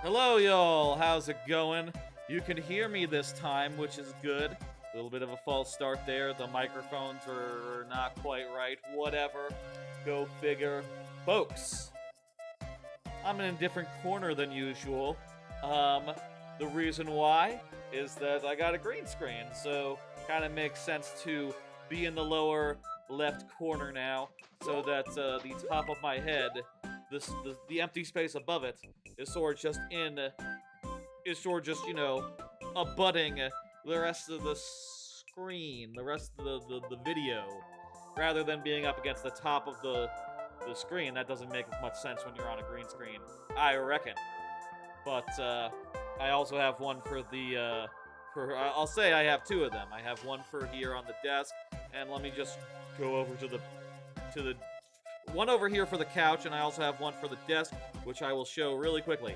Hello, y'all. How's it going? You can hear me this time, which is good. A little bit of a false start there. The microphones are not quite right. Whatever. Go figure. Folks, I'm in a different corner than usual. The reason why is that I got a green screen, so kind of makes sense to be in the lower left corner now, so that the top of my head, the empty space above it, is sort of just abutting the rest of the screen, the rest of the video, rather than being up against the top of the screen. That doesn't make as much sense when you're on a green screen, I reckon. But I also have one for the I'll say I have two of them. I have one for here on the desk, and let me just go over to the one over here for the couch, and I also have one for the desk, which I will show really quickly.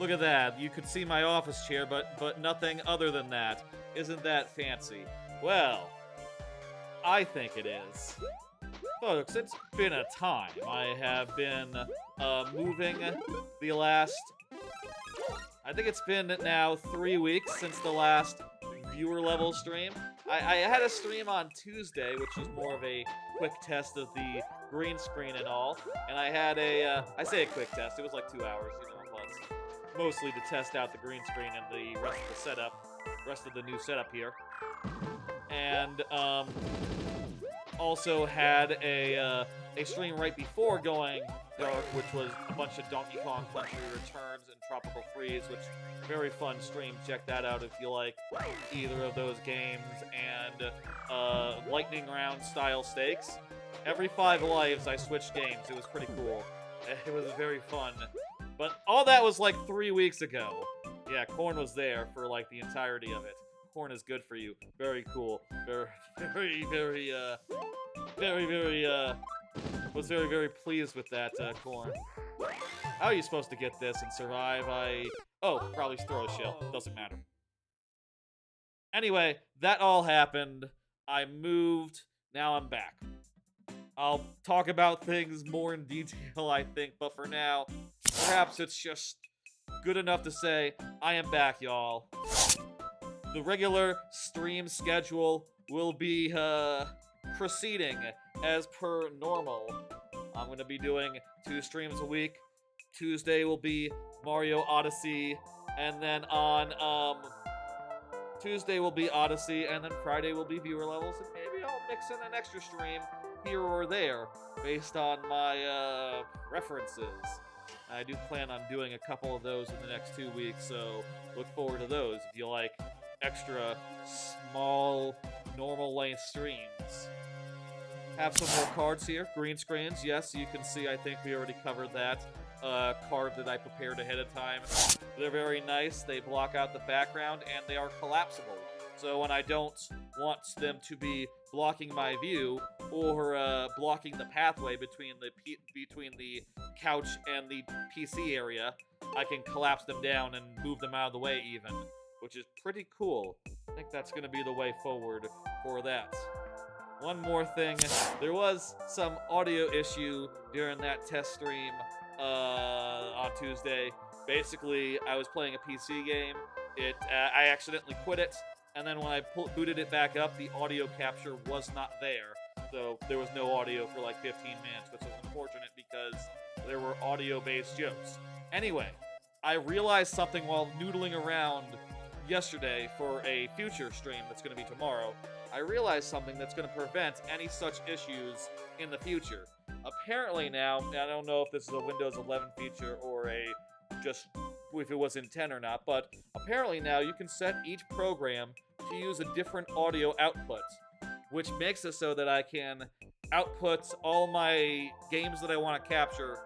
Look at that. You could see my office chair, but nothing other than that. Isn't that fancy? Well, I think it is. Folks, it's been a time. I have been moving the last... I think it's been now 3 weeks since the last viewer level stream. I had a stream on Tuesday, which was more of a quick test of the green screen and all. And I had I say a quick test, it was like 2 hours, but mostly to test out the green screen and the rest of the new setup here. And also had a stream right before going dark, which was a bunch of Donkey Kong Country Returns and Tropical Freeze, which very fun stream. Check that out if you like either of those games. And lightning round style stakes. Every 5 lives I switched games. It was pretty cool. It was very fun. But all that was like 3 weeks ago. Yeah, Corn was there for like the entirety of it. Corn is good for you. Very cool. Was very pleased with that, Corn. How are you supposed to get this and survive? Probably throw a shell. Doesn't matter. Anyway, that all happened. I moved. Now I'm back. I'll talk about things more in detail, I think, but for now, perhaps it's just good enough to say, I am back, y'all. The regular stream schedule will be, proceeding as per normal. I'm going to be doing 2 streams a week. Tuesday will be Mario Odyssey, and then on, Tuesday will be Odyssey, and then Friday will be viewer levels, and maybe I'll mix in an extra stream here or there based on my, preferences. I do plan on doing a couple of those in the next 2 weeks, so look forward to those if you like extra small, normal-length streams. Have some more cards here. Green screens, yes, you can see, I think we already covered that. Card that I prepared ahead of time. They're very nice. They block out the background, and they are collapsible. So when I don't want them to be blocking my view or blocking the pathway between the couch and the PC area, I can collapse them down and move them out of the way even, which is pretty cool. I think that's going to be the way forward for that. One more thing, there was some audio issue during that test stream on Tuesday. Basically, I was playing a PC game. I accidentally quit it, and then when I booted it back up, the audio capture was not there. So there was no audio for like 15 minutes, which was unfortunate because there were audio-based jokes. Anyway, I realized something while noodling around yesterday for a future stream that's going to be tomorrow. I realized something that's going to prevent any such issues in the future. Apparently now, I don't know if this is a Windows 11 feature or just if it was in 10 or not, but apparently now you can set each program to use a different audio output, which makes it so that I can output all my games that I want to capture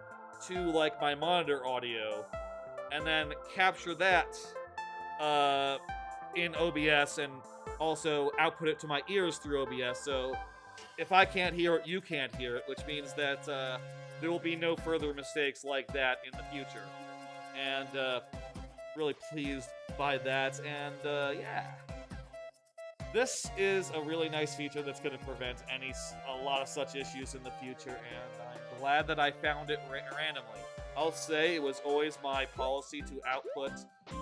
to like my monitor audio, and then capture that in OBS and also output it to my ears through OBS, so if I can't hear it, you can't hear it, which means that there will be no further mistakes like that in the future. And really pleased by that, and yeah. This is a really nice feature that's going to prevent a lot of such issues in the future, and I'm glad that I found it randomly. I'll say it was always my policy to output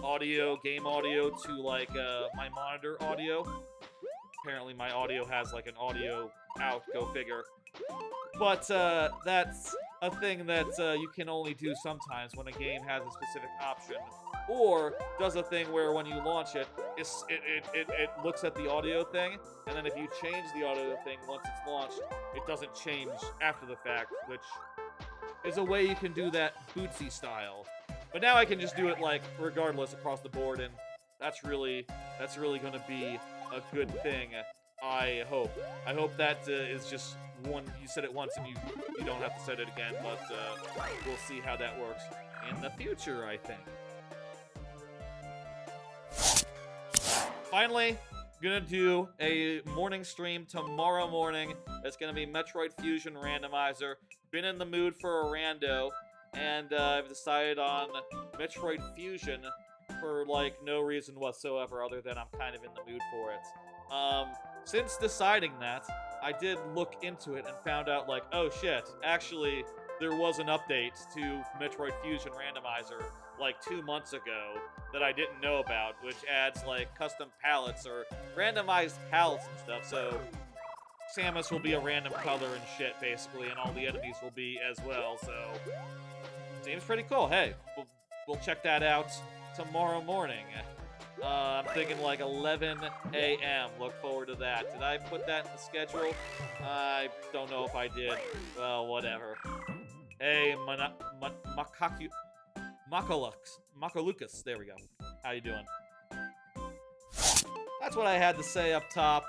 audio, game audio, to like my monitor audio. Apparently my audio has like an audio out, go figure. But that's a thing that you can only do sometimes when a game has a specific option. Or does a thing where when you launch it, it looks at the audio thing, and then if you change the audio thing once it's launched, it doesn't change after the fact, which is a way you can do that Bootsy style. But now I can just do it like regardless across the board, and that's really gonna be a good thing. I hope. I hope that is just one. You said it once and you don't have to say it again, but we'll see how that works in the future, I think. Finally, gonna do a morning stream tomorrow morning. It's gonna be Metroid Fusion Randomizer. Been in the mood for a rando, and I've decided on Metroid Fusion for like no reason whatsoever other than I'm kind of in the mood for it. Since deciding that, I did look into it and found out like, oh shit, actually there was an update to Metroid Fusion Randomizer like 2 months ago that I didn't know about, which adds like custom palettes or randomized palettes and stuff, so Samus will be a random color and shit basically, and all the enemies will be as well, so seems pretty cool. Hey, we'll check that out tomorrow morning. I'm thinking like 11 a.m. Look forward to that. Did I put that in the schedule? I don't know if I did. Well, whatever. Hey, Macalucas. There we go. How you doing? That's what I had to say up top.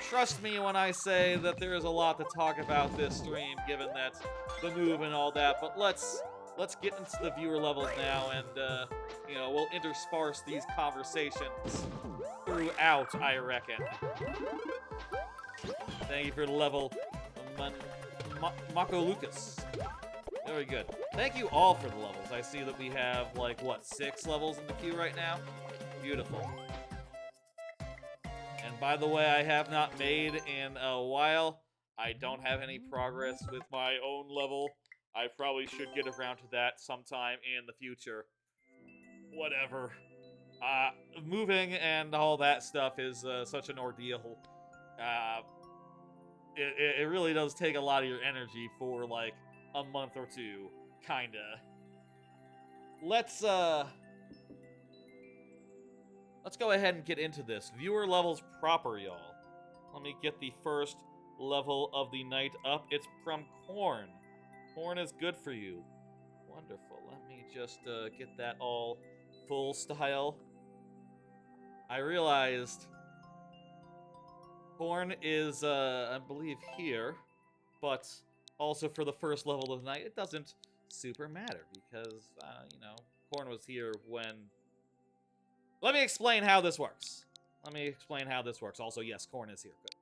Trust me when I say that there is a lot to talk about this stream, given that the move and all that, but let's get into the viewer levels now, and you know, we'll intersperse these conversations throughout, I reckon. Thank you for the level, Mako Lucas. Very good. Thank you all for the levels. I see that we have, like, what, 6 levels in the queue right now? Beautiful. And by the way, I have not made in a while. I don't have any progress with my own level. I probably should get around to that sometime in the future. Whatever. Moving and all that stuff is such an ordeal. It really does take a lot of your energy for, like, a month or two, kinda. Let's go ahead and get into this. Viewer levels proper, y'all. Let me get the first level of the night up. It's from Corn. Corn is good for you. Wonderful. Let me just get that all full style. I realized Corn is, I believe, here, but also for the first level of the night, it doesn't super matter because, you know, Corn was here when... Let me explain how this works. Also, yes, Corn is here. Good.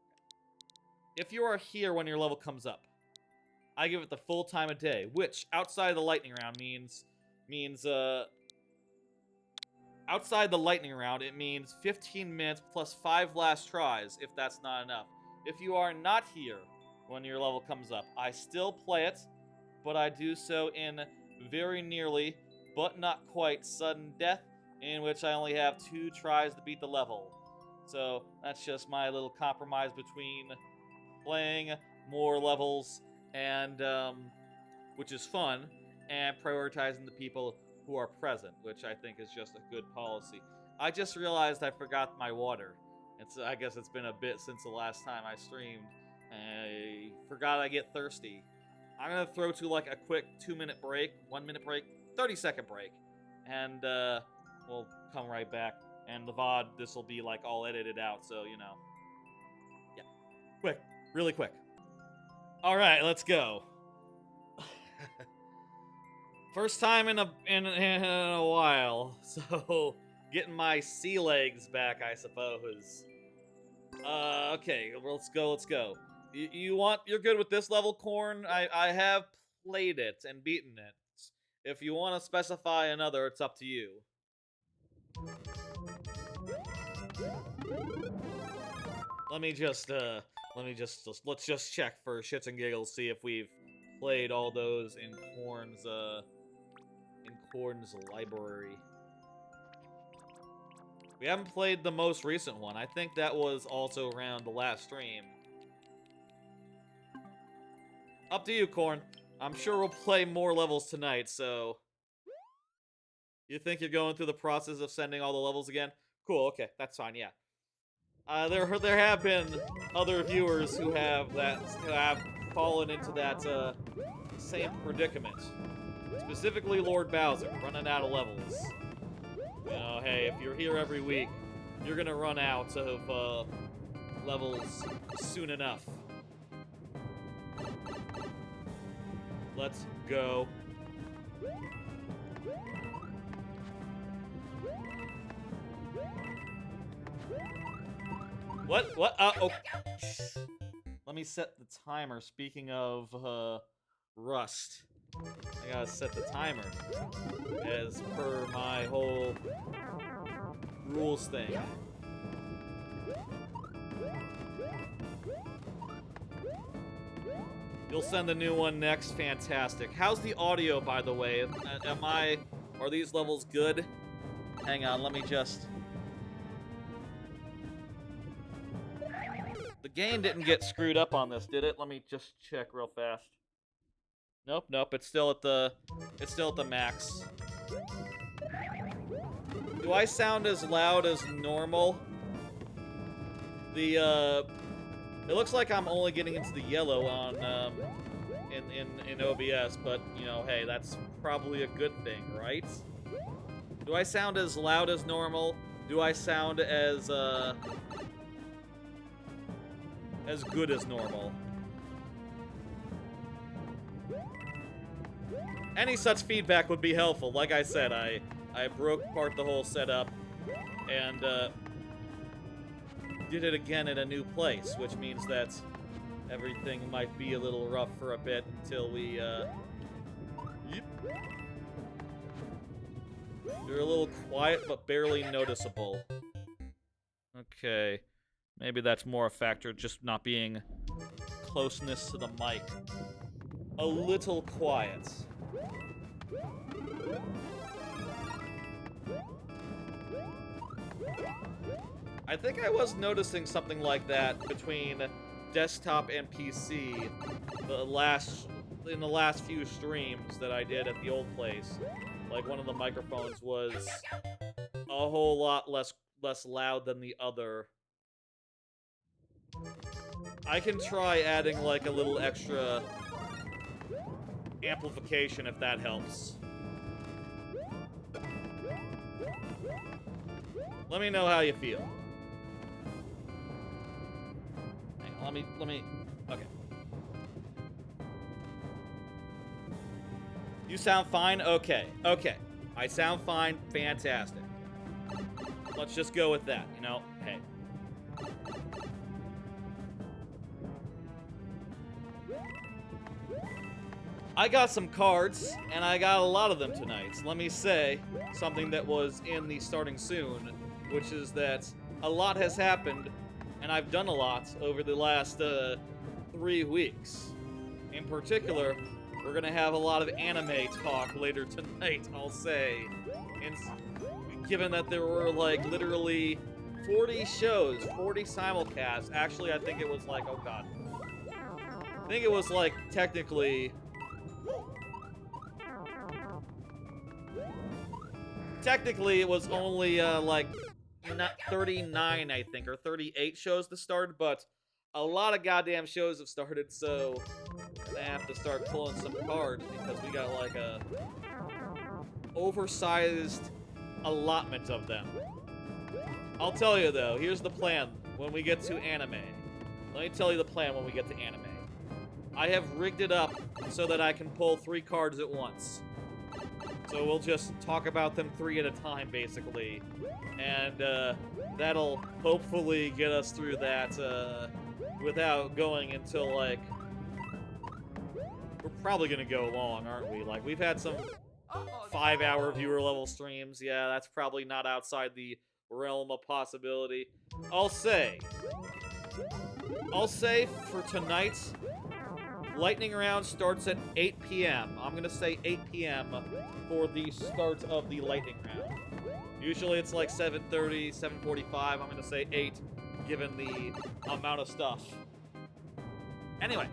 If you are here when your level comes up, I give it the full time of day, which, outside of the lightning round, means outside the lightning round, it means 15 minutes plus 5 last tries, if that's not enough. If you are not here when your level comes up, I still play it, but I do so in very nearly, but not quite, sudden death, in which I only have 2 tries to beat the level. So that's just my little compromise between playing more levels and, which is fun, and prioritizing the people who are present, which I think is just a good policy. I just realized I forgot my water. I guess it's been a bit since the last time I streamed. I forgot I get thirsty. I'm gonna throw to like a quick 2-minute break, 1-minute break, 30-second break, and we'll come right back. And the VOD, this will be like all edited out, so you know. Yeah, quick, really quick. All right, let's go. First time in a while, so getting my sea legs back, I suppose. Okay, let's go. You're good with this level, Corn? I have played it and beaten it. If you want to specify another, it's up to you. Let's just check for shits and giggles, see if we've played all those in Corn's library. We haven't played the most recent one. I think that was also around the last stream. Up to you, Corn. I'm sure we'll play more levels tonight, so... You think you're going through the process of sending all the levels again? Cool, okay, that's fine, yeah. There have been other viewers who have fallen into that same predicament. Specifically Lord Bowser, running out of levels. You know, hey, if you're here every week, you're gonna run out of levels soon enough. Let's go. What? Oh. Let me set the timer. Speaking of, Rust. I gotta set the timer. As per my whole rules thing. You'll send the new one next. Fantastic. How's the audio, by the way? Are these levels good? Hang on, let me just... The game didn't get screwed up on this, did it? Let me just check real fast. Nope, it's still at the max. Do I sound as loud as normal? It looks like I'm only getting into the yellow on in OBS, but you know, hey, that's probably a good thing, right? Do I sound as loud as normal? Do I sound as good as normal? Any such feedback would be helpful. Like I said, I broke apart the whole setup and did it again in a new place, which means that everything might be a little rough for a bit until we yep. You're a little quiet but barely noticeable. Okay. Maybe that's more a factor, just not being closeness to the mic. A little quiet. I think I was noticing something like that between desktop and PC in the last few streams that I did at the old place. Like, one of the microphones was a whole lot less loud than the other. I can try adding, like, a little extra amplification if that helps. Let me know how you feel. Hang on, let me, okay. You sound fine? Okay. I sound fine. Fantastic. Let's just go with that, you know? Hey. I got some cards, and I got a lot of them tonight. Let me say something that was in the starting soon, which is that a lot has happened, and I've done a lot over the last 3 weeks. In particular, we're gonna have a lot of anime talk later tonight, I'll say. And given that there were, like, literally 40 shows, 40 simulcasts. Actually, I think it was like, oh god. I think it was like, technically... Technically, it was only, like, not 39, I think, or 38 shows that started, but a lot of goddamn shows have started, so I have to start pulling some cards because we got, like, a oversized allotment of them. I'll tell you, though, here's the plan when we get to anime. Let me tell you the plan when we get to anime. I have rigged it up so that I can pull 3 cards at once. So we'll just talk about them 3 at a time, basically. And that'll hopefully get us through that without going until, like... We're probably gonna go long, aren't we? Like, we've had some 5-hour viewer level streams. Yeah, that's probably not outside the realm of possibility. I'll say for tonight, lightning round starts at 8 p.m. I'm gonna say 8 p.m. for the start of the lightning round. Usually it's like 7:30, 7:45. I'm gonna say 8, given the amount of stuff. Anyway,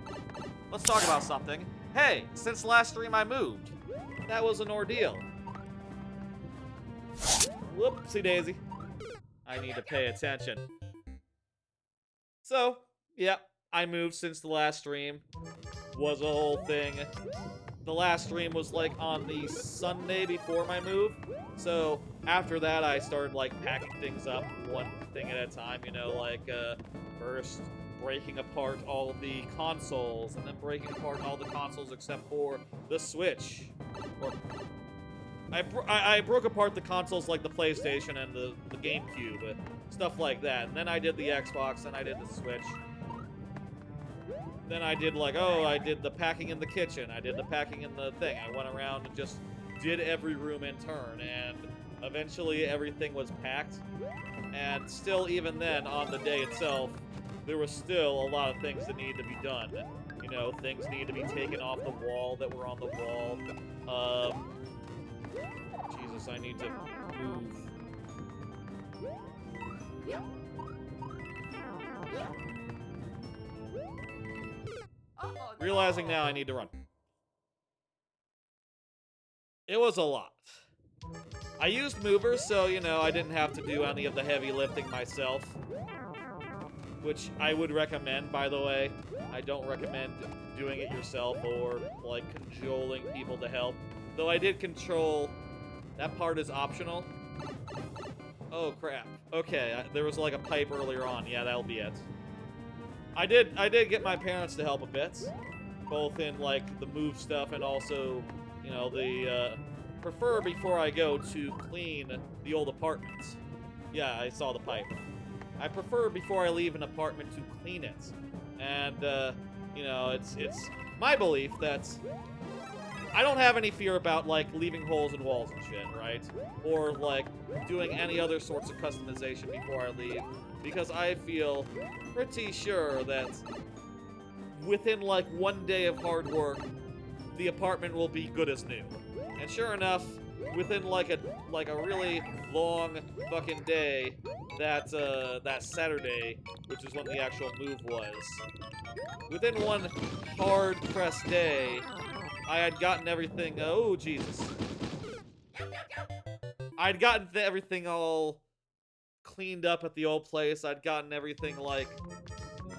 let's talk about something. Hey, since last stream I moved. That was an ordeal. Whoopsie daisy. I need to pay attention. So, yeah, I moved since the last stream. Was a whole thing. The last stream was like on the Sunday before my move. So after that, I started like packing things up one thing at a time, you know, like first breaking apart all of the consoles, and then breaking apart all the consoles except for the Switch. Or I broke apart the consoles like the PlayStation and the GameCube, stuff like that. And then I did the Xbox, and I did the Switch. Then I did like, oh, I did the packing in the kitchen. I did the packing in the thing. I went around and just did every room in turn, and eventually everything was packed. And still, even then, on the day itself, there was still a lot of things that needed to be done. You know, things needed to be taken off the wall that were on the wall. Jesus, I need to move. Realizing now I need to run. It was a lot. I used movers, so, you know, I didn't have to do any of the heavy lifting myself. Which I would recommend, by the way. I don't recommend doing it yourself or, like, cajoling people to help. Though I did control... That part is optional. Oh, crap. Okay, there was, like, a pipe earlier on. Yeah, that'll be it. I did get my parents to help a bit. Both in, like, the move stuff and also, you know, the, prefer before I go to clean the old apartment. Yeah, I saw the pipe. I prefer before I leave an apartment to clean it. And, you know, it's my belief that I don't have any fear about, like, leaving holes in walls and shit, right? Or, like, doing any other sorts of customization before I leave. Because I feel pretty sure that within, like, one day of hard work, the apartment will be good as new. And sure enough, within, like a really long fucking day, that Saturday, which is when the actual move was, within one hard-pressed day, I had gotten everything, oh, Jesus. I'd gotten everything all cleaned up at the old place. I'd gotten everything, like,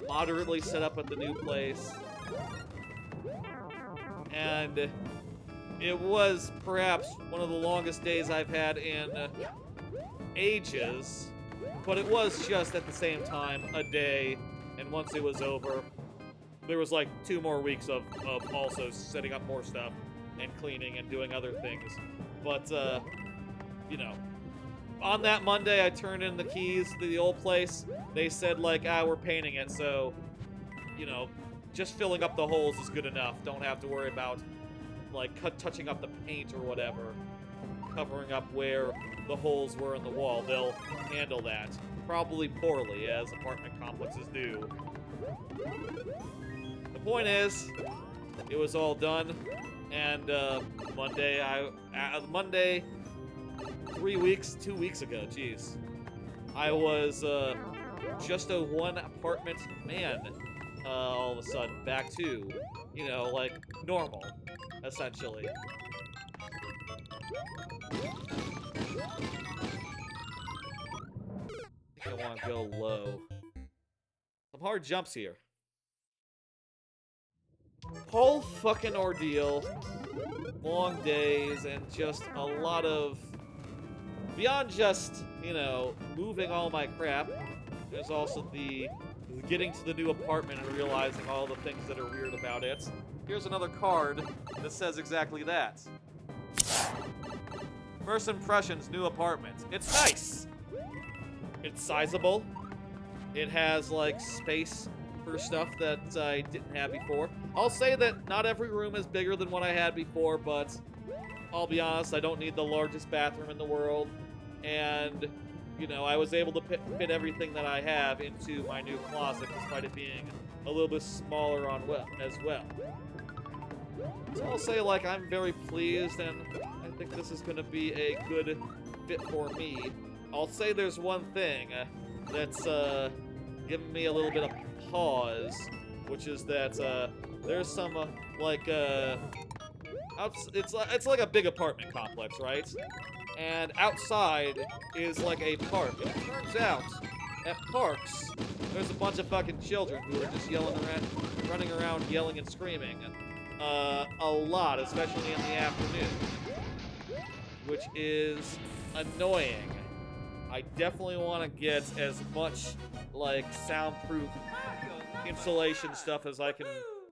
moderately set up at the new place. And it was perhaps one of the longest days I've had in ages. But it was just, at the same time, a day. And once it was over, there was, like, 2 more weeks of also setting up more stuff and cleaning and doing other things. But, you know, on that Monday, I turned in the keys to the old place. They said, like, we're painting it, so, you know, just filling up the holes is good enough. Don't have to worry about, like, touching up the paint or whatever. Covering up where the holes were in the wall. They'll handle that. Probably poorly, as apartment complexes do. The point is, it was all done, and Monday, 2 weeks ago, jeez, I was just a one apartment man, all of a sudden, back to, you know, like, normal, essentially. I think I want to go low. Some hard jumps here. Whole fucking ordeal. Long days and just a lot of... Beyond just, you know, moving all my crap, there's also the getting to the new apartment and realizing all the things that are weird about it. Here's another card that says exactly that. First impressions, new apartment. It's nice. It's sizable. It has, like, space for stuff that I didn't have before. I'll say that not every room is bigger than what I had before, but I'll be honest, I don't need the largest bathroom in the world. And, you know, I was able to fit everything that I have into my new closet, despite it being a little bit smaller as well. So I'll say, like, I'm very pleased, and I think this is going to be a good fit for me. I'll say there's one thing that's giving me a little bit of pause, which is that there's some it's like a big apartment complex, right? And outside is like a park. And it turns out at parks there's a bunch of fucking children who are just running around yelling and screaming a lot, especially in the afternoon, which is annoying. I definitely want to get as much like soundproof insulation stuff as I can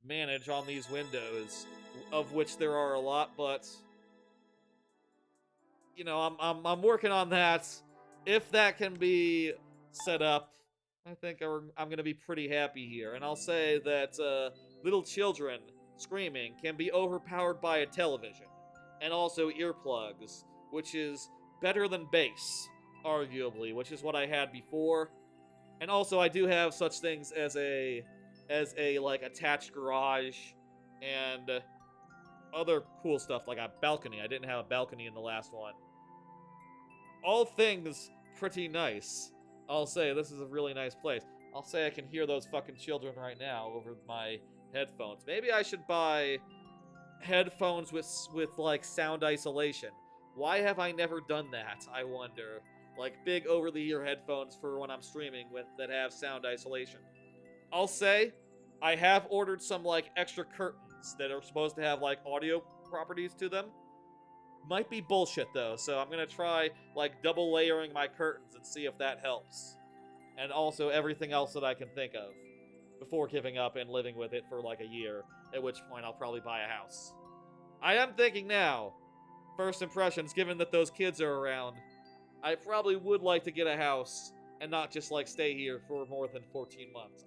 manage on these windows, of which there are a lot, but you know, I'm working on that. If that can be set up, I think I'm gonna be pretty happy here. And I'll say that little children screaming can be overpowered by a television and also earplugs, which is better than bass, arguably, which is what I had before. And also, I do have such things as a like attached garage and other cool stuff like a balcony. I didn't have a balcony in the last one. All things pretty nice. I'll say this is a really nice place. I'll say I can hear those fucking children right now over my headphones. Maybe I should buy headphones with like sound isolation. Why have I never done that, I wonder? Like big over-the-ear headphones for when I'm streaming that have sound isolation. I'll say I have ordered some like extra curtains that are supposed to have like audio properties to them. Might be bullshit though, so I'm gonna try like double layering my curtains and see if that helps. And also everything else that I can think of before giving up and living with it for like a year, at which point I'll probably buy a house. I am thinking now, first impressions, given that those kids are around, I probably would like to get a house and not just like stay here for more than 14 months.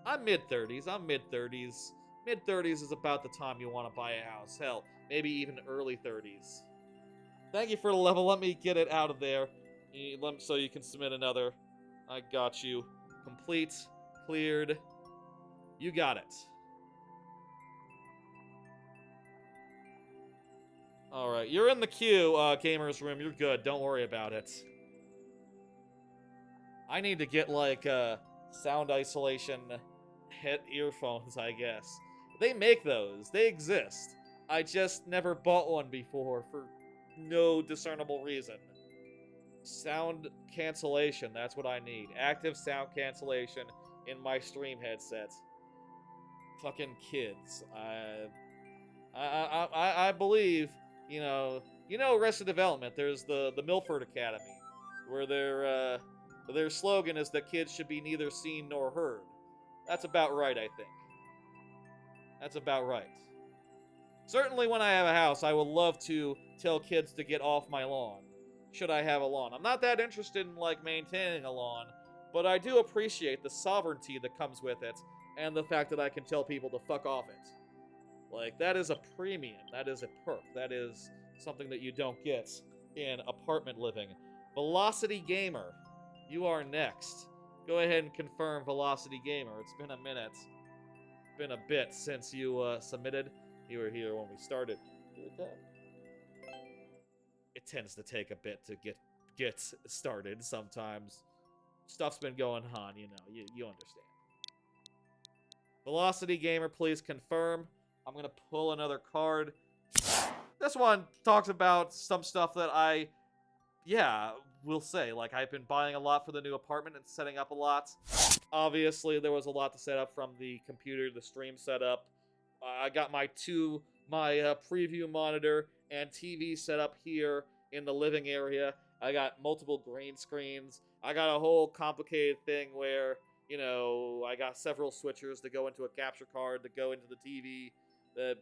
I'm mid-30s. Mid-30s is about the time you want to buy a house. Hell, maybe even early 30s. Thank you for the level. Let me get it out of there so you can submit another. I got you. Complete. Cleared. You got it. Alright, you're in the queue, Gamer's Room. You're good. Don't worry about it. I need to get, like, sound isolation earphones, I guess. They make those. They exist. I just never bought one before for no discernible reason. Sound cancellation, that's what I need. Active sound cancellation in my stream headset. Fucking kids. I believe, you know Arrested Development, there's the Milford Academy, where their slogan is that kids should be neither seen nor heard. That's about right, I think. That's about right. Certainly when I have a house, I would love to tell kids to get off my lawn. Should I have a lawn? I'm not that interested in, like, maintaining a lawn, but I do appreciate the sovereignty that comes with it, and the fact that I can tell people to fuck off it. Like, that is a premium. That is a perk. That is something that you don't get in apartment living. Velocity Gamer, you are next. Go ahead and confirm Velocity Gamer. It's been a minute. Been a bit since you submitted. You were here when we started. It tends to take a bit to get started sometimes. Stuff's been going on, you understand. Velocity Gamer, please confirm. I'm gonna pull another card. This one talks about some stuff that will say. Like, I've been buying a lot for the new apartment and setting up a lot. Obviously, there was a lot to set up, from the computer, the stream setup. I got my preview monitor and TV set up here in the living area. I got multiple green screens. I got a whole complicated thing where, I got several switchers to go into a capture card, to go into the TV. There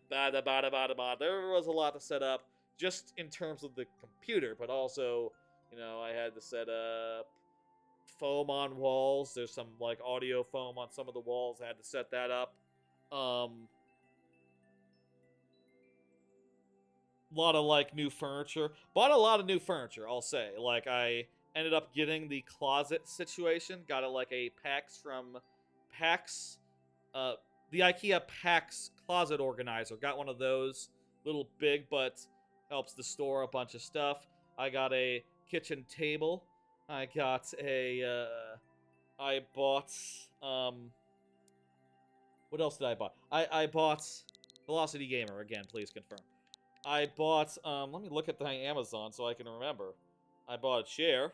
was a lot to set up, just in terms of the computer, but also, I had to set up foam on walls. There's some, like, audio foam on some of the walls. I had to set that up. A lot of, like, new furniture. Bought a lot of new furniture, I'll say. Like, I ended up getting the closet situation. Got it like a PAX from PAX, the IKEA PAX closet organizer. Got one of those, little big, but helps to store a bunch of stuff. I got a kitchen table. I got a, I bought, what else did I buy? I bought Velocity Gamer, again, please confirm. I bought, let me look at my Amazon so I can remember. I bought a chair.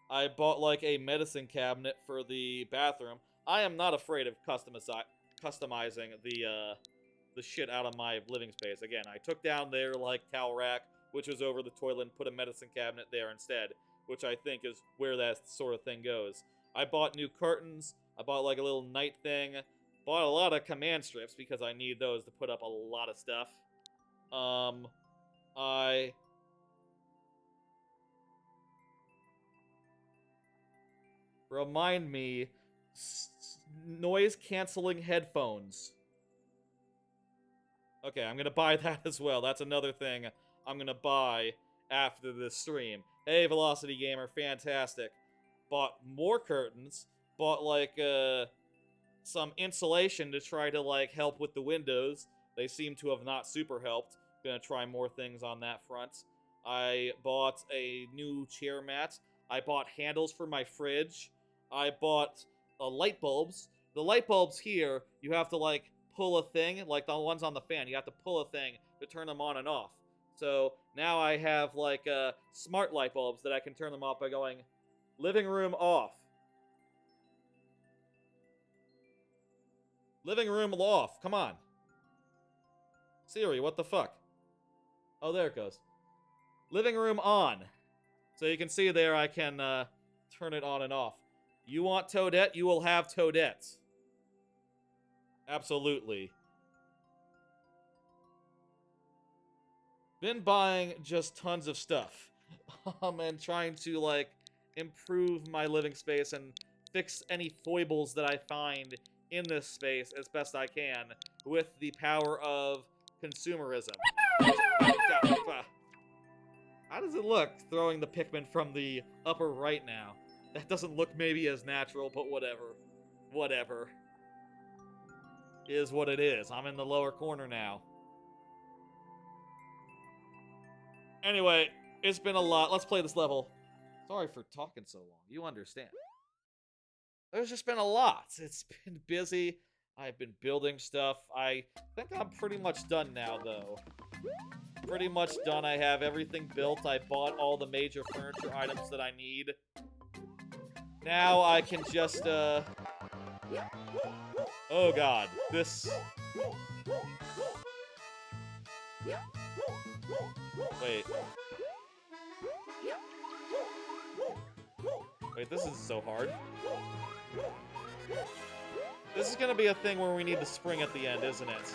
I bought, like, a medicine cabinet for the bathroom. I am not afraid of customizing the shit out of my living space. Again, I took down their, like, towel rack, which was over the toilet, and put a medicine cabinet there instead, which I think is where that sort of thing goes. I bought new curtains. I bought, like, a little night thing. Bought a lot of command strips because I need those to put up a lot of stuff. I... Remind me, noise-canceling headphones. Okay, I'm gonna buy that as well. That's another thing I'm gonna buy after this stream. Hey, Velocity Gamer, fantastic. Bought more curtains. Bought, like, some insulation to try to, like, help with the windows. They seem to have not super helped. Gonna try more things on that front. I bought a new chair mat. I bought handles for my fridge. I bought light bulbs. The light bulbs here, you have to, like, pull a thing, like the ones on the fan. You have to pull a thing to turn them on and off. So now I have, like, smart light bulbs that I can turn them off by going, living room off. Living room off. Come on. Siri, what the fuck? Oh, there it goes. Living room on. So you can see there I can turn it on and off. You want Toadette? You will have Toadette. Absolutely. Been buying just tons of stuff. And trying to, like, improve my living space and fix any foibles that I find in this space as best I can with the power of consumerism. How does it look throwing the Pikmin from the upper right now? That doesn't look maybe as natural, but whatever. Whatever. Is what it is. I'm in the lower corner now. Anyway, it's been a lot. Let's play this level. Sorry for talking so long. You understand. There's just been a lot. It's been busy. I've been building stuff. I think I'm pretty much done now, though. Pretty much done. I have everything built. I bought all the major furniture items that I need. Now I can just, oh god. This... Wait. Wait, this is so hard. This is gonna be a thing where we need the spring at the end, isn't it?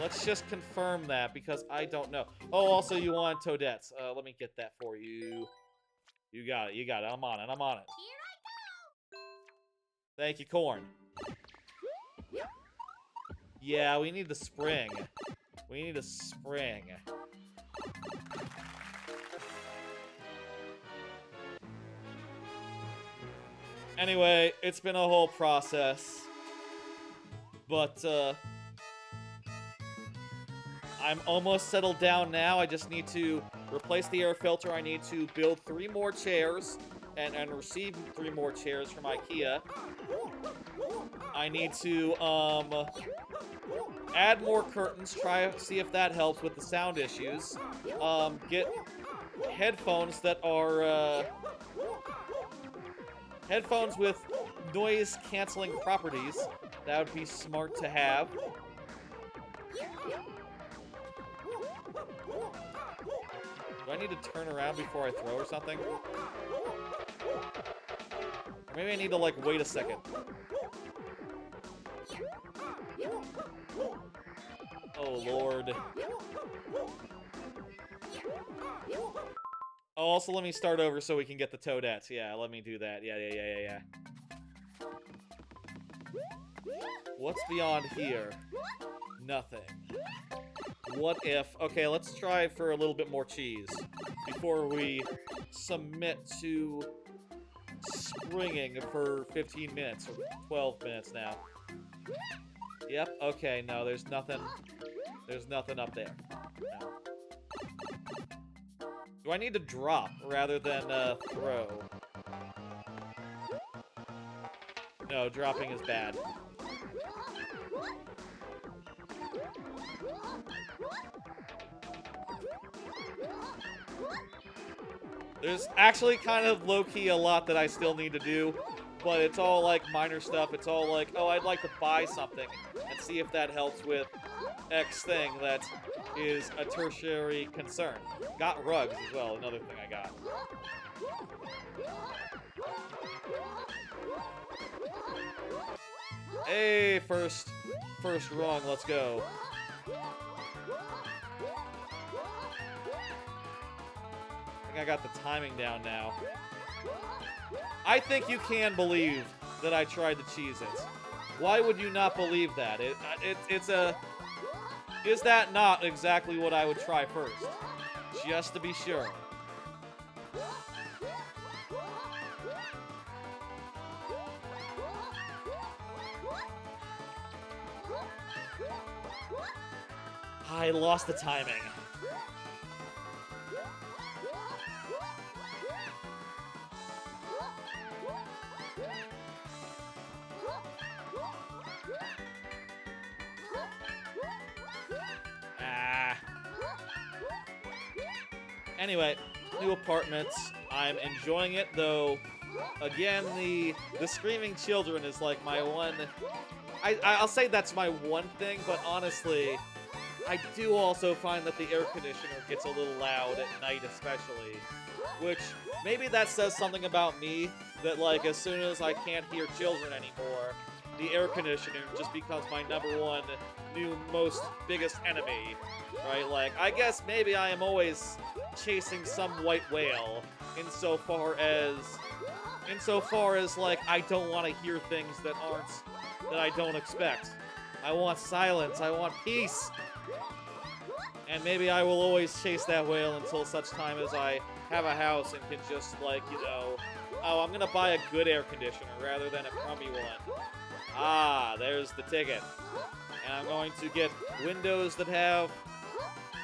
Let's just confirm that, because I don't know. Oh, also you want Toadettes. Let me get that for you. You got it, you got it. I'm on it, I'm on it. Here I go. Thank you, Corn. Yeah, we need the spring. We need a spring. Anyway, it's been a whole process. But, I'm almost settled down now. I just need to replace the air filter. I need to build 3 more chairs and receive 3 more chairs from IKEA. I need to, add more curtains, try to see if that helps with the sound issues. Get headphones that are, headphones with noise-canceling properties. That would be smart to have. Do I need to turn around before I throw or something? Or maybe I need to, like, wait a second. Oh, Lord. Oh, also let me start over so we can get the Toadettes. Yeah, let me do that. Yeah. What's beyond here? Nothing. What if... Okay, let's try for a little bit more cheese before we submit to springing for 15 minutes, or 12 minutes now. Yep, okay, no, there's nothing up there. No. Do I need to drop rather than throw? No, dropping is bad. There's actually kind of low-key a lot that I still need to do, but it's all like minor stuff. It's all like, oh, I'd like to buy something and see if that helps with X thing that is a tertiary concern. Got rugs as well, another thing I got. Hey, first rung, let's go. I got the timing down now. I think you can believe that I tried the Cheez-Its. Why would you not believe that? Is that not exactly what I would try first? Just to be sure. I lost the timing. Anyway, new apartments. I'm enjoying it, though. Again, the screaming children is like my one... I'll say that's my one thing, but honestly, I do also find that the air conditioner gets a little loud at night especially. Which, maybe that says something about me, that like as soon as I can't hear children anymore, the air conditioner just becomes my #1 new biggest enemy. Right? Like, I guess maybe I am always chasing some white whale insofar as like I don't want to hear things that I don't expect. I want silence, I want peace. And maybe I will always chase that whale until such time as I have a house and can just like, you know, oh, I'm gonna buy a good air conditioner rather than a crummy one. Ah, there's the ticket. And I'm going to get windows that have,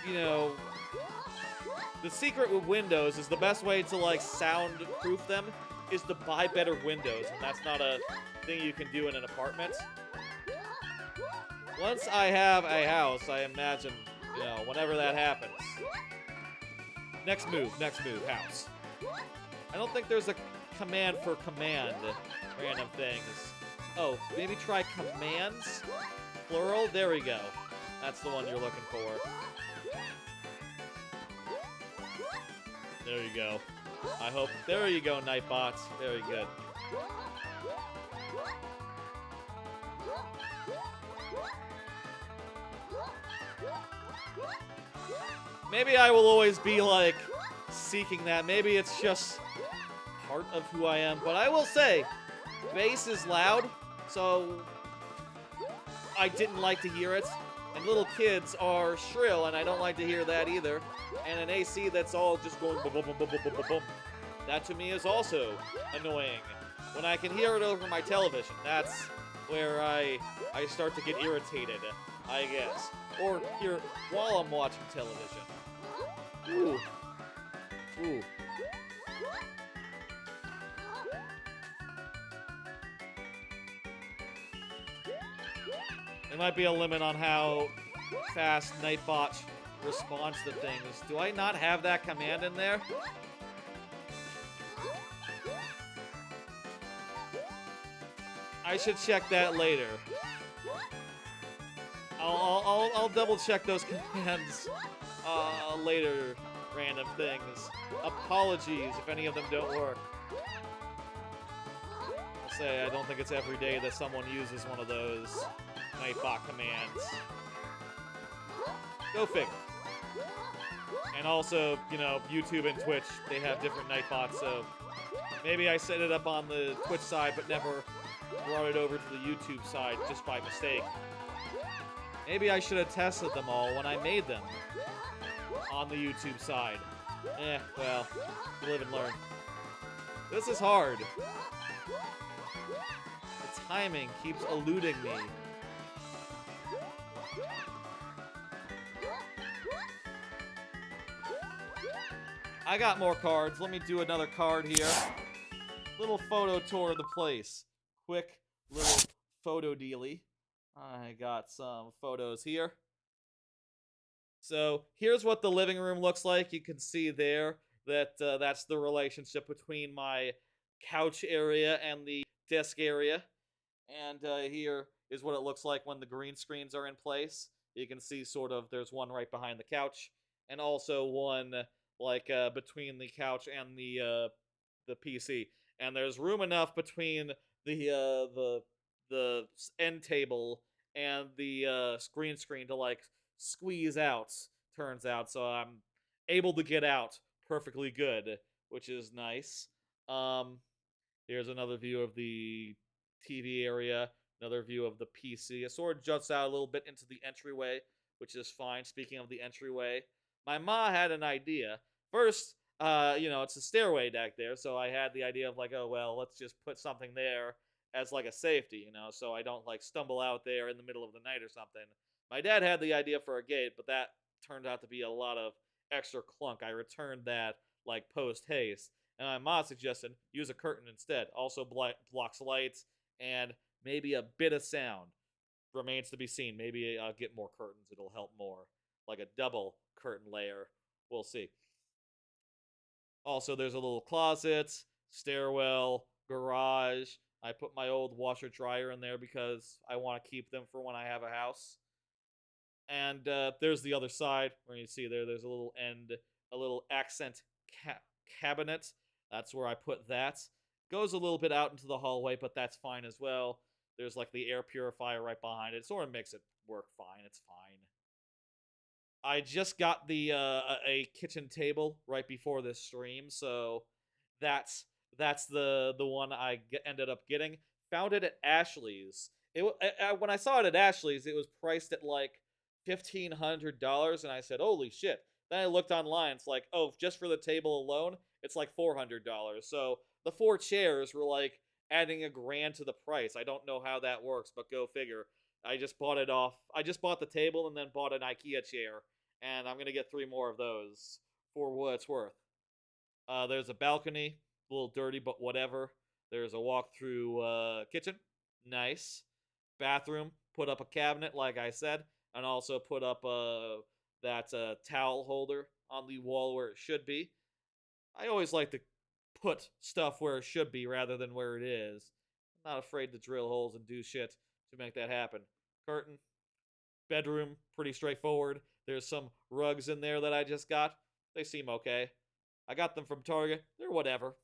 you know, the secret with windows is the best way to, like, soundproof them is to buy better windows, and that's not a thing you can do in an apartment. Once I have a house, I imagine, you know, whenever that happens. Next move, house. I don't think there's a command for command random things. Oh, maybe try commands? Plural? There we go. That's the one you're looking for. There you go. I hope... There you go, Nightbots. Very good. Maybe I will always be, like, seeking that. Maybe it's just part of who I am. But I will say, bass is loud, so I didn't like to hear it. And little kids are shrill, and I don't like to hear that either. And an AC that's all just going boom, boom, boom, boom, boom, boom, boom. That to me is also annoying. When I can hear it over my television, that's where I start to get irritated, I guess. Or hear it while I'm watching television. Ooh. Ooh. There might be a limit on how fast Nightbot responds to things. Do I not have that command in there? I should check that later. I'll double check those commands later. Random things. Apologies if any of them don't work. I'll say I don't think it's every day that someone uses one of those Nightbot commands. Go figure. And also, you know, YouTube and Twitch, they have different Nightbots, so maybe I set it up on the Twitch side but never brought it over to the YouTube side just by mistake. Maybe I should have tested them all when I made them on the YouTube side. Well, you live and learn. This is hard. The timing keeps eluding me. I got more cards. Let me do another card here. Little photo tour of the place. Quick little photo dealy. I got some photos here. So here's what the living room looks like. You can see there that that's the relationship between my couch area and the desk area. And here is what it looks like when the green screens are in place. You can see sort of there's one right behind the couch, and also one like between the couch and the PC. And there's room enough between the end table and the green screen to like squeeze out. Turns out, so I'm able to get out perfectly good, which is nice. Here's another view of the TV area, another view of the PC. It sort of juts out a little bit into the entryway, which is fine. Speaking of the entryway, my ma had an idea. First, it's a stairway back there, so I had the idea of like, oh, well, let's just put something there as like a safety, so I don't like stumble out there in the middle of the night or something. My dad had the idea for a gate, but that turned out to be a lot of extra clunk. I returned that like post haste, and my mom suggested use a curtain instead. Also blocks lights and maybe a bit of sound. Remains to be seen. Maybe I'll get more curtains. It'll help more, like a double curtain layer. We'll see. Also, there's a little closet, stairwell, garage. I put my old washer dryer in there because I want to keep them for when I have a house. And there's the other side where you see there's a little accent cabinet. That's where I put that. Goes a little bit out into the hallway, but that's fine as well. There's like the air purifier right behind it. Sort of makes it work fine. It's fine. I just got the a kitchen table right before this stream, so that's the one I ended up getting. Found it at Ashley's. When I saw it at Ashley's, it was priced at like $1,500, and I said, "Holy shit!" Then I looked online. It's like, oh, just for the table alone, it's like $400. So the 4 chairs were like adding $1,000 to the price. I don't know how that works, but go figure. I just bought the table and then bought an IKEA chair, and I'm gonna get 3 more of those for what it's worth. There's a balcony, a little dirty, but whatever. There's a walk-through kitchen, nice. Bathroom, put up a cabinet, like I said, and also put up that towel holder on the wall where it should be. I always like to put stuff where it should be rather than where it is. I'm not afraid to drill holes and do shit to make that happen. Curtain. Bedroom, pretty straightforward. There's some rugs in there that I just got. They seem okay. I got them from Target. They're whatever.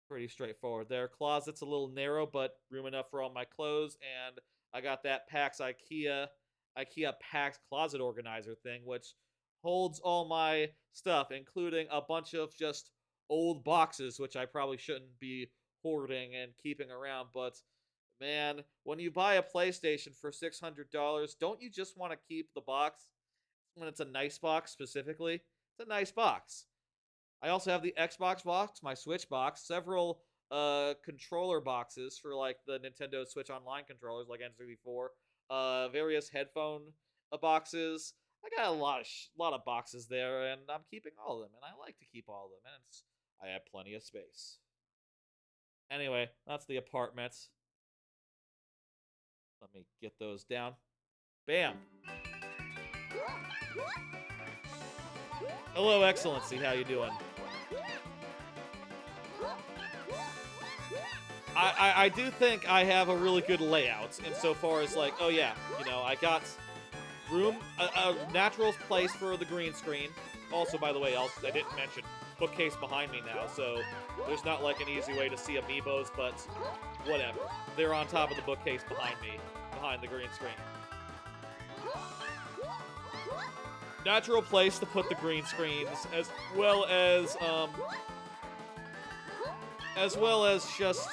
Pretty straightforward there. Closet's a little narrow, but room enough for all my clothes. And I got that PAX IKEA PAX closet organizer thing, which holds all my stuff, including a bunch of just old boxes, which I probably shouldn't be hoarding and keeping around. But man, when you buy a PlayStation for $600, don't you just want to keep the box? When it's a nice box specifically, it's a nice box. I also have the Xbox box, my Switch box, several controller boxes for like the Nintendo Switch Online controllers, like N64, various headphone boxes. I got a lot of boxes there, and I'm keeping all of them, and I like to keep all of them, and I have plenty of space. Anyway, that's the apartment. Let me get those down. Bam! Hello, Excellency. How you doing? I do think I have a really good layout insofar as like, oh yeah, I got room, a natural place for the green screen. Also, by the way, I didn't mention bookcase behind me now, so there's not like an easy way to see amiibos, but whatever. They're on top of the bookcase behind me, behind the green screen. Natural place to put the green screens, as well as just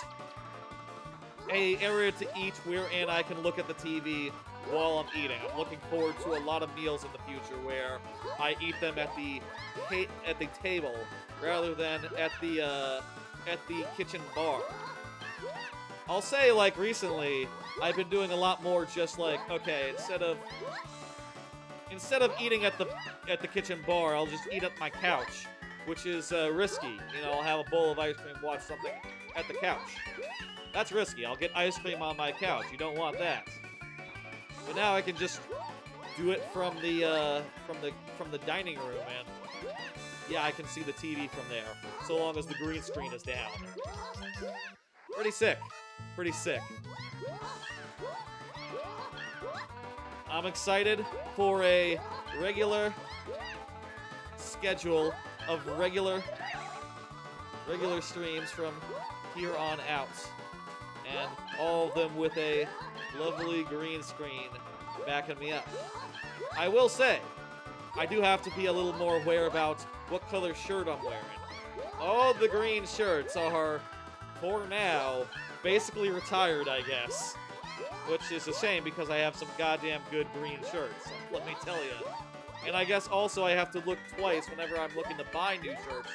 a area to eat wherein I can look at the TV while I'm eating. I'm looking forward to a lot of meals in the future where I eat them at the table rather than at the kitchen bar. I'll say, like, recently, I've been doing a lot more just like, okay, instead of eating at the kitchen bar, I'll just eat at my couch, which is risky. You know, I'll have a bowl of ice cream, watch something at the couch. That's risky. I'll get ice cream on my couch. You don't want that. But now I can just do it from the dining room, and yeah, I can see the TV from there, so long as the green screen is down. Pretty sick. Pretty sick. I'm excited for a regular schedule of regular streams from here on out. And all of them with a lovely green screen backing me up. I will say, I do have to be a little more aware about what color shirt I'm wearing. All the green shirts are, for now, basically retired, I guess. Which is a shame because I have some goddamn good green shirts, let me tell you. And I guess also I have to look twice whenever I'm looking to buy new shirts.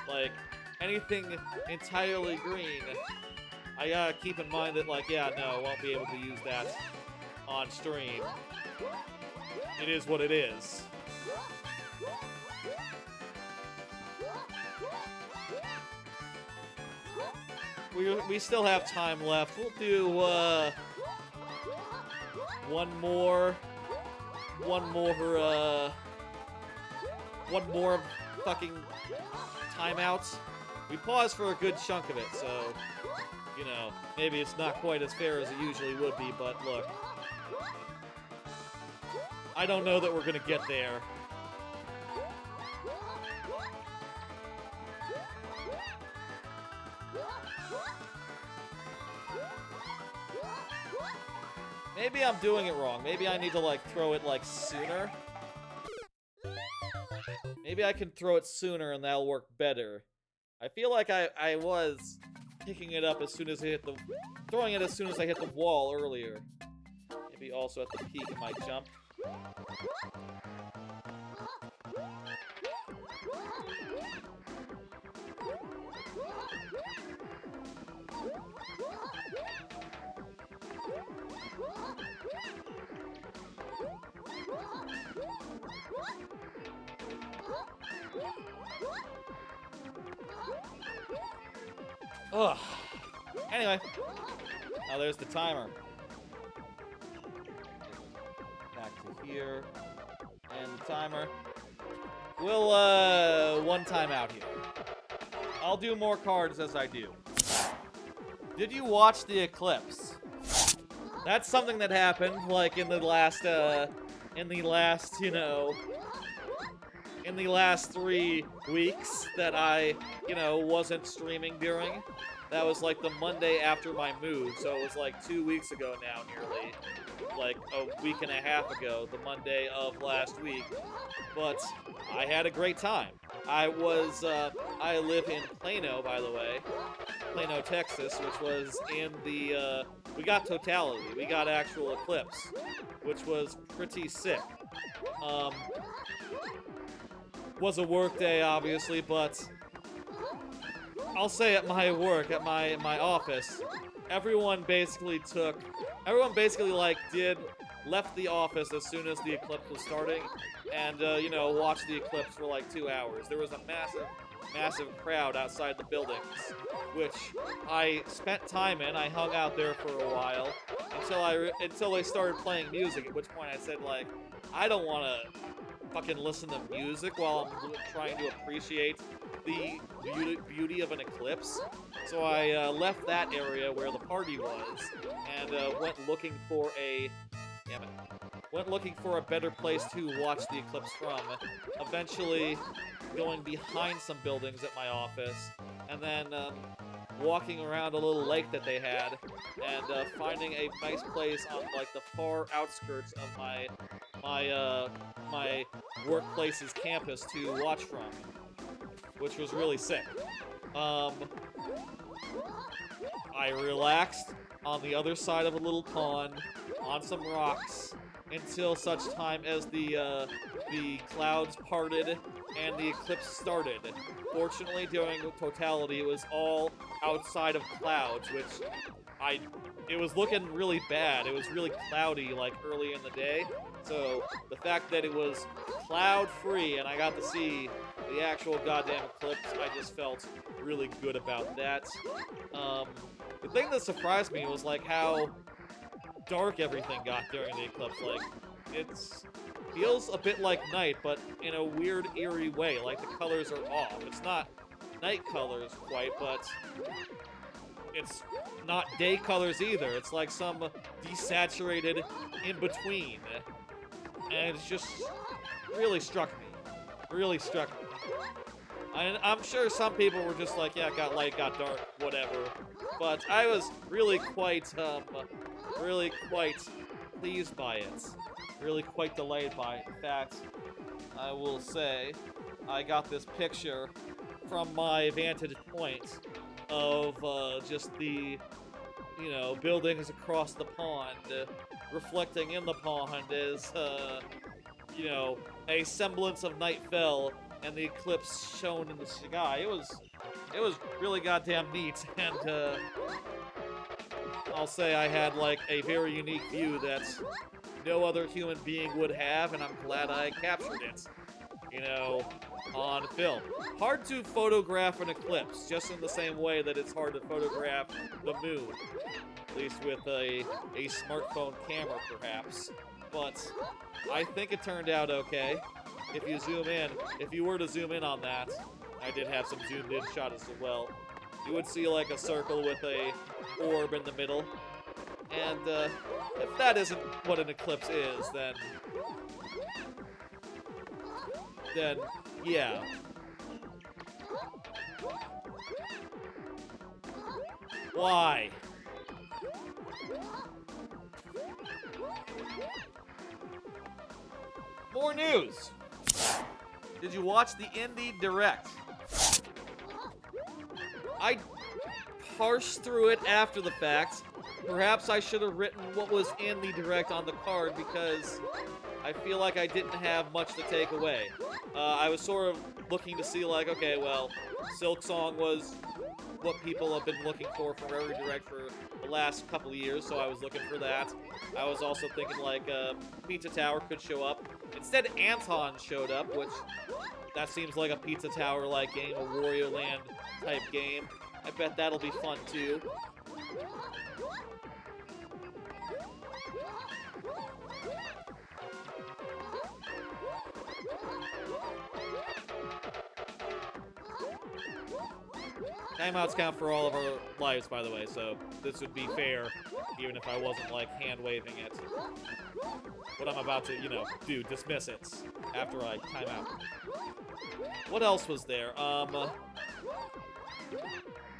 Like, anything entirely green, I gotta keep in mind that, like, yeah, no, I won't be able to use that on stream. It is what it is. We still have time left. We'll do, one more fucking timeout. We paused for a good chunk of it, so, you know, maybe it's not quite as fair as it usually would be, but look. I don't know that we're gonna get there. Maybe I'm doing it wrong. Maybe I need to, like, throw it, like, sooner. Maybe I can throw it sooner and that'll work better. I feel like I was picking it up as soon as I hit the... throwing it as soon as I hit the wall earlier. Maybe also at the peak of my jump. Ugh. Anyway. Now there's the timer. Back to here. And the timer. We'll, one time out here. I'll do more cards as I do. Did you watch the eclipse? That's something that happened, like, in the last, you know... in the last 3 weeks that I, you know, wasn't streaming during. That was like the Monday after my move, so it was like 2 weeks ago now, nearly. Like a week and a half ago, the Monday of last week. But I had a great time. I live in Plano, by the way. Plano, Texas, which was in the, we got totality. We got actual eclipse, which was pretty sick. Was a work day, obviously, but I'll say at my work, at my office, everyone basically like left the office as soon as the eclipse was starting, and you know, watched the eclipse for like 2 hours. There was a massive crowd outside the buildings, which I spent time in. I hung out there for a while until they started playing music, at which point I said, like, I don't want to fucking listen to music while I'm trying to appreciate the beauty of an eclipse. So I left that area where the party was and went looking for a better place to watch the eclipse from. Eventually going behind some buildings at my office, and then walking around a little lake that they had, and finding a nice place on like the far outskirts of my workplace's campus to watch from, which was really sick. I relaxed, on the other side of a little pond, on some rocks, until such time as the clouds parted and the eclipse started. Fortunately, during totality, it was all outside of clouds, which it was looking really bad. It was really cloudy, like, early in the day. So, the fact that it was cloud-free and I got to see the actual goddamn eclipse, I just felt really good about that. The thing that surprised me was, like, how dark everything got during the eclipse. Like, it feels a bit like night, but in a weird, eerie way. Like, the colors are off. It's not night colors quite, but it's not day colors either. It's like some desaturated in-between. And it's just really struck me. Really struck me. I'm sure some people were just like, yeah, it got light, got dark, whatever. But I was really quite pleased by it. Really quite delighted by it. In fact, I will say, I got this picture from my vantage point of just the, buildings across the pond, reflecting in the pond as, a semblance of night fell and the eclipse shone in the sky. It was really goddamn neat, and I'll say I had, like, a very unique view that no other human being would have, and I'm glad I captured it, on film. Hard to photograph an eclipse, just in the same way that it's hard to photograph the moon. At least with a smartphone camera, perhaps. But I think it turned out okay. If you were to zoom in on that, I did have some zoomed in shots as well, you would see like a circle with a orb in the middle. And if that isn't what an eclipse is, then yeah. Why? More news! Did you watch the Indie Direct? I parsed through it after the fact. Perhaps I should have written what was in the Direct on the card, because I feel like I didn't have much to take away. I was sort of looking to see, like, okay, well, Silksong was what people have been looking for from every Direct for the last couple of years, so I was looking for that. I was also thinking, like, Pizza Tower could show up. Instead, Anton showed up, which that seems like a Pizza Tower-like game, a Wario Land type game. I bet that'll be fun, too. Timeouts count for all of our lives, by the way, so this would be fair, even if I wasn't, like, hand-waving it. What I'm about to, do, dismiss it after I time out. What else was there?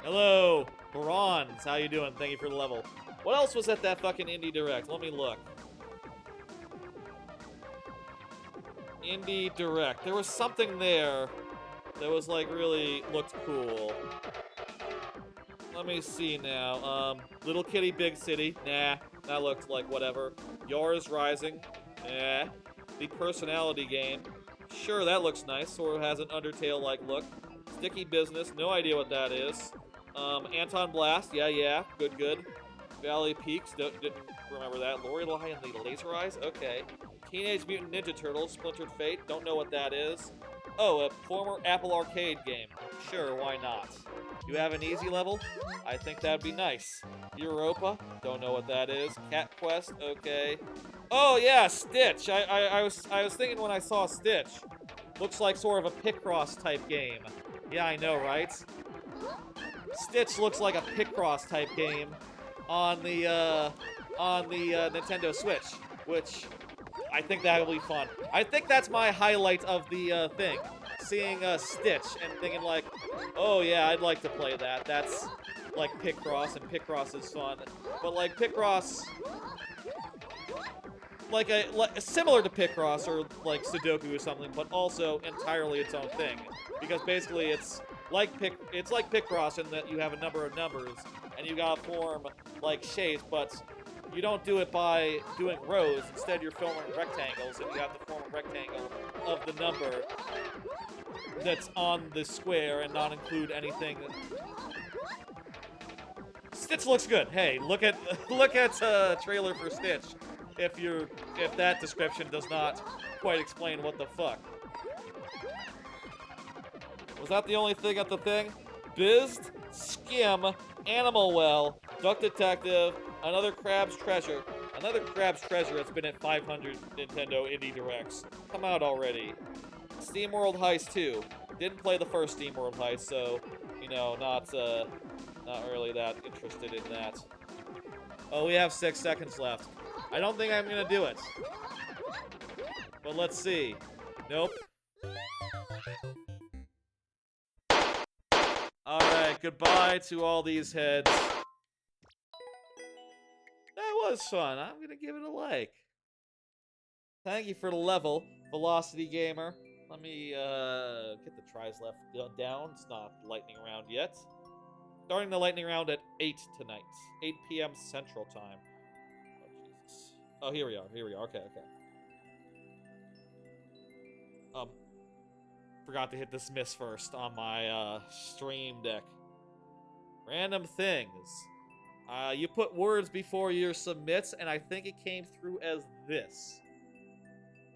Hello, Barons, how you doing? Thank you for the level. What else was at that fucking Indie Direct? Let me look. Indie Direct. There was something there that was, like, really looked cool. Let me see now. Little Kitty Big City. Nah, that looked like whatever. Yours Rising. Nah. The Personality Game. Sure, that looks nice. Sort of has an Undertale-like look. Sticky Business. No idea what that is. Anton Blast. Yeah. Good. Valley Peaks. Didn't remember that. Lorelei and the Laser Eyes. Okay. Teenage Mutant Ninja Turtles. Splintered Fate. Don't know what that is. Oh, a former Apple Arcade game. Sure, why not? You have an easy level? I think that'd be nice. Europa? Don't know what that is. Cat Quest? Okay. Oh yeah, Stitch! I was thinking when I saw Stitch. Looks like sort of a Picross type game. Yeah, I know, right? Stitch looks like a Picross type game on the Nintendo Switch, which I think that'll be fun. I think that's my highlight of the thing. Seeing Stitch and thinking like, oh yeah, I'd like to play that. That's like Picross, and Picross is fun. But like Picross, like similar to Picross or like Sudoku or something, but also entirely its own thing. Because basically it's like Picross in that you have a number of numbers and you gotta form like shapes, but you don't do it by doing rows. Instead, you're filming rectangles, and you have to form a rectangle of the number that's on the square and not include anything. Stitch looks good. Hey, look at trailer for Stitch. If that description does not quite explain what the fuck. Was that the only thing at the thing? Bizzed, Skim, Animal Well, Duck Detective, another Crab's Treasure. Another Crab's Treasure has been at 500 Nintendo Indie Directs. Come out already. SteamWorld Heist 2. Didn't play the first SteamWorld Heist, so, you know, not really that interested in that. Oh, we have 6 seconds left. I don't think I'm gonna do it. But let's see. Nope. Alright, goodbye to all these heads. That was fun. I'm gonna give it a like. Thank you for the level, Velocity Gamer. Let me get the tries left down. It's not lightning round yet. Starting the lightning round at 8 tonight. 8 p.m. Central Time. Oh, Jesus. Oh, here we are. Okay. Forgot to hit dismiss first on my stream deck. Random things. You put words before your submits, and I think it came through as this,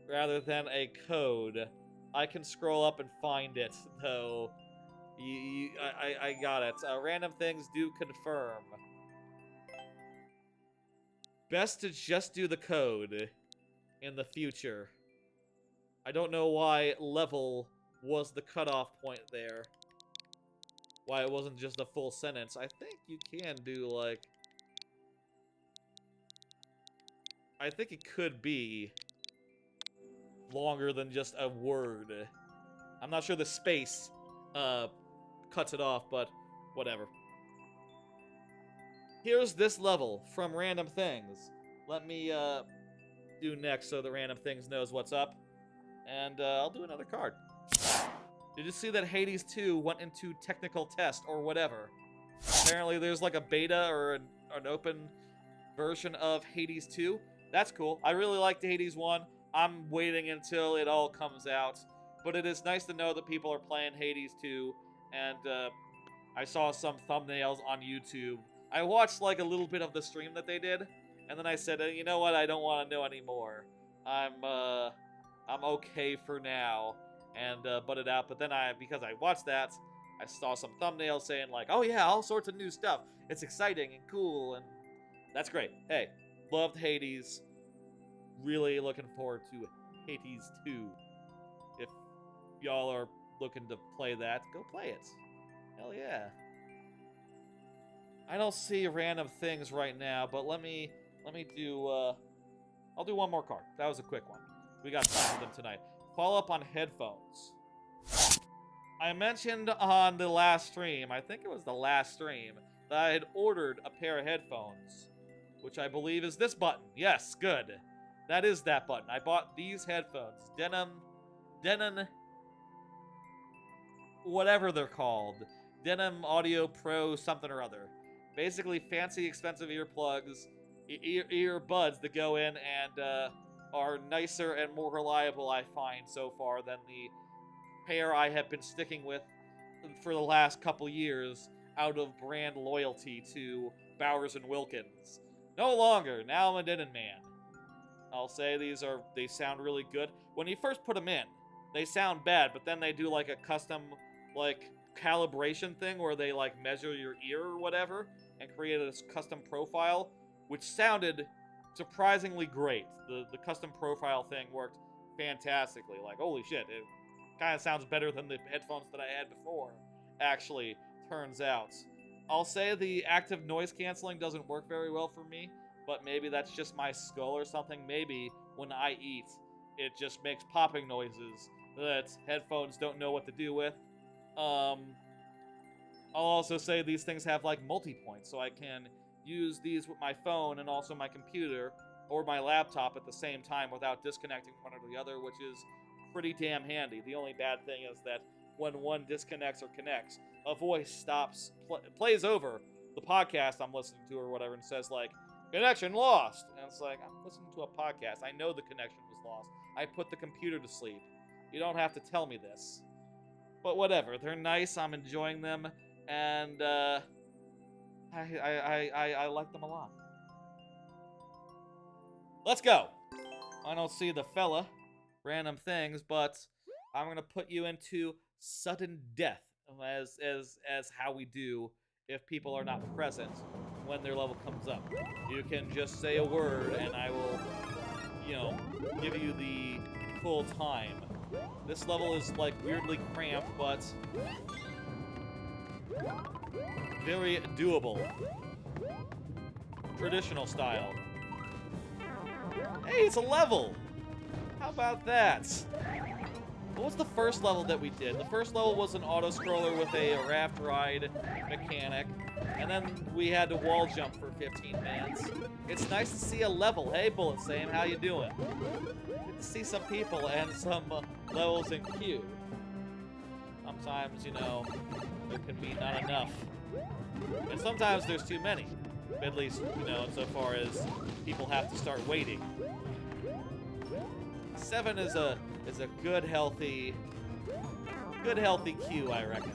rather than a code. I can scroll up and find it, though. I got it. Random things do confirm. Best to just do the code in the future. I don't know why level was the cutoff point there. Why it wasn't just a full sentence. I think you can do, like... I think it could be longer than just a word. I'm not sure the space cuts it off, but whatever. Here's this level from Random Things. Let me do next so the Random Things knows what's up. And I'll do another card. Did you see that Hades 2 went into technical test or whatever? Apparently there's like a beta or an open version of Hades 2. That's cool. I really liked Hades 1. I'm waiting until it all comes out. But it is nice to know that people are playing Hades 2. And I saw some thumbnails on YouTube. I watched like a little bit of the stream that they did. And then I said, you know what? I don't want to know anymore. I'm okay for now. And butt it out. But then because I watched that, I saw some thumbnails saying like, oh yeah, all sorts of new stuff. It's exciting and cool, and that's great. Hey, loved Hades. Really looking forward to Hades 2. If y'all are looking to play that, go play it. Hell yeah. I don't see random things right now, but let me do I'll do one more card. That was a quick one. We got time for them tonight. Follow up on headphones. I mentioned on the last stream, I think it was the last stream, that I had ordered a pair of headphones, which I believe is this button. Yes, good. That is that button. I bought these headphones. Denon, whatever they're called. Denim Audio Pro something or other. Basically fancy, expensive earplugs, earbuds that go in and are nicer and more reliable, I find, so far than the pair I have been sticking with for the last couple years out of brand loyalty to Bowers & Wilkins. No longer. Now I'm a Denon man. I'll say they sound really good. When you first put them in, they sound bad, but then they do like a custom like calibration thing where they like measure your ear or whatever and create a custom profile, which sounded surprisingly great. The custom profile thing worked fantastically. Like, holy shit, it kind of sounds better than the headphones that I had before, actually, turns out. I'll say the active noise canceling doesn't work very well for me, but maybe that's just my skull or something. Maybe when I eat, it just makes popping noises that headphones don't know what to do with. I'll also say these things have like multi-points, so I can use these with my phone and also my computer or my laptop at the same time without disconnecting one or the other, which is pretty damn handy. The only bad thing is that when one disconnects or connects, a voice stops, plays over the podcast I'm listening to or whatever and says like, connection lost. And it's like, I'm listening to a podcast. I know the connection was lost. I put the computer to sleep. You don't have to tell me this. But whatever. They're nice. I'm enjoying them. And I like them a lot. Let's go. I don't see the fella. Random things, but I'm going to put you into sudden death as how we do if people are not present when their level comes up. You can just say a word and I will, give you the full time. This level is like weirdly cramped, but very doable. Traditional style. Hey, it's a level! How about that? What was the first level that we did? The first level was an auto-scroller with a raft ride mechanic, and then we had to wall jump for 15 minutes. It's nice to see a level. Hey, Bullet Sam, how you doing? Good to see some people and some levels in queue. Sometimes, there can be not enough. And sometimes there's too many. At least, insofar as people have to start waiting. 7 is a good healthy queue, I reckon.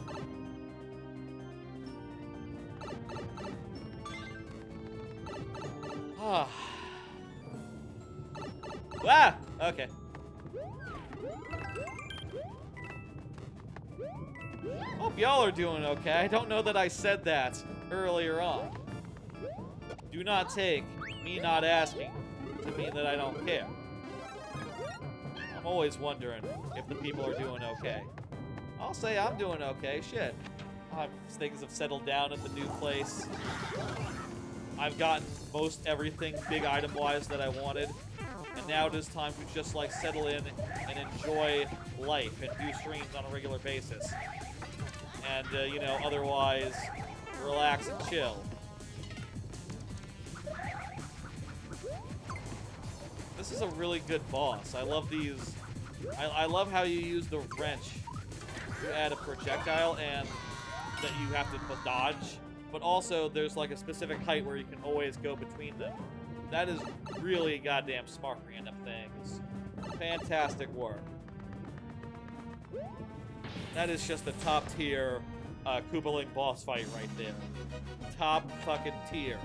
Ah. Okay. Hope y'all are doing okay. I don't know that I said that earlier on. Do not take me not asking to mean that I don't care. I'm always wondering if the people are doing okay. I'll say I'm doing okay. Shit. Things have settled down at the new place. I've gotten most everything big item-wise that I wanted. And now it is time to just, settle in and enjoy life and do streams on a regular basis. And, otherwise, relax and chill. This is a really good boss. I love these. I love how you use the wrench to add a projectile and that you have to dodge. But also, there's a specific height where you can always go between them. That is really goddamn smart random things. Fantastic work. That is just the top tier Koopaling boss fight right there. Top fucking tier.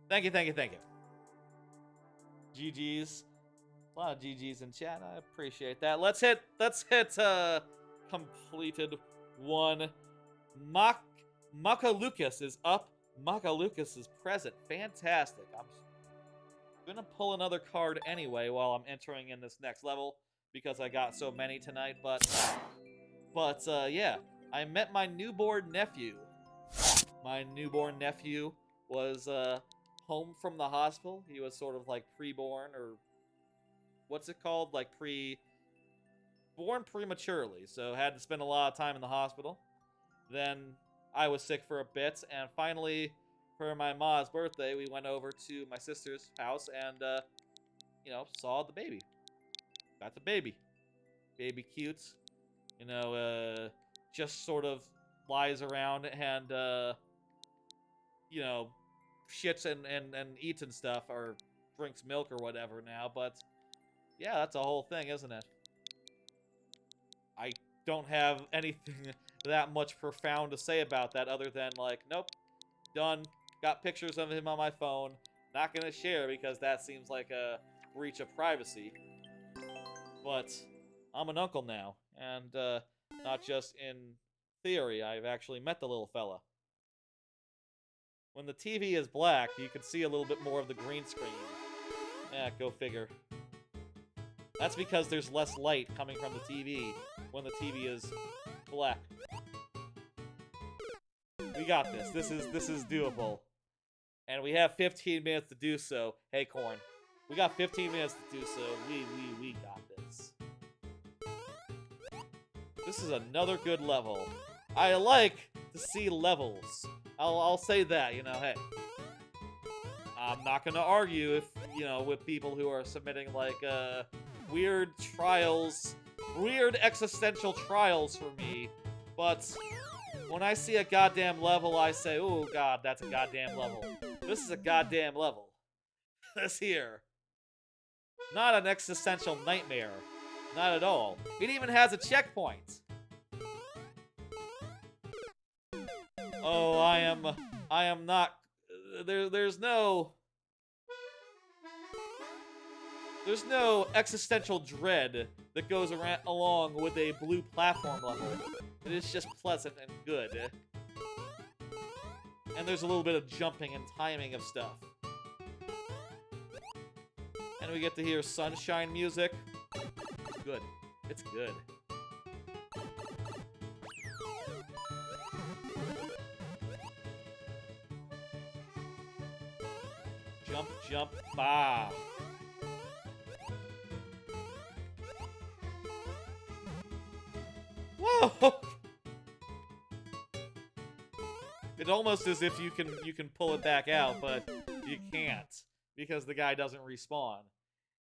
Thank you. GG's. A lot of GG's in chat. I appreciate that. Let's hit completed one. Makalukas is up. Makalukas is present. Fantastic. I'm gonna pull another card anyway while I'm entering in this next level because I got so many tonight, but yeah. I met my newborn nephew. My newborn nephew was home from the hospital. He was sort of pre-born, or what's it called? Born prematurely, so had to spend a lot of time in the hospital. Then I was sick for a bit, and finally, for my ma's birthday, we went over to my sister's house and, saw the baby. Got the baby. Baby cute. Just sort of lies around and, shits and eats and stuff, or drinks milk or whatever now, but yeah, that's a whole thing, isn't it? I don't have anything that much profound to say about that other than, nope, done, got pictures of him on my phone, not gonna share because that seems like a breach of privacy, but I'm an uncle now, and not just in theory, I've actually met the little fella. When the TV is black, you can see a little bit more of the green screen. Yeah, go figure. That's because there's less light coming from the TV when the TV is black. We got this. This is doable. And we have 15 minutes to do so. Hey, Corn. We got 15 minutes to do so. We got this. This is another good level. I like to see levels. I'll say that, hey. I'm not gonna argue if, you know, with people who are submitting, like, weird trials, weird existential trials for me, but when I see a goddamn level, I say, oh god, that's a goddamn level. This is a goddamn level. This here. Not an existential nightmare. Not at all. It even has a checkpoint. Oh, I am not, there's no existential dread that goes along with a blue platform level. It is just pleasant and good. And there's a little bit of jumping and timing of stuff. And we get to hear sunshine music. It's good. It's good. Jump, jump, bah. Whoa! It's almost as if you can pull it back out, but you can't because the guy doesn't respawn.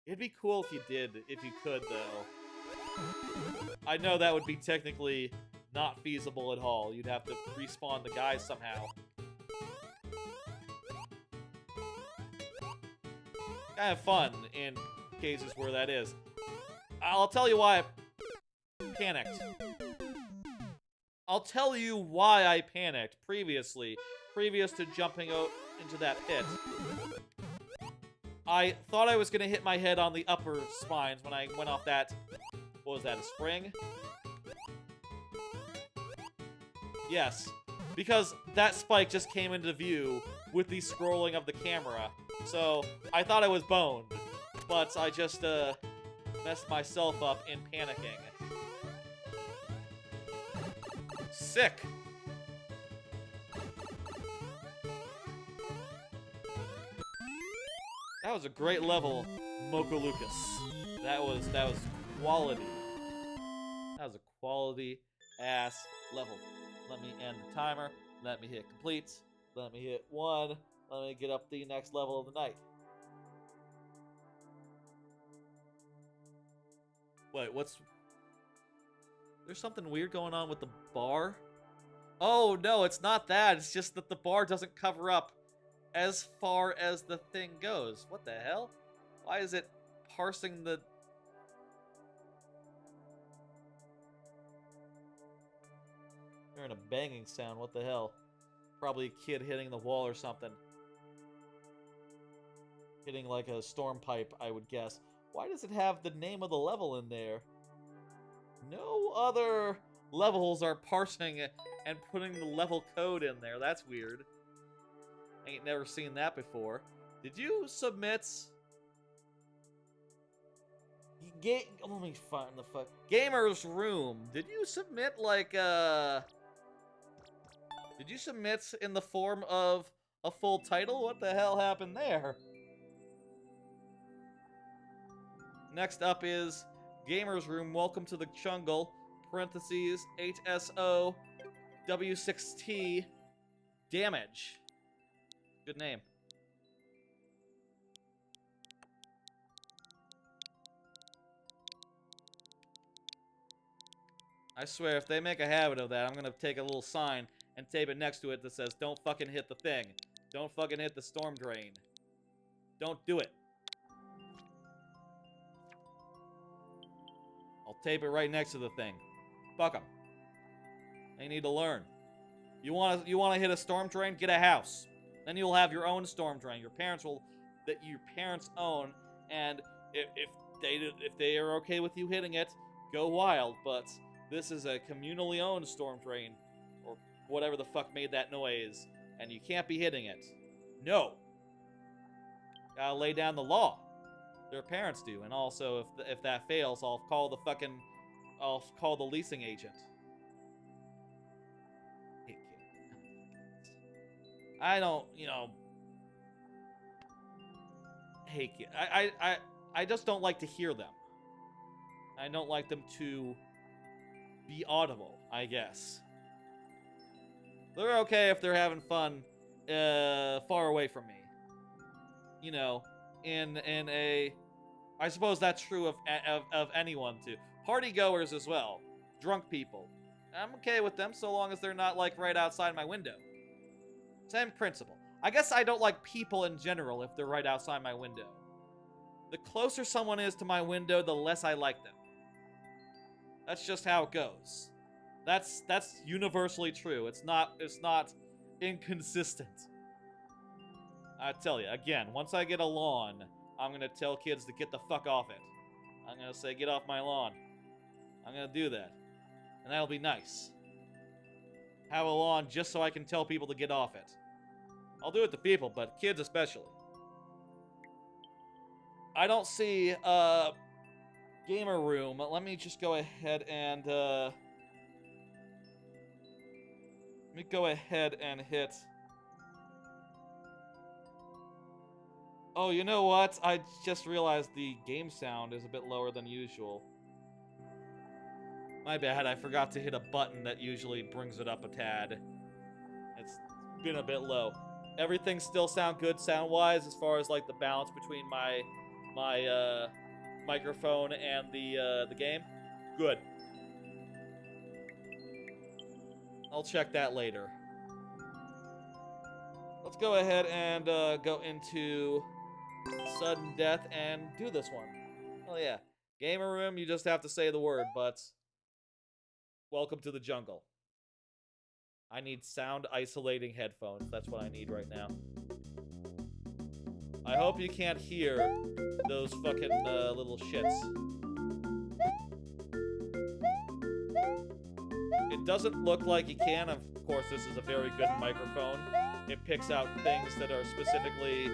It'd be cool if you did, if you could, though. I know that would be technically not feasible at all. You'd have to respawn the guy somehow. Kind of fun in cases where that is. I'll tell you why I panicked. I'll tell you why I panicked previous to jumping out into that pit. I thought I was going to hit my head on the upper spines when I went off that... What was that, a spring? Yes, because that spike just came into view with the scrolling of the camera. So, I thought I was boned, but I just messed myself up in panicking. Sick! That was a great level, Mocha Lucas. That was quality. That was a quality-ass level. Let me end the timer. Let me hit complete. Let me hit 1. Let me get up the next level of the night. Wait, what's... There's something weird going on with the bar? Oh, no, it's not that. It's just that the bar doesn't cover up as far as the thing goes. What the hell? Why is it parsing the... Hearing a banging sound. What the hell? Probably a kid hitting the wall or something. Hitting like a storm pipe, I would guess. Why does it have the name of the level in there? No other levels are parsing and putting the level code in there. That's weird. Ain't never seen that before. Did you submit... Let me find the fuck... Gamer's Room. Did you submit, like, Did you submit in the form of a full title? What the hell happened there? Next up is Gamer's Room. Welcome to the jungle. Parentheses 8SO W6T damage. Good name. I swear, if they make a habit of that, I'm gonna take a little sign and tape it next to it that says, "Don't fucking hit the thing. Don't fucking hit the storm drain. Don't do it." I'll tape it right next to the thing. Fuck them. They need to learn. You wanna hit a storm drain? Get a house. Then you'll have your own storm drain. Your parents own, and if they are okay with you hitting it, go wild. But this is a communally owned storm drain, or whatever the fuck made that noise, and you can't be hitting it. No. Gotta lay down the law. Their parents do, and also if that fails, I'll call the leasing agent. I don't, hate kids. I just don't like to hear them. I don't like them to be audible, I guess. They're okay if they're having fun far away from me. you know, in a, I suppose that's true of anyone too. Party goers as well. Drunk people. I'm okay with them so long as they're not like right outside my window. Same principle. I guess I don't like people in general if they're right outside my window. The closer someone is to my window, the less I like them. That's just how it goes. That's universally true. It's not inconsistent. I tell you, again, once I get a lawn, I'm gonna tell kids to get the fuck off it. I'm gonna say, get off my lawn. I'm gonna do that. And that'll be nice. Have a lawn just so I can tell people to get off it. I'll do it to people, but kids especially. I don't see gamer room. Let me just go ahead and let me go ahead and hit. Oh, you know what? I just realized the game sound is a bit lower than usual. My bad, I forgot to hit a button that usually brings it up a tad. It's been a bit low. Everything still sound good sound-wise as far as like the balance between my microphone and the game? Good. I'll check that later. Let's go ahead and go into sudden death and do this one. Oh yeah. Gamer room, you just have to say the word, but welcome to the jungle. I need sound isolating headphones. That's what I need right now. I hope you can't hear those fucking little shits. It doesn't look like you can. Of course, this is a very good microphone. It picks out things that are specifically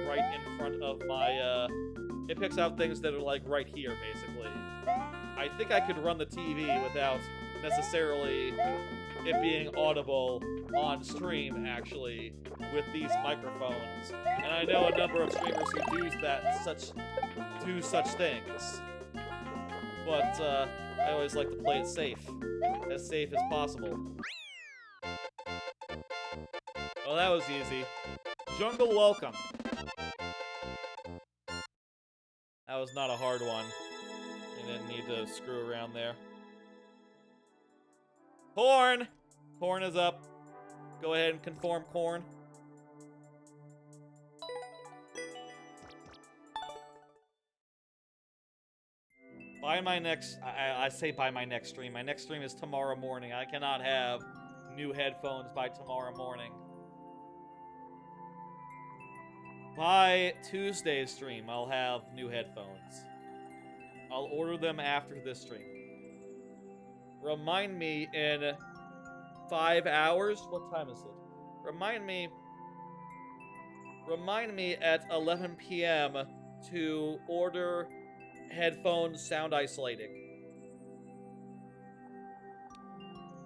right in front of my, it picks out things that are like right here, basically. I think I could run the TV without necessarily it being audible on stream, actually, with these microphones. And I know a number of streamers who do such things. But I always like to play it safe as possible. Well, that was easy. Jungle welcome. That was not a hard one. You didn't need to screw around there. Corn! Corn is up. Go ahead and conform corn. By my next... I say by my next stream. My next stream is tomorrow morning. I cannot have new headphones by tomorrow morning. By Tuesday's stream, I'll have new headphones. I'll order them after this stream. Remind me in 5 hours? What time is it? Remind me at 11 p.m. to order headphones sound isolating.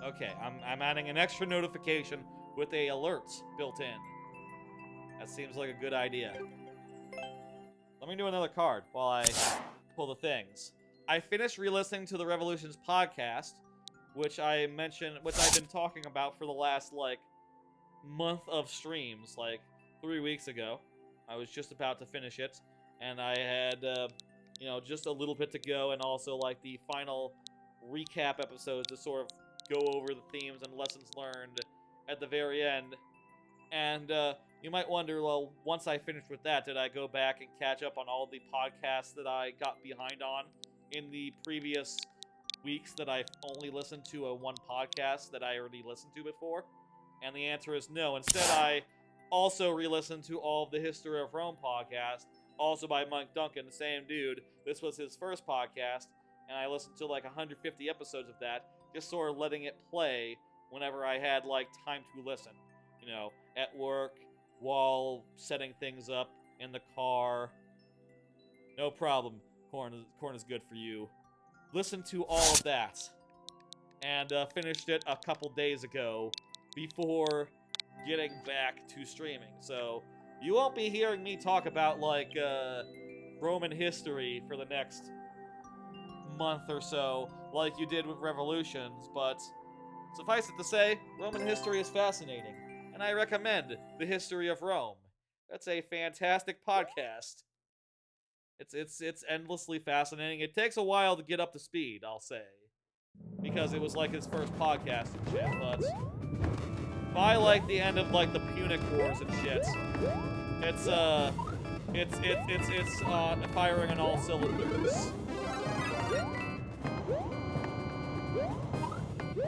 Okay, I'm adding an extra notification with a alerts built in. That seems like a good idea. Let me do another card while I pull the things. I finished re-listening to the Revolutions podcast, which I've been talking about for the last, like, month of streams, like, 3 weeks ago. I was just about to finish it, and I had, you know, just a little bit to go, and also, like, the final recap episodes to sort of go over the themes and lessons learned at the very end. And, you might wonder, well, once I finished with that, did I go back and catch up on all the podcasts that I got behind on in the previous weeks that I've only listened to one podcast that I already listened to before? And the answer is no. Instead, I also re-listened to all of the History of Rome podcast, also by Monk Duncan, the same dude. This was his first podcast, and I listened to like 150 episodes of that, just sort of letting it play whenever I had like time to listen. You know, at work, while setting things up, in the car. No problem. Corn is good for you. Listened to all of that. And finished it a couple days ago before getting back to streaming. So, you won't be hearing me talk about, like, Roman history for the next month or so, like you did with Revolutions, but suffice it to say, Roman history is fascinating. And I recommend the History of Rome. That's a fantastic podcast. It's endlessly fascinating. It takes a while to get up to speed, I'll say, because it was like his first podcast and shit. But by like the end of like the Punic Wars and shit, it's firing on all cylinders.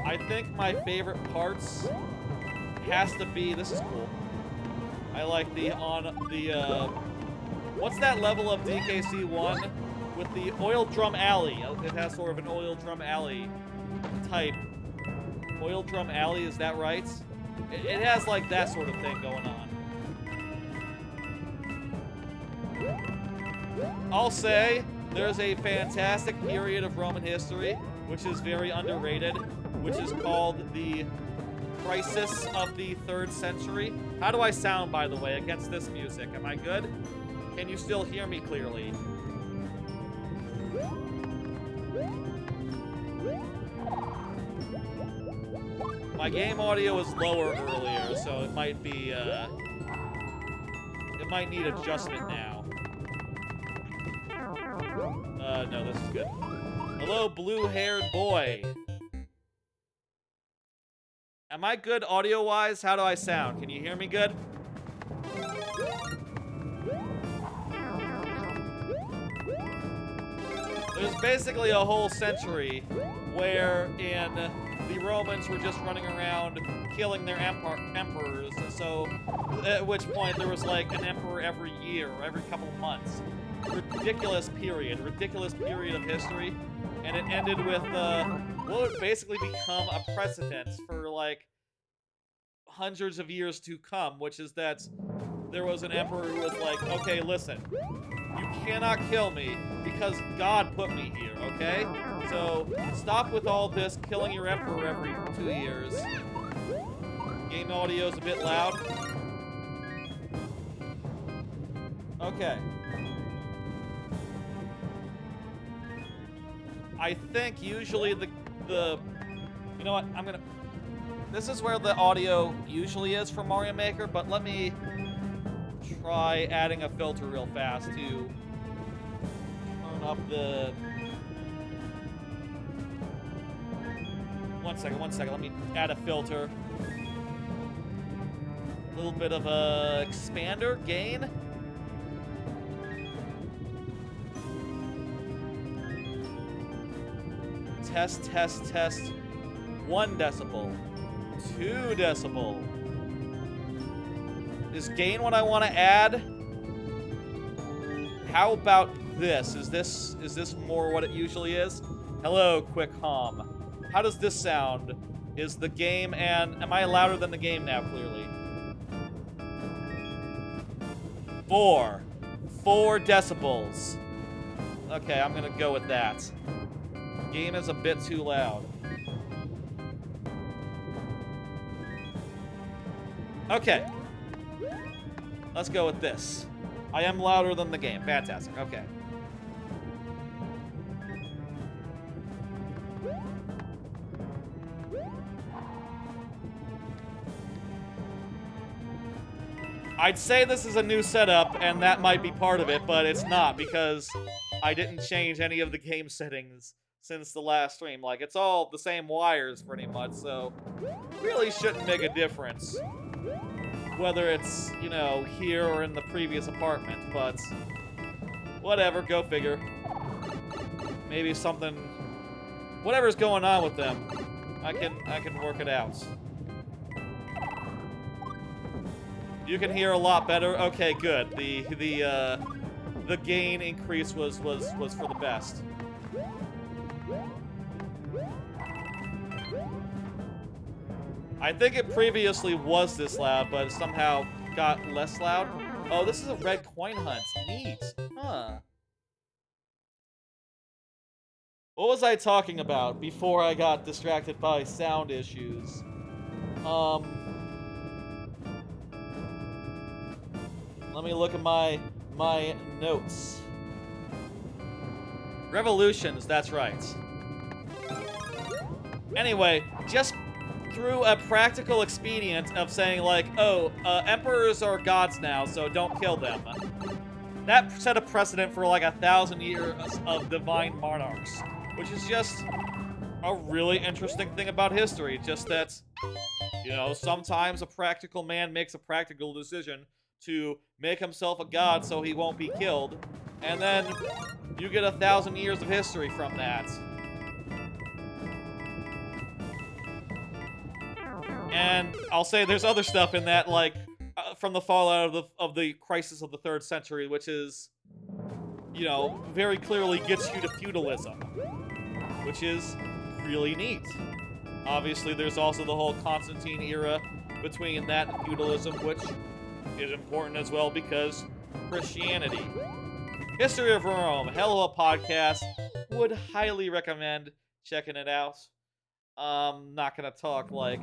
I think my favorite parts has to be, this is cool. I like what's that level of DKC1 with the oil drum alley? It has sort of an oil drum alley type. Oil drum alley, is that right? It has like that sort of thing going on. I'll say there's a fantastic period of Roman history, which is very underrated, which is called the Crisis of the 3rd Century. How do I sound, by the way, against this music? Am I good? Can you still hear me clearly? My game audio was lower earlier, so it might be, it might need adjustment now. No, this is good. Hello, blue-haired boy. Am I good audio-wise? How do I sound? Can you hear me good? There's basically a whole century wherein the Romans were just running around killing their emperors. So, at which point there was like an emperor every year or every couple of months. Ridiculous period of history. And it ended with what would basically become a precedent for like hundreds of years to come, which is that there was an emperor who was like, okay, listen, you cannot kill me because God put me here, okay? So stop with all this killing your emperor every 2 years. Game audio's a bit loud. Okay. I think usually the you know what, this is where the audio usually is for Mario Maker, but let me try adding a filter real fast to turn up the... One second, let me add a filter. A little bit of a expander, gain. Test. 1 decibel. 2 decibel. Is gain what I want to add? How about this? Is this more what it usually is? Hello, quick hum. How does this sound? Is the game and... Am I louder than the game now, clearly? 4 decibels. Okay, I'm gonna go with that. Game is a bit too loud. Okay. Let's go with this. I am louder than the game. Fantastic. Okay. I'd say this is a new setup, and that might be part of it, but it's not, because I didn't change any of the game settings since the last stream. Like, it's all the same wires, pretty much, so really shouldn't make a difference whether it's, you know, here or in the previous apartment, but whatever, go figure. Maybe something... Whatever's going on with them, I can work it out. You can hear a lot better? Okay, good. The gain increase was for the best. I think it previously was this loud, but it somehow got less loud. Oh, this is a red coin hunt. Neat. Huh. What was I talking about before I got distracted by sound issues? Let me look at my notes. Revolutions, that's right. Anyway, just through a practical expedient of saying, like, oh, emperors are gods now, so don't kill them. That set a precedent for like 1,000 years of divine monarchs, which is just a really interesting thing about history. Just that, you know, sometimes a practical man makes a practical decision to make himself a god so he won't be killed, and then you get 1,000 years of history from that. And I'll say there's other stuff in that, like, from the fallout of the crisis of the 3rd century, which is, you know, very clearly gets you to feudalism, which is really neat. Obviously, there's also the whole Constantine era between that and feudalism, which is important as well because Christianity. History of Rome, hell of a podcast. Would highly recommend checking it out. Not gonna talk, like...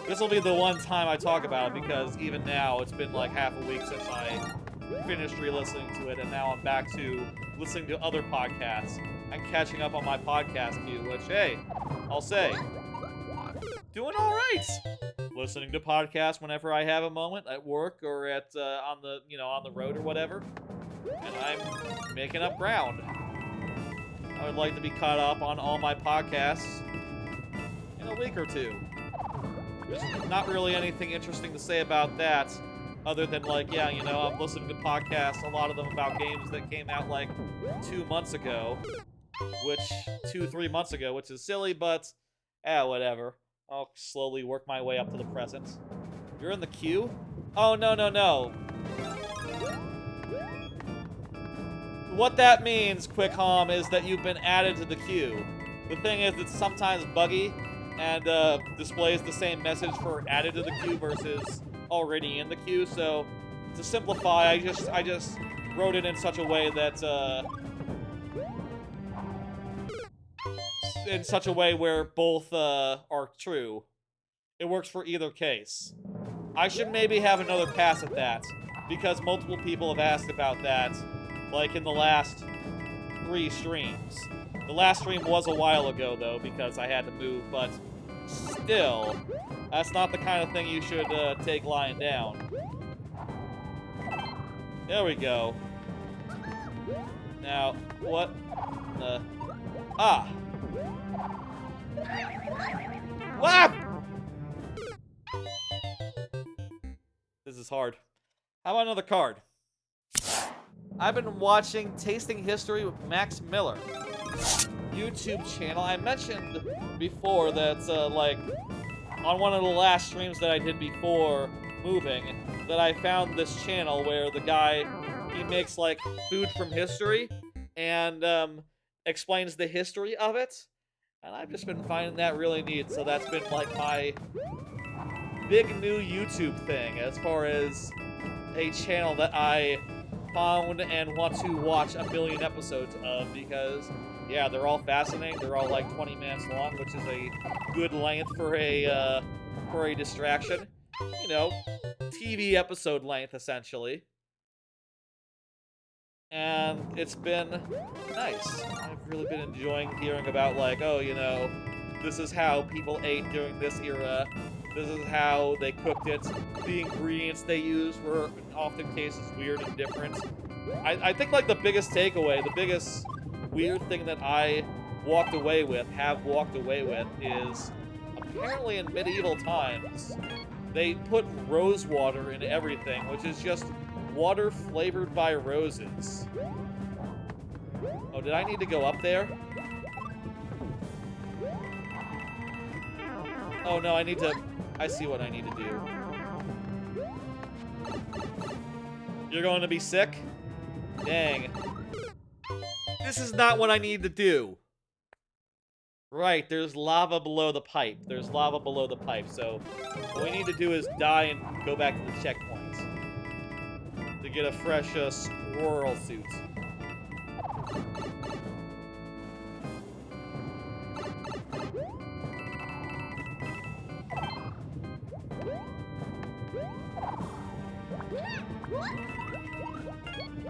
This will be the one time I talk about it, because even now, it's been like half a week since I finished re-listening to it, and now I'm back to listening to other podcasts and catching up on my podcast queue, which, hey, I'll say, doing all right. Listening to podcasts whenever I have a moment at work or at on the road or whatever, and I'm making up ground. I would like to be caught up on all my podcasts in a week or two. There's not really anything interesting to say about that, other than, like, yeah, you know, I'm listening to podcasts, a lot of them about games that came out, like, 2 months ago, 3 months ago, which is silly, but, whatever. I'll slowly work my way up to the present. You're in the queue? Oh, no, no, no. What that means, Quick Hom, is that you've been added to the queue. The thing is, it's sometimes buggy, and displays the same message for added to the queue versus already in the queue. So to simplify, I just wrote it in such a way that in such a way where both are true. It works for either case. I should maybe have another pass at that, because multiple people have asked about that, like in the last 3 streams. The last stream was a while ago, though, because I had to move, but still, that's not the kind of thing you should take lying down. There we go. Now, what the... Ah! What? This is hard. How about another card? I've been watching Tasting History with Max Miller YouTube channel. I mentioned before that, like, on one of the last streams that I did before moving, that I found this channel where the guy, he makes, like, food from history and explains the history of it. And I've just been finding that really neat, so that's been, like, my big new YouTube thing as far as a channel that I found and want to watch 1 million episodes of, because, yeah, they're all fascinating. They're all like 20 minutes long, which is a good length for a distraction. You know, TV episode length, essentially. And it's been nice. I've really been enjoying hearing about, like, oh, you know, this is how people ate during this era. This is how they cooked it. The ingredients they used were, in often cases, weird and different. I think, like, the biggest takeaway, the biggest weird thing that I have walked away with, is apparently in medieval times, they put rose water in everything, which is just water flavored by roses. Oh, did I need to go up there? Oh, no, I see what I need to do. You're going to be sick? Dang. This is not what I need to do. Right, there's lava below the pipe. So what we need to do is die and go back to the checkpoint to get a fresh squirrel suit.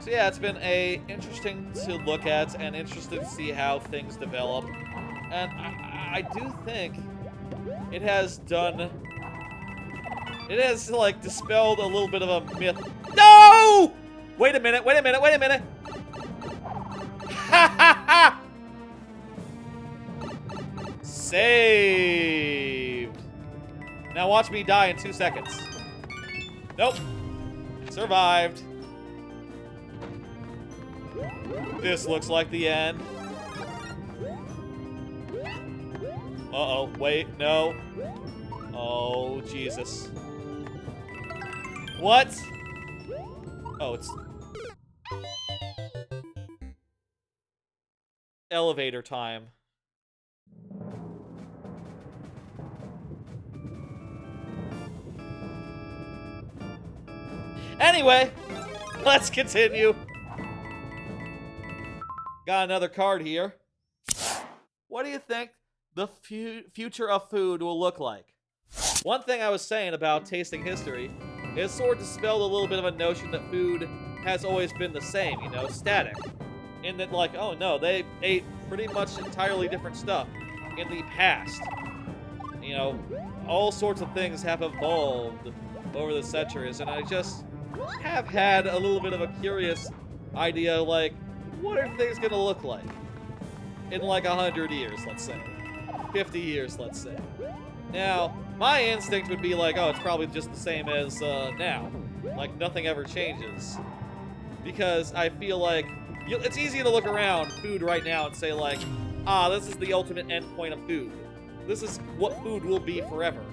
So yeah, it's been interesting to look at and interesting to see how things develop. And I do think it has done... It has, like, dispelled a little bit of a myth. No! Wait a minute, wait a minute, wait a minute! Ha ha ha! Saved. Now watch me die in 2 seconds. Nope. Survived. This looks like the end. Uh-oh, wait, no. Oh, Jesus. What? Oh, it's... elevator time. Anyway, let's continue. Got another card here. What do you think the future of food will look like? One thing I was saying about tasting history is sort of dispelled a little bit of a notion that food has always been the same, you know, static. In that, like, oh no, they ate pretty much entirely different stuff in the past. You know, all sorts of things have evolved over the centuries, and I just have had a little bit of a curious idea, like, what are things gonna look like in like 100 years, let's say, 50 years, let's say. Now, my instinct would be like, oh, it's probably just the same as now, like nothing ever changes, because I feel like it's easy to look around food right now and say like, ah, this is the ultimate endpoint of food. This is what food will be forever.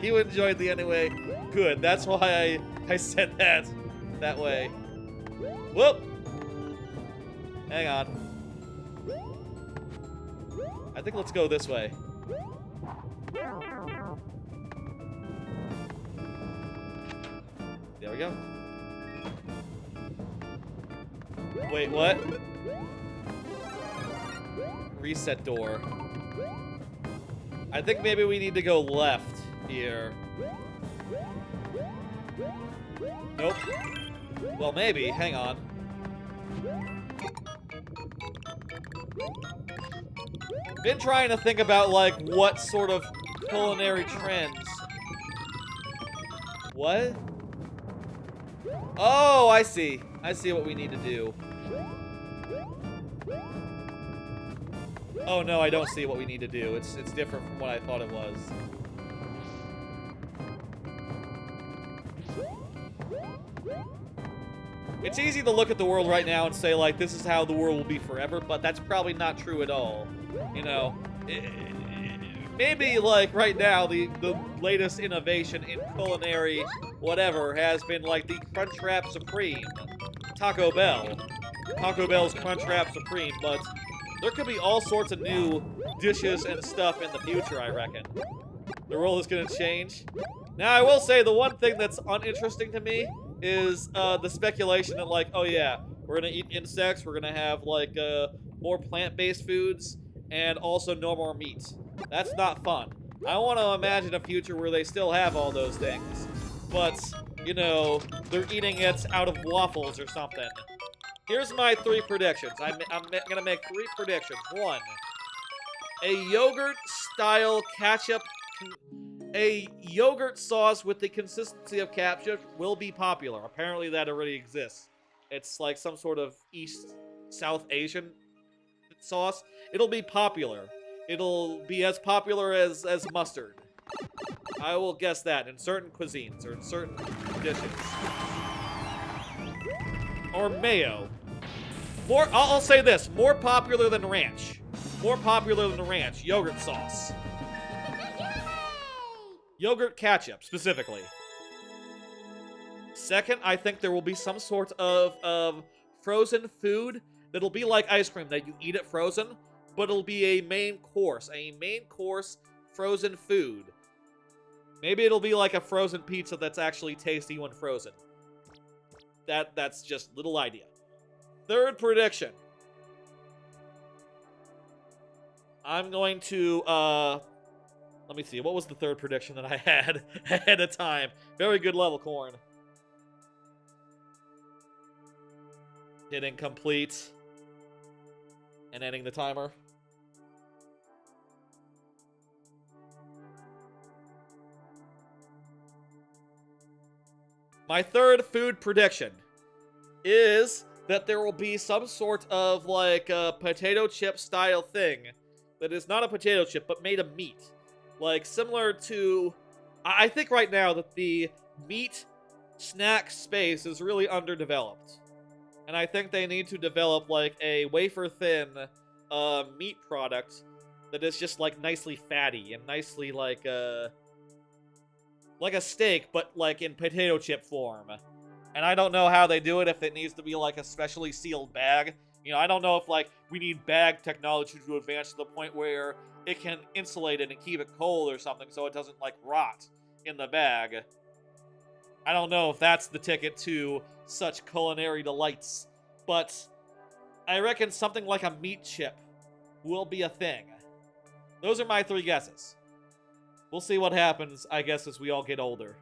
You enjoyed the anyway. Good. That's why I said that way. Whoop. Hang on. I think let's go this way. There we go. Wait, what? Reset door. I think maybe we need to go left here. Nope. Well, maybe. Hang on. Been trying to think about, like, what sort of culinary trends. What? Oh, I see. I see what we need to do. Oh, no, I don't see what we need to do. It's different from what I thought it was. It's easy to look at the world right now and say, like, this is how the world will be forever, but that's probably not true at all. You know, maybe, like, right now, the latest innovation in culinary whatever has been, like, the Crunchwrap Supreme. Taco Bell. Taco Bell's Crunchwrap Supreme, but there could be all sorts of new dishes and stuff in the future, I reckon. The world is gonna change. Now, I will say the one thing that's uninteresting to me is the speculation that, like, oh yeah, we're gonna eat insects, we're gonna have, like, more plant-based foods, and also no more meat. That's not fun. I want to imagine a future where they still have all those things, but, you know, they're eating it out of waffles or something. Here's my 3 predictions. I'm gonna make 3 predictions. 1, a yogurt-style ketchup... A yogurt sauce with the consistency of ketchup will be popular. Apparently that already exists. It's like some sort of South Asian sauce. It'll be popular. It'll be as popular as mustard. I will guess that in certain cuisines or in certain dishes. Or mayo. I'll say this. More popular than ranch. More popular than ranch. Yogurt sauce. Yogurt ketchup, specifically. Second, I think there will be some sort of frozen food that'll be like ice cream, that you eat it frozen, but it'll be a main course frozen food. Maybe it'll be like a frozen pizza that's actually tasty when frozen. That's just a little idea. Third prediction. I'm going to, let me see. What was the third prediction that I had ahead of time? Very good level, Corn. Hitting complete. And ending the timer. My third food prediction is that there will be some sort of like a potato chip style thing that is not a potato chip but made of meat. Like similar to, I think right now that the meat snack space is really underdeveloped. And I think they need to develop like a wafer thin meat product that is just like nicely fatty and nicely like a steak but like in potato chip form. And I don't know how they do it, if it needs to be like a specially sealed bag. You know, I don't know if like we need bag technology to advance to the point where it can insulate it and keep it cold or something so it doesn't like rot in the bag. I don't know if that's the ticket to such culinary delights, but I reckon something like a meat chip will be a thing. Those are my 3 guesses. We'll see what happens, I guess, as we all get older.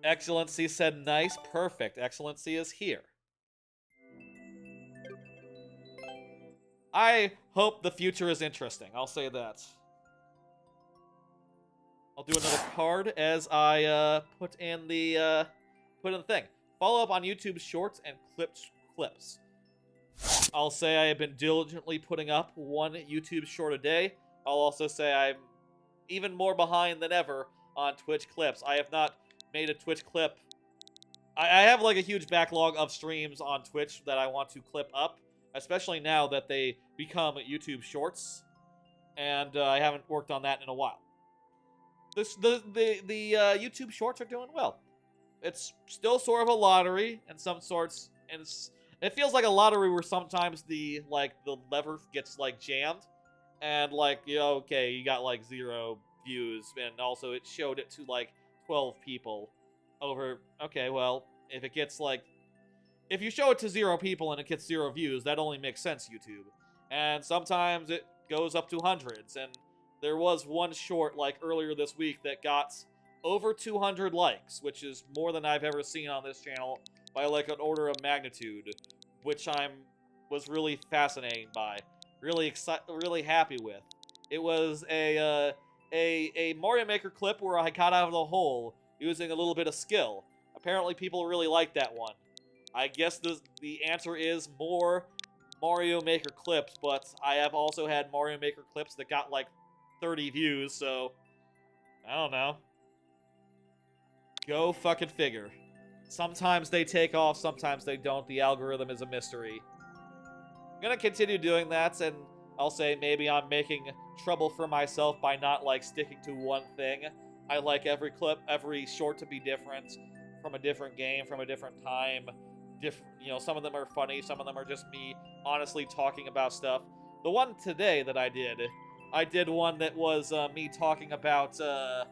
Excellency said nice. Perfect. Excellency is here. I hope the future is interesting. I'll say that. I'll do another card as I put in the thing. Follow up on YouTube Shorts and clips. I'll say I have been diligently putting up 1 YouTube short a day. I'll also say I'm even more behind than ever on Twitch clips. I have not made a Twitch clip. I have like a huge backlog of streams on Twitch that I want to clip up, especially now that they become YouTube shorts, and I haven't worked on that in a while. The YouTube shorts are doing well. It's still sort of a lottery in some sorts, and it feels like a lottery where sometimes the lever gets like jammed, and like, you know, okay, you got like 0 views, and also it showed it to like 12 people over. Okay, well, if it gets like, if you show it to 0 people and it gets 0 views, that only makes sense, YouTube. And sometimes it goes up to hundreds, and there was one short like earlier this week that got over 200 likes, which is more than I've ever seen on this channel by like an order of magnitude, which was really fascinating by, really happy with. It was a Mario Maker clip where I got out of the hole using a little bit of skill. Apparently people really like that one. I guess the answer is more Mario Maker clips, but I have also had Mario Maker clips that got like 30 views, so I don't know. Go fucking figure. Sometimes they take off, sometimes they don't. The algorithm is a mystery. I'm gonna continue doing that, and I'll say maybe I'm making trouble for myself by not like sticking to one thing. I like every clip, every short to be different, from a different game, from a different time. You know, some of them are funny, some of them are just me honestly talking about stuff. The one today that I did one that was me talking about a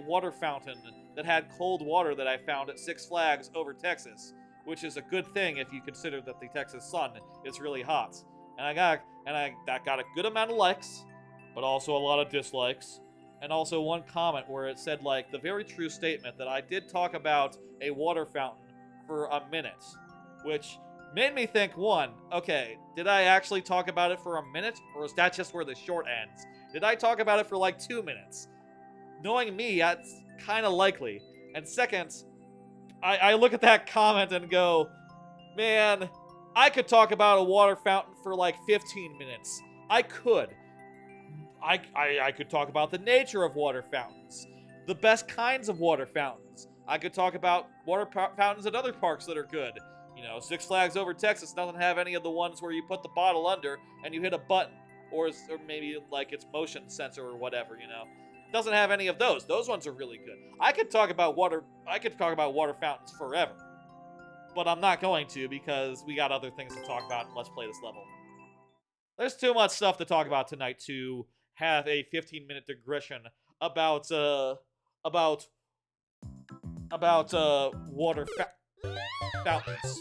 water fountain that had cold water that I found at Six Flags over Texas, which is a good thing if you consider that the Texas sun is really hot. And that got a good amount of likes, but also a lot of dislikes. And also one comment where it said like the very true statement that I did talk about a water fountain for a minute, which made me think, one, okay, did I actually talk about it for a minute, or is that just where the short ends? Did I talk about it for like 2 minutes? Knowing me, that's kind of likely. And second, I look at that comment and go, man, I could talk about a water fountain for like 15 minutes. I could. I could talk about the nature of water fountains, the best kinds of water fountains. I could talk about water fountains at other parks that are good. You know, Six Flags over Texas doesn't have any of the ones where you put the bottle under and you hit a button, or maybe like it's motion sensor or whatever. You know, doesn't have any of those. Those ones are really good. I could talk about water fountains forever, but I'm not going to because we got other things to talk about. Let's play this level. There's too much stuff to talk about tonight to have a 15-minute digression about water fountains.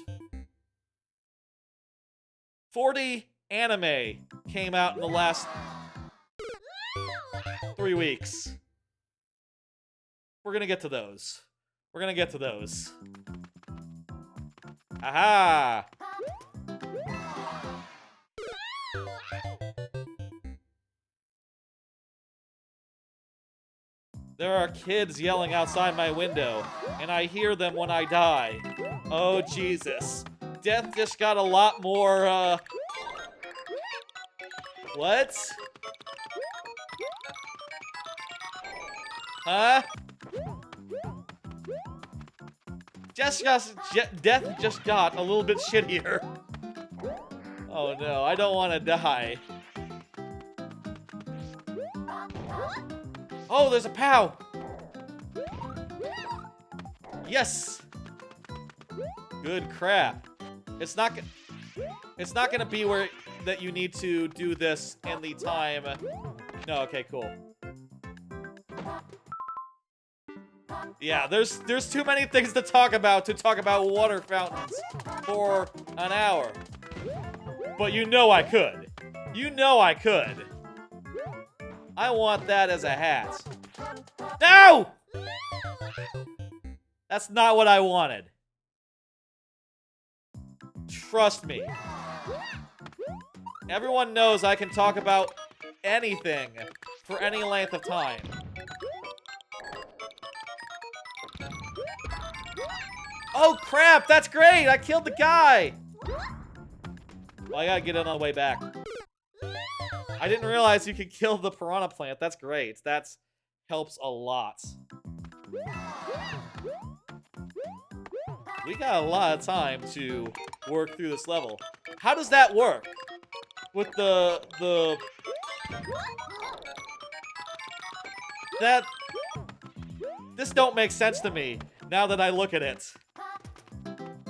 40 anime came out in the last 3 weeks. We're gonna get to those. Aha! There are kids yelling outside my window, and I hear them when I die. Oh, Jesus. Death just got a lot more, What? Huh? Death just got a little bit shittier. Oh no, I don't want to die. Oh, there's a POW! Yes! Good crap. It's not gonna be where that you need to do this in the time. No, okay, cool. Yeah, there's too many things to talk about water fountains for an hour. But you know I could. You know I could. I want that as a hat. No! That's not what I wanted. Trust me. Everyone knows I can talk about anything for any length of time. Oh crap, that's great! I killed the guy! Well, I gotta get in on the way back. I didn't realize you could kill the piranha plant. That's great. That helps a lot. We got a lot of time to work through this level. How does that work? With the... This don't make sense to me, now that I look at it.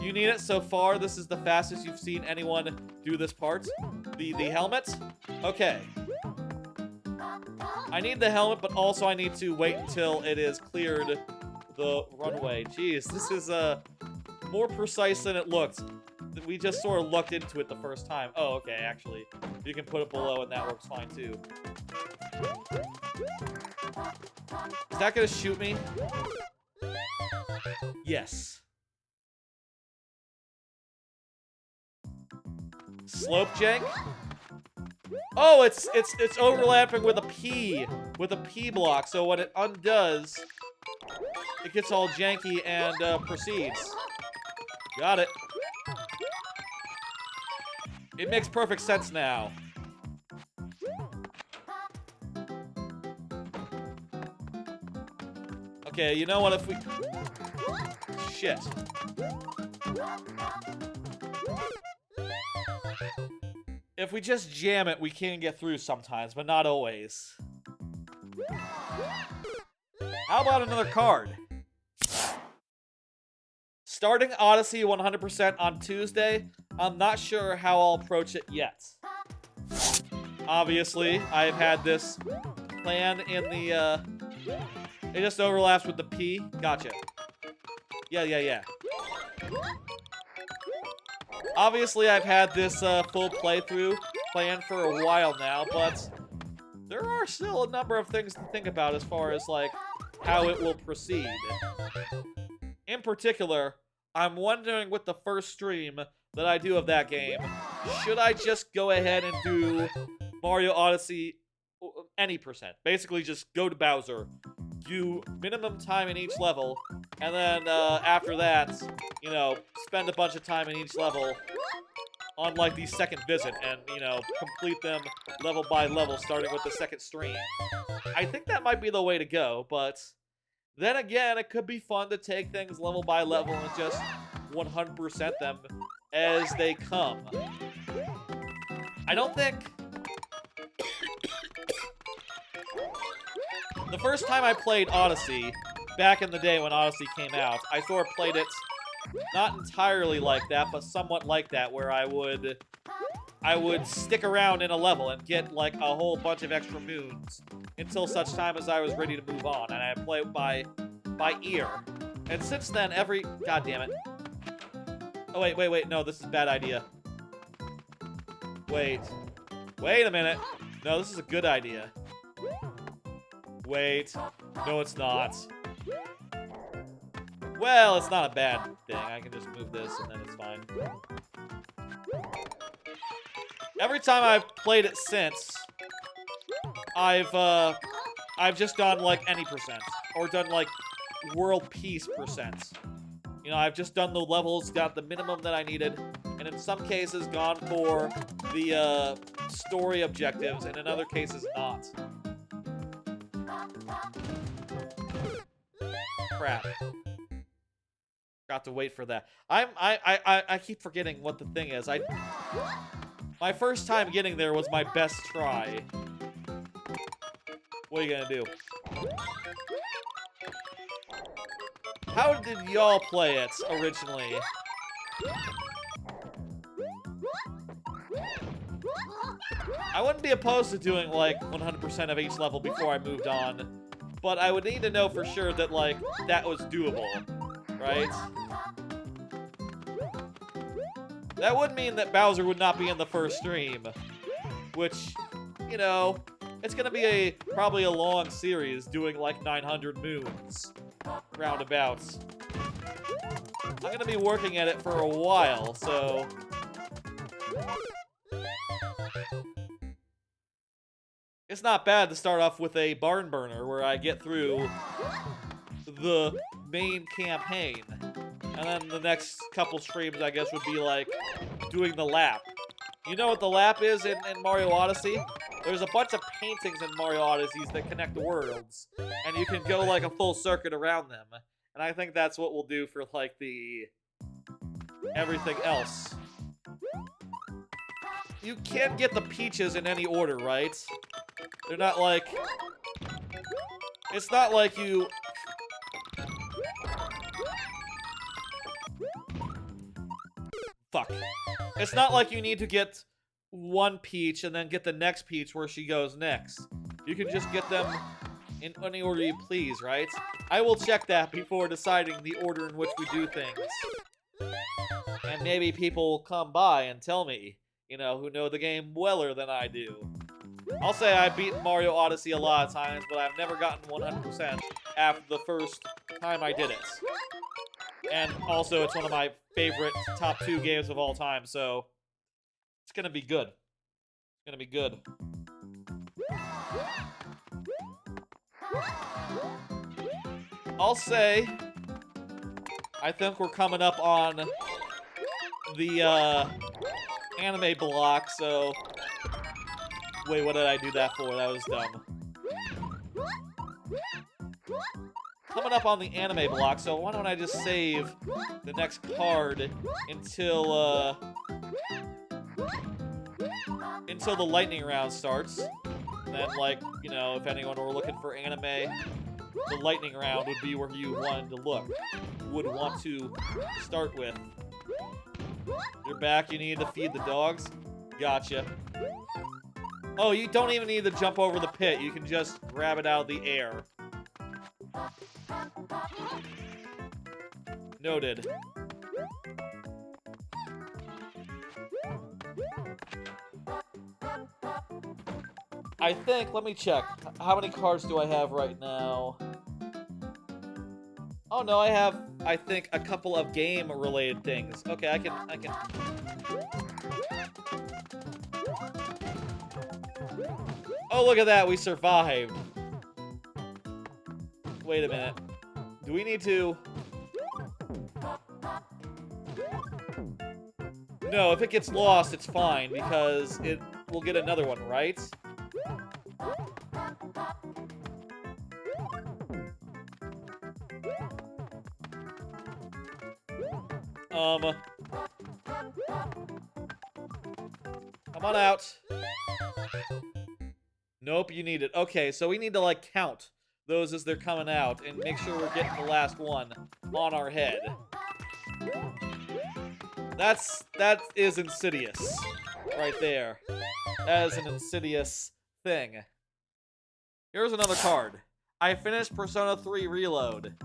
You need it so far. This is the fastest you've seen anyone do this part. The helmet? Okay. I need the helmet, but also I need to wait until it is cleared the runway. Jeez, this is more precise than it looked. We just sort of looked into it the first time. Oh, okay, actually. You can put it below and that works fine too. Is that gonna shoot me? Yes. Slope jank? Oh, it's overlapping with a P block, so when it undoes, it gets all janky and proceeds. Got it. It makes perfect sense now. Okay, you know what, if we... Shit. If we just jam it, we can get through sometimes, but not always. How about another card? Starting Odyssey 100% on Tuesday. I'm not sure how I'll approach it yet. Obviously, I've had this plan in the, it just overlaps with the P. Gotcha. Yeah. Obviously, I've had this full playthrough planned for a while now, but there are still a number of things to think about as far as, like, how it will proceed. In particular, I'm wondering with the first stream that I do of that game, should I just go ahead and do Mario Odyssey any percent? Basically, just go to Bowser, do minimum time in each level, and then after that, you know, spend a bunch of time in each level on, like, the second visit and, you know, complete them level by level, starting with the second stream. I think that might be the way to go, but then again, it could be fun to take things level by level and just 100% them as they come. I don't think... The first time I played Odyssey, back in the day when Odyssey came out, I sort of played it not entirely like that, but somewhat like that, where I would stick around in a level and get, like, a whole bunch of extra moons until such time as I was ready to move on, and I play it by ear. And since then, God damn it. Oh, wait, no, this is a bad idea. Wait a minute. No, this is a good idea. Wait. No, it's not. Well, it's not a bad thing. I can just move this and then it's fine. Every time I've played it since, I've I've just done, like, any percent. Or done, like, world peace percent. You know, I've just done the levels, got the minimum that I needed, and in some cases gone for the, story objectives, and in other cases not. Crap. Got to wait for that. I keep forgetting what the thing is. My first time getting there was my best try. What are you gonna do? How did y'all play it originally? I wouldn't be opposed to doing, like, 100% of each level before I moved on, but I would need to know for sure that, like, that was doable, right? That would mean that Bowser would not be in the first stream, which, you know, it's gonna be probably a long series doing, like, 900 moons, roundabouts. I'm gonna be working at it for a while, so... It's not bad to start off with a barn burner where I get through the main campaign. And then the next couple streams, I guess, would be like doing the lap. You know what the lap is in Mario Odyssey? There's a bunch of paintings in Mario Odysseys that connect the worlds. And you can go like a full circuit around them. And I think that's what we'll do for like the everything else. You can't get the peaches in any order, right? They're not like... It's not like you... Fuck. It's not like you need to get one peach and then get the next peach where she goes next. You can just get them in any order you please, right? I will check that before deciding the order in which we do things. And maybe people will come by and tell me, you know, who know the game weller than I do. I'll say I've beaten Mario Odyssey a lot of times, but I've never gotten 100% after the first time I did it. And also, it's one of my favorite top 2 games of all time, so it's gonna be good. It's gonna be good. I'll say, I think we're coming up on the anime block, so... Wait, what did I do that for? That was dumb. Coming up on the anime block, so why don't I just save the next card until the lightning round starts. And then, like, you know, if anyone were looking for anime, the lightning round would be where you wanted to look. Would want to start with. You're back, you need to feed the dogs? Gotcha. Oh, you don't even need to jump over the pit. You can just grab it out of the air. Noted. I think, let me check. How many cards do I have right now? Oh no, I have, I think, a couple of game-related things. Okay, I can... Oh, look at that, we survived. Wait a minute. Do we need to... No, if it gets lost, it's fine, because we'll get another one, right? Come on out. Nope, you need it. Okay, so we need to, like, count those as they're coming out and make sure we're getting the last one on our head. That is insidious. Right there. That is an insidious thing. Here's another card. I finished Persona 3 Reload.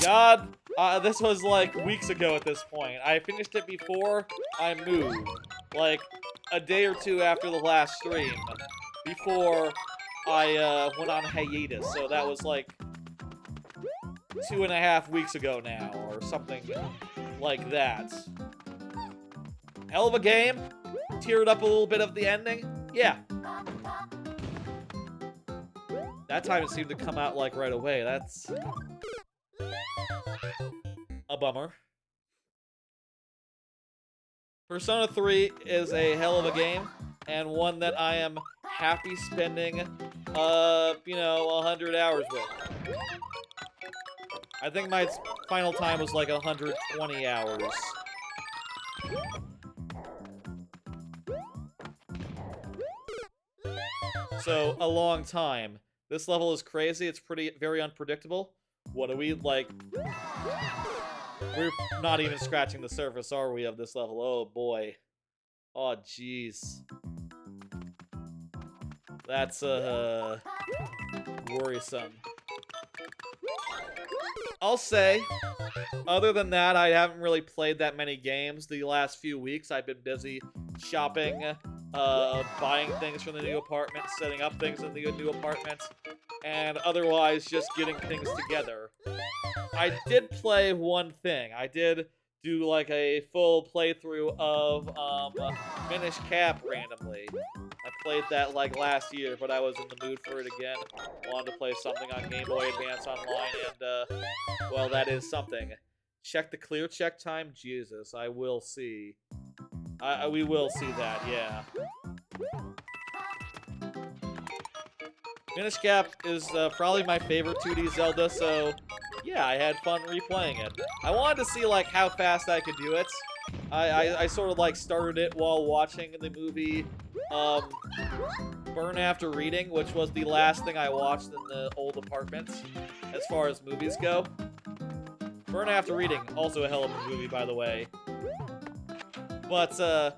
God, this was like weeks ago at this point. I finished it before I moved. Like, a day or two after the last stream. Before I went on hiatus. So that was like 2.5 weeks ago now, or something like that. Hell of a game. Teared up a little bit of the ending. Yeah. That time it seemed to come out like right away. That's a bummer. Persona 3 is a hell of a game, and one that I am happy spending, 100 hours with. I think my final time was like 120 hours. So, a long time. This level is crazy. It's very unpredictable. What are we, like... We're not even scratching the surface, are we, of this level? Oh, boy. Oh, jeez. That's, worrisome. I'll say, other than that, I haven't really played that many games the last few weeks. I've been busy shopping, buying things from the new apartment, setting up things in the new apartment, and otherwise just getting things together. I did play one thing. I did do like a full playthrough of Minish Cap randomly. I played that like last year, but I was in the mood for it again. Wanted to play something on Game Boy Advance Online, and well, that is something. Check the clear check time? Jesus, I will see. We will see that, yeah. Minish Cap is probably my favorite 2D Zelda, so yeah, I had fun replaying it. I wanted to see like how fast I could do it. I sort of like started it while watching the movie Burn After Reading, which was the last thing I watched in the old apartment as far as movies go. Burn After Reading, also a hell of a movie, by the way. But the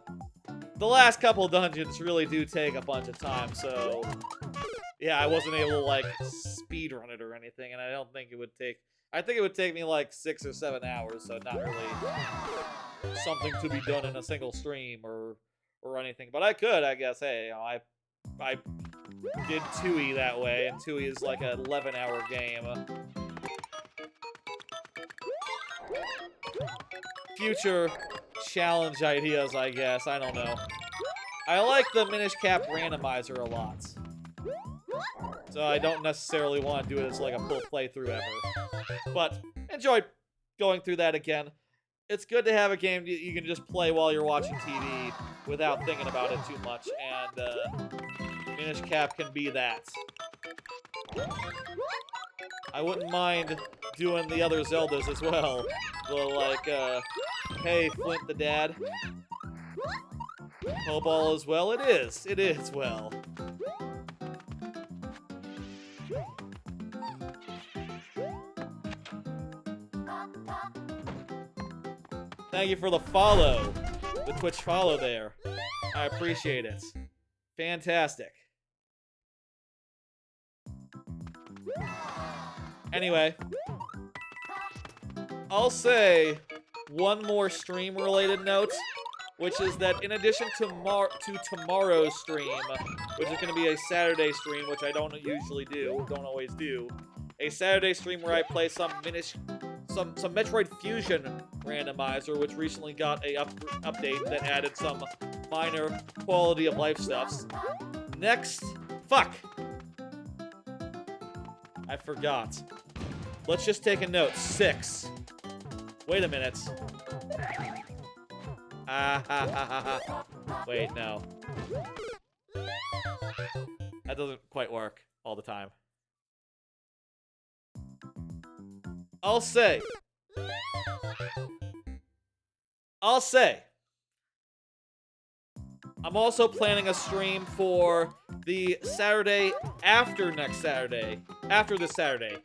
last couple dungeons really do take a bunch of time, so yeah, I wasn't able to like speed run it or anything, and I don't think it would take. I think it would take me like 6 or 7 hours, so not really something to be done in a single stream or anything. But I could, I guess. Hey, I did Tui that way, and Tui is like an 11-hour game. Future challenge ideas, I guess. I don't know. I like the Minish Cap randomizer a lot. So I don't necessarily want to do it as like a full playthrough ever. But enjoyed going through that again. It's good to have a game you can just play while you're watching TV without thinking about it too much. And Minish Cap can be that. I wouldn't mind doing the other Zeldas as well. Well, like, hey, Flint the Dad. Hope all is well. It is. It is well. Thank you for the follow. The Twitch follow there. I appreciate it. Fantastic. Anyway, I'll say one more stream-related note, which is that in addition to tomorrow's stream, which is going to be a Saturday stream, which I don't usually do, don't always do, a Saturday stream where I play some Metroid Fusion randomizer, which recently got a update that added some minor quality of life stuffs. Fuck! I forgot. Let's just take a note. 6. Wait a minute. Wait, no. That doesn't quite work all the time. I'll say, I'm also planning a stream for the Saturday after next Saturday. After this Saturday.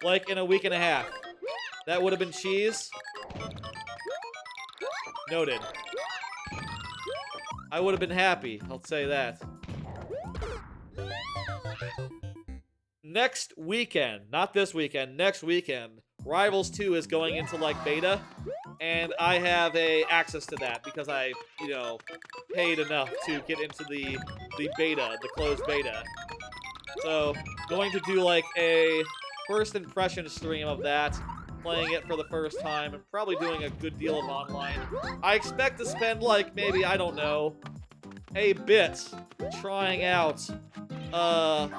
Like in a week and a half. That would have been cheese. Noted. I would have been happy, I'll say that. Next weekend, not this weekend, next weekend, Rivals 2 is going into, like, beta, and I have access to that because I, paid enough to get into the beta, the closed beta. So, going to do, like, a first impression stream of that, playing it for the first time, and probably doing a good deal of online. I expect to spend, like, maybe, I don't know, a bit trying out a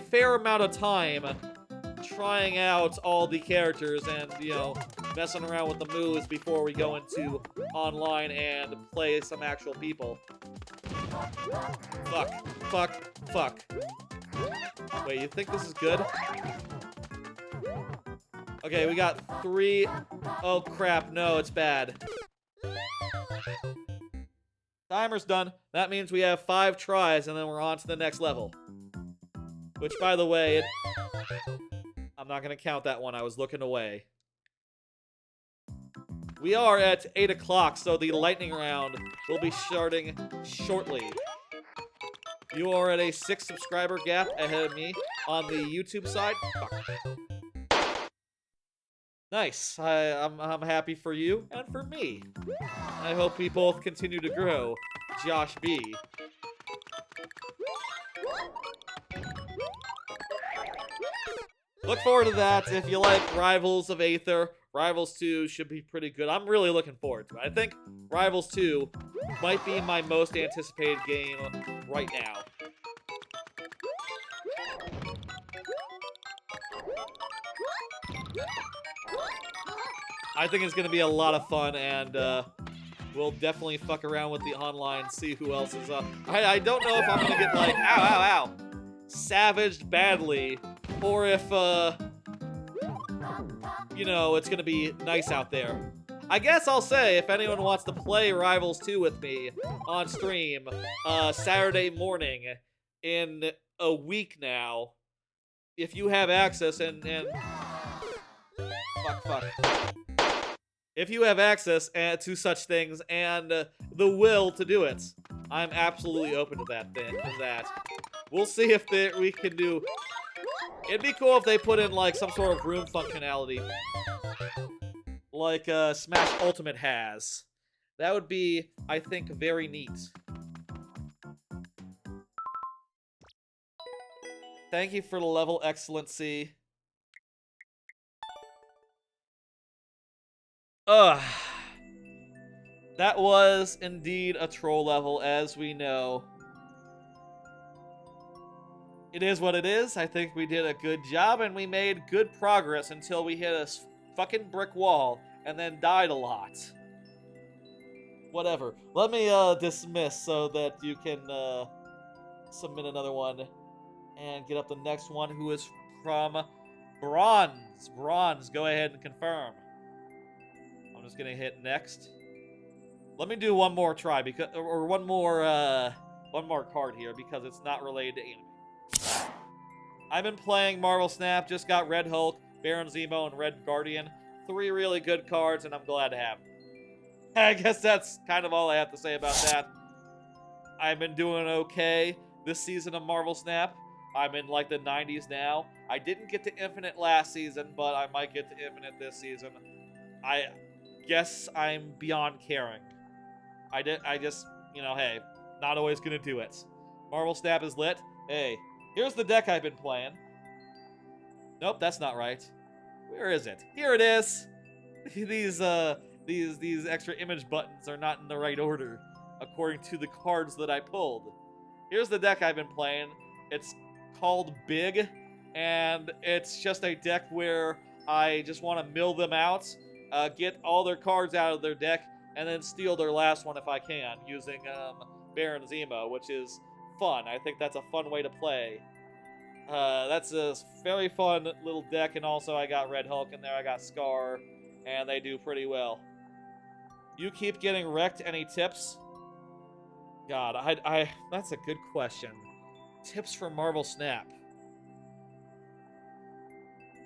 fair amount of time trying out all the characters and, you know, messing around with the moves before we go into online and play some actual people. Fuck. Fuck. Fuck. Wait, you think this is good? Okay, we got 3. Oh, crap. No, it's bad. Timer's done. That means we have 5 tries, and then we're on to the next level. Which, by the way, I'm not going to count that one. I was looking away. We are at 8 o'clock, so the lightning round will be starting shortly. You are at a 6 subscriber gap ahead of me on the YouTube side. Fuck. Nice. I'm happy for you and for me. I hope we both continue to grow. Josh B. Look forward to that. If you like Rivals of Aether, Rivals 2 should be pretty good. I'm really looking forward to it. I think Rivals 2 might be my most anticipated game right now. I think it's going to be a lot of fun, and we'll definitely fuck around with the online, see who else is up. I don't know if I'm going to get, like, ow, savaged badly, or if, you know, it's going to be nice out there. I guess I'll say, if anyone wants to play Rivals 2 with me on stream, Saturday morning in a week now, if you have access and fuck. If you have access to such things and the will to do it, I'm absolutely open to that. We'll see if we can do. It'd be cool if they put in like some sort of room functionality, like Smash Ultimate has. That would be, I think, very neat. Thank you for the level, Excellency. Ugh. That was indeed a troll level, as we know. It is what it is. I think we did a good job, and we made good progress until we hit a fucking brick wall, and then died a lot. Whatever. Let me dismiss so that you can submit another one and get up the next one, who is from Bronze. Bronze, go ahead and confirm. I'm just gonna hit next. Let me do one more try because, or one more card here because it's not related to anime. I've been playing Marvel Snap. Just got Red Hulk, Baron Zemo, and Red Guardian. 3 really good cards, and I'm glad to have them. I guess that's kind of all I have to say about that. I've been doing okay this season of Marvel Snap. I'm in like the 90s now. I didn't get to Infinite last season, but I might get to Infinite this season. I guess I'm beyond caring. I just, you know, hey, not always gonna do it. Marvel Snap is lit. Hey, here's the deck I've been playing. Nope, that's not right. Where is it? Here it is. These extra image buttons are not in the right order, according to the cards that I pulled. Here's the deck I've been playing. It's called Big, and it's just a deck where I just want to mill them out, get all their cards out of their deck, and then steal their last one if I can, using Baron Zemo, which is fun. I think that's a fun way to play. That's a very fun little deck, and also I got Red Hulk in there, I got Scar, and they do pretty well. You keep getting wrecked. Any tips? God, that's a good question. Tips for Marvel Snap.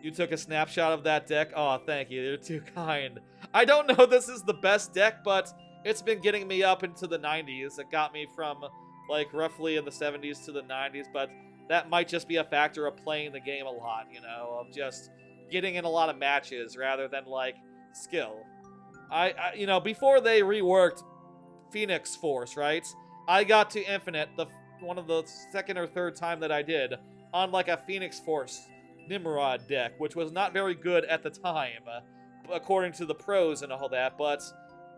You took a snapshot of that deck? Oh, thank you. You're too kind. I don't know if this is the best deck, but it's been getting me up into the 90s. It got me from, like, roughly in the 70s to the 90s, but that might just be a factor of playing the game a lot, you know, of just getting in a lot of matches rather than, like, skill. I you know, before they reworked Phoenix Force, right? I got to Infinite, one of the second or third time that I did, on, like, a Phoenix Force Nimrod deck, which was not very good at the time, according to the pros and all that, but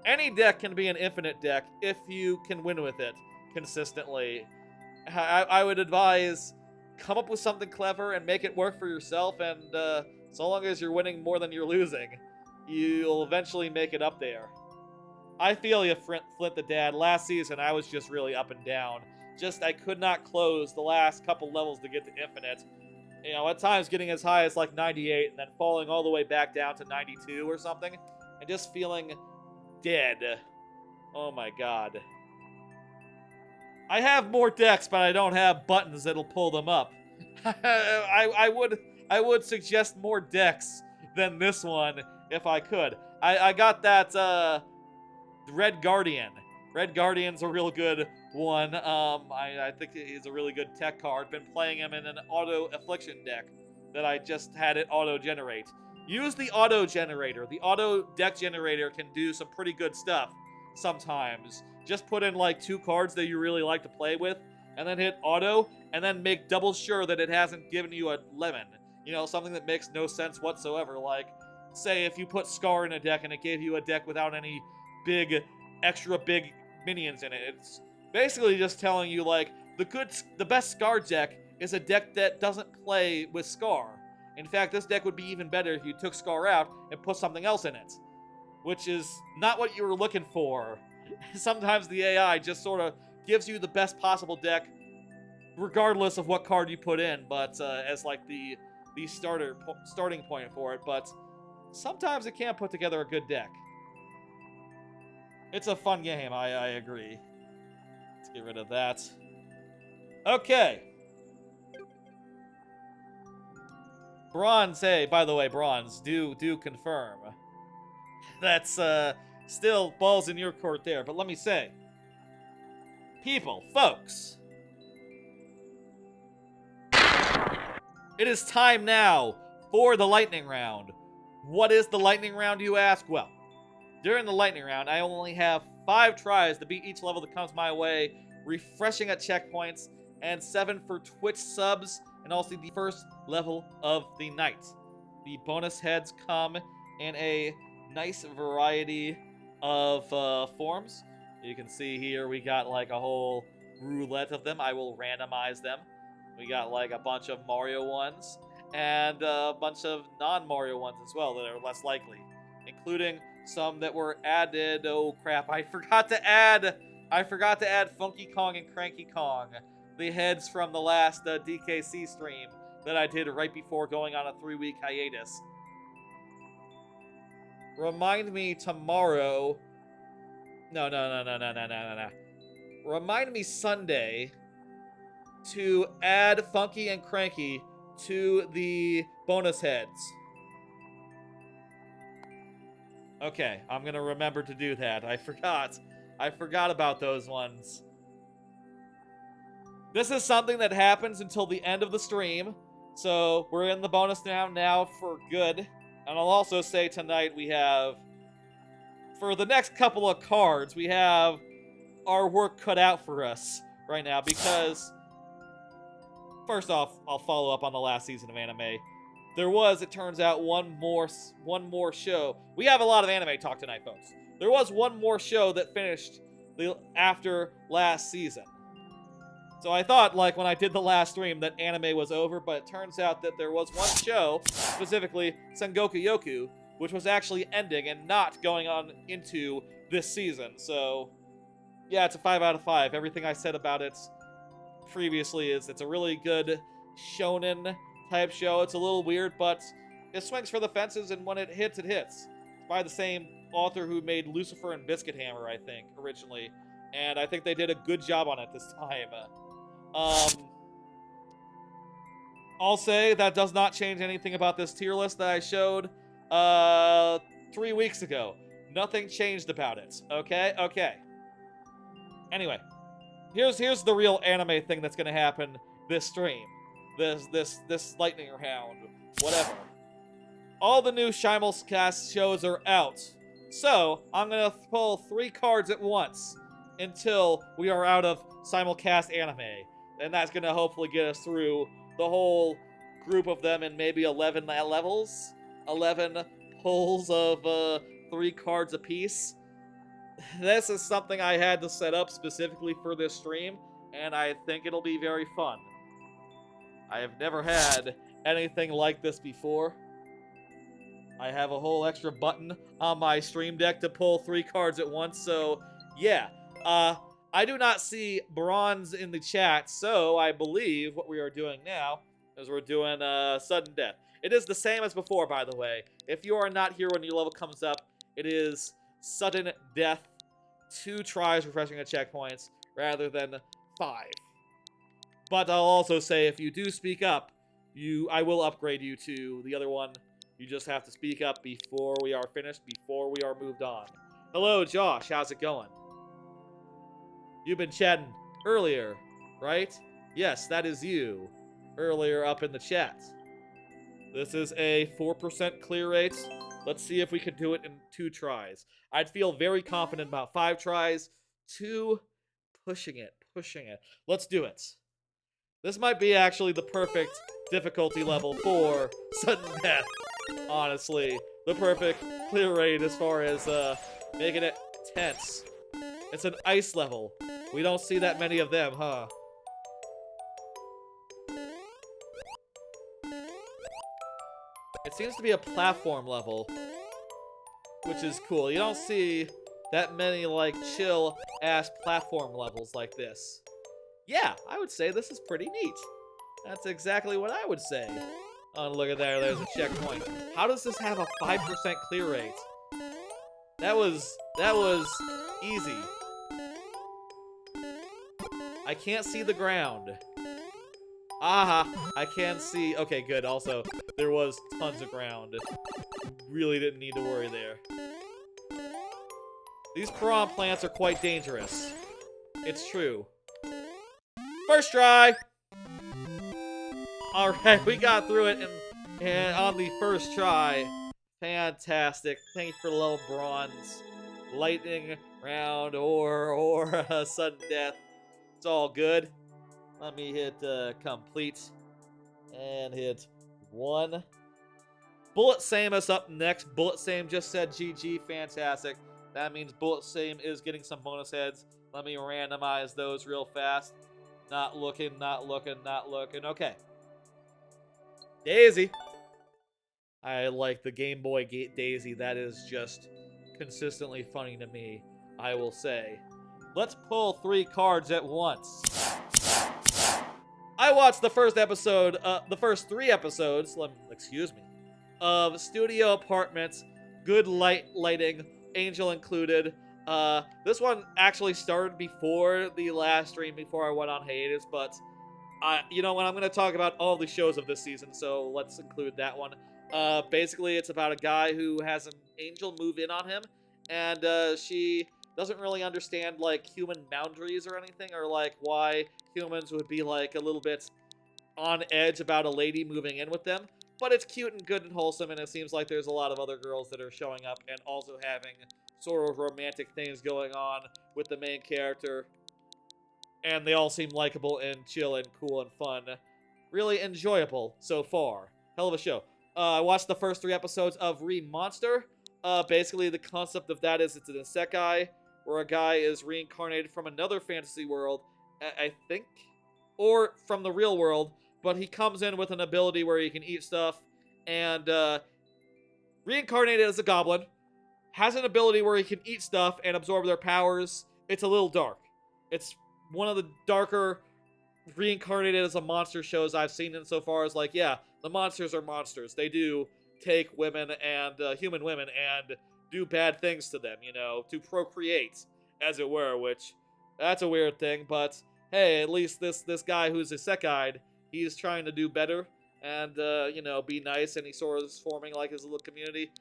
any deck can be an Infinite deck if you can win with it consistently. I would advise come up with something clever and make it work for yourself, and so long as you're winning more than you're losing, you'll eventually make it up there. I feel you, Flint the Dad. Last season, I was just really up and down. I could not close the last couple levels to get to Infinite. You know, at times getting as high as like 98 and then falling all the way back down to 92 or something, and just feeling dead. Oh my god. I have more decks, but I don't have buttons that'll pull them up. I would suggest more decks than this one if I could. I got that Red Guardian. Red Guardian's a real good one. I think he's a really good tech card. Been playing him in an auto affliction deck that I just had it auto-generate. Use the auto-generator. The auto-deck generator can do some pretty good stuff sometimes. Just put in like 2 cards that you really like to play with, and then hit auto, and then make double sure that it hasn't given you a lemon. You know, something that makes no sense whatsoever. Like, say if you put Scar in a deck and it gave you a deck without any extra big minions in it. It's basically just telling you, like, the best Scar deck is a deck that doesn't play with Scar. In fact, this deck would be even better if you took Scar out and put something else in it, which is not what you were looking for. Sometimes the AI just sort of gives you the best possible deck, regardless of what card you put in, but as like the starting point for it. But sometimes it can put together a good deck. It's a fun game, I agree. Let's get rid of that. Okay. Bronze, hey, by the way, Bronze, do confirm. That's still balls in your court there, but let me say, people, folks, it is time now for the lightning round. What is the lightning round, you ask? Well, during the lightning round, I only have 5 tries to beat each level that comes my way, refreshing at checkpoints, and 7 for Twitch subs, and also the first level of the night. The bonus heads come in a nice variety of forms. You can see here we got like a whole roulette of them. I will randomize them. We got like a bunch of Mario ones and a bunch of non-Mario ones as well that are less likely, including some that were added. Oh crap, I forgot to add Funky Kong and Cranky Kong, the heads from the last DKC stream that I did right before going on a 3-week hiatus. Remind me tomorrow. No. Remind me Sunday to add Funky and Cranky to the bonus heads. Okay, I'm gonna remember to do that. I forgot about those ones. This is something that happens until the end of the stream, so we're in the bonus now for good. And I'll also say tonight we have, for the next couple of cards, we have our work cut out for us right now, because first off, I'll follow up on the last season of anime. There was, it turns out, one more show. We have a lot of anime talk tonight, folks. There was one more show that finished after last season. So I thought, like, when I did the last stream that anime was over, but it turns out that there was one show, specifically Sengoku Yoku, which was actually ending and not going on into this season. So, yeah, it's a 5 out of 5. Everything I said about it previously is it's a really good shonen type show. It's a little weird, but it swings for the fences, and when it hits, it hits. It's by the same author who made Lucifer and Biscuit Hammer, I think, originally. And I think they did a good job on it this time. I'll say that does not change anything about this tier list that I showed 3 weeks ago. Nothing changed about it. Okay. Anyway, here's the real anime thing that's gonna happen this stream. This lightning round. Whatever. All the new Simulcast shows are out. So, I'm gonna pull 3 cards at once until we are out of simulcast anime. And that's gonna hopefully get us through the whole group of them in maybe 11 levels. 11 pulls of 3 cards apiece. This is something I had to set up specifically for this stream. and I think it'll be very fun. I have never had anything like this before. I have a whole extra button on my stream deck to pull 3 cards at once, so yeah. I do not see bronze in the chat, so I believe what we are doing now is we're doing sudden death. It is the same as before, by the way. If you are not here when your level comes up, it is sudden death, 2 tries refreshing at checkpoints, rather than 5. But I'll also say, if you do speak up, I will upgrade you to the other one. You just have to speak up before we are finished, before we are moved on. Hello, Josh. How's it going? You've been chatting earlier, right? Yes, that is you. Earlier up in the chat. This is a 4% clear rate. Let's see if we can do it in 2 tries. I'd feel very confident about 5 tries. 2, pushing it. Let's do it. This might be actually the perfect difficulty level for sudden death. Honestly, the perfect clear rate as far as making it tense. It's an ice level. We don't see that many of them, huh? It seems to be a platform level, which is cool. You don't see that many, like, chill-ass platform levels like this. Yeah, I would say this is pretty neat. That's exactly what I would say. Oh, look at there. There's a checkpoint. How does this have a 5% clear rate? That was easy. I can't see the ground. Aha, I can see. Okay, good. Also, there was tons of ground. Really didn't need to worry there. These piranha plants are quite dangerous. It's true. First try! Alright, we got through it and on the first try. Fantastic. Thank you for the little bronze. Lightning round or sudden death. It's all good. Let me hit complete. And hit 1. Bullet Samus up next. Bullet Sam just said GG. Fantastic. That means Bullet Sam is getting some bonus heads. Let me randomize those real fast. Not looking. Okay. Daisy. I like the Game Boy Daisy. That is just consistently funny to me, I will say. Let's pull 3 cards at once. I watched the first episode, the first 3 episodes, excuse me, of Studio Apartments. Good lighting, Angel included. This one actually started before the last stream, before I went on hiatus, but you know what, I'm going to talk about all the shows of this season, so let's include that one. Basically, it's about a guy who has an angel move in on him, and she doesn't really understand, like, human boundaries or anything, or, like, why humans would be, like, a little bit on edge about a lady moving in with them. But it's cute and good and wholesome, and it seems like there's a lot of other girls that are showing up and also having sort of romantic things going on with the main character. And they all seem likable and chill and cool and fun. Really enjoyable so far. Hell of a show. I watched the first 3 episodes of Re-Monster. Basically, the concept of that is it's an isekai, where a guy is reincarnated from another fantasy world, I think, or from the real world, but he comes in with an ability where he can eat stuff, and reincarnated as a goblin, has an ability where he can eat stuff and absorb their powers. It's a little dark. It's one of the darker reincarnated as a monster shows I've seen insofar as, like, yeah, the monsters are monsters. They do take women and human women and do bad things to them, you know, to procreate, as it were, which, that's a weird thing, but hey, at least this guy who's isekai, he's trying to do better and, you know, be nice, and he sort of is forming, like, his little community.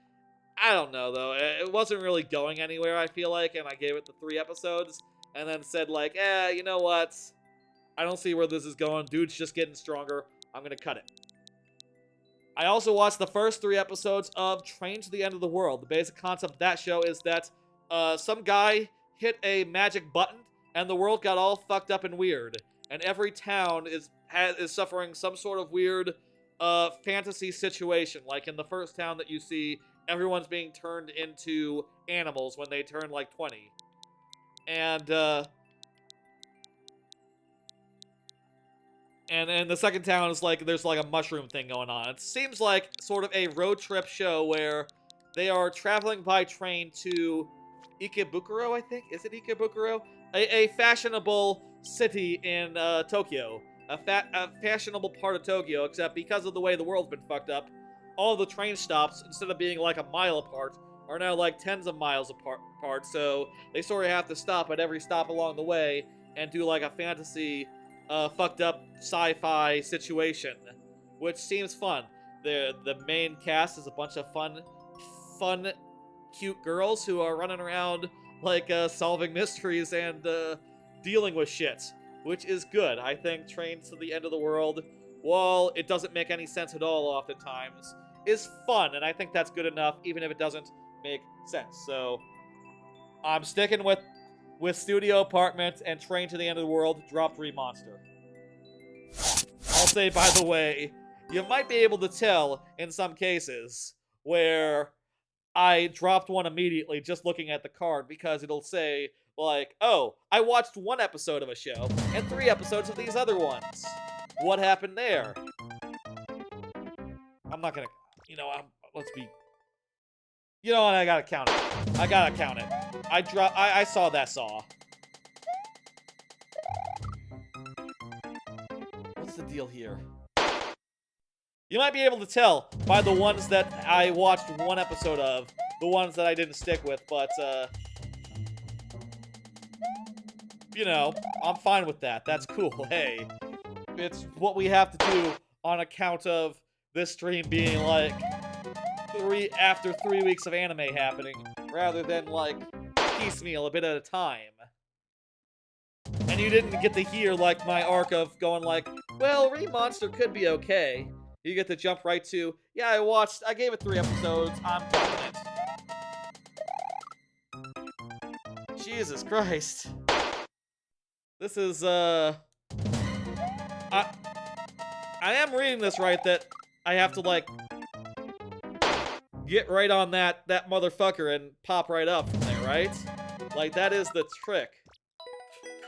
I don't know, though. It wasn't really going anywhere, I feel like, and I gave it the 3 episodes, and then said, like, you know what? I don't see where this is going. Dude's just getting stronger. I'm gonna cut it. I also watched the first 3 episodes of Train to the End of the World. The basic concept of that show is that some guy hit a magic button, and the world got all fucked up and weird. And every town is suffering some sort of weird fantasy situation. Like in the first town that you see, everyone's being turned into animals when they turn like 20. And And the second town is like, there's like a mushroom thing going on. It seems like sort of a road trip show where they are traveling by train to Ikebukuro, I think? Is it Ikebukuro? A fashionable city in Tokyo. A fashionable part of Tokyo, except because of the way the world's been fucked up, all the train stops, instead of being like a mile apart, are now like tens of miles apart, so they sort of have to stop at every stop along the way and do like a fantasy fucked up sci-fi situation, which seems fun. The main cast is a bunch of fun, cute girls who are running around like solving mysteries and dealing with shit, which is good. I think Train to the End of the World, while it doesn't make any sense at all oftentimes, is fun, and I think that's good enough, even if it doesn't make sense. So I'm sticking with Studio Apartment and Train to the End of the World. Drop 3 Monster. I'll say, by the way, you might be able to tell in some cases where I dropped one immediately just looking at the card, because it'll say, like, oh, I watched 1 episode of a show and 3 episodes of these other ones. What happened there? I'm not gonna, let's be, you know what, I gotta count it. I saw that saw. What's the deal here? You might be able to tell by the ones that I watched 1 episode of, the ones that I didn't stick with, but, I'm fine with that. That's cool. Hey, it's what we have to do on account of this stream being, like, 3 weeks of anime happening, rather than, like, piecemeal, a bit at a time. And you didn't get to hear, like, my arc of going like, well, Monster could be okay. You get to jump right to, yeah, I gave it 3 episodes, I'm confident. Jesus Christ. This is, I am reading this right, that I have to, like, get right on that motherfucker and pop right up from there, right? Like, that is the trick.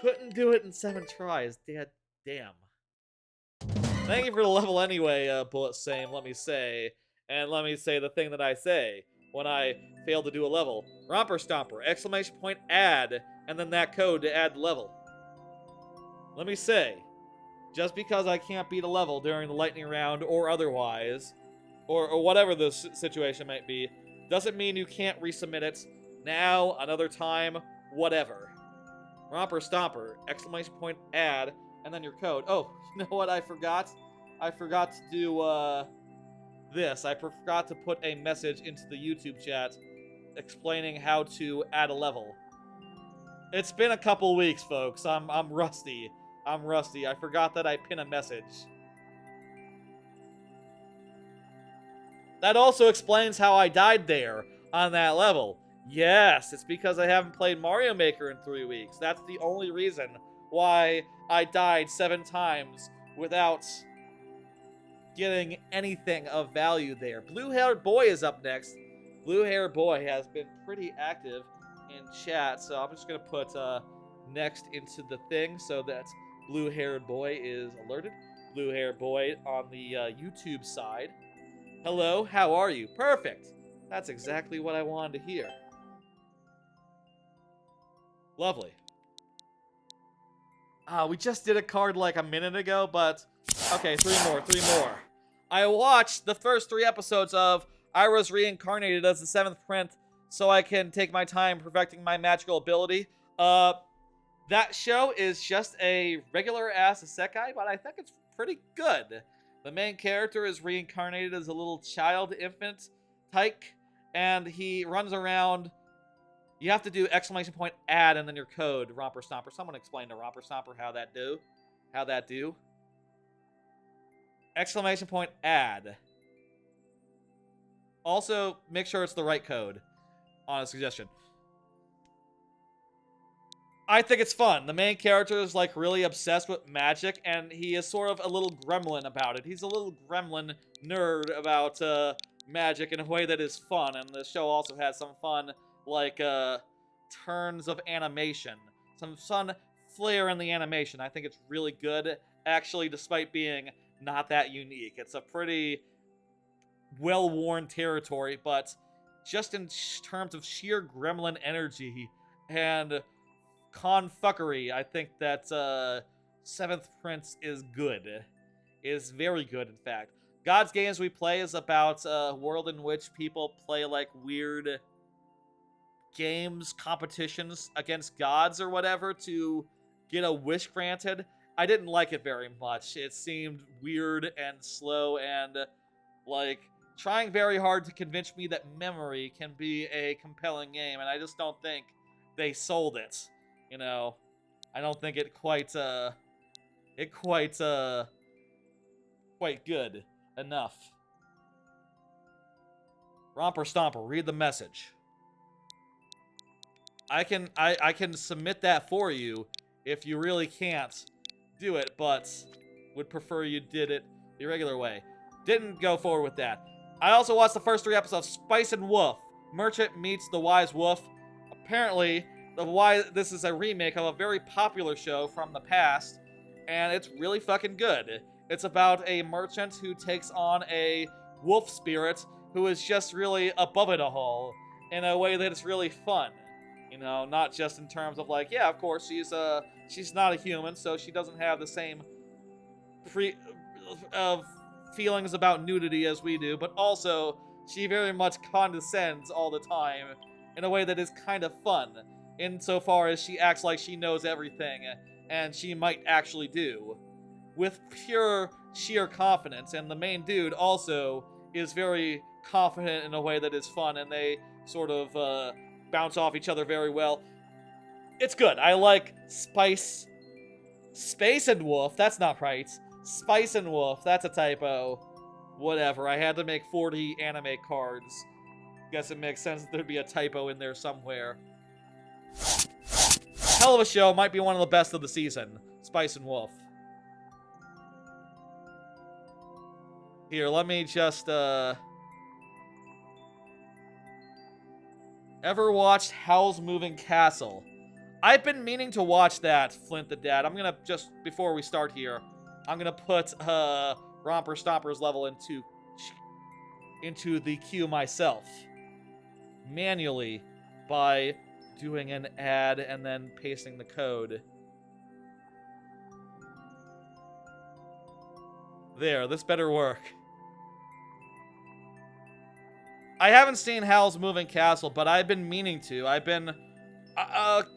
Couldn't do it in 7 tries. Damn. Thank you for the level anyway, Bullet Same, let me say. And let me say the thing that I say when I fail to do a level. Romper Stomper, exclamation point, add, and then that code to add the level. Let me say, just because I can't beat a level during the lightning round or otherwise, or whatever the situation might be, doesn't mean you can't resubmit it now, another time, whatever. Romper Stomper, exclamation point, add, and then your code. Oh, you know what I forgot? I forgot to do, this. I forgot to put a message into the YouTube chat explaining how to add a level. It's been a couple weeks, folks. I'm rusty. I forgot that I pin a message. That also explains how I died there on that level. Yes, it's because I haven't played Mario Maker in 3 weeks. That's the only reason why I died 7 times without getting anything of value there. Blue-haired boy is up next. Blue-haired boy has been pretty active in chat, so I'm just gonna put next into the thing so that blue-haired boy is alerted. Blue-haired boy on the YouTube side. Hello, how are you? Perfect. That's exactly what I wanted to hear. Lovely. We just did a card like a minute ago, but okay, 3 more. I watched the first 3 episodes of I Was Reincarnated as the 7th Prince so I can take my time perfecting my magical ability. That show is just a regular-ass isekai, but I think it's pretty good. The main character is reincarnated as a little child infant tyke, and he runs around. You have to do exclamation point add and then your code, Romper Stomper. Someone explain to Romper Stomper how that do. Exclamation point add. Also, make sure it's the right code. On a suggestion. I think it's fun. The main character is like really obsessed with magic, and he is sort of a little gremlin about it. He's a little gremlin nerd about magic in a way that is fun, and the show also has some fun, like, turns of animation. Some fun flair in the animation. I think it's really good, actually, despite being not that unique. It's a pretty well-worn territory, but just in terms of sheer gremlin energy and confuckery, I think that Seventh Prince is good. Is very good, in fact. God's Games We Play is about a world in which people play like weird games, competitions against gods or whatever to get a wish granted. I didn't like it very much. It seemed weird and slow and like trying very hard to convince me that memory can be a compelling game, and I just don't think they sold it. You know, I don't think it quite quite good enough. Romper Stomper, read the message. I can submit that for you if you really can't do it, but would prefer you did it the regular way. Didn't go forward with that. I also watched the first 3 episodes of Spice and Wolf. Merchant meets the Wise Wolf. Apparently, this is a remake of a very popular show from the past, and it's really fucking good. It's about a merchant who takes on a wolf spirit who is just really above it all in a way that is really fun. You know, not just in terms of like, yeah, of course she's not a human, so she doesn't have the same feelings about nudity as we do, but also she very much condescends all the time in a way that is kind of fun, insofar as she acts like she knows everything, and she might actually do, with pure sheer confidence. And the main dude also is very confident in a way that is fun, and they sort of bounce off each other very well. It's good. I like Space and Wolf. That's not right. Spice and Wolf. That's a typo. Whatever. I had to make 40 anime cards. Guess it makes sense that there'd be a typo in there somewhere. Hell of a show. Might be one of the best of the season. Spice and Wolf. Here, let me just, Ever watched Howl's Moving Castle? I've been meaning to watch that, Flint the Dad. I'm gonna, just before we start here, I'm gonna put Romper Stomper's level into the queue myself. Manually, by doing an ad and then pasting the code. There, this better work. I haven't seen Howl's Moving Castle, but I've been meaning to. I've been,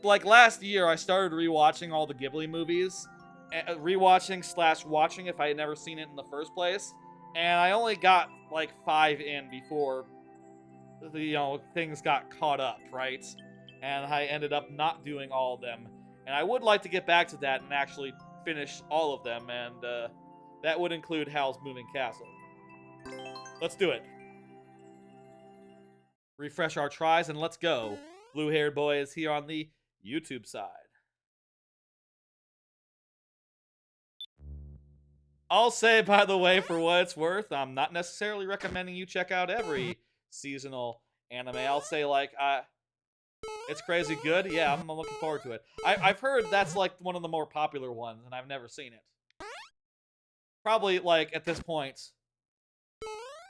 like last year, I started rewatching all the Ghibli movies. Rewatching/watching if I had never seen it in the first place. And I only got, like, 5 in before, things got caught up, right? And I ended up not doing all of them. And I would like to get back to that and actually finish all of them, and, that would include Howl's Moving Castle. Let's do it. Refresh our tries, and let's go. Blue-haired boy is here on the YouTube side. I'll say, by the way, for what it's worth, I'm not necessarily recommending you check out every seasonal anime. I'll say, like, it's crazy good. Yeah, I'm looking forward to it. I've heard that's, like, one of the more popular ones, and I've never seen it. Probably, like, at this point,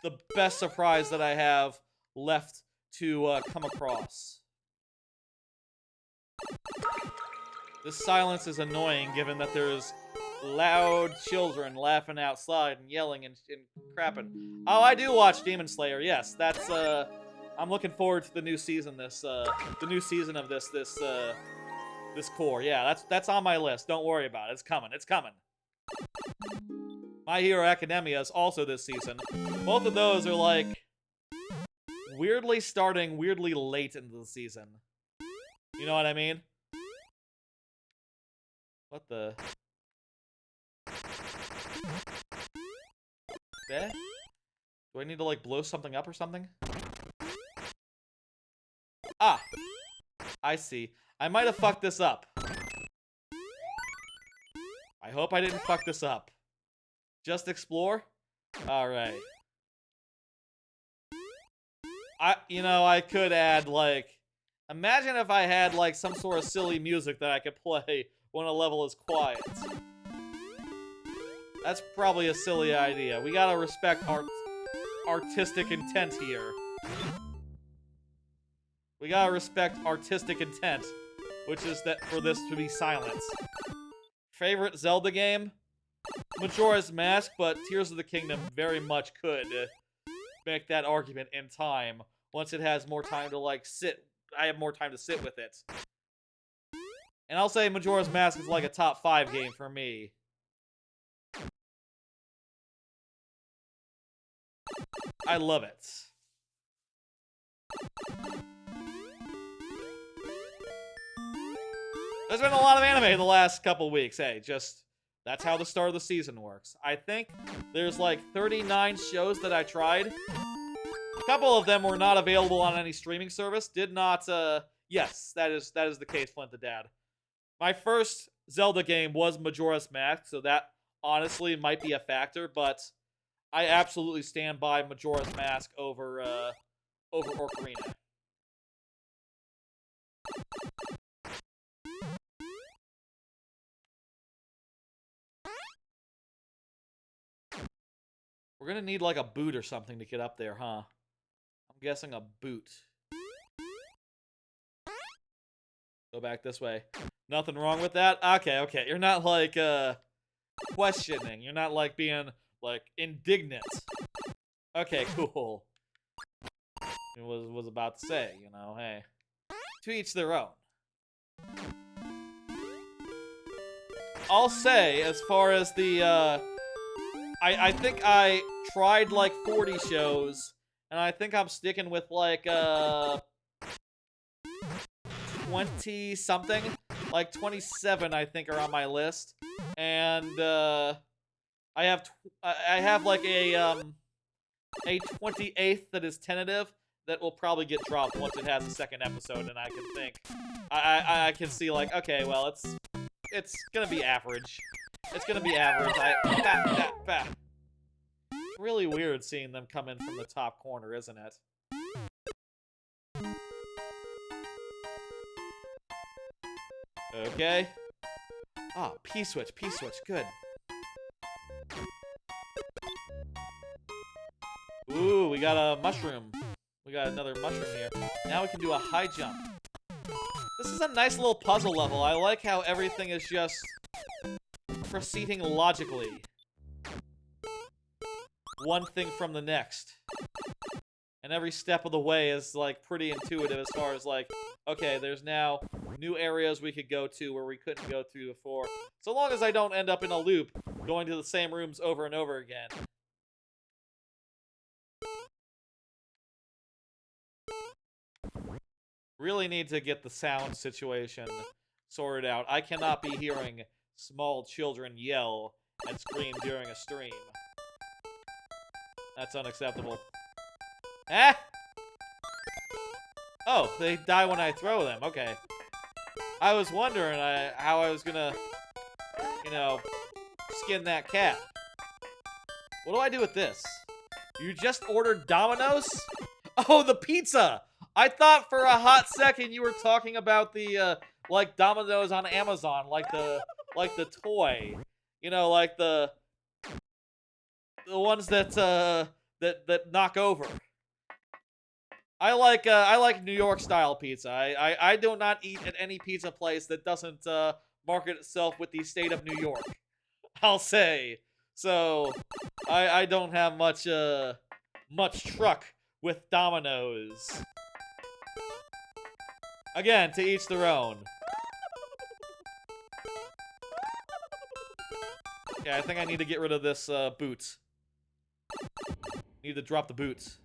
the best surprise that I have left to come across. This silence is annoying, given that there's loud children laughing outside and yelling and crapping. Oh, I do watch Demon Slayer. Yes, that's I'm looking forward to the new season. The new season of this core. Yeah, that's on my list. Don't worry about it. It's coming. It's coming. My Hero Academia is also this season. Both of those are like weirdly starting weirdly late into the season. You know what I mean? What the? Eh? Do I need to, like, blow something up or something? Ah! I see. I might have fucked this up. I hope I didn't fuck this up. Just explore? Alright. I could add, like... Imagine if I had, like, some sort of silly music that I could play when a level is quiet. That's probably a silly idea. We gotta respect artistic intent here. We gotta respect artistic intent, which is that for this to be silence. Favorite Zelda game? Majora's Mask, but Tears of the Kingdom very much could make that argument in time. Once it has more time to, like, sit. I have more time to sit with it. And I'll say Majora's Mask is like a top 5 game for me. I love it. There's been a lot of anime the last couple weeks. Hey, just, that's how the start of the season works. I think there's like 39 shows that I tried. A couple of them were not available on any streaming service. Did not, yes, that is the case, Flint the Dad. My first Zelda game was Majora's Mask, so that honestly might be a factor, but I absolutely stand by Majora's Mask over Ocarina. We're gonna need like a boot or something to get up there, huh? I'm guessing a boot. Go back this way. Nothing wrong with that? Okay. You're not like, questioning. You're not like being, like, indignant. Okay, cool. It was about to say, you know, hey. To each their own. I'll say, as far as the, I think I tried like 40 shows, and I think I'm sticking with like 20 something, like 27 I think are on my list, and I have like a 28th that is tentative that will probably get dropped once it has a second episode, and I can think I can see like, okay, well it's gonna be average. It's gonna be average. Really weird seeing them come in from the top corner, isn't it? Okay. Ah, P-switch, good. Ooh, we got a mushroom. We got another mushroom here. Now we can do a high jump. This is a nice little puzzle level. I like how everything is just proceeding logically. One thing from the next. And every step of the way is, like, pretty intuitive as far as, like, okay, there's now new areas we could go to where we couldn't go to before. So long as I don't end up in a loop, going to the same rooms over and over again. Really need to get the sound situation sorted out. I cannot be hearing small children yell and scream during a stream. That's unacceptable. Ah! Oh, they die when I throw them. Okay. I was wondering how I was gonna, you know, skin that cat. What do I do with this? You just ordered Domino's? Oh, the pizza! I thought for a hot second you were talking about the, like, Domino's on Amazon, like the toy. You know, like the ones that, that knock over. I like New York style pizza. I do not eat at any pizza place that doesn't market itself with the state of New York. I'll say. So I don't have much truck with Domino's. Again, to each their own. Okay, I think I need to get rid of this boot. Need to drop the boots.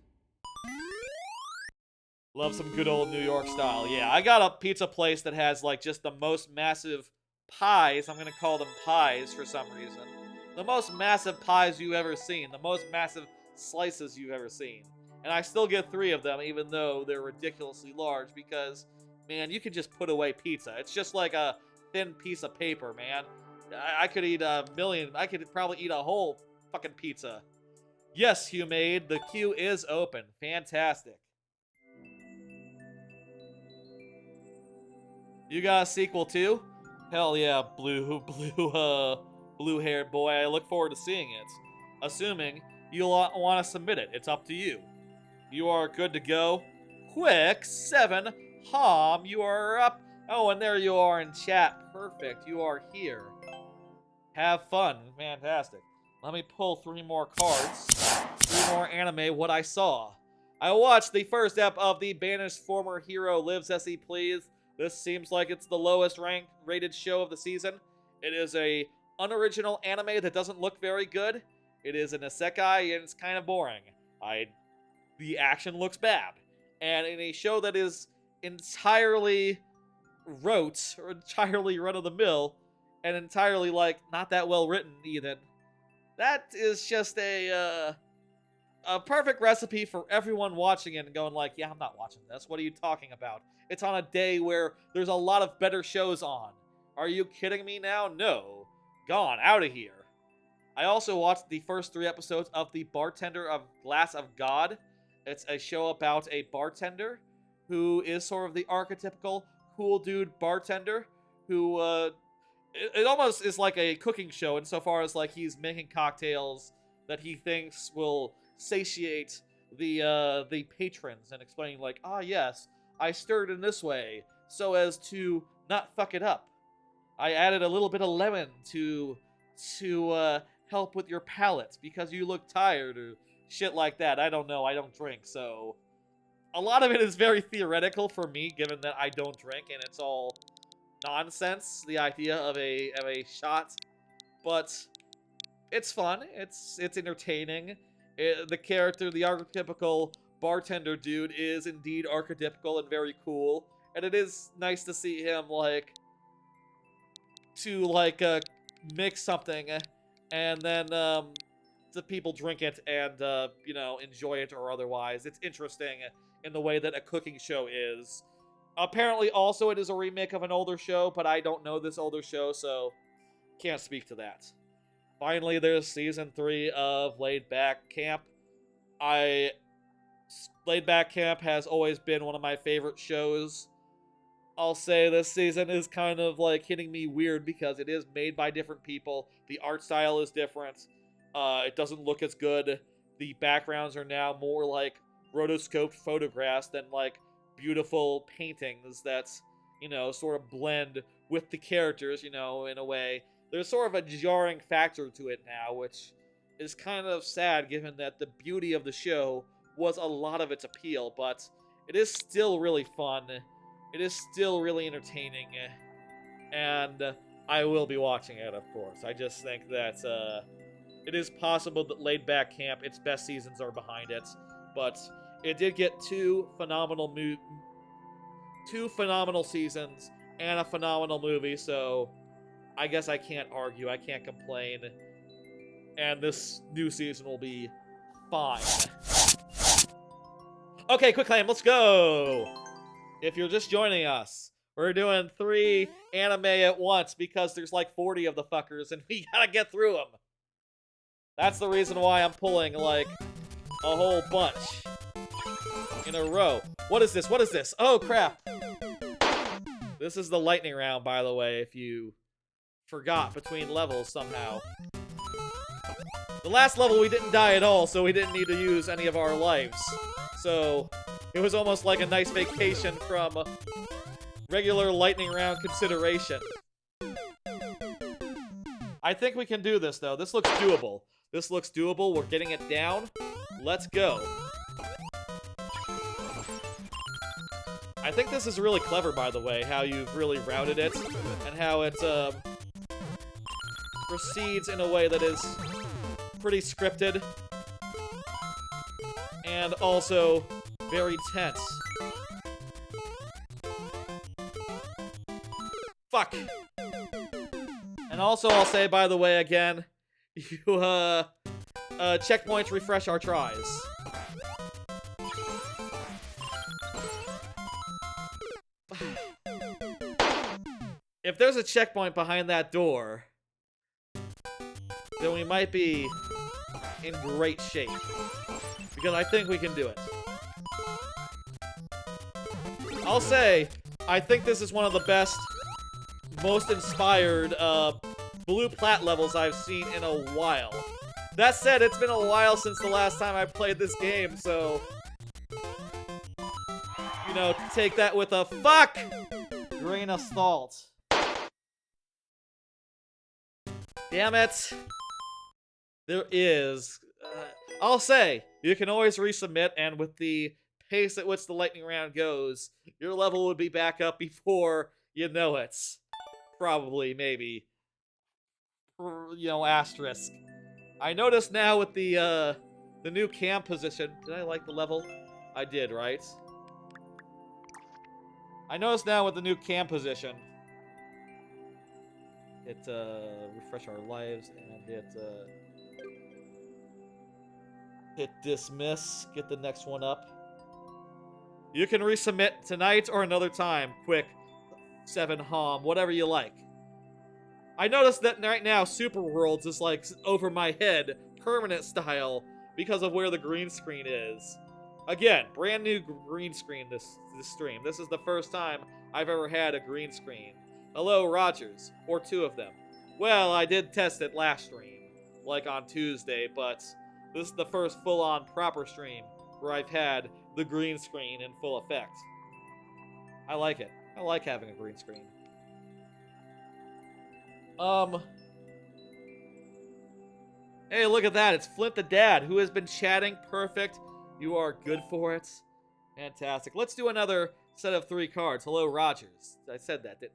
Love some good old New York style. Yeah, I got a pizza place that has, like, just the most massive pies. I'm gonna call them pies for some reason. The most massive pies you've ever seen. The most massive slices you've ever seen. And I still get 3 of them, even though they're ridiculously large, because, man, you can just put away pizza. It's just like a thin piece of paper, man. I could eat a million. I could probably eat a whole fucking pizza. Yes, Humade, the queue is open. Fantastic. You got a sequel too? Hell yeah, blue blue-haired boy. I look forward to seeing it. Assuming you'll want to submit it. It's up to you. You are good to go. Quick, 7. Hom, you are up. Oh, and there you are in chat. Perfect. You are here. Have fun. Fantastic. Let me pull 3 more cards. 3 more anime, what I saw. I watched the first ep of The Banished Former Hero Lives As He Please. This seems like it's the lowest rated show of the season. It is a unoriginal anime that doesn't look very good. It is an isekai and it's kind of boring. The action looks bad. And in a show that is entirely rote, or entirely run-of-the-mill, and entirely, like, not that well written, even, that is just a perfect recipe for everyone watching it and going like, yeah, I'm not watching this. What are you talking about? It's on a day where there's a lot of better shows on. Are you kidding me now? No. Gone. Out of here. I also watched the first 3 episodes of The Bartender of Glass of God. It's a show about a bartender who is sort of the archetypical cool dude bartender who, it almost is like a cooking show insofar as, like, he's making cocktails that he thinks will satiate the patrons and explaining, like, ah, yes, I stirred in this way so as to not fuck it up. I added a little bit of lemon to help with your palate because you look tired or shit like that. I don't know. I don't drink, so a lot of it is very theoretical for me, given that I don't drink and it's all nonsense. The idea of a shot, but it's fun. It's entertaining. The character, the archetypical bartender dude, is indeed archetypical and very cool, and it is nice to see him mix something and then the people drink it and enjoy it or otherwise. It's interesting in the way that a cooking show is. Apparently also it is a remake of an older show, but I don't know this older show, so can't speak to that. Finally, there's season 3 of Laid Back Camp. Laid Back Camp has always been one of my favorite shows. I'll say this season is kind of like hitting me weird because it is made by different people. The art style is different. It doesn't look as good. The backgrounds are now more like rotoscoped photographs than like beautiful paintings that, sort of blend with the characters, in a way. There's sort of a jarring factor to it now, which is kind of sad given that the beauty of the show was a lot of its appeal, but it is still really fun. It is still really entertaining, and I will be watching it, of course. I just think that it is possible that Laid Back Camp, its best seasons are behind it, but it did get 2 phenomenal seasons and a phenomenal movie, so I guess I can't argue. I can't complain. And this new season will be fine. Okay, quick claim. Let's go. If you're just joining us, we're doing 3 anime at once because there's like 40 of the fuckers and we gotta get through them. That's the reason why I'm pulling like a whole bunch in a row. What is this? What is this? Oh, crap. This is the lightning round, by the way, if you forgot between levels somehow. The last level we didn't die at all, so we didn't need to use any of our lives. So it was almost like a nice vacation from regular lightning round consideration. I think we can do this, though. This looks doable. This looks doable. We're getting it down. Let's go. I think this is really clever, by the way, how you've really routed it and how it proceeds in a way that is pretty scripted and also very tense. Fuck. And also, I'll say, by the way, again, you, checkpoints refresh our tries. If there's a checkpoint behind that door, then we might be in great shape. Because I think we can do it. I'll say, I think this is one of the best, most inspired, blue plat levels I've seen in a while. That said, it's been a while since the last time I played this game, so... You know, take that with a grain of salt. Damn it. There is... I'll say, you can always resubmit, and with the pace at which the lightning round goes, your level would be back up before you know it. Probably, maybe. You know, asterisk. I notice now with the new cam position. Did I like the level? I did, right? I notice now with the new cam position. It, refresh our lives, and it, hit dismiss, get the next one up. You can resubmit tonight or another time. Quick, 7 hom, whatever you like. I noticed that right now Super Worlds is like over my head, permanent style, because of where the green screen is. Again, brand new green screen this stream. This is the first time I've ever had a green screen. Hello, Rogers, or 2 of them. Well, I did test it last stream, like on Tuesday, but this is the first full-on proper stream where I've had the green screen in full effect. I like it. I like having a green screen. Hey, look at that. It's Flint the Dad, who has been chatting. Perfect. You are good for it. Fantastic. Let's do another set of 3 cards. Hello, Rogers. I said that, didn't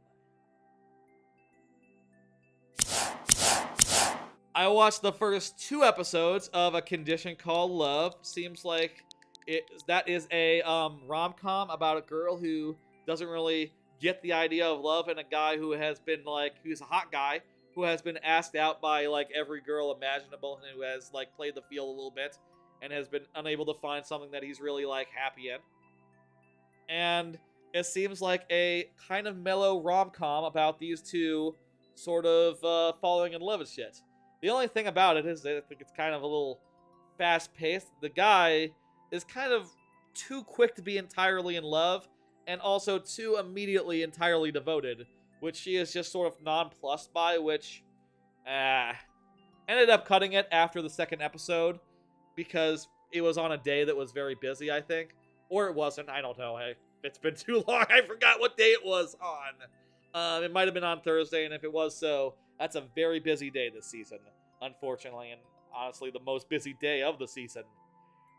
I? I watched the first 2 episodes of A Condition Called Love. Seems like that is a rom-com about a girl who doesn't really get the idea of love, and a guy who has been like, who's a hot guy, who has been asked out by like every girl imaginable, and who has like played the field a little bit and has been unable to find something that he's really like happy in. And it seems like a kind of mellow rom-com about these 2 sort of falling in love and shit. The only thing about it is that I think it's kind of a little fast-paced. The guy is kind of too quick to be entirely in love, and also too immediately entirely devoted, which she is just sort of nonplussed by, which ended up cutting it after the 2nd episode, because it was on a day that was very busy, I think. Or it wasn't, I don't know. It's been too long, I forgot what day it was on. It might have been on Thursday, and if it was so, that's a very busy day this season, unfortunately, and honestly the most busy day of the season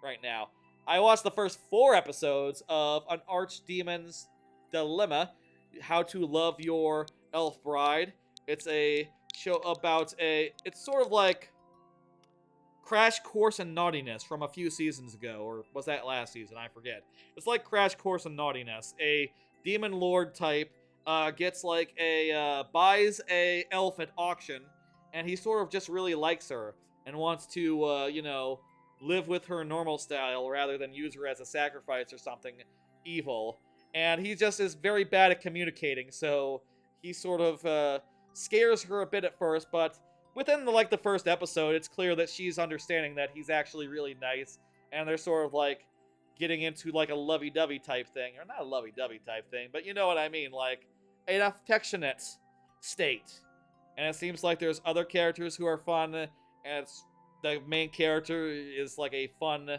right now. I watched the first 4 episodes of An Archdemon's Dilemma, How to Love Your Elf Bride. It's a show about it's sort of like Crash Course in Naughtiness from a few seasons ago, or was that last season? I forget. It's like Crash Course in Naughtiness. A demon lord type gets like buys a elf at auction, and he sort of just really likes her and wants to, you know, live with her normal style rather than use her as a sacrifice or something evil. And he just is very bad at communicating, so he sort of scares her a bit at first, but within the first episode, it's clear that she's understanding that he's actually really nice, and they're sort of like getting into like a lovey-dovey type thing, or not a lovey-dovey type thing, but you know what I mean, like an affectionate state. And it seems like there's other characters who are fun, and the main character is like a fun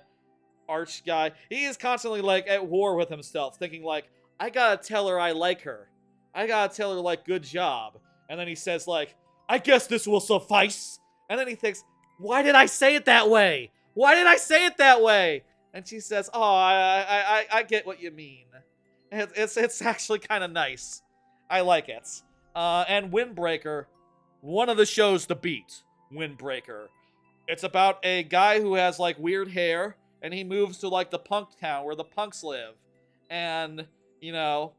arch guy. He is constantly like at war with himself, thinking like, I gotta tell her I like her. I gotta tell her like, good job. And then he says like, I guess this will suffice. And then he thinks, why did I say it that way? Why did I say it that way? And she says, oh, I get what you mean. It's actually kind of nice. I like it. And Windbreaker, one of the shows to beat. Windbreaker. It's about a guy who has like weird hair, and he moves to like the punk town where the punks live. And, you know,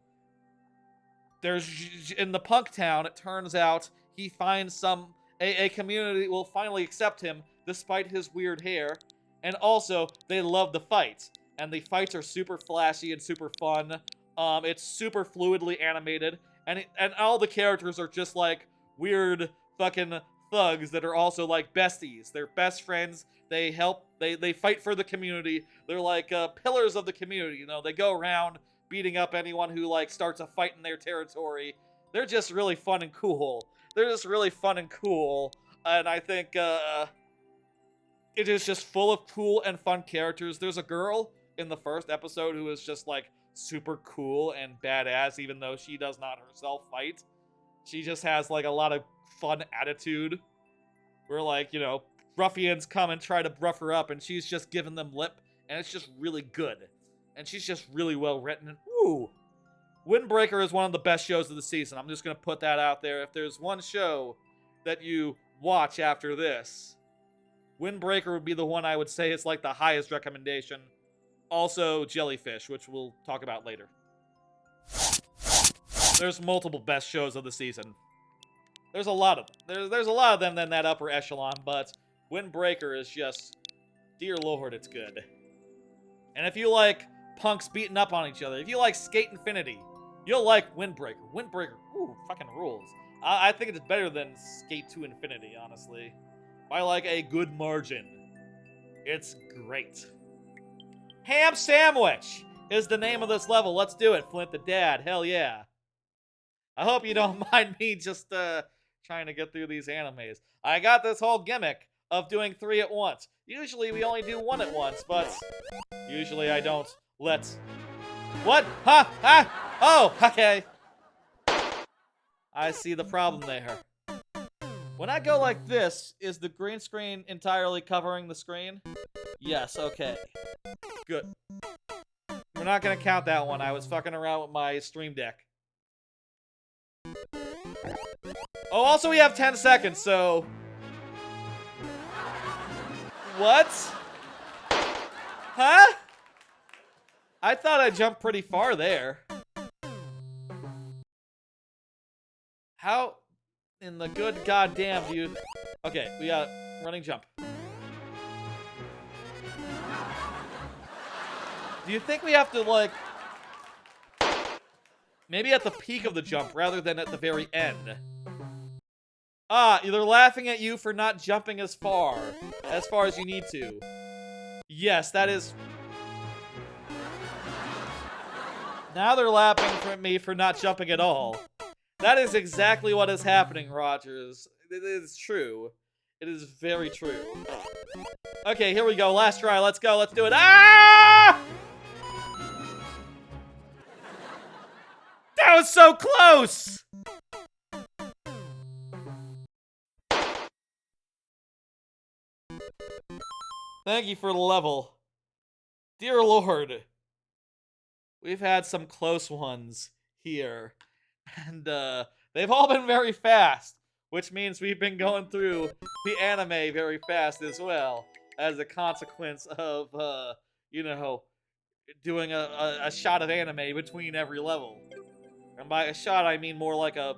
there's in the punk town, it turns out he finds a community will finally accept him despite his weird hair. And also, they love the fights. And the fights are super flashy and super fun. It's super fluidly animated. And all the characters are just like weird fucking thugs that are also like besties. They're best friends. They help. They fight for the community. They're like pillars of the community. You know, they go around beating up anyone who like starts a fight in their territory. They're just really fun and cool. they're just really fun and cool. And I think it is just full of cool and fun characters. There's a girl in the first episode who is just like super cool and badass, even though she does not herself fight. She just has like a lot of fun attitude where, like, you know, ruffians come and try to rough her up and she's just giving them lip, and it's just really good. And she's just really well written. And ooh, Windbreaker is one of the best shows of the season. I'm just gonna put that out there. If there's one show that you watch after this, Windbreaker would be the one I would say is like the highest recommendation. Also, Jellyfish, which we'll talk about later. There's multiple best shows of the season. There's a lot of them. There's a lot of them in that upper echelon, but Windbreaker is just, dear lord, it's good. And if you like punks beating up on each other, if you like Skate Infinity, you'll like Windbreaker. Windbreaker, ooh, fucking rules. I think it's better than Skate 2 Infinity, honestly. By like a good margin. It's great. Ham Sandwich is the name of this level. Let's do it, Flint the Dad. Hell yeah. I hope you don't mind me just trying to get through these animes. I got this whole gimmick of doing 3 at once. Usually we only do 1 at once, but usually I don't let... What? Huh? Ah! Oh, okay. I see the problem there. When I go like this, is the green screen entirely covering the screen? Yes, okay. Good. We're not gonna count that one. I was fucking around with my Stream Deck. Oh, also we have 10 seconds, so... What? Huh? I thought I jumped pretty far there. How in the good goddamn do you... Okay, we got running jump. Do you think we have to, like... Maybe at the peak of the jump rather than at the very end? Ah, they're laughing at you for not jumping as far as you need to. Yes, that is... Now they're laughing at me for not jumping at all. That is exactly what is happening, Rogers. It is true. It is very true. Okay, here we go. Last try. Let's go. Let's do it. Ah! That was so close! Thank you for the level. Dear Lord. We've had some close ones here. And, they've all been very fast. Which means we've been going through the anime very fast as well. As a consequence of, you know, doing a shot of anime between every level. And by a shot, I mean more like a...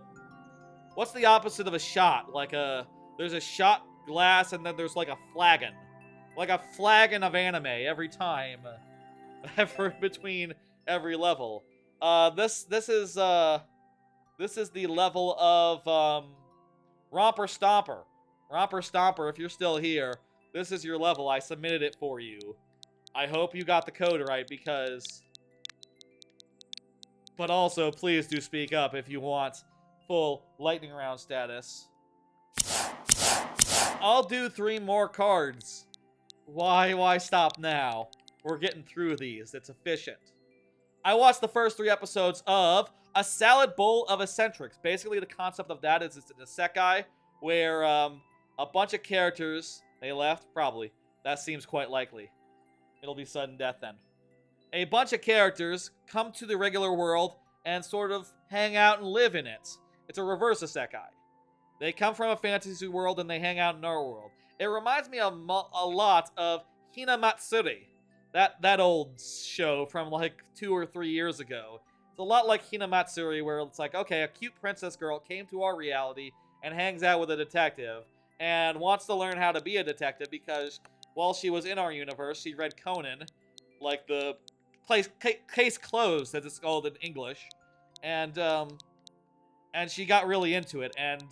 What's the opposite of a shot? Like a... There's a shot glass and then there's like a flagon. Like a flagon of anime every time. Between every level. This is the level of, Romper Stomper. Romper Stomper, if you're still here, this is your level. I submitted it for you. I hope you got the code right, because... But also, please do speak up if you want full lightning round status. I'll do 3 more cards. Why stop now? We're getting through these. It's efficient. I watched the first 3 episodes of A Salad Bowl of Eccentrics. Basically, the concept of that is it's an isekai where a bunch of characters... They left? Probably. That seems quite likely. It'll be sudden death then. A bunch of characters come to the regular world and sort of hang out and live in it. It's a reverse isekai. They come from a fantasy world and they hang out in our world. It reminds me a lot of Hinamatsuri. That old show from like 2 or 3 years ago. It's a lot like Hinamatsuri, where it's like, okay, a cute princess girl came to our reality and hangs out with a detective and wants to learn how to be a detective because while she was in our universe, she read Conan, like the case closed, as it's called in English, and she got really into it, and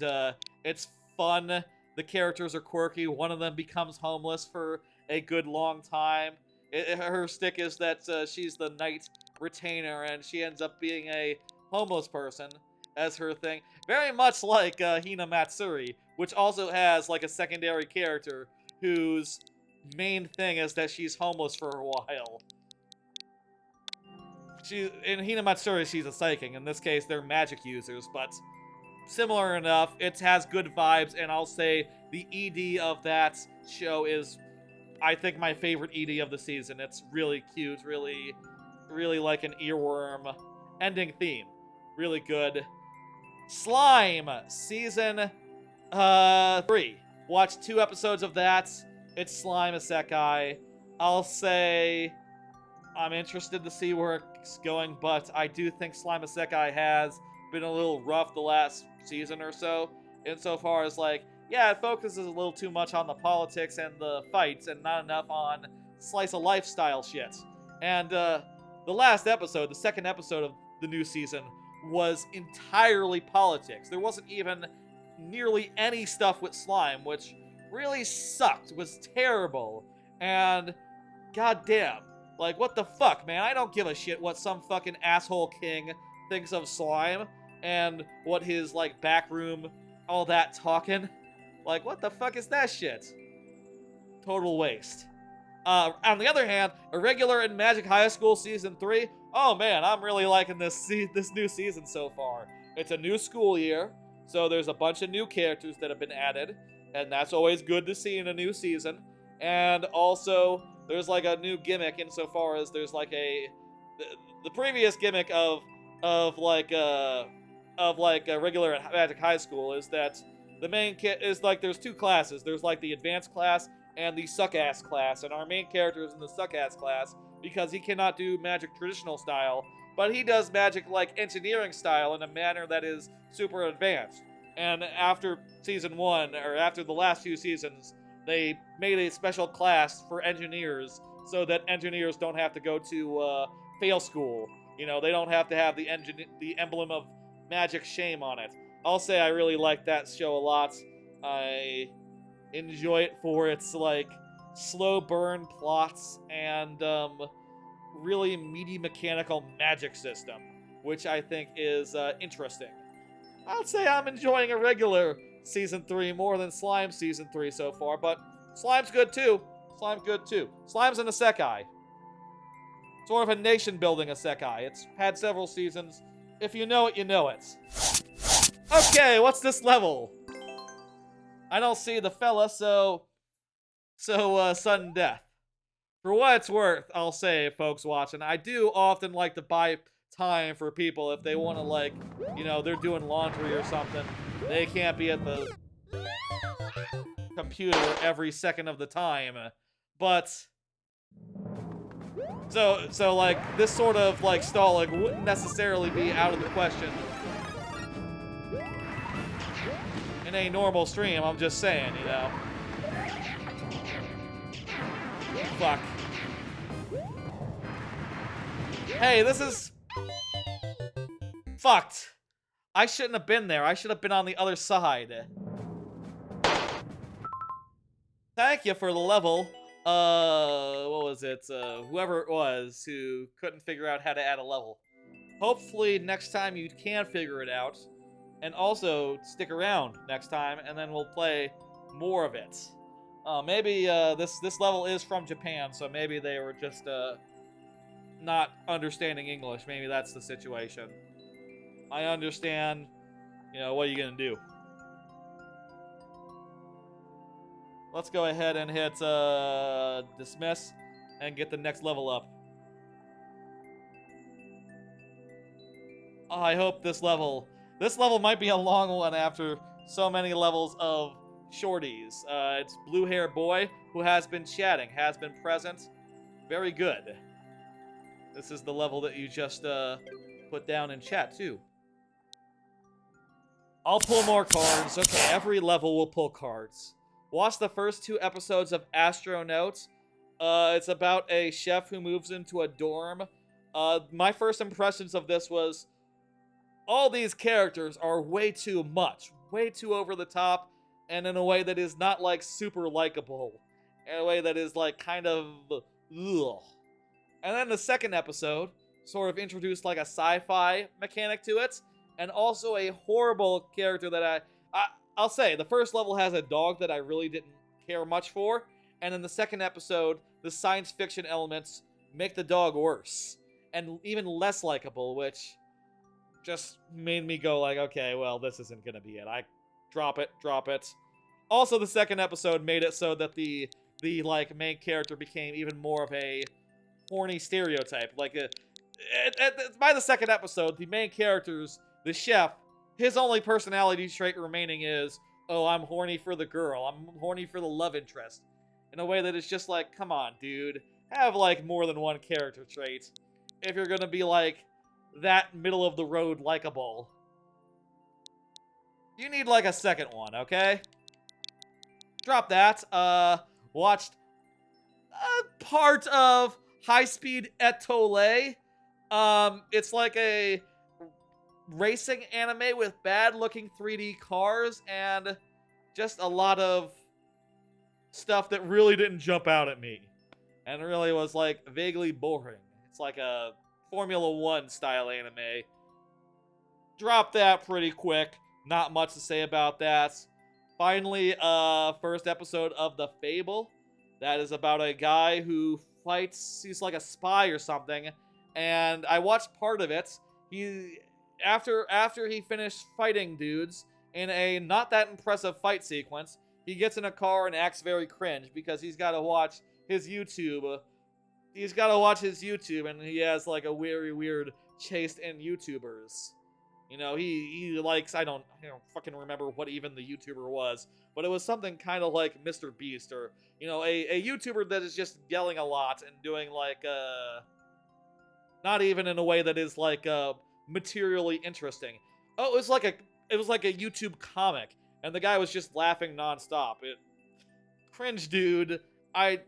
it's fun. The characters are quirky. One of them becomes homeless for a good long time. Her stick is that she's the knight retainer, and she ends up being a homeless person. as her thing. Very much like Hina Matsuri, which also has like a secondary character whose main thing is that she's homeless for a while. In Hina Matsuri, she's a psychic. In this case, they're magic users, but similar enough. It has good vibes, and I'll say the ED of that show is, I think, my favorite ED of the season. It's really cute, really like an earworm ending theme. Really good. Slime, season 3. Watched 2 episodes of that. It's Slime Isekai. I'll say I'm interested to see where it's going, but I do think Slime Isekai has been a little rough the last season or so, insofar as, like, yeah, it focuses a little too much on the politics and the fights and not enough on slice of lifestyle shit. And the last episode, the second episode of the new season, was entirely politics. There wasn't even nearly any stuff with slime, which really sucked, was terrible, and goddamn, like, what the fuck, man? I don't give a shit what some fucking asshole king thinks of slime, and what his, like, backroom, all that talking. Like, what the fuck is that shit? Total waste. On the other hand, Irregular in Magic High School Season 3, oh man, I'm really liking this new season so far. It's a new school year, so there's a bunch of new characters that have been added, and that's always good to see in a new season. And also, there's like a new gimmick insofar as there's like the previous gimmick of a regular at Magic High School is that the main kid is like there's 2 classes. There's like the advanced class and the suck-ass class, and our main character is in the suck-ass class because he cannot do magic traditional style, but he does magic like engineering style in a manner that is super advanced. And after season 1, or after the last few seasons, they made a special class for engineers so that engineers don't have to go to fail school. You know, they don't have to have the emblem of magic shame on it. I'll say I really like that show a lot. I enjoy it for its, like, slow burn plots and really meaty mechanical magic system, which I think is interesting. I'd say I'm enjoying Irregular Season 3 more than Slime Season 3 so far, but Slime's good too. Slime's good too. Slime's an isekai. Sort of a nation-building isekai. It's had several seasons. If you know it, you know it. Okay, what's this level? I don't see the fella, so sudden death. For what it's worth, I'll say, folks watching, I do often like to buy time for people if they want to, like, you know, they're doing laundry or something. They can't be at the computer every second of the time. But so like this sort of like stalling wouldn't necessarily be out of the question in a normal stream. I'm just saying, you know. Fuck. Hey, this is fucked. I shouldn't have been there. I should have been on the other side. Thank you for the level. What was it? Whoever it was who couldn't figure out how to add a level. Hopefully next time you can figure it out. And also stick around next time and then we'll play more of it. Maybe this level is from Japan, so maybe they were just not understanding English. Maybe that's the situation. I understand, you know, what are you gonna do? Let's go ahead and hit dismiss and get the next level up. Oh, I hope this level might be a long one after so many levels of shorties. It's Blue Hair Boy who has been chatting, has been present. Very good. This is the level that you just put down in chat too. I'll pull more cards. Okay, every level will pull cards. Watch the first 2 episodes of Astronaut. It's about a chef who moves into a dorm. My first impressions of this was all these characters are way too much, way too over the top, and in a way that is not like super likable, in a way that is like kind of ugh. And then the second episode sort of introduced like a sci-fi mechanic to it, and also a horrible character that I'll say the first level has a dog that I really didn't care much for, and in the second episode, the science fiction elements make the dog worse and even less likable, which just made me go like, okay, well, this isn't gonna be it. I drop it, drop it. Also, the second episode made it so that the like main character became even more of a horny stereotype. Like, by the second episode, the main character's the chef. His only personality trait remaining is, oh, I'm horny for the girl. I'm horny for the love interest. In a way that is just like, come on, dude. Have, like, more than one character trait. If you're gonna be, like, that middle of the road likable. You need, like, a second one, okay? Drop that. Watched a part of High Speed Etole. It's like a racing anime with bad-looking 3D cars and just a lot of stuff that really didn't jump out at me. And really was, like, vaguely boring. It's like a Formula 1 style anime. Drop that pretty quick. Not much to say about that. Finally, first episode of The Fable. That is about a guy who fights, he's like a spy or something. And I watched part of it. After he finished fighting dudes in a not that impressive fight sequence, he gets in a car and acts very cringe because he's got to watch his YouTube. He's got to watch his YouTube, and he has like a very weird taste in YouTubers. You know, he likes, I don't fucking remember what even the YouTuber was, but it was something kind of like Mr. Beast, or, you know, a YouTuber that is just yelling a lot and doing like, not even in a way that is like, materially interesting. Oh, it was like a YouTube comic, and the guy was just laughing nonstop. Cringe, dude. I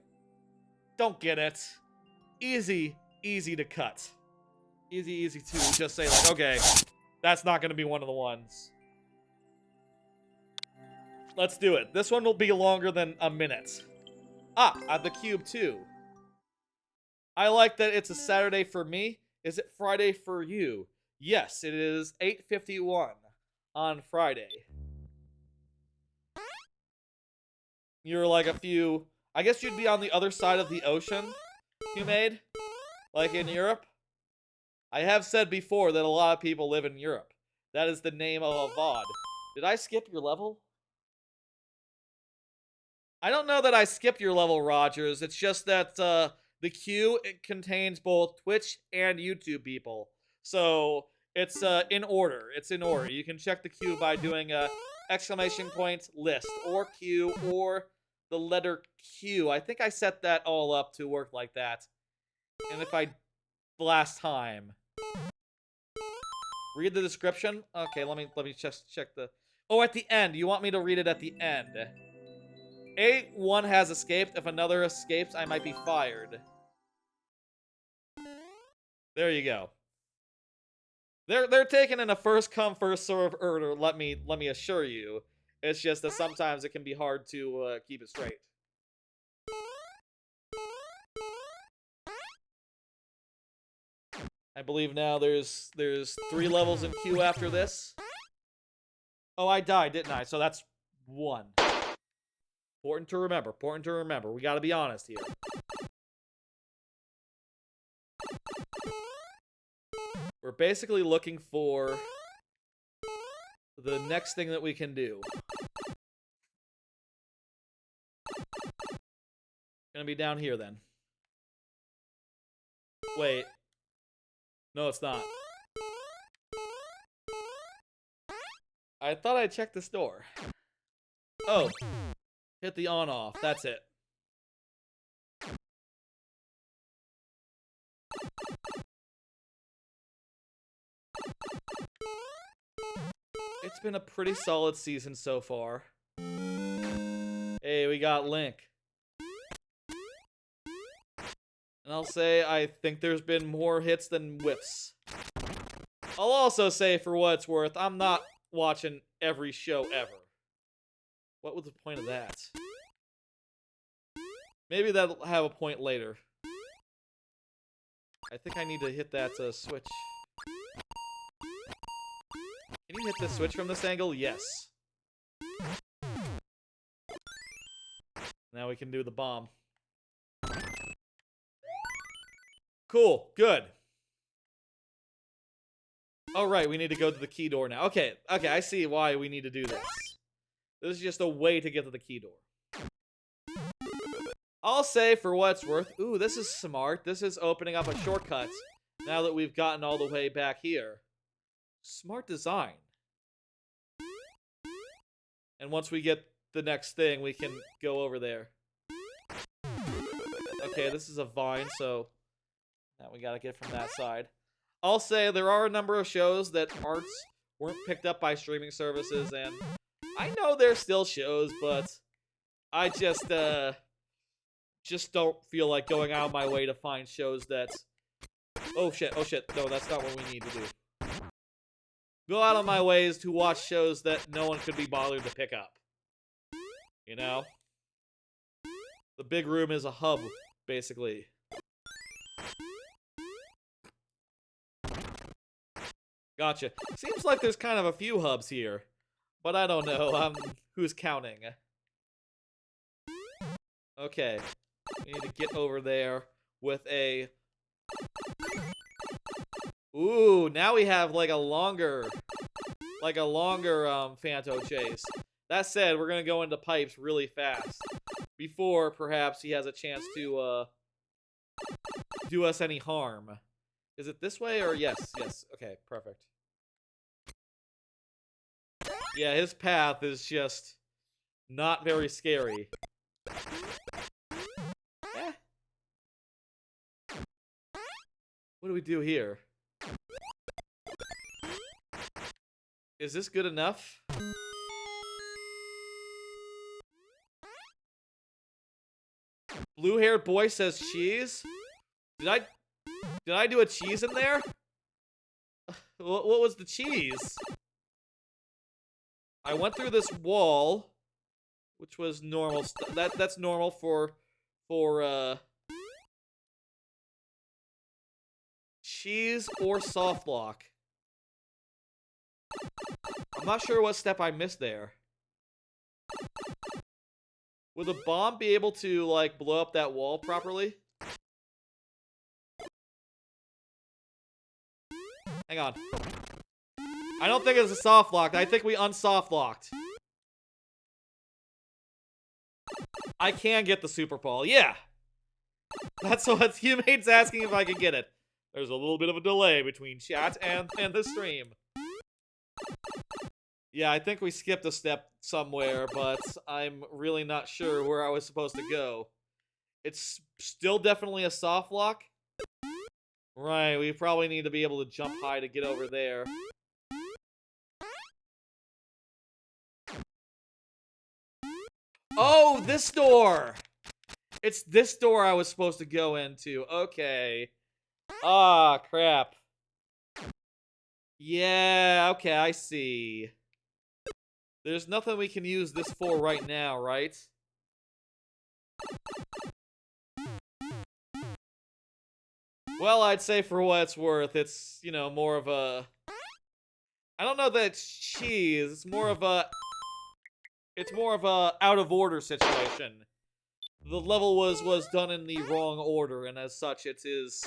don't get it. Easy to cut. Easy to just say like, okay, that's not going to be one of the ones. Let's do it. This one will be longer than a minute. The Cube 2. I like that it's a Saturday for me. Is it Friday for you? Yes, it is 8:51 on Friday. You're like a few... I guess you'd be on the other side of the ocean, you made? Like in Europe? I have said before that a lot of people live in Europe. That is the name of a VOD. Did I skip your level? I don't know that I skipped your level, Rogers. It's just that the queue, it contains both Twitch and YouTube people. So it's in order. It's in order. You can check the queue by doing a !list or queue or the letter Q. I think I set that all up to work like that. And if I last time read the description. Okay, let me just check the... Oh, at the end. You want me to read it at the end. One has escaped. If another escapes, I might be fired. There you go. They're taking in a first come first serve order. Let me assure you. It's just that sometimes it can be hard to keep it straight. I believe now there's 3 levels in queue after this. Oh, I died, didn't I? So that's 1. Important to remember. Important to remember. We gotta be honest here. We're basically looking for the next thing that we can do. Gonna be down here then. Wait. No, it's not. I thought I checked this door. Oh. Hit the on-off. That's it. It's been a pretty solid season so far. Hey, we got Link. And I'll say I think there's been more hits than whiffs. I'll also say, for what it's worth, I'm not watching every show ever. What was the point of that? Maybe that'll have a point later. I think I need to hit that switch. you hit the switch from this angle? Yes. Now we can do the bomb. Cool. Good. Oh, right. We need to go to the key door now. Okay. Okay, I see why we need to do this. This is just a way to get to the key door. I'll say, for what it's worth, ooh, this is smart. This is opening up a shortcut now that we've gotten all the way back here. Smart design. And once we get the next thing, we can go over there. Okay, this is a vine, so now we gotta get from that side. I'll say there are a number of shows that weren't picked up by streaming services, and I know they're still shows, but I just don't feel like going out of my way to find shows that... Oh shit, no, that's not what we need to do. Go out of my ways to watch shows that no one could be bothered to pick up. You know? The big room is a hub, basically. Gotcha. Seems like there's kind of a few hubs here. But I don't know, who's counting? Okay. We need to get over there with a... Ooh, now we have like a longer Phanto chase. That said, we're gonna go into pipes really fast. Before, perhaps, he has a chance to, do us any harm. Is it this way or yes? Yes. Okay, perfect. Yeah, his path is just not very scary. Eh. What do we do here? Is this good enough? Blue-haired boy says cheese? Did I do a cheese in there? What was the cheese? I went through this wall, which was normal. That's normal for cheese or soft lock. I'm not sure what step I missed there. Would the bomb be able to, like, blow up that wall properly? Hang on. I don't think it's a soft lock. I think we unsoft locked. I can get the super ball. Yeah. That's what Humane's asking if I can get it. There's a little bit of a delay between chat and the stream. Yeah, I think we skipped a step somewhere, but I'm really not sure where I was supposed to go. It's still definitely a soft lock. Right, we probably need to be able to jump high to get over there. Oh, this door! It's this door I was supposed to go into. Okay. Ah, crap. Yeah, okay, I see. There's nothing we can use this for right now, right? Well, I'd say for what it's worth, it's, you know, more of a... I don't know that it's cheese. It's more of a out of order situation. The level was done in the wrong order, and as such, it is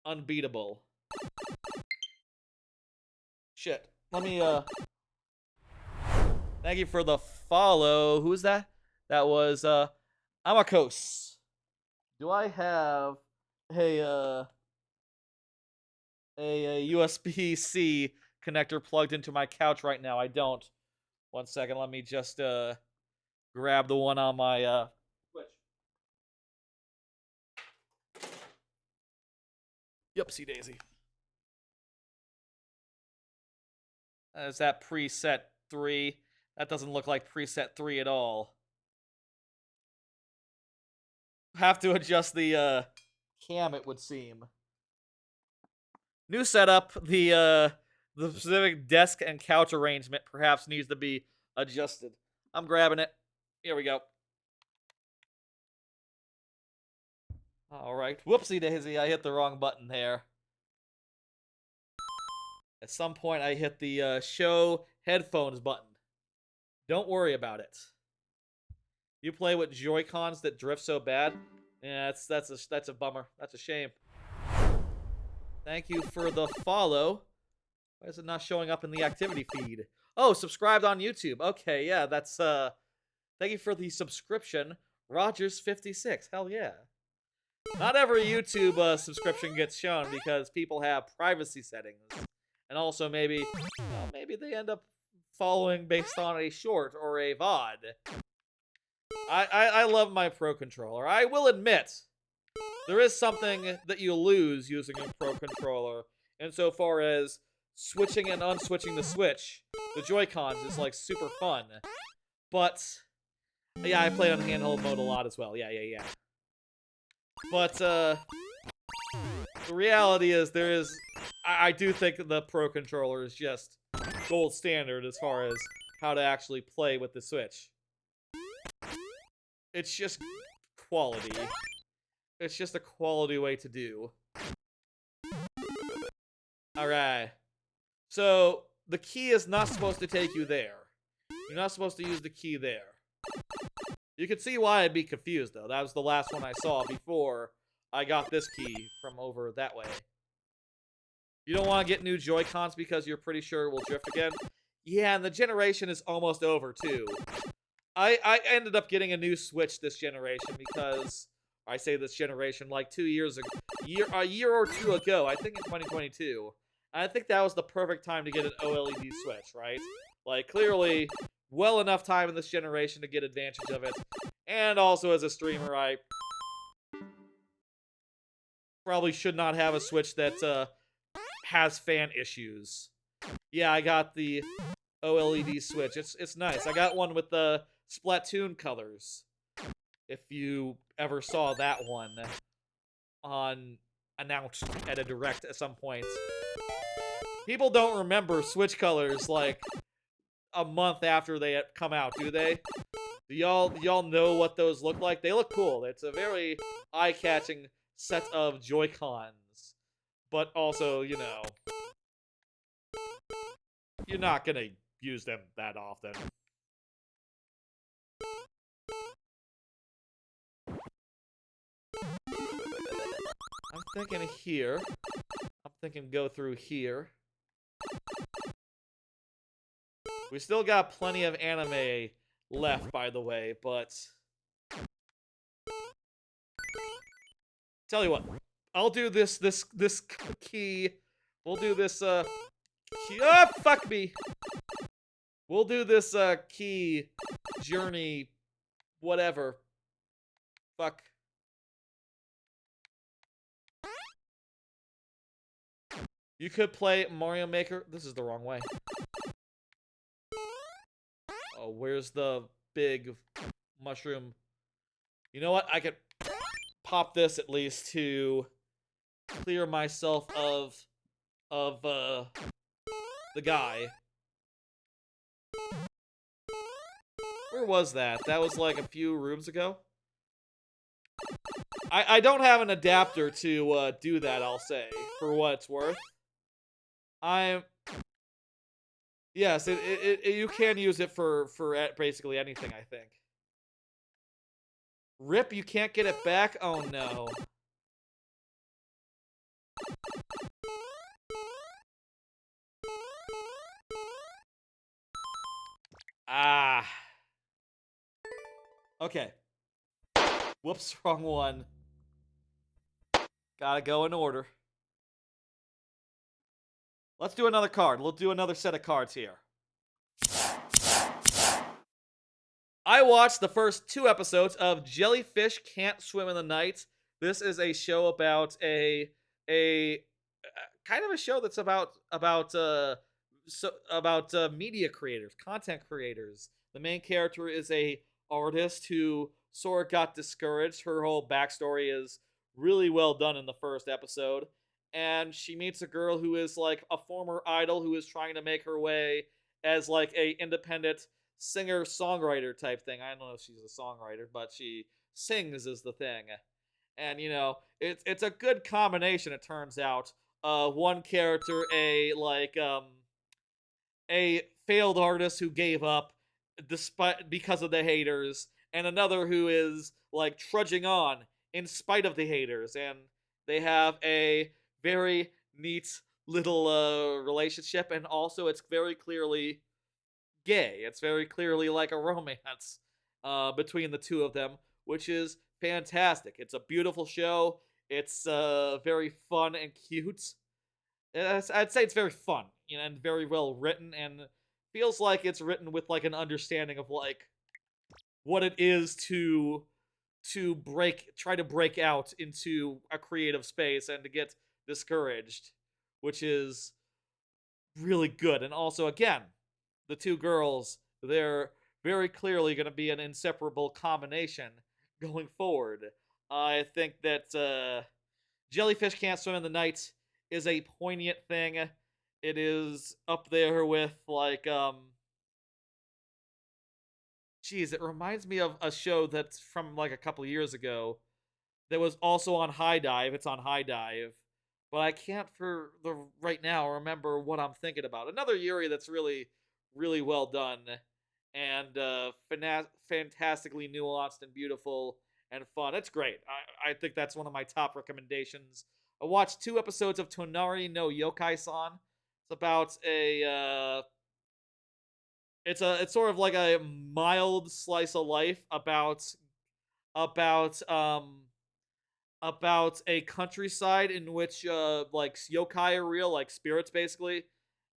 unbeatable. Shit. Let me, Thank you for the follow. Who's that? That was, Amakos. Do I have a USB-C connector plugged into my couch right now? I don't. One second, let me just, grab the one on my, Switch. Yupsie daisy. Is that preset 3? That doesn't look like preset 3 at all. Have to adjust the cam, it would seem. New setup. The specific desk and couch arrangement perhaps needs to be adjusted. I'm grabbing it. Here we go. All right. Whoopsie daisy, I hit the wrong button there. At some point, I hit the show headphones button. Don't worry about it. You play with Joy-Cons that drift so bad? Yeah, that's a bummer. That's a shame. Thank you for the follow. Why is it not showing up in the activity feed? Oh, subscribed on YouTube. Okay, yeah, that's thank you for the subscription. Rogers56. Hell yeah. Not every YouTube subscription gets shown because people have privacy settings. And also maybe maybe they end up following based on a short or a VOD. I love my Pro Controller. I will admit, there is something that you lose using a Pro Controller insofar as switching and unswitching the Switch. The Joy-Cons is like super fun. But yeah, I play on handheld mode a lot as well. Yeah. But the reality is I do think the Pro Controller is just gold standard as far as how to actually play with the Switch. It's just quality. It's just a quality way to do. Alright. So, the key is not supposed to take you there. You're not supposed to use the key there. You can see why I'd be confused, though. That was the last one I saw before I got this key from over that way. You don't want to get new Joy-Cons because you're pretty sure it will drift again? Yeah, and the generation is almost over, too. I ended up getting a new Switch this generation because... I say this generation, like 2 years ago, a year or two ago, I think in 2022. And I think that was the perfect time to get an OLED Switch, right? Like, clearly, well enough time in this generation to get advantage of it. And also, as a streamer, I probably should not have a Switch that has fan issues. Yeah, I got the OLED Switch. It's nice. I got one with the Splatoon colors. If you ever saw that one announced at a direct at some point. People don't remember Switch colors like a month after they had come out, do they? Do y'all know what those look like? They look cool. It's a very eye-catching set of Joy-Cons. But also, you know, you're not gonna use them that often. I'm thinking here. I'm thinking go through here. We still got plenty of anime left, by the way, but... Tell you what. I'll do this key. We'll do this, key... Oh, fuck me! We'll do this, key journey... Whatever. Fuck. You could play Mario Maker. This is the wrong way. Oh, where's the big mushroom? You know what? I could pop this at least to clear myself of the guy. Where was that? That was like a few rooms ago. I don't have an adapter to do that, I'll say, for what it's worth. Yes, you can use it for basically anything, I think. Rip, you can't get it back? Oh no. Ah. Okay. Whoops, wrong one. Gotta go in order. Let's do another card. We'll do another set of cards here. I watched the first 2 episodes of Jellyfish Can't Swim in the Night. This is a show about a kind of a show that's about media creators, content creators. The main character is a artist who sort of got discouraged. Her whole backstory is really well done in the first episode. And she meets a girl who is like a former idol who is trying to make her way as like a independent singer-songwriter type thing. I don't know if she's a songwriter, but she sings is the thing. And you know, it's a good combination, it turns out, one character a failed artist who gave up despite because of the haters, and another who is like trudging on in spite of the haters, and they have a very neat little relationship, and also it's very clearly gay. It's very clearly like a romance between the two of them, which is fantastic. It's a beautiful show. It's very fun and cute. I'd say it's very fun, you know, and very well written, and feels like it's written with like an understanding of like what it is to try to break out into a creative space and to get discouraged, which is really good. And also, again, the two girls, they're very clearly going to be an inseparable combination going forward. I think that Jellyfish Can't Swim in the Night is a poignant thing. It is up there with like geez, it reminds me of a show that's from like a couple years ago that was also on High Dive. It's on High Dive, but I can't for the right now remember what I'm thinking about. Another Yuri that's really, really well done and fantastically nuanced and beautiful and fun. It's great. I think that's one of my top recommendations. I watched 2 episodes of Tonari no Yokai-san. It's about a it's sort of like a mild slice of life about um about a countryside in which like yokai are real, like spirits basically,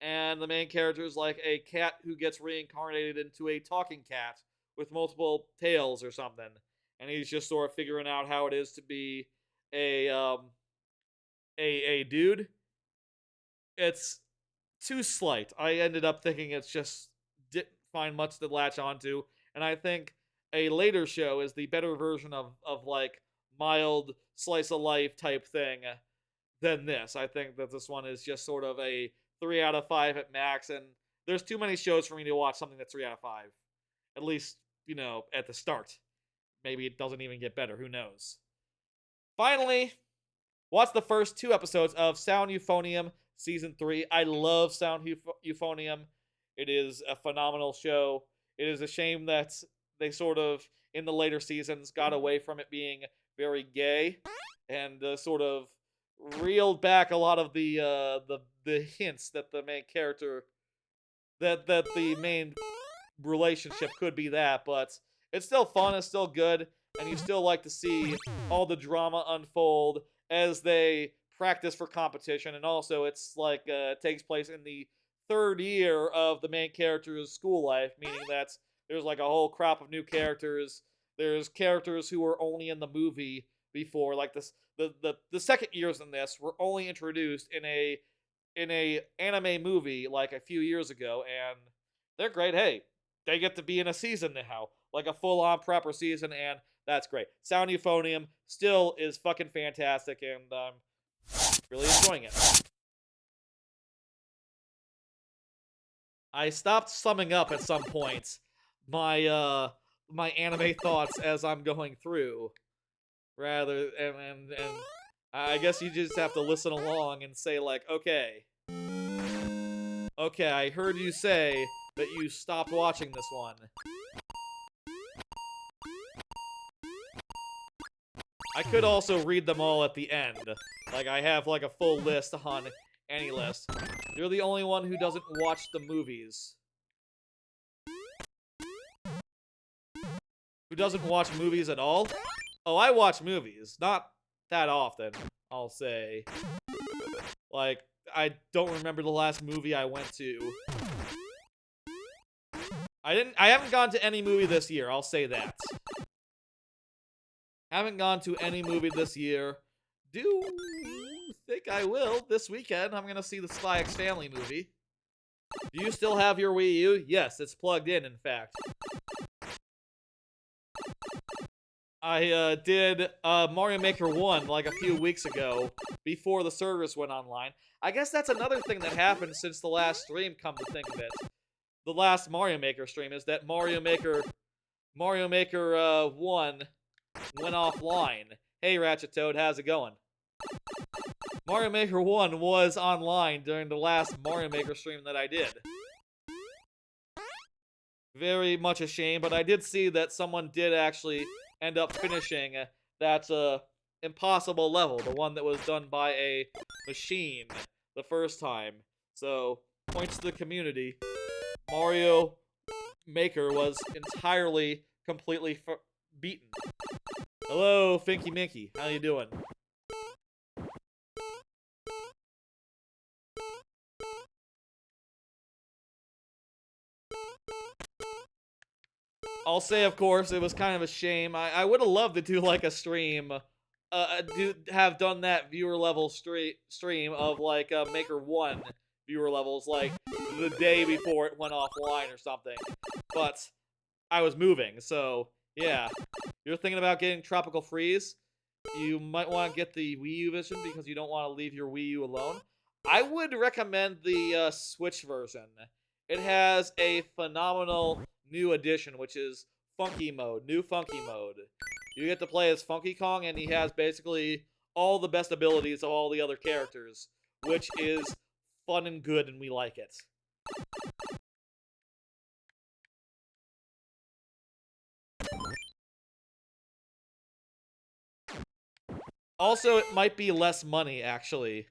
and the main character is like a cat who gets reincarnated into a talking cat with multiple tails or something, and he's just sort of figuring out how it is to be a a dude. It's too slight. I ended up thinking it's just didn't find much to latch onto, and I think a later show is the better version of like mild slice of life type thing than this. I think that this one is just sort of a 3 out of 5 at max, and there's too many shows for me to watch something that's 3 out of 5. At least, you know, at the start. Maybe it doesn't even get better. Who knows? Finally, watch the first 2 episodes of Sound Euphonium Season 3. I love Sound Euphonium. It is a phenomenal show. It is a shame that they sort of, in the later seasons, got away from it being very gay and sort of reeled back a lot of the hints that the main character that the main relationship could be that, but it's still fun, it's still good, and you still like to see all the drama unfold as they practice for competition. And also it's like takes place in the 3rd year of the main character's school life, meaning that there's like a whole crop of new characters. There's characters who were only in the movie before, like this the second years in this were only introduced in a anime movie like a few years ago, and they're great. Hey, they get to be in a season now, like a full-on proper season, and that's great. Sound Euphonium still is fucking fantastic, and I'm really enjoying it. I stopped summing up at some point my anime thoughts as I'm going through, rather and I guess you just have to listen along and say like, okay, I heard you say that you stopped watching this one. I could also read them all at the end. Like, I have like a full list on AnyList. You're the only one who doesn't watch the movies. Who doesn't watch movies at all? Oh, I watch movies. Not that often, I'll say. Like, I don't remember the last movie I went to. I haven't gone to any movie this year, I'll say that. Haven't gone to any movie this year. Do think I will this weekend. I'm gonna see the Spy X Family movie. Do you still have your Wii U? Yes, it's plugged in fact. I did Mario Maker 1 like a few weeks ago before the servers went online. I guess that's another thing that happened since the last stream, come to think of it. The last Mario Maker stream is that Mario Maker 1 went offline. Hey Ratchet Toad, how's it going? Mario Maker 1 was online during the last Mario Maker stream that I did. Very much a shame, but I did see that someone did actually end up finishing that impossible level, the one that was done by a machine the first time. So, points to the community. Mario Maker was entirely, completely beaten. Hello, Finky Minky. How you doing? I'll say, of course, it was kind of a shame. I would have loved to do like a stream, have done that viewer level stream of like Maker 1 viewer levels like the day before it went offline or something. But I was moving, so yeah. You're thinking about getting Tropical Freeze? You might want to get the Wii U version because you don't want to leave your Wii U alone. I would recommend the Switch version. It has a phenomenal new addition, which is Funky Mode, new Funky Mode. You get to play as Funky Kong, and he has basically all the best abilities of all the other characters, which is fun and good, and we like it. Also, it might be less money, actually.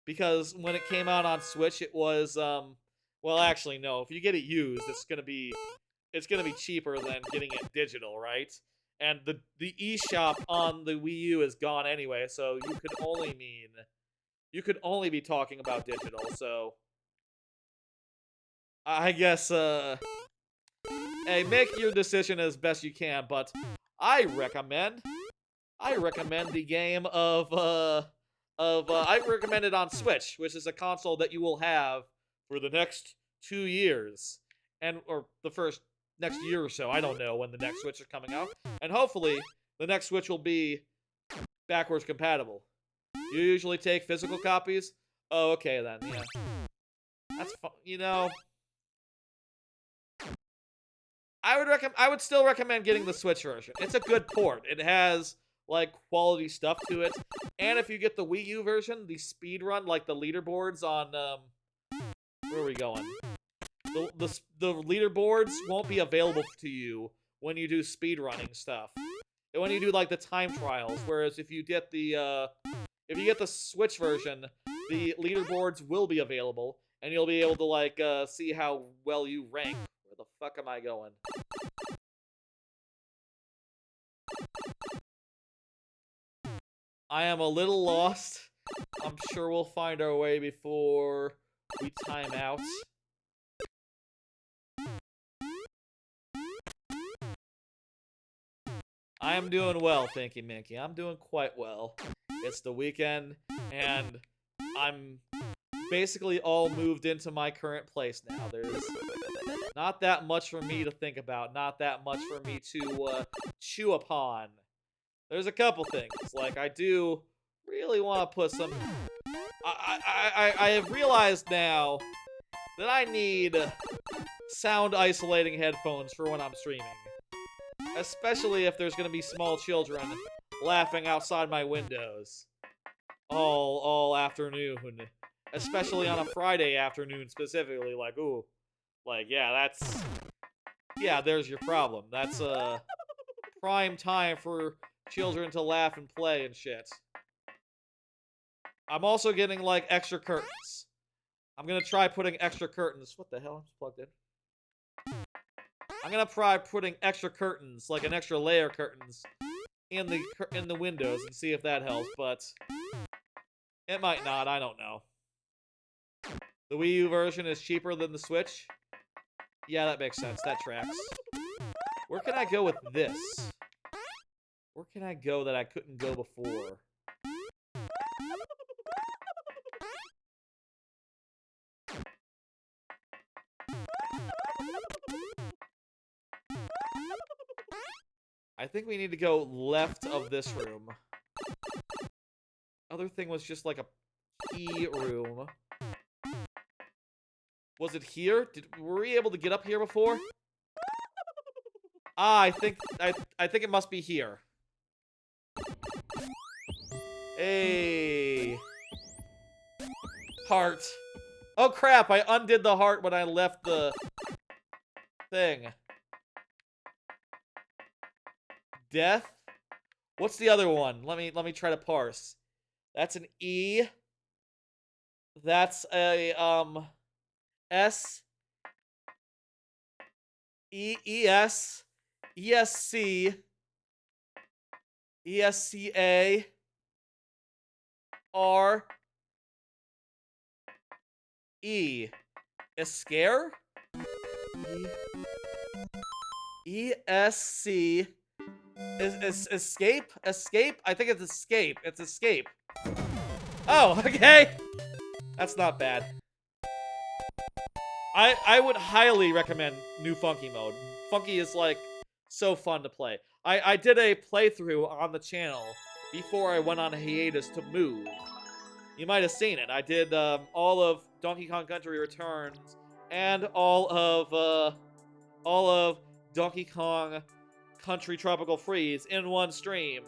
Because when it came out on Switch, it was, well, actually, no. If you get it used, it's gonna be cheaper than getting it digital, right? And the eShop on the Wii U is gone anyway, so you could only be talking about digital, so I guess, hey, make your decision as best you can, but I recommend the game I recommend it on Switch, which is a console that you will have for the next 2 years, or the next year or so. I don't know when the next Switch is coming out, and hopefully the next Switch will be backwards compatible. You usually take physical copies? Oh, okay then. Yeah, that's fun. You know, I would still recommend getting the Switch version. It's a good port. It has like quality stuff to it, and if you get the Wii U version, the speed run, like the leaderboards on where are we going? The leaderboards won't be available to you when you do speed running stuff. When you do like the time trials, whereas if you get the Switch version, the leaderboards will be available, and you'll be able to like see how well you rank. Where the fuck am I going? I am a little lost. I'm sure we'll find our way before we time out. I am doing well, Finky Minky. I'm doing quite well. It's the weekend, and I'm basically all moved into my current place now. There's not that much for me to think about, not that much for me to chew upon. There's a couple things, like I do really want to put some... I have realized now that I need sound isolating headphones for when I'm streaming. Especially if there's going to be small children laughing outside my windows all afternoon. Especially on a Friday afternoon specifically, like, ooh. Like, yeah, there's your problem. That's prime time for children to laugh and play and shit. I'm also getting, like, extra curtains. I'm gonna try putting extra curtains. What the hell? I'm just plugged in. I'm gonna try putting extra curtains, like an extra layer curtains, in the windows and see if that helps, but it might not. I don't know. The Wii U version is cheaper than the Switch? Yeah, that makes sense. That tracks. Where can I go with this? Where can I go that I couldn't go before? I think we need to go left of this room. Other thing was just like a key room. Was it here? Were we able to get up here before? Ah, I think it must be here. Hey. Heart. Oh crap, I undid the heart when I left the thing. Death? What's the other one? Let me try to parse. That's an E. That's a S ES ESC ESCA R E. Escare? ESC is escape? Escape? I think it's escape. It's escape. Oh, okay. That's not bad. I would highly recommend new Funky mode. Funky is like so fun to play. I did a playthrough on the channel before I went on a hiatus to move. You might have seen it. I did all of Donkey Kong Country Returns and all of Donkey Kong Country Tropical Freeze in one stream,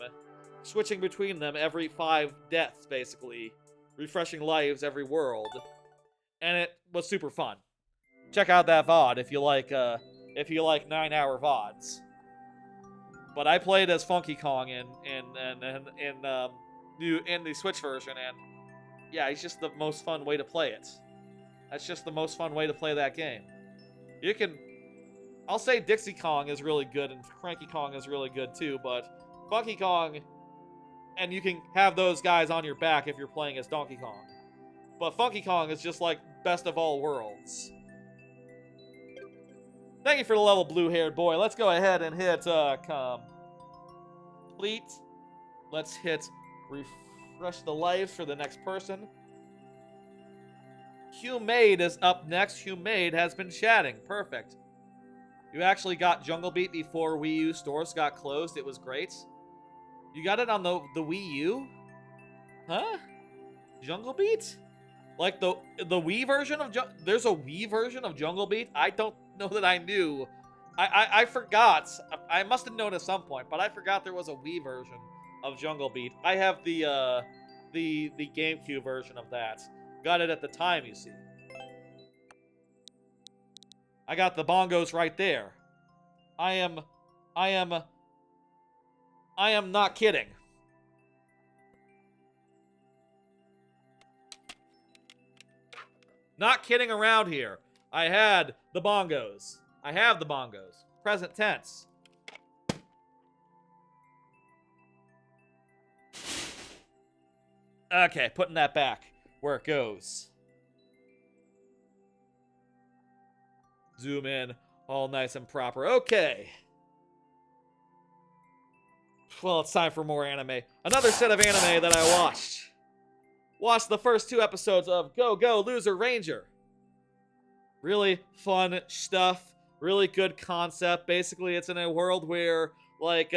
switching between them every 5 deaths, basically, refreshing lives every world, and it was super fun. Check out that VOD if you like 9-hour VODs. But I played as Funky Kong in the Switch version, and yeah, it's just the most fun way to play it. That's just the most fun way to play that game. I'll say Dixie Kong is really good and Cranky Kong is really good too, but Funky Kong, and you can have those guys on your back if you're playing as Donkey Kong. But Funky Kong is just like best of all worlds. Thank you for the level, blue-haired boy. Let's go ahead and hit complete. Let's hit refresh the lives for the next person. Humade is up next. Humade has been chatting. Perfect. You actually got Jungle Beat before Wii U stores got closed. It was great. You got it on the Wii U? Huh? Jungle Beat? Like the Wii version of there's a Wii version of Jungle Beat? I don't know that I knew. I forgot. I must have known at some point, but I forgot there was a Wii version of Jungle Beat. I have the GameCube version of that. Got it at the time, you see. I got the bongos right there. I am not kidding. Not kidding around here. I had the bongos. I have the bongos. Present tense. Okay, putting that back where it goes. Zoom in, all nice and proper. Okay. Well, it's time for more anime. Another set of anime that I watched. Watched the first 2 episodes of Go Go Loser Ranger. Really fun stuff. Really good concept. Basically, it's in a world where, like,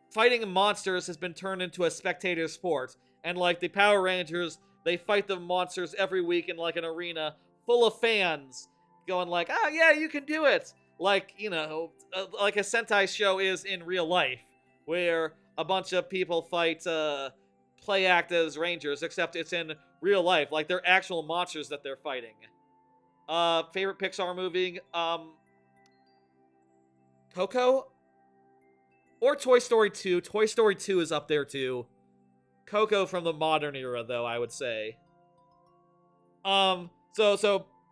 fighting monsters has been turned into a spectator sport. And, like, the Power Rangers, they fight the monsters every week in, like, an arena full of fans going like, oh, yeah, you can do it. Like, you know, like a Sentai show is in real life, where a bunch of people play act as rangers, except it's in real life. Like, they're actual monsters that they're fighting. Favorite Pixar movie? Coco? Or Toy Story 2. Toy Story 2 is up there, too. Coco from the modern era, though, I would say. So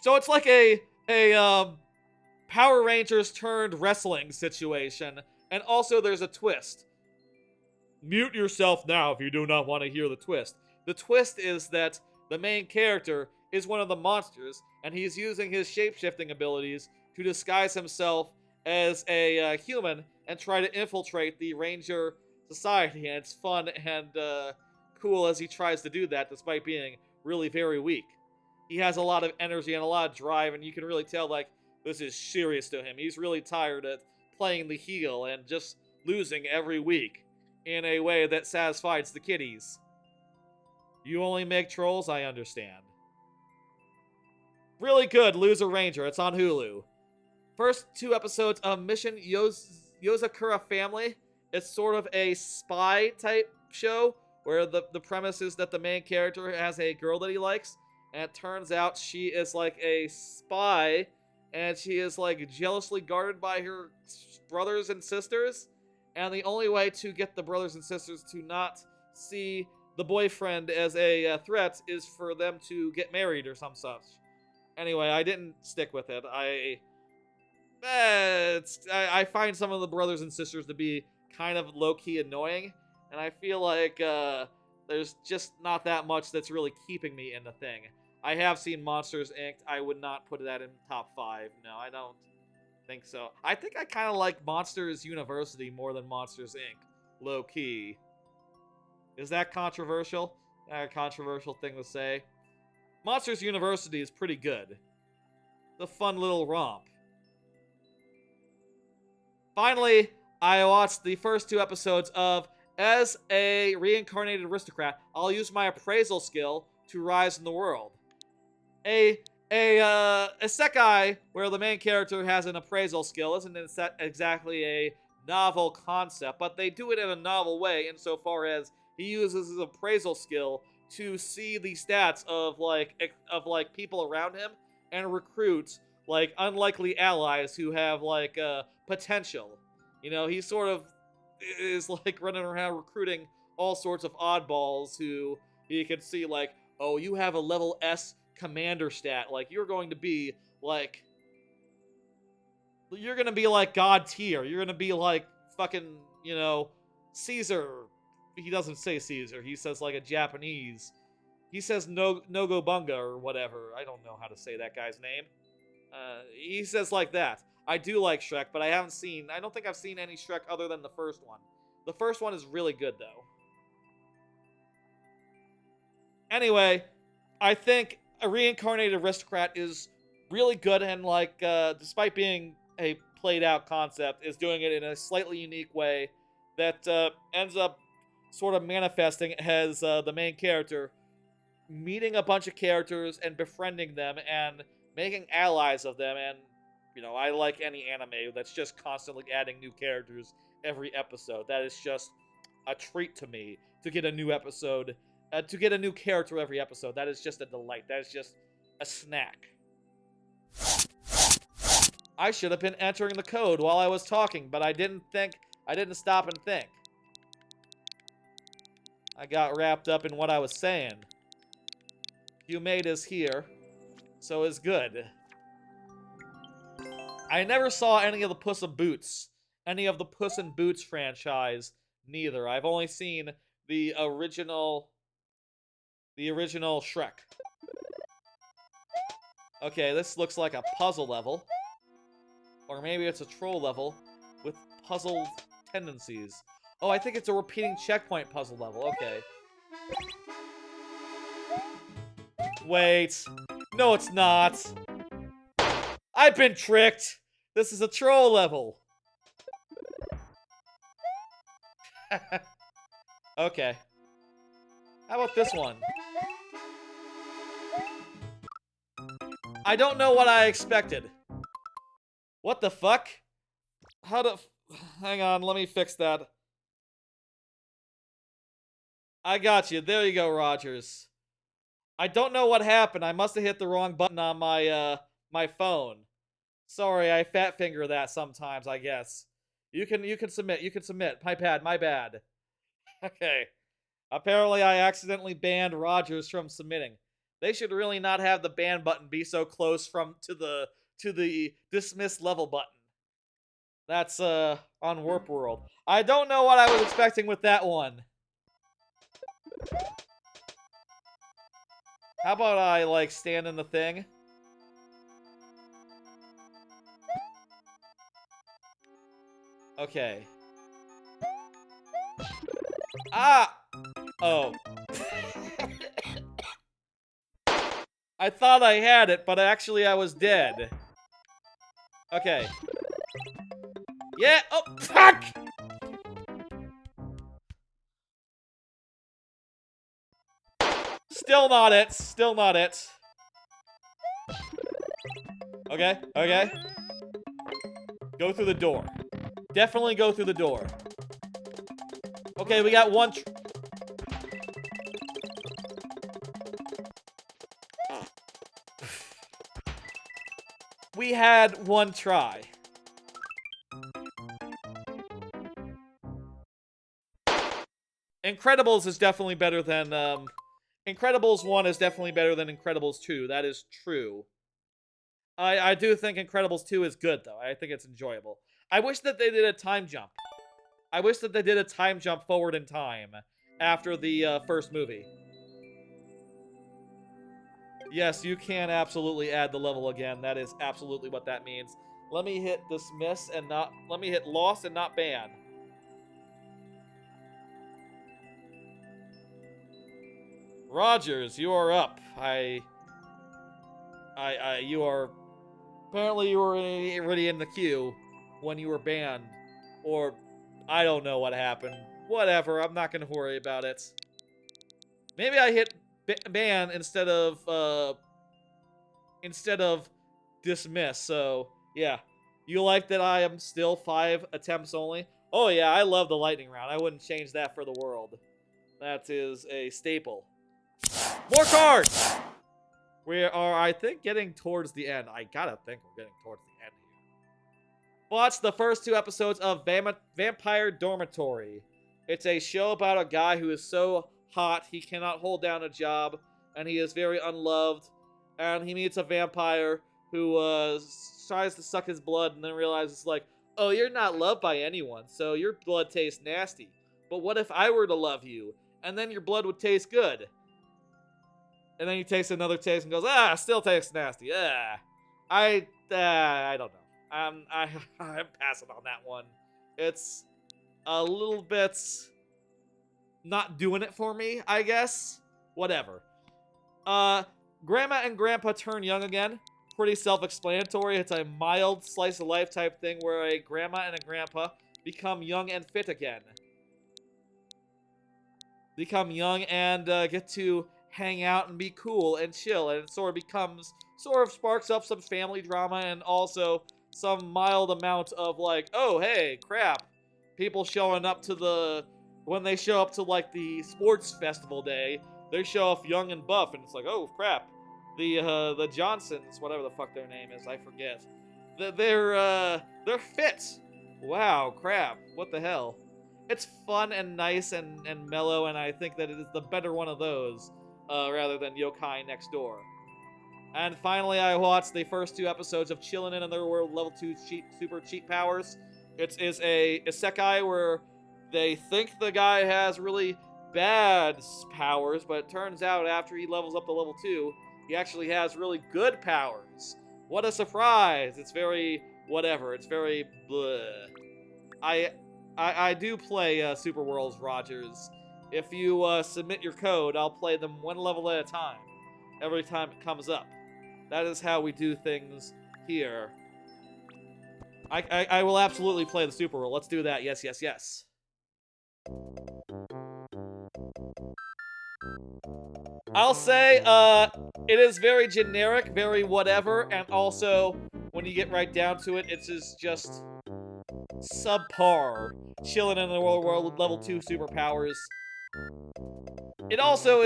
it's like a Power Rangers turned wrestling situation. And also there's a twist. Mute yourself now if you do not want to hear the twist. The twist is that the main character is one of the monsters, and he's using his shape-shifting abilities to disguise himself as a human and try to infiltrate the Ranger society. And it's fun and cool as he tries to do that, despite being really very weak. He has a lot of energy and a lot of drive, and you can really tell, like, this is serious to him. He's really tired of playing the heel and just losing every week in a way that satisfies the kiddies. You only make trolls? I understand. Really good, Loser Ranger. It's on Hulu. First 2 episodes of Mission Yozakura Family. It's sort of a spy type show where the premise is that the main character has a girl that he likes, and it turns out she is like a spy, and she is like jealously guarded by her brothers and sisters, and the only way to get the brothers and sisters to not see the boyfriend as a threat is for them to get married or some such. Anyway, I didn't stick with it. I find some of the brothers and sisters to be kind of low-key annoying, and I feel like there's just not that much that's really keeping me in the thing. I have seen Monsters, Inc. I would not put that in top 5. No, I don't think so. I think I kind of like Monsters University more than Monsters, Inc. Low-key. Is that controversial? A controversial thing to say. Monsters University is pretty good. It's a fun little romp. Finally, I watched the first 2 episodes of As a Reincarnated Aristocrat, I'll use my appraisal skill to rise in the world. A isekai where the main character has an appraisal skill isn't exactly a novel concept, but they do it in a novel way insofar as he uses his appraisal skill to see the stats of like people around him and recruit like unlikely allies who have like potential. You know, he sort of is like running around recruiting all sorts of oddballs who he can see like, oh, you have a level S commander stat, like you're going to be like God tier. You're gonna be like fucking, you know, Caesar. He doesn't say Caesar. He says like a Japanese. He says Nogo Bunga or whatever. I don't know how to say that guy's name. He says like that. I do like Shrek, but I don't think I've seen any Shrek other than the first one. The first one is really good though. Anyway, I think A Reincarnated Aristocrat is really good, and like despite being a played out concept, is doing it in a slightly unique way that ends up sort of manifesting as the main character meeting a bunch of characters and befriending them and making allies of them. And you know, I like any anime that's just constantly adding new characters every episode. That is just a treat to me to get a new episode, to get a new character every episode. That is just a delight. That is just a snack. I should have been entering the code while I was talking, but I didn't stop and think. I got wrapped up in what I was saying. Humate is here, so is good. I never saw any of the Puss in Boots. Any of the Puss in Boots franchise, neither. I've only seen the original Shrek. Okay, this looks like a puzzle level. Or maybe it's a troll level with puzzle tendencies. Oh, I think it's a repeating checkpoint puzzle level. Okay. Wait. No, it's not. I've been tricked. This is a troll level. Okay. How about this one? I don't know what I expected. What the fuck? Hang on, let me fix that. I got you. There you go, Rogers. I don't know what happened. I must have hit the wrong button on my my phone. Sorry, I fat finger that sometimes, I guess. You can submit. You can submit. My bad. Okay. Apparently I accidentally banned Rogers from submitting. They should really not have the ban button be so close to the dismiss level button. That's on Warp World. I don't know what I was expecting with that one. How about I like stand in the thing? Okay. Ah! Oh. I thought I had it, but actually I was dead. Okay. Yeah! Oh, fuck! Still not it. Still not it. Okay, okay. Go through the door. Definitely go through the door. Okay, we got one. we had one try. Incredibles is definitely better than, Incredibles 1 is definitely better than Incredibles 2. That is true. I do think Incredibles 2 is good, though. I think it's enjoyable. I wish that they did a time jump. I wish that they did a time jump forward in time after the first movie. Yes, you can absolutely add the level again. That is absolutely what that means. Let me hit dismiss and not... Let me hit lost and not ban. Rogers, you are up. You are... Apparently you were already in the queue when you were banned. Or, I don't know what happened. Whatever, I'm not gonna worry about it. Maybe I hit ban instead of dismiss, so, yeah. You like that I am still 5 attempts only? Oh yeah, I love the lightning round. I wouldn't change that for the world. That is a staple. More cards! We are, I think, getting towards the end. I gotta think we're getting towards the end here. Watch the first 2 episodes of Vampire Dormitory. It's a show about a guy who is so hot he cannot hold down a job, and he is very unloved, and he meets a vampire who tries to suck his blood and then realizes, like, oh, you're not loved by anyone, so your blood tastes nasty. But what if I were to love you, and then your blood would taste good? And then he takes another taste and goes, still tastes nasty. I don't know. I'm passing on that one. It's a little bit not doing it for me, I guess. Whatever. Grandma and Grandpa turn young again. Pretty self-explanatory. It's a mild slice of life type thing where a grandma and a grandpa become young and fit again. Become young and get to hang out and be cool and chill, and it sort of sparks up some family drama and also some mild amount of, like, oh hey, crap, people showing up to when they show up to, like, the sports festival day, they show up young and buff, and it's like, oh crap, the Johnsons, whatever the fuck their name is, I forget, they're fit. Wow, crap, what the hell. It's fun and nice and mellow, and I think that it is the better one of those, rather than Yokai Next Door. And finally, I watched the first 2 episodes of Chillin' in Another World Level 2 Super Cheat Powers. It is a isekai where they think the guy has really bad powers, but it turns out after he levels up to level 2, he actually has really good powers. What a surprise! It's very whatever. It's very bleh. I do play Super Worlds, Rogers. If you submit your code, I'll play them 1 level at a time. Every time it comes up. That is how we do things here. I will absolutely play the Super World. Let's do that. Yes, yes, yes. I'll say, it is very generic, very whatever, and also, when you get right down to it, it's just subpar. Chilling in the world with level 2 superpowers. It also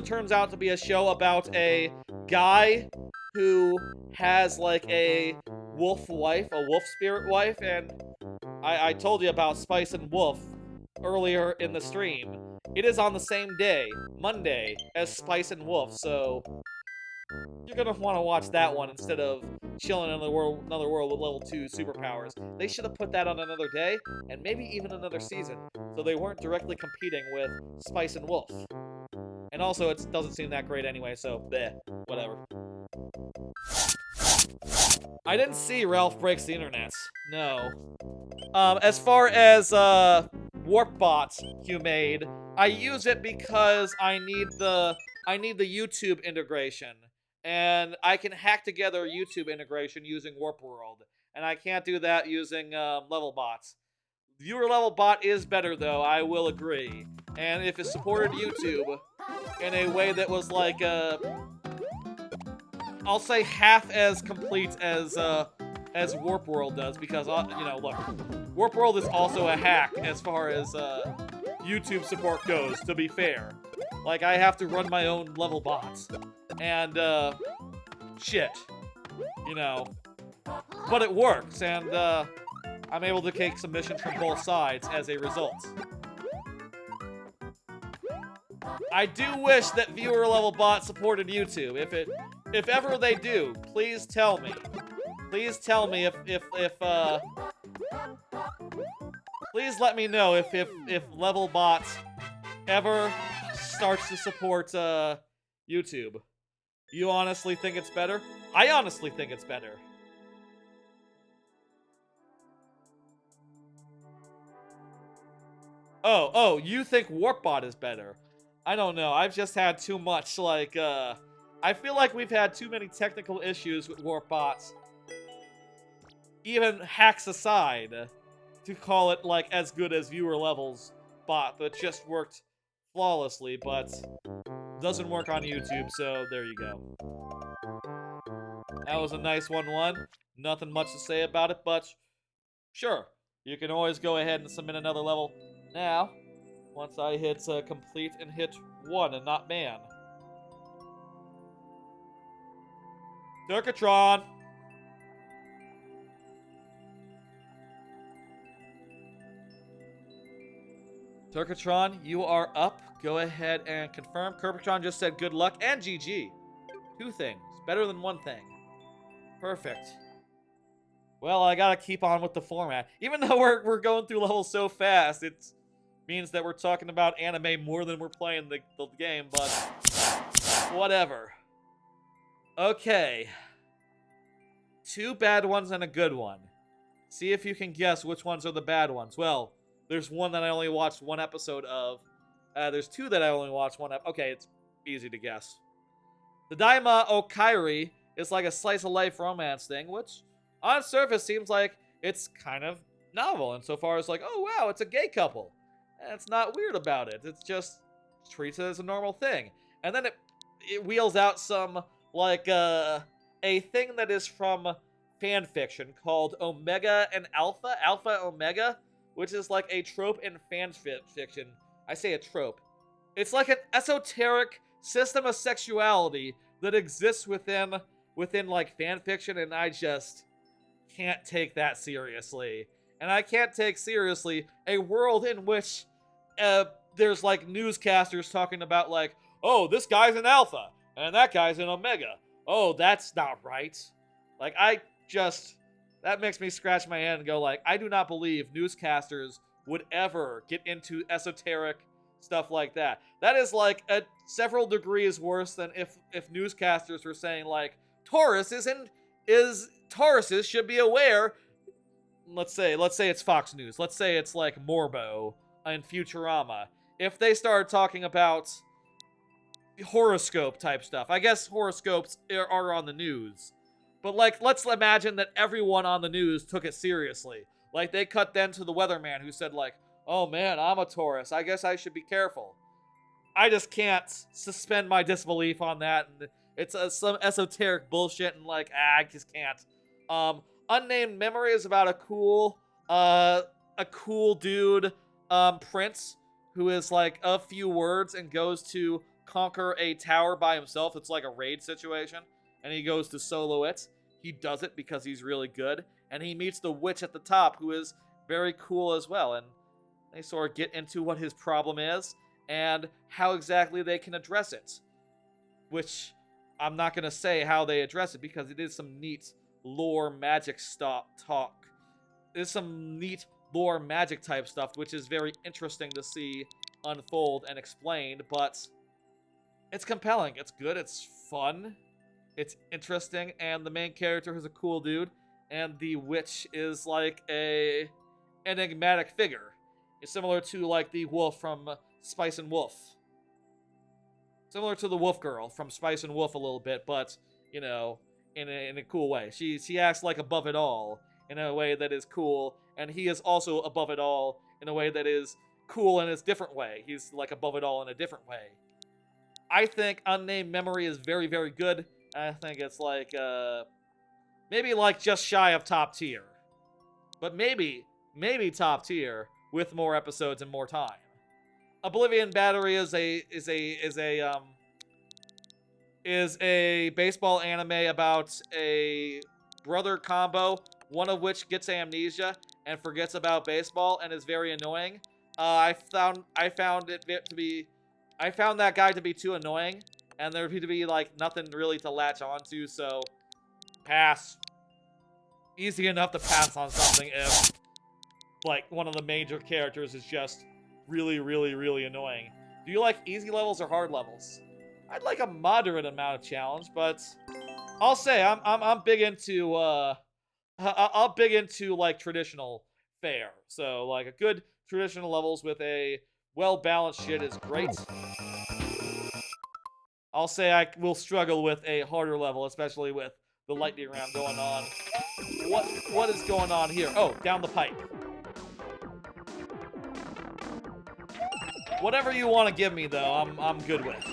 turns out to be a show about a guy who has, like, a wolf wife, a wolf spirit wife, and I told you about Spice and Wolf earlier in the stream. It is on the same day, Monday, as Spice and Wolf, so you're gonna want to watch that one instead of Chilling in another world with level 2 superpowers. They should have put that on another day, and maybe even another season, so they weren't directly competing with Spice and Wolf. And also, it doesn't seem that great anyway, so bleh, whatever. I didn't see Ralph Breaks the Internet. No. As far as Warpbot you made, I use it because I need the YouTube integration. And I can hack together YouTube integration using Warp World, and I can't do that using Levelbots. Viewer Levelbot is better, though, I will agree. And if it supported YouTube in a way that was like, I'll say half as complete as Warp World does, because, you know, look, Warp World is also a hack as far as YouTube support goes, to be fair. Like, I have to run my own Levelbots. And, shit. you know, but it works, and I'm able to take submissions from both sides as a result. I do wish that viewer level bots supported YouTube. If ever they do, please tell me. Please tell me please let me know if level bots ever starts to support YouTube. You honestly think it's better? I honestly think it's better. Oh, you think Warpbot is better? I don't know. I've just had too much, like, I feel like we've had too many technical issues with Warpbots. Even hacks aside, to call it, like, as good as viewer levels bot that just worked flawlessly, but doesn't work on YouTube, so there you go. That was a nice 1-1. Nothing much to say about it, but sure. You can always go ahead and submit another level now, once I hit complete and hit 1 and not man. Turkatron! Turkatron, you are up. Go ahead and confirm. Turkatron just said good luck and GG. 2 things. Better than 1 thing. Perfect. Well, I gotta keep on with the format. Even though we're going through levels so fast, it means that we're talking about anime more than we're playing the game, but whatever. Okay. 2 bad ones and a good one. See if you can guess which ones are the bad ones. Well, there's one that I only watched 1 episode of. There's 2 that I only watched 1 episode. Okay, it's easy to guess. The Daima Okairi is like a slice-of-life romance thing, which on surface seems like it's kind of novel insofar as like, oh wow, it's a gay couple. And it's not weird about it. It's just treats it as a normal thing. And then it wheels out some, like, a thing that is from fan fiction called Omega and Alpha, Alpha Omega, which is like a trope in fan fiction. I say a trope. It's like an esoteric system of sexuality that exists within like fan fiction, and I just can't take that seriously. And I can't take seriously a world in which there's like newscasters talking about like, oh, this guy's an alpha and that guy's an omega. Oh, that's not right. Like, that makes me scratch my head and go like, I do not believe newscasters would ever get into esoteric stuff like that. That is like several degrees worse than if newscasters were saying like, Tauruses should be aware. Let's say it's Fox News. Let's say it's like Morbo and Futurama. If they started talking about horoscope type stuff, I guess horoscopes are on the news. But like, let's imagine that everyone on the news took it seriously. Like, they cut then to the weatherman who said like, oh man, I'm a Taurus. I guess I should be careful. I just can't suspend my disbelief on that. And it's some esoteric bullshit, and like, I just can't. Unnamed Memory is about a cool dude, prince, who is like a few words and goes to conquer a tower by himself. It's like a raid situation, and he goes to solo it. He does it because he's really good, and he meets the witch at the top, who is very cool as well, and they sort of get into what his problem is and how exactly they can address it, which I'm not going to say how they address it because it is some neat lore magic talk. There's some neat lore magic type stuff, which is very interesting to see unfold and explained, but it's compelling. It's good. It's fun. It's interesting, and the main character is a cool dude, and the witch is like a enigmatic figure. It's similar to like the wolf from Spice and Wolf. Similar to the wolf girl from Spice and Wolf a little bit, but, you know, in a cool way. She acts like above it all in a way that is cool, and he is also above it all in a way that is cool in a different way. He's like above it all in a different way. I think Unnamed Memory is very, very good. I think it's like, maybe like just shy of top tier. But maybe top tier with more episodes and more time. Oblivion Battery is a is a baseball anime about a brother combo, one of which gets amnesia and forgets about baseball and is very annoying. I found that guy to be too annoying, and there to be like nothing really to latch onto. So pass. Easy enough to pass on something if like one of the major characters is just really, really, really annoying. Do you like easy levels or hard levels? I'd like a moderate amount of challenge, but I'll say I'm big into I'm big into like traditional fare. So like a good traditional levels with a well balanced shit is great. I'll say I will struggle with a harder level, especially with the lightning round going on. What is going on here? Oh, down the pipe. Whatever you want to give me though, I'm good with.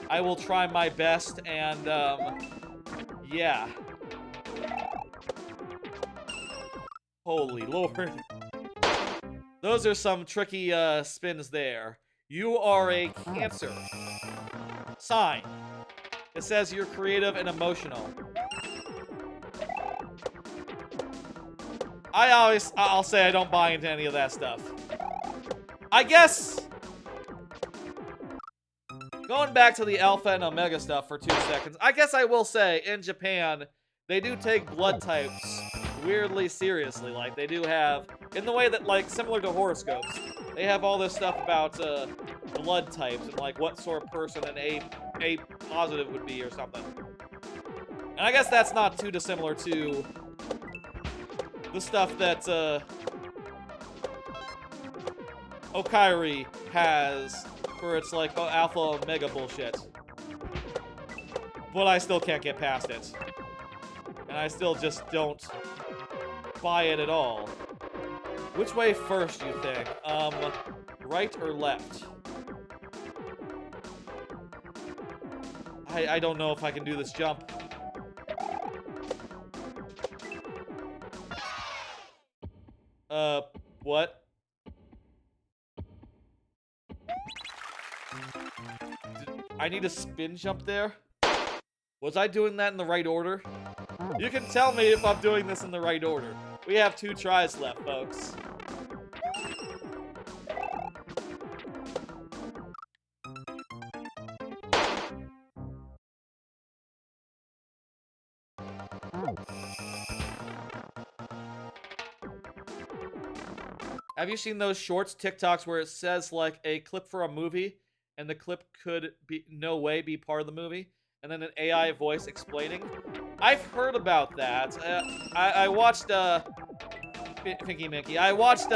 I will try my best and yeah. Holy lord. Those are some tricky spins there. You are a Cancer. Sign. It says you're creative and emotional. I'll say I don't buy into any of that stuff. I guess, going back to the Alpha and Omega stuff for 2 seconds, I guess I will say, in Japan, they do take blood types weirdly seriously. Like, they do have, in the way that, like, similar to horoscopes, they have all this stuff about blood types and, like, what sort of person an A positive would be or something. And I guess that's not too dissimilar to the stuff that Okairi has for its like alpha omega bullshit. But I still can't get past it. And I still just don't buy it at all. Which way first, you think? Right or left? I don't know if I can do this jump. What? I need a spin jump there? Was I doing that in the right order? You can tell me if I'm doing this in the right order. We have 2 tries left, folks. Have you seen those shorts, TikToks, where it says, like, a clip for a movie, and the clip could be no way be part of the movie, and then an AI voice explaining? I've heard about that. I watched, Pinky Minky. I watched,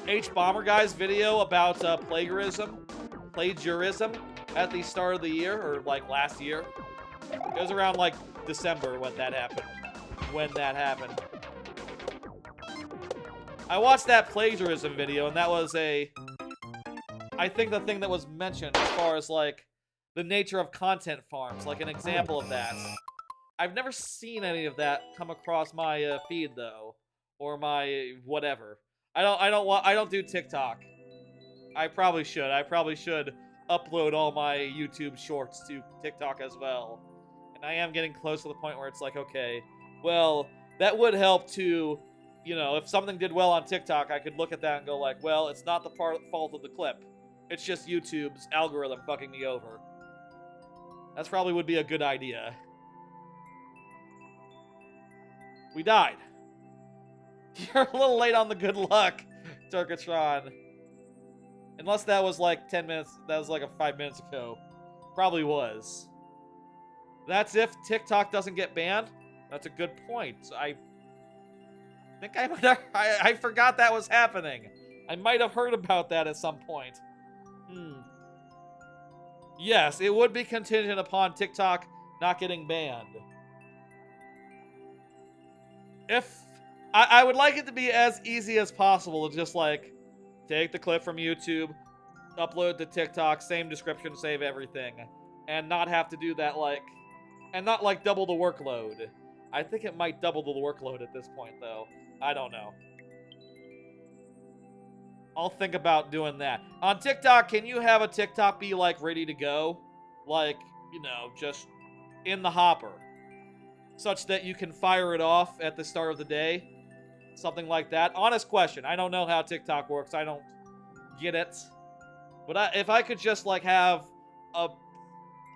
H Bomber Guy's video about, plagiarism at the start of the year, or, like, last year. It was around, like, December when that happened. I watched that plagiarism video, and that was I think the thing that was mentioned as far as, like, the nature of content farms, like an example of that. I've never seen any of that come across my feed, though, or my whatever. I don't do TikTok. I probably should. I probably should upload all my YouTube shorts to TikTok as well. And I am getting close to the point where it's like, okay, well, that would help to, you know, if something did well on TikTok, I could look at that and go like, well, it's not the fault of the clip. It's just YouTube's algorithm fucking me over. That's probably would be a good idea. We died. You're a little late on the good luck, Turkatron. Unless that was like 10 minutes, that was like 5 minutes ago. Probably was. That's if TikTok doesn't get banned? That's a good point. I think I might have, I forgot that was happening. I might have heard about that at some point. Yes, it would be contingent upon TikTok not getting banned. If I would like it to be as easy as possible to just like take the clip from YouTube, upload to TikTok, same description, save everything, and not have to do that like, and not like double the workload. I think it might double the workload at this point though. I don't know. I'll think about doing that. On TikTok, can you have a TikTok be like ready to go? Like, you know, just in the hopper, such that you can fire it off at the start of the day. Something like that. Honest question. I don't know how TikTok works. I don't get it. But if I could just, like, have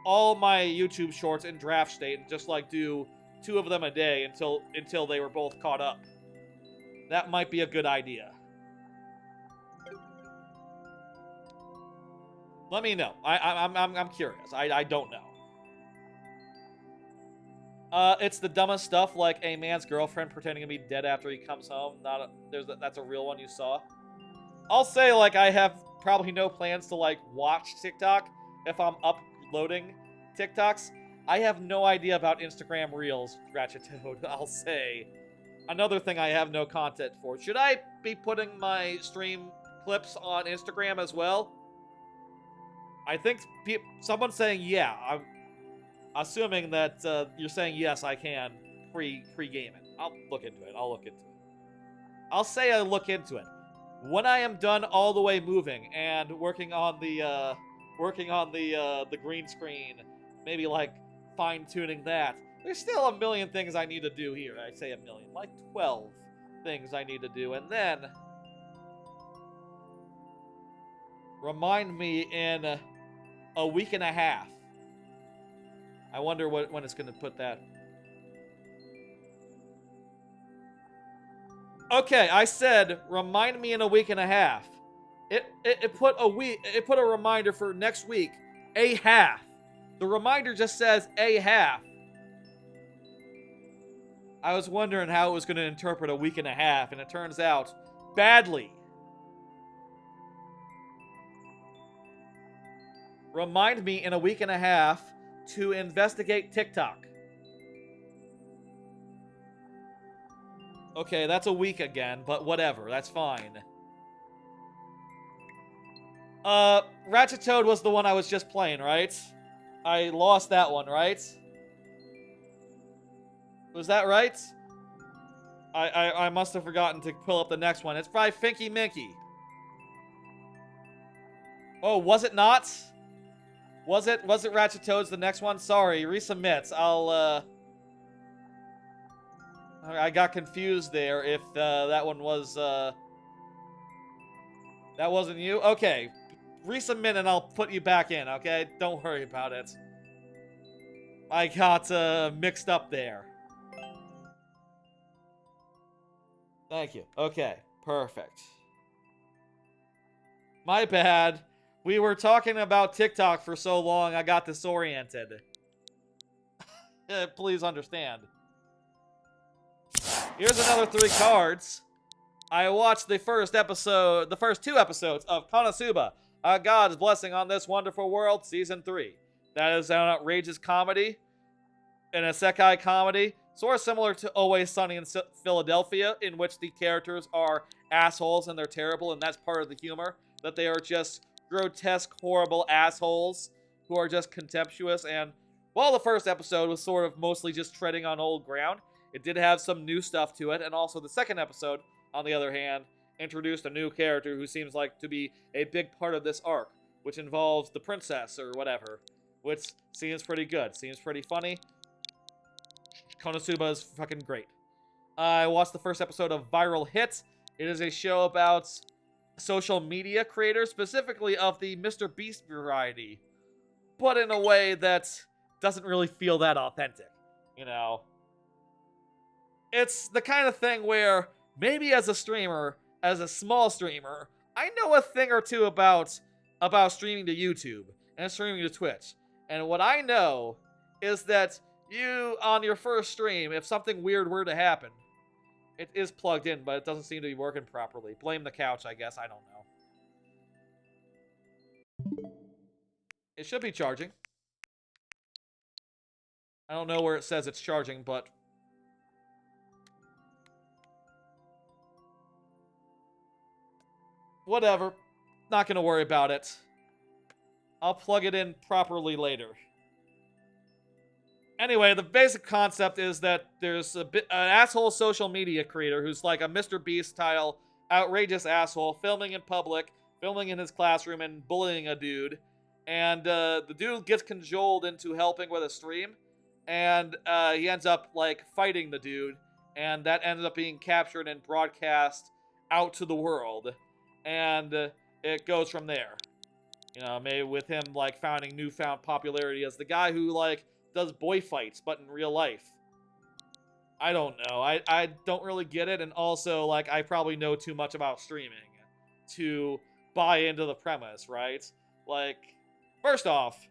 all my YouTube shorts in draft state and just, like, do 2 of them a day until they were both caught up, that might be a good idea. Let me know. I'm curious. I don't know. It's the dumbest stuff, like a man's girlfriend pretending to be dead after he comes home. That's a real one you saw. I'll say, like, I have probably no plans to, like, watch TikTok if I'm uploading TikToks. I have no idea about Instagram Reels, Ratchet Toad, I'll say. Another thing I have no content for. Should I be putting my stream clips on Instagram as well? I think someone's saying yeah. I'm assuming that you're saying yes, I can pre-game it. I'll look into it. I'll say I look into it. When I am done all the way moving and working on the green screen, maybe, like, fine-tuning that. There's still a million things I need to do here. I say a million, like 12 things I need to do, and then remind me in a week and a half. I wonder when it's going to put that. Okay, I said remind me in a week and a half. It put a reminder for next week, a half. The reminder just says a half. I was wondering how it was going to interpret a week and a half, and it turns out badly. Remind me in a week and a half to investigate TikTok. Okay, that's a week again, but whatever, that's fine. Ratchet Toad was the one I was just playing, right? I lost that one, right? Was that right? I must have forgotten to pull up the next one. It's probably Finky Minky. Oh, was it not? Was it Ratchet Toad's the next one? Sorry, resubmit. I got confused there if that one was that wasn't you? Okay. Resubmit and I'll put you back in, okay? Don't worry about it. I got mixed up there. Thank you. Okay, perfect. My bad. We were talking about TikTok for so long, I got disoriented. Please understand. Here's another 3 cards. I watched the first 2 episodes of Konosuba, A God's Blessing on This Wonderful World, Season 3. That is an outrageous comedy, an isekai comedy, sort of similar to Always Sunny in Philadelphia, in which the characters are assholes and they're terrible, and that's part of the humor, that they are just grotesque, horrible assholes who are just contemptuous. And while the first episode was sort of mostly just treading on old ground, it did have some new stuff to it, and also the second episode, on the other hand, introduced a new character who seems like to be a big part of this arc, which involves the princess or whatever, which seems pretty good, seems pretty funny. Konosuba is fucking great. I watched the first episode of Viral Hit. It is a show about social media creators, specifically of the Mr. Beast variety, but in a way that doesn't really feel that authentic, you know? It's the kind of thing where maybe as a streamer, as a small streamer, I know a thing or two about streaming to YouTube and streaming to Twitch. And what I know is that you, on your first stream, if something weird were to happen, it is plugged in, but it doesn't seem to be working properly. Blame the couch, I guess. I don't know. It should be charging. I don't know where it says it's charging, but whatever. Not gonna worry about it. I'll plug it in properly later. Anyway, the basic concept is that there's an asshole social media creator who's like a Mr. Beast style outrageous asshole filming in public, filming in his classroom, and bullying a dude. And the dude gets cajoled into helping with a stream, and he ends up like fighting the dude, and that ends up being captured and broadcast out to the world, and it goes from there. You know, maybe with him like finding newfound popularity as the guy who like does boy fights, but in real life. I don't know. I don't really get it, and also like I probably know too much about streaming to buy into the premise, right? Like, first off,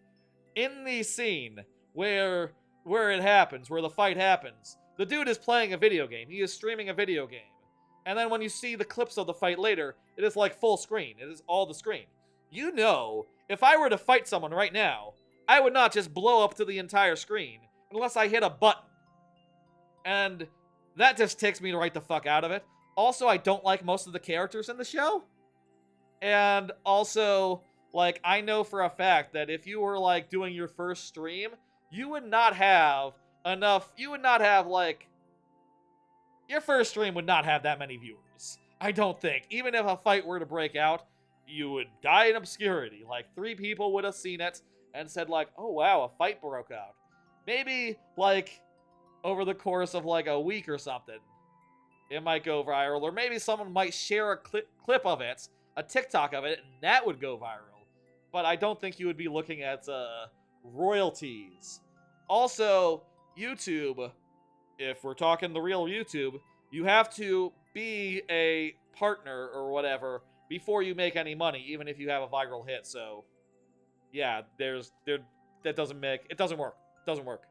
in the scene where it happens, where the fight happens, the dude is playing a video game. He is streaming a video game. And then when you see the clips of the fight later, it is like full screen. It is all the screen. You know, if I were to fight someone right now, I would not just blow up to the entire screen unless I hit a button. And that just takes me right the fuck out of it. Also, I don't like most of the characters in the show. And also, like, I know for a fact that if you were, like, doing your first stream, you would not have enough, like, your first stream would not have that many viewers. I don't think. Even if a fight were to break out, you would die in obscurity. Like, 3 people would have seen it and said, like, oh, wow, a fight broke out. Maybe, like, over the course of, like, a week or something, it might go viral. Or maybe someone might share a clip of it, a TikTok of it, and that would go viral. But I don't think you would be looking at royalties. Also, YouTube, if we're talking the real YouTube, you have to be a partner or whatever before you make any money, even if you have a viral hit. So, yeah, it doesn't work. Doesn't work.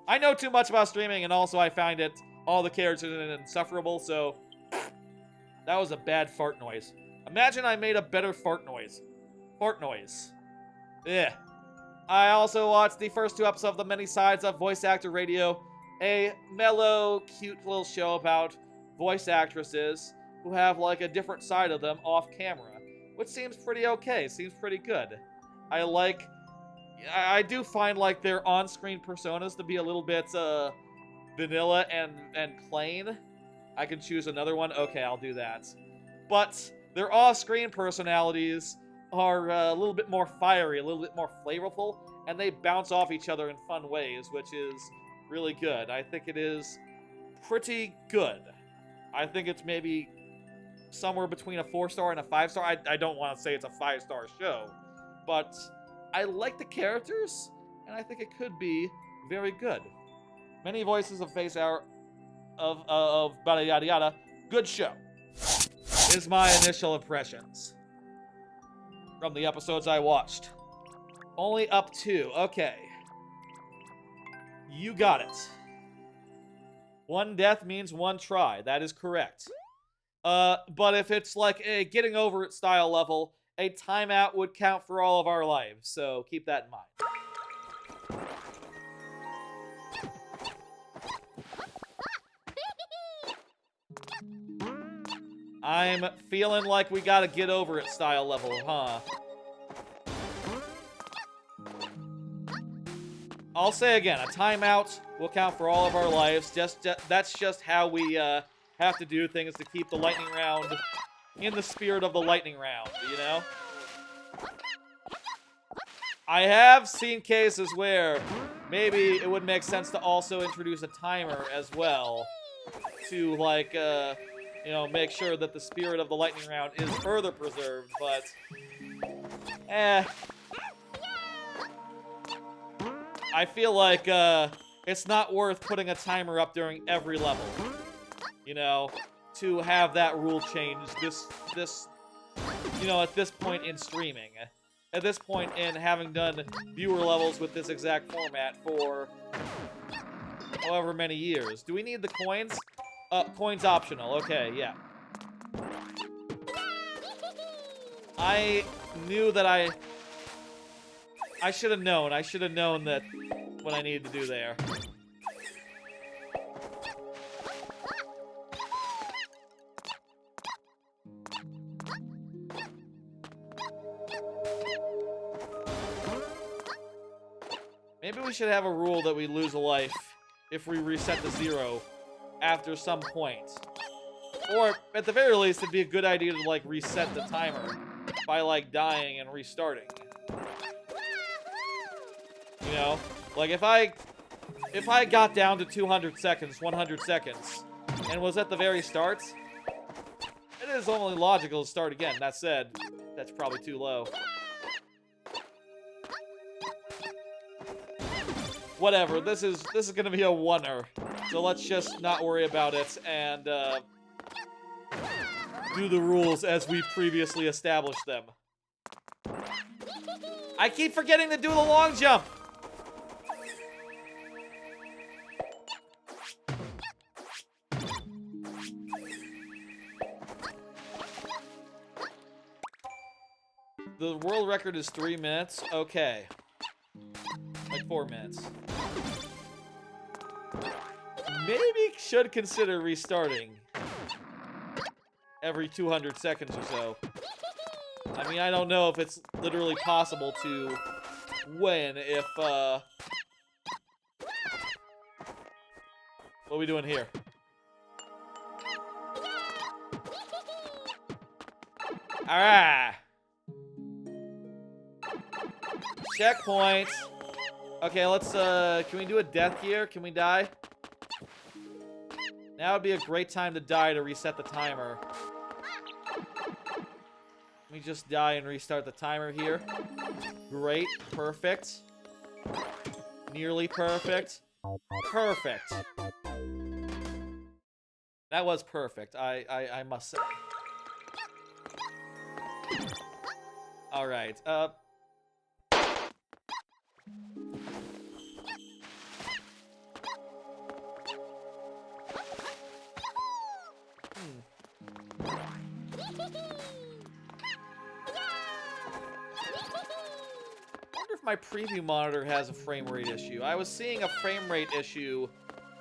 I know too much about streaming, and also I find all the characters in it insufferable, so that was a bad fart noise. Imagine I made a better fart noise. Fart noise. Yeah. I also watched the first 2 episodes of The Many Sides of Voice Actor Radio, a mellow, cute little show about voice actresses who have like a different side of them off camera, which seems pretty okay, seems pretty good. I do find like their on-screen personas to be a little bit vanilla and plain. I can choose another one. Okay, I'll do that. But their off-screen personalities are a little bit more fiery, a little bit more flavorful, and they bounce off each other in fun ways, which is really good. I think it is pretty good. I think it's maybe somewhere between a 4-star and a 5-star. I don't want to say it's a 5-star show, but I like the characters, and I think it could be very good. Many voices of face hour of yada yada yada. Good show. Is my initial impressions from the episodes I watched. Only up 2. Okay. You got it. 1 death means 1 try. That is correct. But if it's like a getting over it style level, a timeout would count for all of our lives. So keep that in mind. I'm feeling like we gotta get over it style level, huh? I'll say again, a timeout will count for all of our lives. That's just how we have to do things to keep the lightning round in the spirit of the lightning round, you know? I have seen cases where maybe it would make sense to also introduce a timer as well to, like, you know, make sure that the spirit of the lightning round is further preserved, but I feel like it's not worth putting a timer up during every level, you know, to have that rule change this you know, at this point in streaming, at this point in having done viewer levels with this exact format for however many years. Do we need the coins? Coins optional. Okay, yeah. I knew that I should have known. I should have known that what I needed to do there. Maybe we should have a rule that we lose a life if we reset to 0 after some point. Or, at the very least, it'd be a good idea to, like, reset the timer by, like, dying and restarting. You know? Like, if I got down to 200 seconds, 100 seconds, and was at the very start, it is only logical to start again. That said, that's probably too low. Whatever, this is gonna be a oneer. So let's just not worry about it and do the rules as we previously established them. I keep forgetting to do the long jump. The world record is 3 minutes. Okay. Like 4 minutes. Maybe should consider restarting every 200 seconds or so. I mean, I don't know if it's literally possible to win if, what are we doing here? Alright! Checkpoint! Okay, let's, can we do a death here? Can we die? Now would be a great time to die to reset the timer. Let me just die and restart the timer here. Great. Perfect. Nearly perfect. Perfect. That was perfect, I must say. Alright, my preview monitor has a frame rate issue. I was seeing a frame rate issue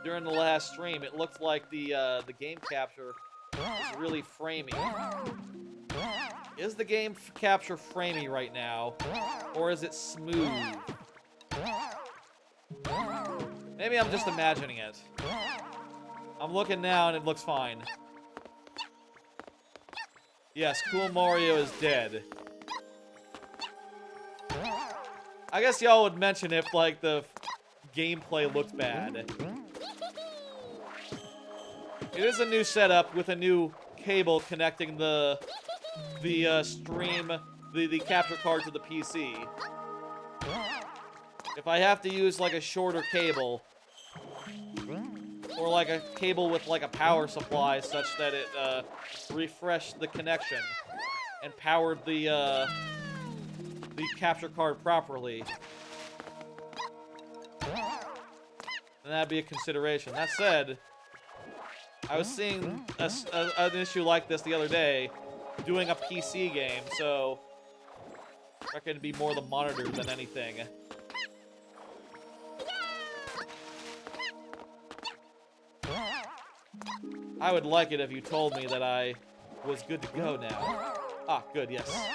during the last stream. It looked like the game capture is really framey. Is the game capture framey right now, or is it smooth? Maybe I'm just imagining it. I'm looking now and it looks fine. Yes, Cool Mario is dead. I guess y'all would mention if, like, the gameplay looked bad. It is a new setup with a new cable connecting the stream, the capture card to the PC. If I have to use, like, a shorter cable, or, like, a cable with, like, a power supply such that it, refreshed the connection and powered the capture card properly, then that'd be a consideration. That said, I was seeing an issue like this the other day doing a PC game, so I reckon it'd be more the monitor than anything. I would like it if you told me that I was good to go now. Ah, good, yes.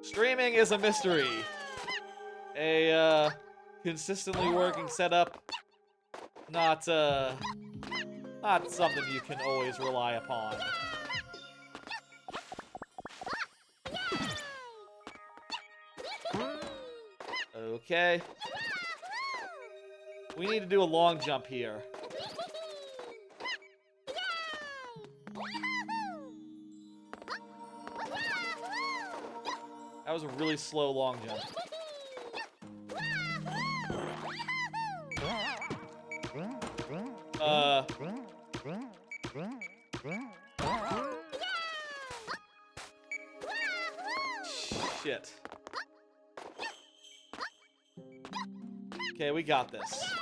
Streaming is a mystery. A, consistently working setup. Not something you can always rely upon. Okay. We need to do a long jump here. That was a really slow long jump. Shit. Okay, we got this.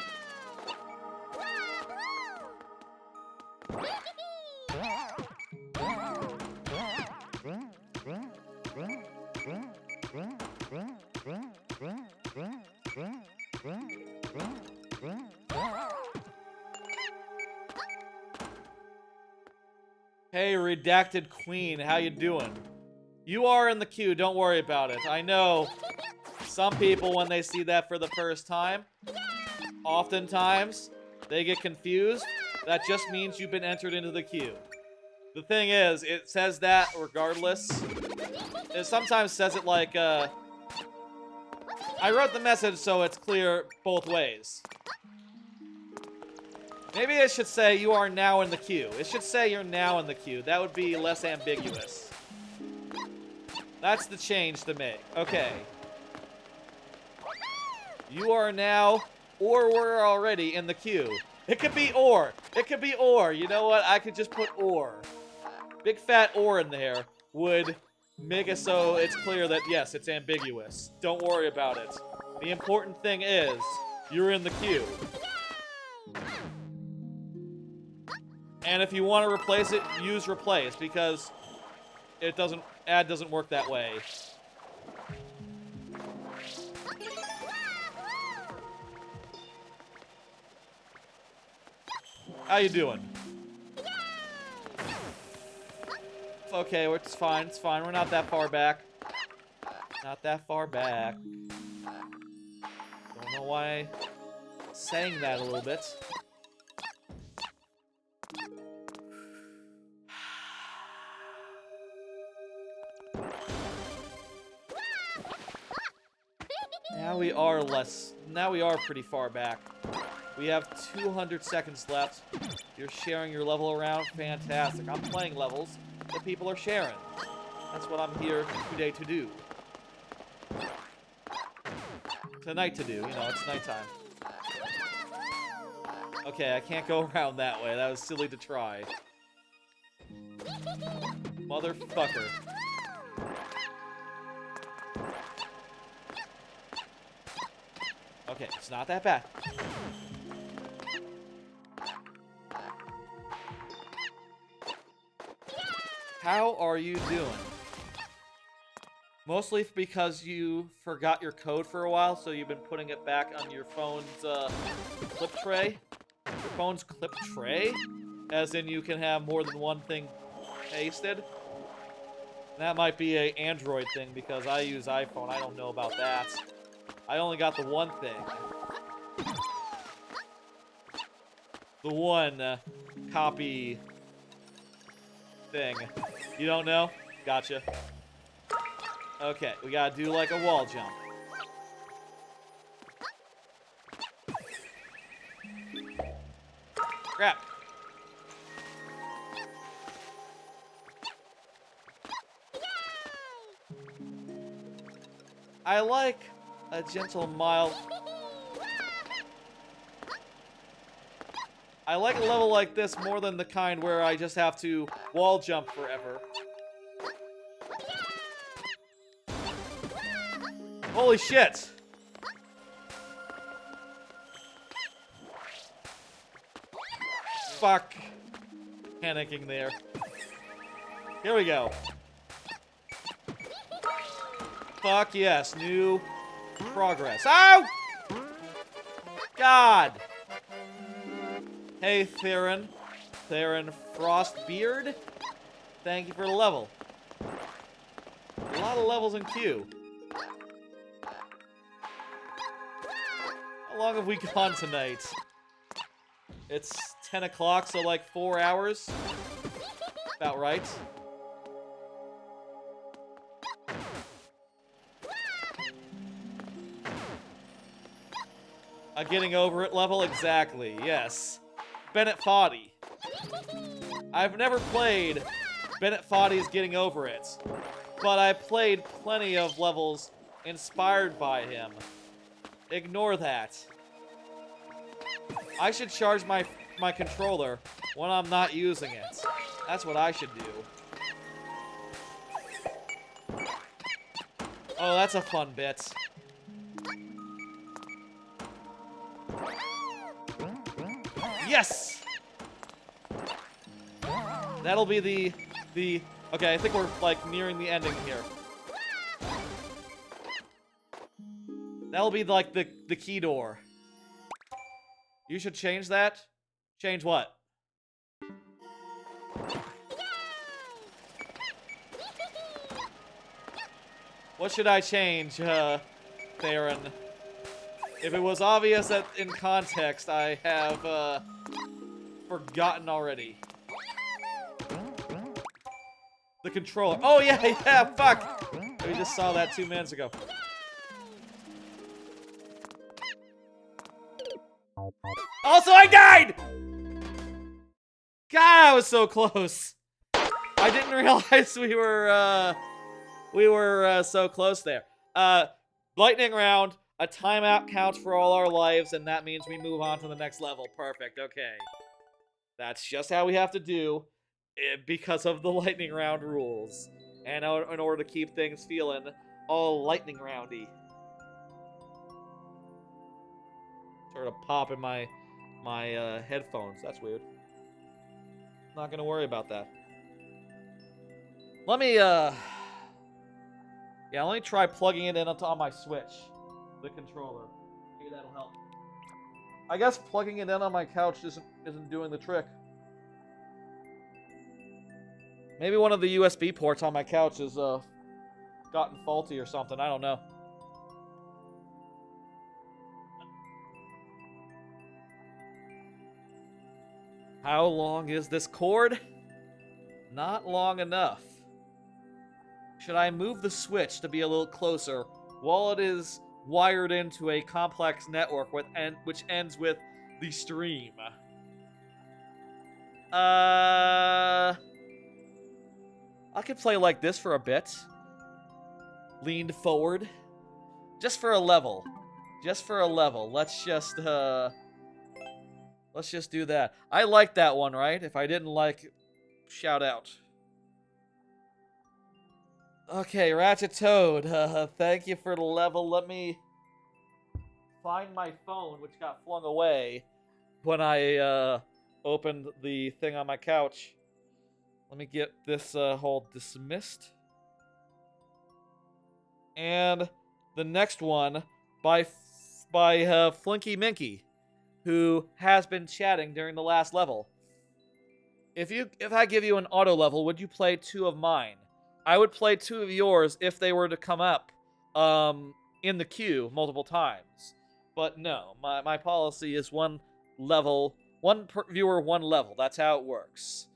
Hey, Redacted Queen, how you doing? You are in the queue, don't worry about it. I know some people, when they see that for the first time, oftentimes, they get confused. That just means you've been entered into the queue. The thing is, it says that regardless. It sometimes says it like, I wrote the message so it's clear both ways. Maybe it should say you are now in the queue. It should say you're now in the queue. That would be less ambiguous. That's the change to make. Okay. You are now, or we're already in the queue. It could be or. It could be or. You know what? I could just put or. Big fat or in there would make it so it's clear that, yes, it's ambiguous. Don't worry about it. The important thing is, you're in the queue. And if you want to replace it, use replace, because it doesn't, add doesn't work that way. How you doing? Okay, it's fine, it's fine. We're not that far back. Not that far back. Don't know why I'm saying that a little bit. Now we are pretty far back. We have 200 seconds left. You're sharing your level around. Fantastic. I'm playing levels that people are sharing. That's what I'm here today to do. Tonight to do. You know, it's nighttime. Okay, I can't go around that way. That was silly to try. Motherfucker. Okay, it's not that bad. How are you doing? Mostly because you forgot your code for a while, so you've been putting it back on your phone's clip tray. Your phone's clip tray? As in you can have more than one thing pasted. That might be an Android thing because I use iPhone. I don't know about that. I only got the one thing. The one copy thing. You don't know? Gotcha. Okay, we gotta do like a wall jump. Crap. I like a gentle, mild... I like a level like this more than the kind where I just have to wall jump forever. Holy shit! Fuck. Panicking there. Here we go. Fuck yes, new progress. Ow! God! Hey, Theron. Theron Frostbeard. Thank you for the level. A lot of levels in queue. How long have we gone tonight? It's 10 o'clock, so like 4 hours. About right. A getting over it level? Exactly, yes. Bennett Foddy. I've never played Bennett Foddy's Getting Over It, but I played plenty of levels inspired by him. Ignore that. I should charge my controller when I'm not using it. That's what I should do. Oh, that's a fun bit. Yes! That'll be the... Okay, I think we're, like, nearing the ending here. That'll be, like, the key door. You should change that? Change what? What should I change, Theron? If it was obvious that in context, I have, forgotten already. the controller. Oh, yeah, yeah, fuck. We just saw that 2 minutes ago. Also, I died! God, I was so close. I didn't realize we were so close there. Lightning round. A timeout counts for all our lives, and that means we move on to the next level. Perfect. Okay. That's just how we have to do it because of the lightning round rules. And in order to keep things feeling all lightning roundy. Sort of pop in my headphones. That's weird. Not gonna worry about that. Let me let me try plugging it in on my Switch, the controller. Maybe that'll help. I guess plugging it in on my couch isn't doing the trick. Maybe one of the USB ports on my couch has gotten faulty or something. I don't know. How long is this cord? Not long enough. Should I move the Switch to be a little closer while it is wired into a complex network which ends with the stream? I could play like this for a bit. Leaned forward. Just for a level. Just for a level. Let's just do that. I like that one, right? If I didn't like, shout out. Okay, Ratchet Toad, thank you for the level. Let me find my phone, which got flung away when I opened the thing on my couch. Let me get this whole dismissed. And the next one by Flinky Minky, who has been chatting during the last level. If I give you an auto level, would you play 2 of mine? I would play 2 of yours if they were to come up in the queue multiple times. But no, my policy is 1 level, 1 viewer, 1 level. That's how it works.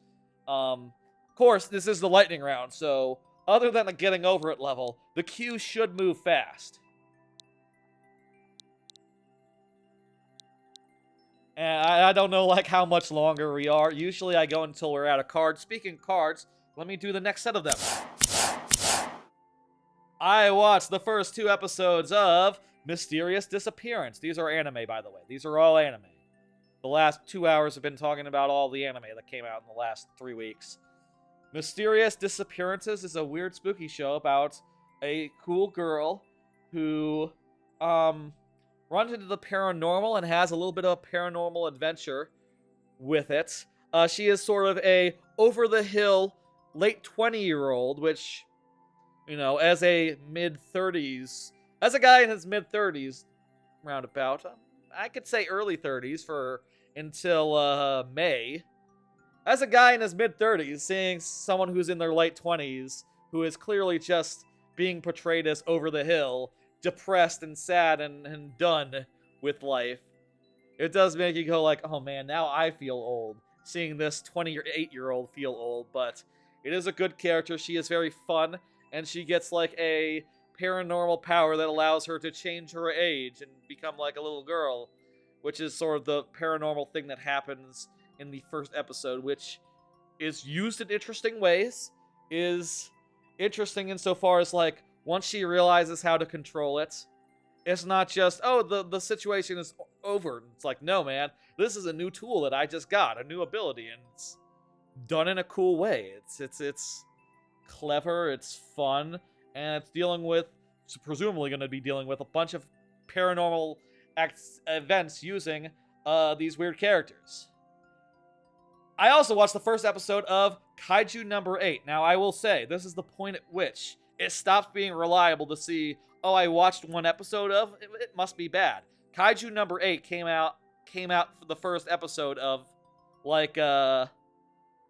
Of course, this is the lightning round, so other than a getting over it level, the queue should move fast. And I don't know like how much longer we are. Usually I go until we're out of cards. Speaking of cards, let me do the next set of them. I watched the first 2 episodes of Mysterious Disappearance. These are anime, by the way. These are all anime. The last 2 hours have been talking about all the anime that came out in the last 3 weeks. Mysterious Disappearances is a weird, spooky show about a cool girl who runs into the paranormal and has a little bit of a paranormal adventure with it. She is sort of a over-the-hill, late 20-year-old, which, you know, as a mid-30s, as a guy in his mid-30s, roundabout, I could say early 30s until May. As a guy in his mid-30s, seeing someone who's in their late 20s, who is clearly just being portrayed as over-the-hill, depressed and sad and done with life, it does make you go like, oh man, now I feel old. Seeing this 28-year-old feel old, but it is a good character. She is very fun, and she gets like a paranormal power that allows her to change her age and become like a little girl, which is sort of the paranormal thing that happens in the first episode, which is used in interesting ways, is interesting insofar as like, once she realizes how to control it, it's not just, oh, the situation is over. It's like, no, man, this is a new tool that I just got, a new ability, and it's done in a cool way. It's clever, it's fun, and it's presumably going to be dealing with a bunch of paranormal events using these weird characters. I also watched the first episode of Kaiju number 8. Now, I will say, this is the point at which it stops being reliable to see, oh, I watched 1 episode of, it must be bad. Kaiju number 8 came out for the first episode of, like,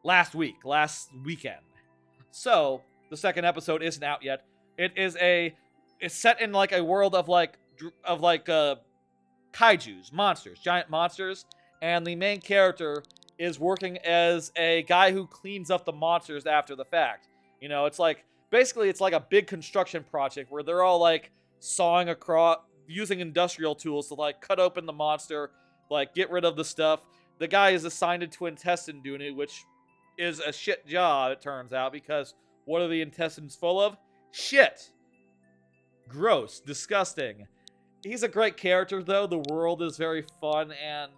last weekend. So, the second episode isn't out yet. It's set in, like, a world of kaijus, monsters, giant monsters, and the main character is working as a guy who cleans up the monsters after the fact. You know, it's like, basically it's like a big construction project where they're all like sawing across, using industrial tools to like cut open the monster, like get rid of the stuff. The guy is assigned to intestine duty, which is a shit job, it turns out, because what are the intestines full of? Shit. Gross. Disgusting. He's a great character, though. The world is very fun, and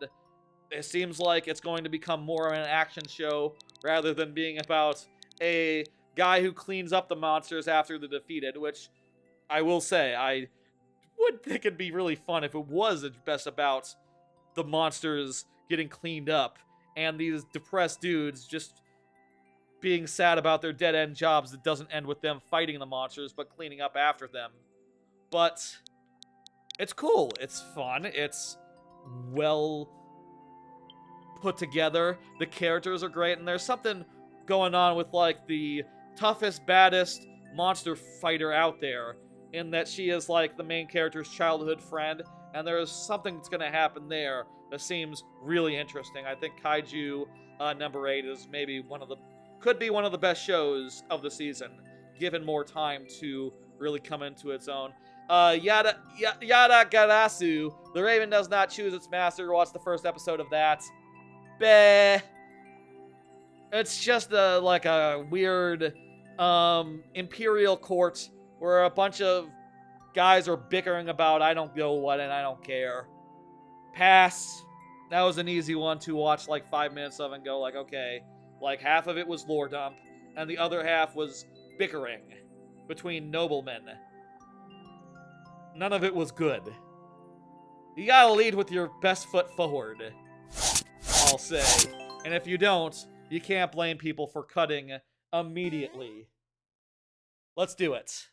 it seems like it's going to become more of an action show rather than being about a guy who cleans up the monsters after they're defeated, which I will say, I would think it'd be really fun if it was best about the monsters getting cleaned up and these depressed dudes just being sad about their dead-end jobs that doesn't end with them fighting the monsters but cleaning up after them. But it's cool. It's fun. It's well put together. The characters are great, and there's something going on with, like, the toughest, baddest monster fighter out there, in that she is, like, the main character's childhood friend, and there's something that's gonna happen there that seems really interesting. I think Kaiju number 8 is maybe could be one of the best shows of the season, given more time to really come into its own. Yada Garasu, the Raven does not choose its master. Watch the first episode of that. Bleh. It's just like a weird imperial court where a bunch of guys are bickering about I don't know what and I don't care. Pass. That was an easy one to watch like 5 minutes of and go like, okay. Like half of it was lore dump and the other half was bickering between noblemen. None of it was good. You gotta lead with your best foot forward, I'll say. And if you don't, you can't blame people for cutting immediately. Let's do it.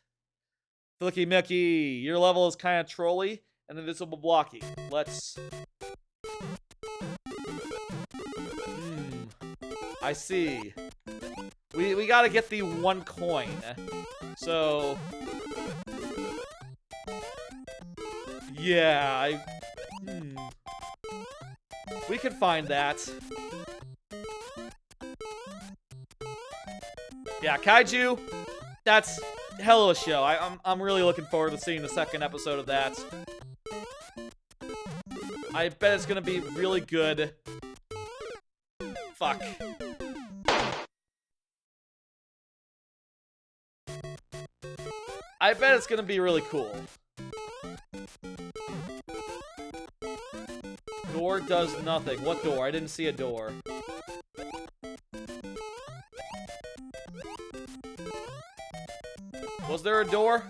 Flicky Mickey, your level is kind of trolly and invisible blocky. Let's... I see. We gotta get the 1 coin. So... yeah, we can find that. Yeah, Kaiju, that's hell of a show. I'm really looking forward to seeing the second episode of that. I bet it's gonna be really good. Fuck. I bet it's gonna be really cool. Door does nothing. What door? I didn't see a door. Was there a door?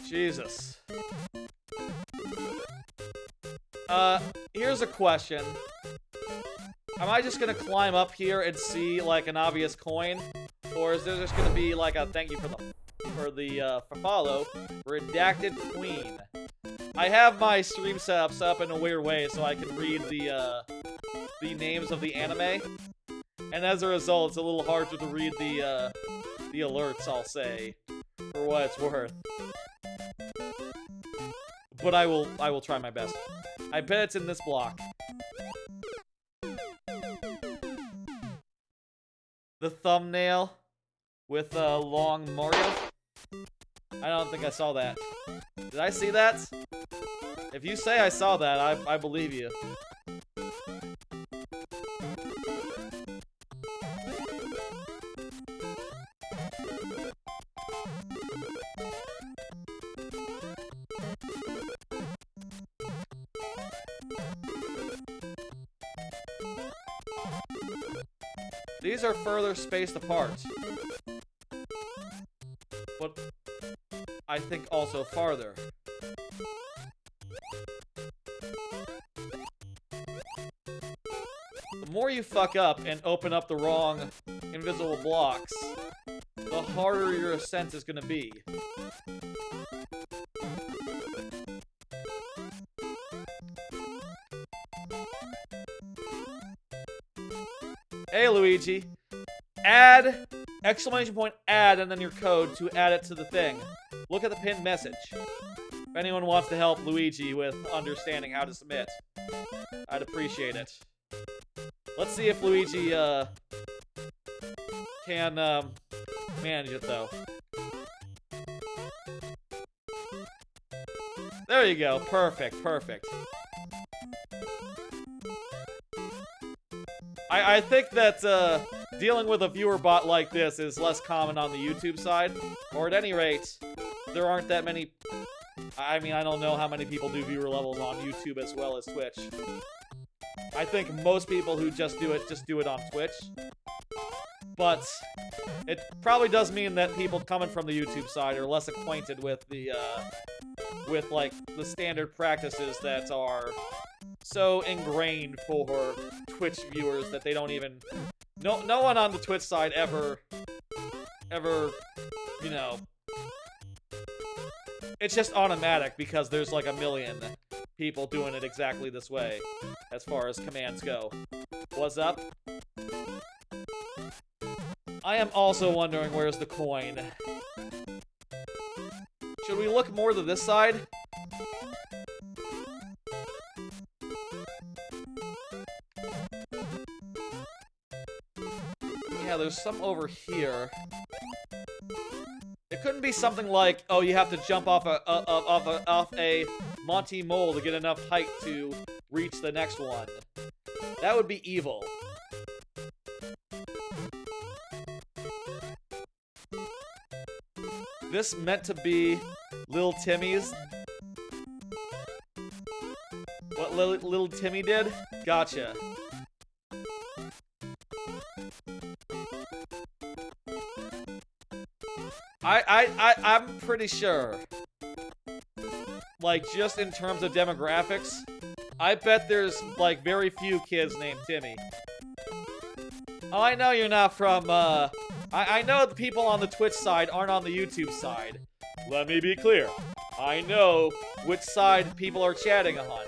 Jesus. Here's a question. Am I just gonna climb up here and see, like, an obvious coin? Or is there just gonna be, like, a thank you for follow, redacted queen? I have my stream setup set up in a weird way so I can read the names of the anime. And as a result, it's a little harder to read the alerts, I'll say. For what it's worth. But I will try my best. I bet it's in this block. The thumbnail with long Mario. I don't think I saw that. Did I see that? If you say I saw that, I believe you. These are further spaced apart. But I think also farther. The more you fuck up and open up the wrong invisible blocks, the harder your ascent is gonna be. Hey, Luigi. Add, exclamation point, add, and then your code to add it to the thing. Look at the pinned message. If anyone wants to help Luigi with understanding how to submit, I'd appreciate it. Let's see if Luigi can manage it, though. There you go. Perfect, perfect. I think that dealing with a viewer bot like this is less common on the YouTube side. Or at any rate, there aren't that many... I mean, I don't know how many people do viewer levels on YouTube as well as Twitch. I think most people who just do it on Twitch. But it probably does mean that people coming from the YouTube side are less acquainted with the like the standard practices that are so ingrained for Twitch viewers that they don't even no one on the Twitch side ever you know, it's just automatic because there's like a million people doing it exactly this way as far as commands go. What's up? I am also wondering where's the coin. Should we look more to this side? Yeah, there's some over here. It couldn't be something like, oh, you have to jump off a Monty Mole to get enough height to reach the next one. That would be evil. This meant to be Lil Timmy's. What Lil Timmy did? Gotcha. I'm pretty sure. Like, just in terms of demographics, I bet there's, like, very few kids named Timmy. Oh, I know you're not from, I know the people on the Twitch side aren't on the YouTube side. Let me be clear. I know which side people are chatting on.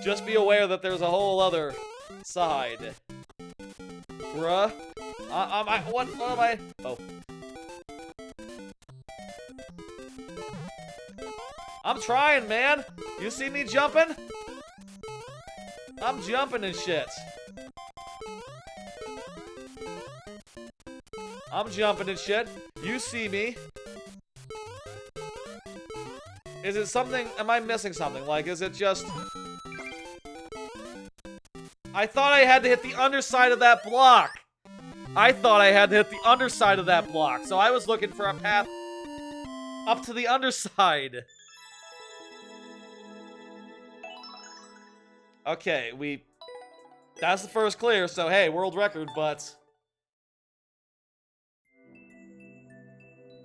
Just be aware that there's a whole other side. Bruh? What am I? Oh. I'm trying, man! You see me jumping? I'm jumping and shit. I'm jumping and shit. You see me. Is it something... Am I missing something? Like, is it just... I thought I had to hit the underside of that block. I thought I had to hit the underside of that block. So I was looking for a path up to the underside. Okay, that's the first clear, so hey, world record, but...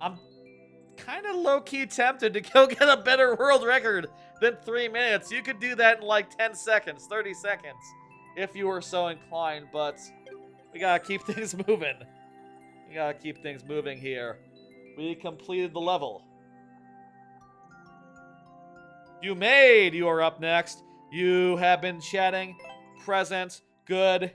I'm kind of low-key tempted to go get a better world record than 3 minutes. You could do that in like 10 seconds, 30 seconds, if you were so inclined, but we gotta keep things moving. We gotta keep things moving here. We completed the level. You are up next. You have been chatting. Present. Good.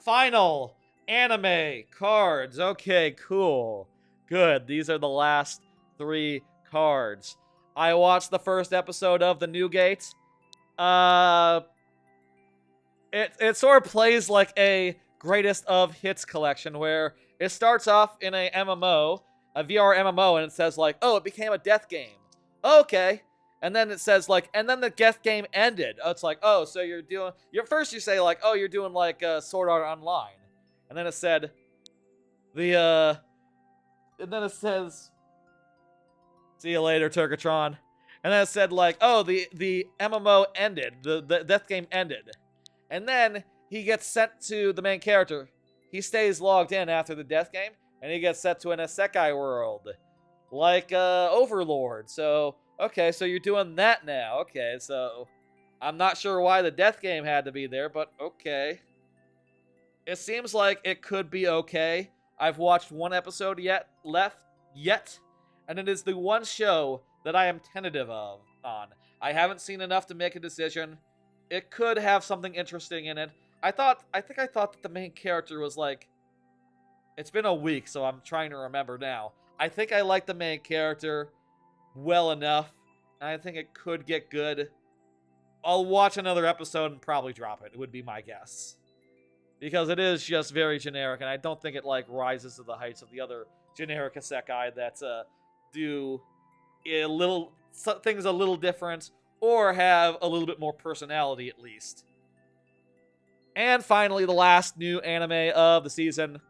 Final. Anime. Cards. Okay, cool. Good. These are the last 3 cards. I watched the first episode of The New Gate. It sort of plays like a greatest of hits collection where it starts off in a MMO, a VR MMO, and it says like, oh, it became a death game. Okay. And then it says, like, and then the death game ended. Oh, it's like, oh, so you're doing... First you say, like, oh, you're doing, like, Sword Art Online. And then it said... And then it says... See you later, Turkatron. And then it said, like, oh, the MMO ended. The death game ended. And then he gets sent to the main character. He stays logged in after the death game. And he gets sent to an isekai world. Like, Overlord. So... Okay, so you're doing that now. Okay, so I'm not sure why the death game had to be there, but okay. It seems like it could be okay. I've watched 1 episode yet, and it is the one show that I am tentative on. I haven't seen enough to make a decision. It could have something interesting in it. I think I thought that the main character was like... It's been a week, so I'm trying to remember now. I think I like the main character. well enough. And I think it could get good. I'll watch another episode and probably drop it. It would be my guess. Because it is just very generic, and I don't think it like rises to the heights of the other generic isekai that do a little things a little different or have a little bit more personality at least. And finally, the last new anime of the season.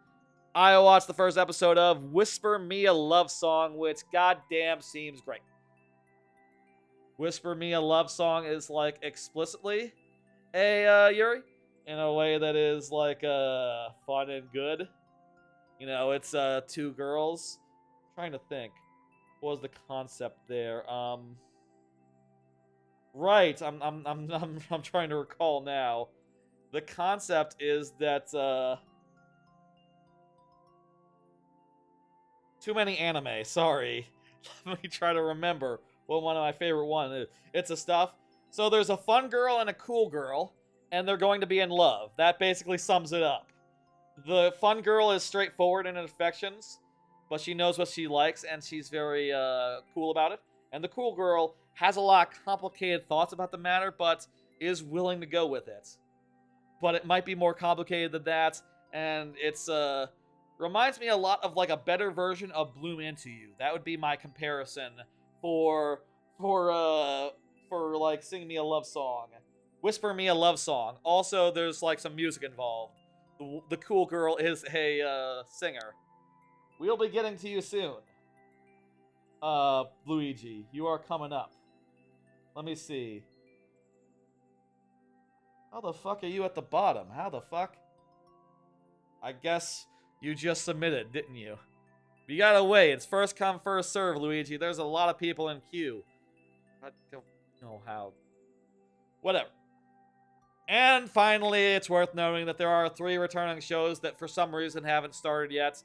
I watched the first episode of Whisper Me a Love Song, which goddamn seems great. Whisper Me a Love Song is like explicitly a Yuri in a way that is like fun and good. You know, it's two girls. I'm trying to think. What was the concept there? Right. I'm trying to recall now. The concept is that too many anime. Sorry. Let me try to remember what one of my favorite ones is. It's a stuff. So there's a fun girl and a cool girl, and they're going to be in love. That basically sums it up. The fun girl is straightforward in her affections, but she knows what she likes, and she's very cool about it. And the cool girl has a lot of complicated thoughts about the matter, but is willing to go with it. But it might be more complicated than that, and it's reminds me a lot of like a better version of Bloom Into You. That would be my comparison for like Sing Me a Love Song. Whisper Me a Love Song. Also, there's like some music involved. The cool girl is a singer. We'll be getting to you soon. Luigi, you are coming up. Let me see. How the fuck are you at the bottom? How the fuck? I guess you just submitted, didn't you? You gotta wait. It's first come, first serve, Luigi. There's a lot of people in queue. I don't know how. Whatever. And finally, it's worth noting that there are 3 returning shows that for some reason haven't started yet.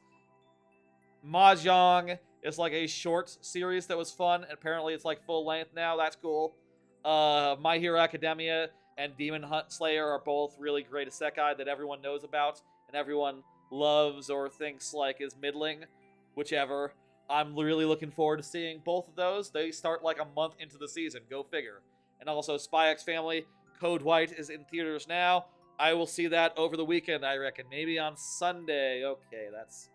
Mahjong is like a short series that was fun. Apparently, it's like full length now. That's cool. My Hero Academia and Demon Hunt Slayer are both really great isekai that everyone knows about and everyone loves or thinks like is middling, whichever. I'm really looking forward to seeing both of those. They start like a month into the season. Go figure. And also, Spy X Family Code White is in theaters now. I will see that over the weekend, I reckon. Maybe on Sunday. Okay, that's...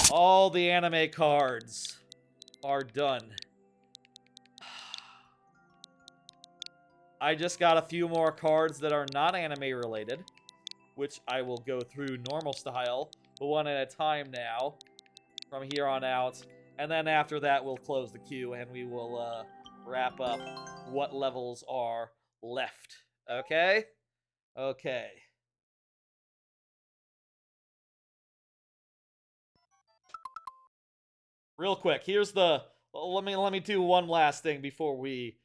all the anime cards are done. I just got a few more cards that are not anime related, which I will go through normal style, but one at a time now, from here on out. And then after that, we'll close the queue and we will wrap up what levels are left. Okay? Okay. Real quick, here's the... let me do one last thing before we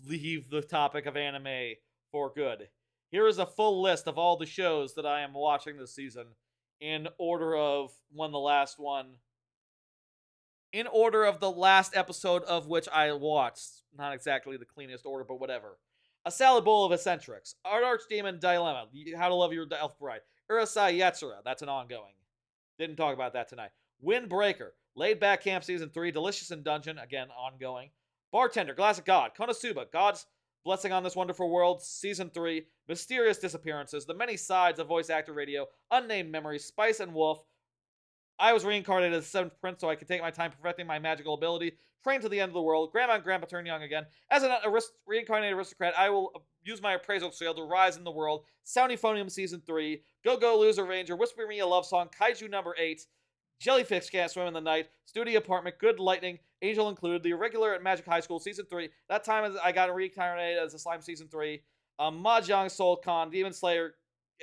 leave the topic of anime for good. Here is a full list of all the shows that I am watching this season in order of when the last one... in order of the last episode of which I watched. Not exactly the cleanest order, but whatever. A Salad Bowl of Eccentrics. Art Archdemon Dilemma. How to Love Your Elf Bride. Urusei Yatsura. That's an ongoing. Didn't talk about that tonight. Windbreaker. Laid Back Camp Season 3. Delicious in Dungeon. Again, ongoing. Bartender. Glass of God. Konosuba. God's Blessing on This Wonderful World. Season 3. Mysterious Disappearances. The Many Sides of Voice Actor Radio. Unnamed Memories. Spice and Wolf. I was reincarnated as the 7th Prince so I could take my time perfecting my magical ability. Train to the End of the World. Grandma and Grandpa turn young again. As an reincarnated aristocrat, I will use my appraisal skill to rise in the world. Soundyphonium Season 3. Go Go Loser Ranger. Whisper Me a Love Song. Kaiju number 8. Jellyfish Can't Swim in the Night. Studio Apartment. Good Lightning. Angel Included. The Irregular at Magic High School Season 3. That time I got reincarnated as a Slime Season 3. Mahjong Soul Con. Demon Slayer.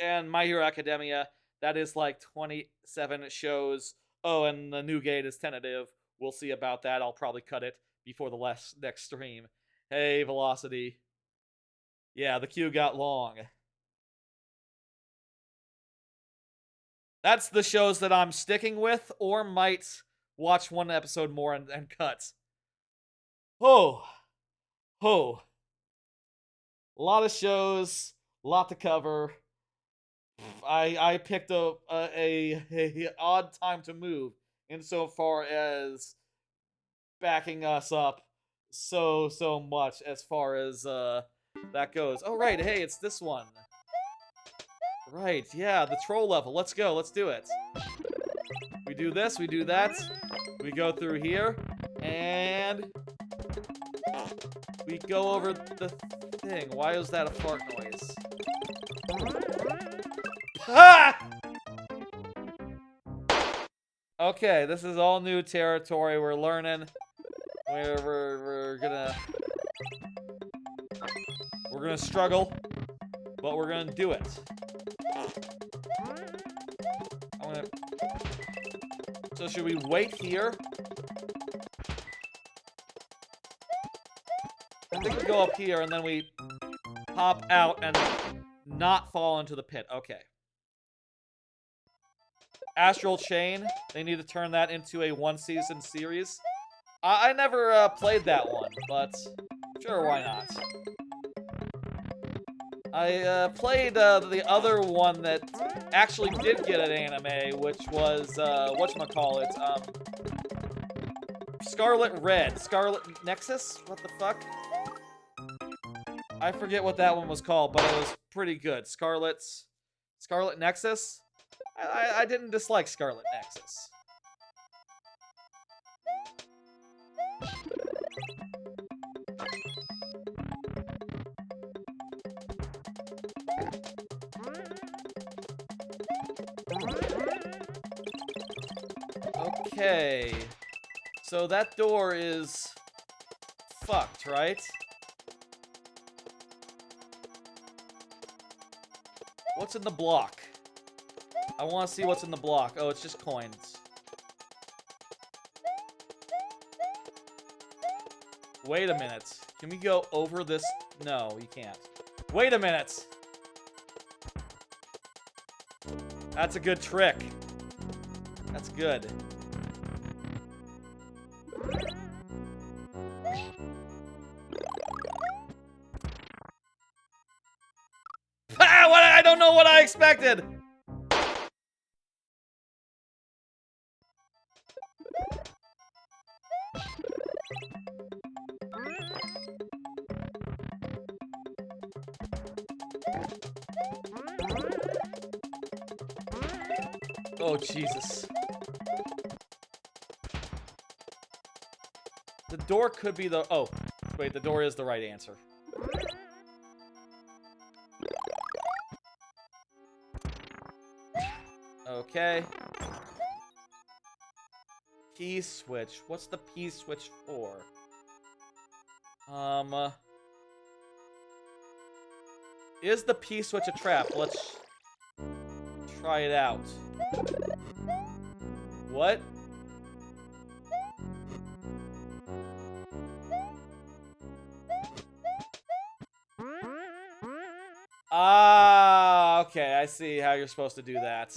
And My Hero Academia. That is like 27 shows. Oh, and the new gate is tentative. We'll see about that. I'll probably cut it before the next stream. Hey, Velocity. Yeah, the queue got long. That's the shows that I'm sticking with or might watch one episode more and cut. Oh. A lot of shows, a lot to cover. I picked a odd time to move insofar as backing us up so much as far as that goes. Oh right, hey, it's this one. Right, yeah, the troll level. Let's go, let's do it. We do this, we do that. We go through here, and we go over the thing. Why is that a fart noise? Ah! Okay, this is all new territory. We're learning. We're gonna struggle, but we're gonna do it. So should we wait here? I think we go up here and then we hop out and not fall into the pit. Okay. Astral Chain. They need to turn that into a one-season series. I never played that one, but sure, why not? I played the other one that actually did get an anime, which was, whatchamacallit, Scarlet Red. Scarlet Nexus? What the fuck? I forget what that one was called, but it was pretty good. Scarlet Nexus? I didn't dislike Scarlet Nexus. Okay. So that door is fucked, right? What's in the block? I want to see what's in the block. Oh, it's just coins. Wait a minute. Can we go over this? No, you can't. Wait a minute. That's a good trick. That's good. Ah, what? I don't know what I expected. Oh, Jesus. The door could be the... Oh, wait, the door is the right answer. Okay. Key switch. What's the P switch for? Is the P switch a trap? Let's try it out. What? Ah, okay, I see how you're supposed to do that.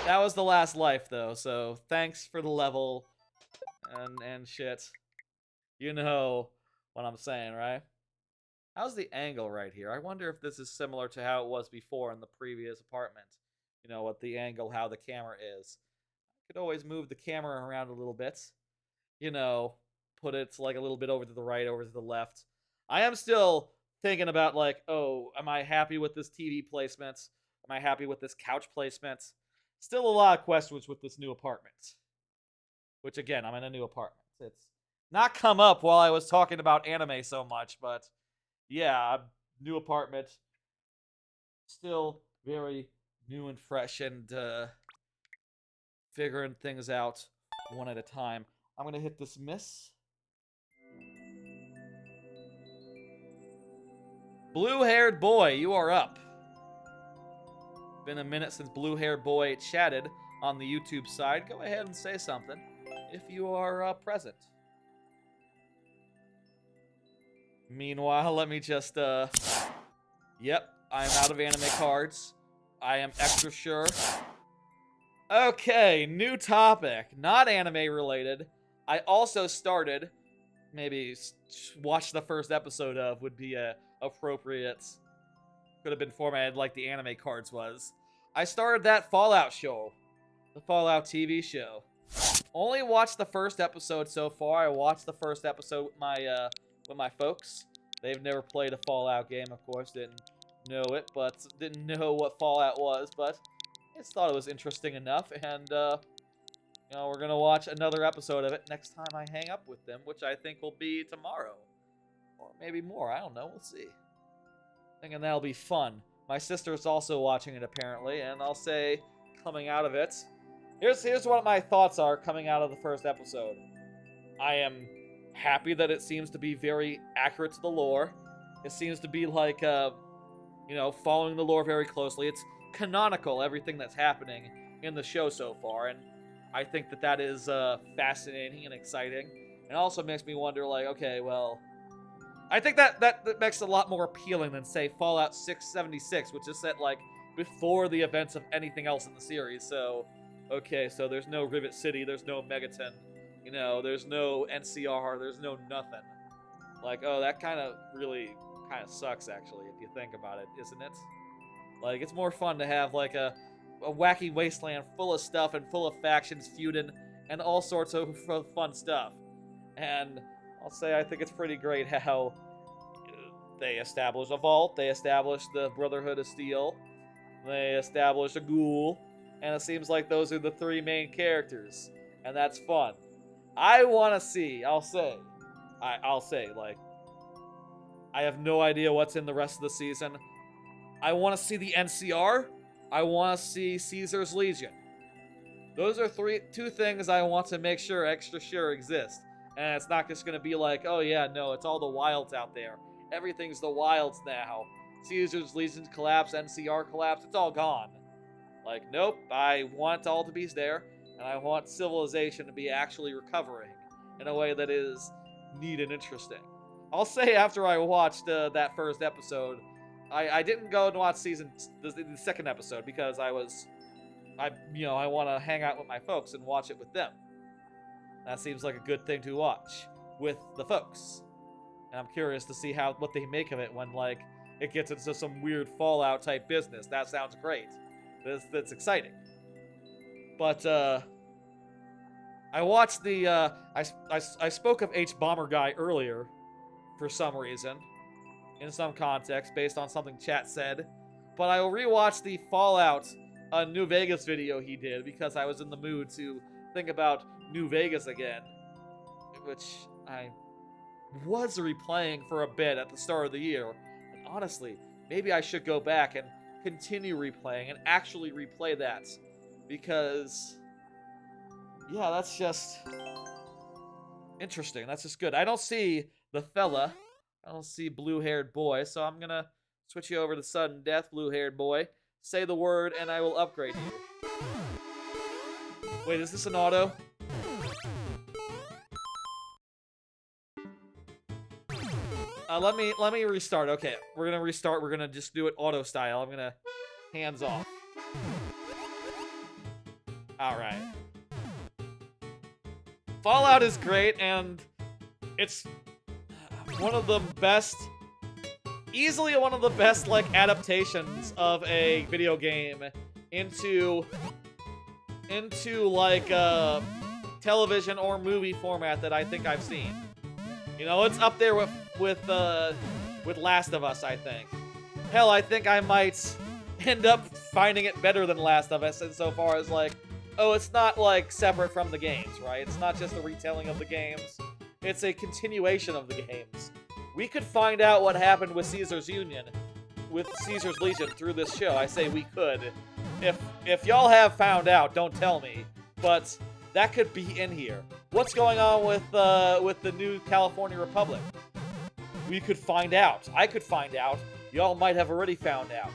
That was the last life, though, so thanks for the level and shit. You know what I'm saying, right? How's the angle right here? I wonder if this is similar to how it was before in the previous apartment. You know, what the angle, how the camera is. I could always move the camera around a little bit. You know, put it like a little bit over to the right, over to the left. I am still thinking about like, oh, am I happy with this TV placement? Am I happy with this couch placement? Still a lot of questions with this new apartment. Which again, I'm in a new apartment. It's not come up while I was talking about anime so much, but yeah, new apartment. Still very new and fresh and figuring things out one at a time. I'm gonna hit dismiss. Blue-haired boy, you are up. Been a minute since blue-haired boy chatted on the YouTube side. Go ahead and say something if you are present. Meanwhile, let me just, Yep, I'm out of anime cards. I am extra sure. Okay, new topic. Not anime related. I also started, maybe watch the first episode of would be appropriate. Could have been formatted like the anime cards was. I started that Fallout show. The Fallout TV show. Only watched the first episode so far. I watched the first episode with my folks. They've never played a Fallout game, of course. Didn't know it, but didn't know what Fallout was. But I just thought it was interesting enough, and you know, we're gonna watch another episode of it next time I hang up with them, which I think will be tomorrow, or maybe more. I don't know. We'll see. Thinking that'll be fun. My sister's also watching it apparently, and I'll say, coming out of it. Here's what my thoughts are coming out of the first episode. I am happy that it seems to be very accurate to the lore. It seems to be like, you know, following the lore very closely. It's canonical, everything that's happening in the show so far, and I think that that is fascinating and exciting. And also makes me wonder, like, okay, well, I think that makes it a lot more appealing than, say, Fallout 676, which is set, like, before the events of anything else in the series, so... Okay, so there's no Rivet City, there's no Megaton, you know, there's no NCR, there's no nothing. Like, oh, that really sucks, actually, if you think about it, isn't it? Like, it's more fun to have, like, a wacky wasteland full of stuff and full of factions feuding and all sorts of fun stuff. And I'll say I think it's pretty great how they established a vault, they established the Brotherhood of Steel, they established a ghoul, and it seems like those are the three main characters, and that's fun. I want to see, I'll say, like, I have no idea what's in the rest of the season. I want to see the NCR. I want to see Caesar's Legion. Those are two things I want to make sure, extra sure, exist. And it's not just going to be like, oh yeah, no, it's all the wilds out there. Everything's the wilds now. Caesar's Legion's collapse, NCR collapse, it's all gone. Like, nope, I want all to be there, and I want civilization to be actually recovering in a way that is neat and interesting. I'll say after I watched that first episode, I didn't go and watch the second episode because I want to hang out with my folks and watch it with them. That seems like a good thing to watch with the folks. And I'm curious to see what they make of it when, like, it gets into some weird Fallout type business. That sounds great. That's exciting. But I watched the I spoke of H Bomber Guy earlier for some reason, in some context based on something chat said. But I rewatched the Fallout New Vegas video he did because I was in the mood to think about New Vegas again, which I was replaying for a bit at the start of the year. And honestly, maybe I should go back and continue replaying and actually replay that, because yeah, that's just interesting. That's just good. I don't see the fella. I don't see blue-haired boy, so I'm gonna switch you over to sudden death, blue-haired boy. Say the word and I will upgrade you. Wait, is this an auto? Let me restart. Okay, we're gonna restart. We're gonna just do it auto style. I'm gonna hands off. All right. Fallout is great, and it's one of the best, easily one of the best, like, adaptations of a video game into like a television or movie format that I think I've seen. You know, it's up there with Last of Us, I think. Hell, I think I might end up finding it better than Last of Us insofar as, like, oh, it's not, like, separate from the games, right? It's not just a retelling of the games. It's a continuation of the games. We could find out what happened with Caesar's Legion through this show. I say we could. If y'all have found out, don't tell me. But that could be in here. What's going on with the new California Republic? We could find out. I could find out. Y'all might have already found out.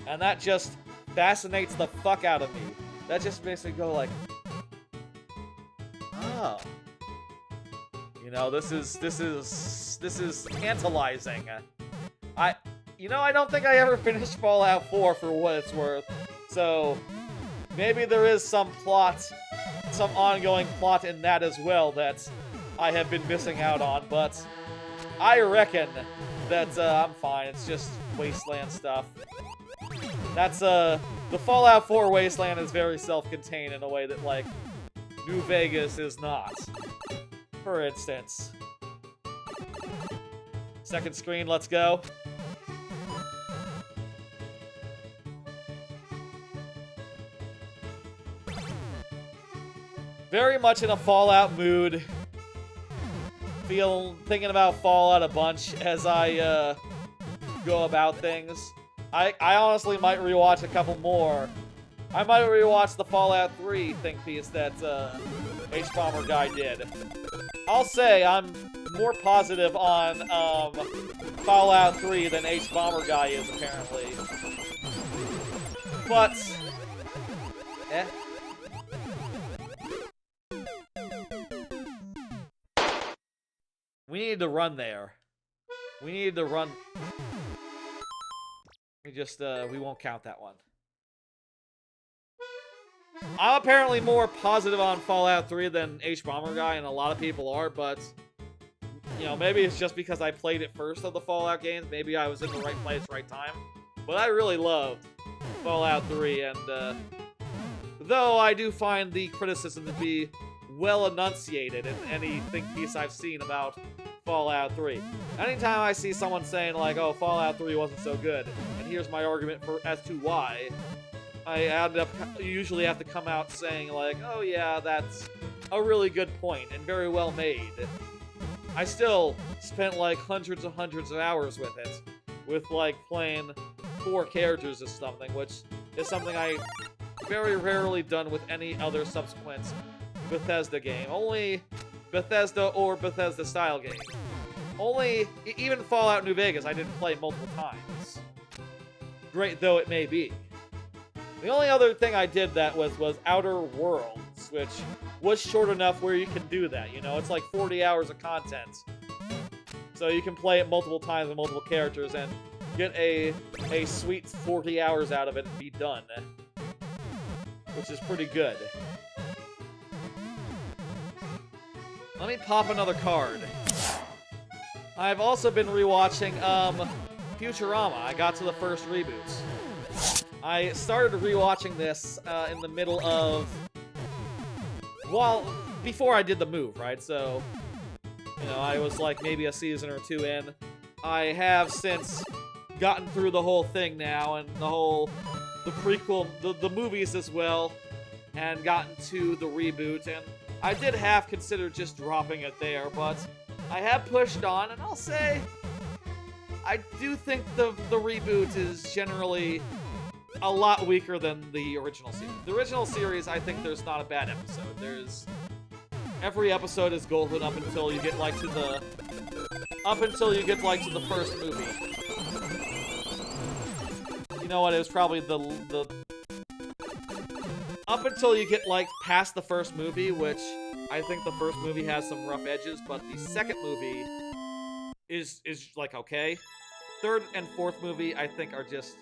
And that just fascinates the fuck out of me. That just makes me go like, oh. You know, this is tantalizing. I don't think I ever finished Fallout 4 for what it's worth. So maybe there is some plot, some ongoing plot in that as well that I have been missing out on, but I reckon that I'm fine. It's just wasteland stuff. That's the Fallout 4 Wasteland is very self-contained in a way that, like, New Vegas is not. For instance. Second screen, let's go. Very much in a Fallout mood. Thinking about Fallout a bunch as I go about things. I honestly might rewatch a couple more. I might rewatch the Fallout 3 think piece that H-Bomber guy did. I'll say I'm more positive on Fallout 3 than H-Bomber guy is, apparently. But... eh. We need to run there. We need to run... we won't count that one. I'm apparently more positive on Fallout 3 than H-Bomber guy, and a lot of people are, but... you know, maybe it's just because I played it first of the Fallout games. Maybe I was in the right place, right time. But I really loved Fallout 3, and, though I do find the criticism to be well enunciated in any think piece I've seen about Fallout 3. Anytime I see someone saying, like, oh, Fallout 3 wasn't so good, and here's my argument as to why, I usually have to come out saying, like, oh yeah, that's a really good point and very well made. I still spent, like, hundreds of hours with it, with, like, playing 4 characters or something, which is something I very rarely done with any other subsequent Bethesda game. Only Bethesda or Bethesda style game. Only, even Fallout New Vegas I didn't play multiple times. Great though it may be. The only other thing I did that was Outer Worlds, which was short enough where you can do that, you know? It's like 40 hours of content. So you can play it multiple times with multiple characters and get a sweet 40 hours out of it and be done. Which is pretty good. Let me pop another card. I've also been rewatching Futurama. I got to the first reboot. I started rewatching this in the middle of... well, before I did the move, right? So, you know, I was like maybe a season or 2 in. I have since gotten through the whole thing now, and the prequel, the movies as well, and gotten to the reboot, and I did half consider just dropping it there, but I have pushed on, and I'll say I do think the reboot is generally a lot weaker than the original series. The original series, I think there's not a bad episode. Every episode is golden up until you get like to the first movie. You know what? It was probably the up until you get like past the first movie, which I think the first movie has some rough edges, but the second movie is like okay. Third and fourth movie I think are just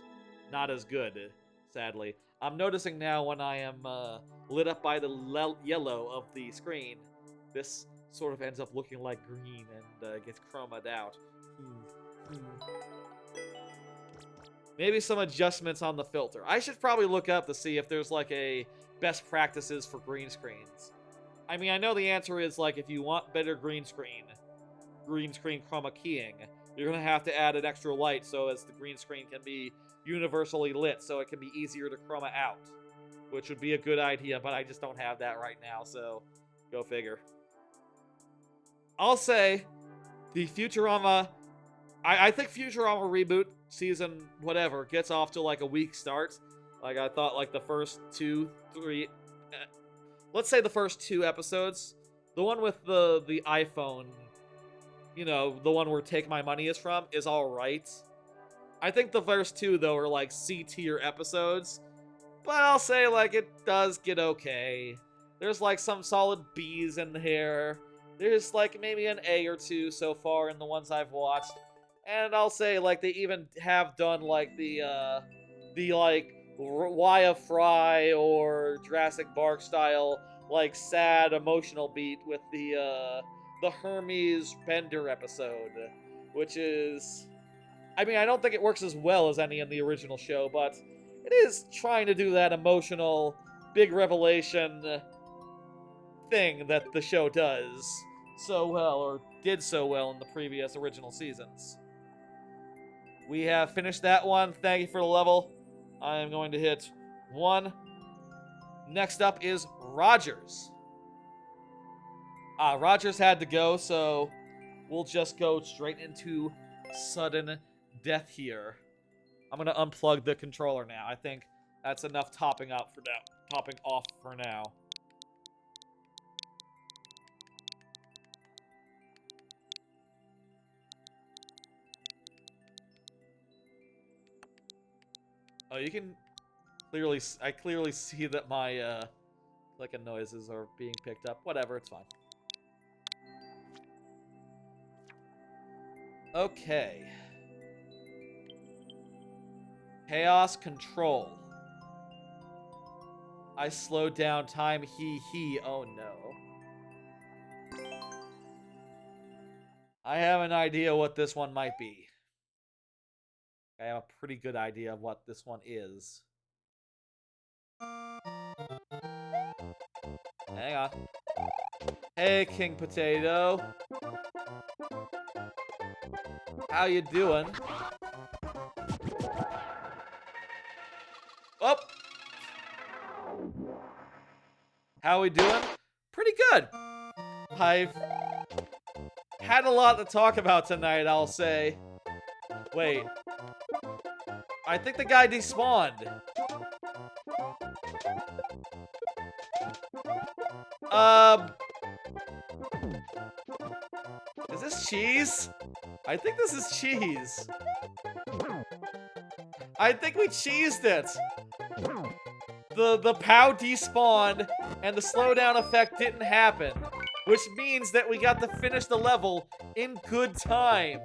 not as good, sadly. I'm noticing now when I am lit up by the yellow of the screen, this sort of ends up looking like green and gets chromed out. Maybe some adjustments on the filter. I should probably look up to see if there's like a best practices for green screens. I mean, I know the answer is like if you want better green screen chroma keying, you're gonna have to add an extra light so as the green screen can be universally lit so it can be easier to chroma out, which would be a good idea, but I just don't have that right now, so go figure. I'll say the Futurama, I think Futurama reboot season whatever gets off to like a weak start. Like I thought like the first 2, 3, let's say the first 2 episodes, the one with the iPhone, you know, the one where Take My Money is from, is alright. I think the first 2, though, are like C-tier episodes, but I'll say, like, it does get okay. There's, like, some solid B's in here. There's, like, maybe an A or 2 so far in the ones I've watched. And I'll say, like, they even have done, like, the like, Why a Fry or Jurassic Park style, like, sad, emotional beat with the Hermes Bender episode, which is... I mean, I don't think it works as well as any in the original show, but it is trying to do that emotional, big revelation thing that the show does so well, or did so well in the previous original seasons. We have finished that one. Thank you for the level. I am going to hit 1. Next up is Rogers. Rogers had to go, so we'll just go straight into sudden death here. I'm gonna unplug the controller now. I think that's enough topping off for now. Oh, you can I clearly see that my clicking noises are being picked up. Whatever, it's fine. Okay. Chaos control. I slowed down time, oh no. I have an idea what this one might be. I have a pretty good idea of what this one is. Hang on. Hey, King Potato. How you doing? Oh! How we doing? Pretty good. I've had a lot to talk about tonight, I'll say. Wait. I think the guy despawned. Is this cheese? I think this is cheese. I think we cheesed it. The POW despawned and the slowdown effect didn't happen, which means that we got to finish the level in good time.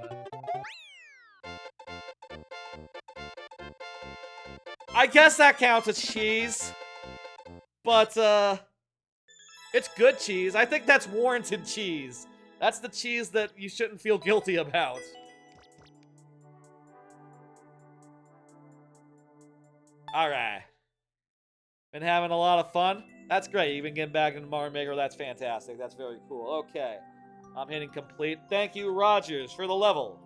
I guess that counts as cheese, but it's good cheese. I think that's warranted cheese. That's the cheese that you shouldn't feel guilty about. Alright. Been having a lot of fun. That's great. You've been getting back into Mario Maker. That's fantastic. That's very cool. Okay. I'm hitting complete. Thank you, Rogers, for the level.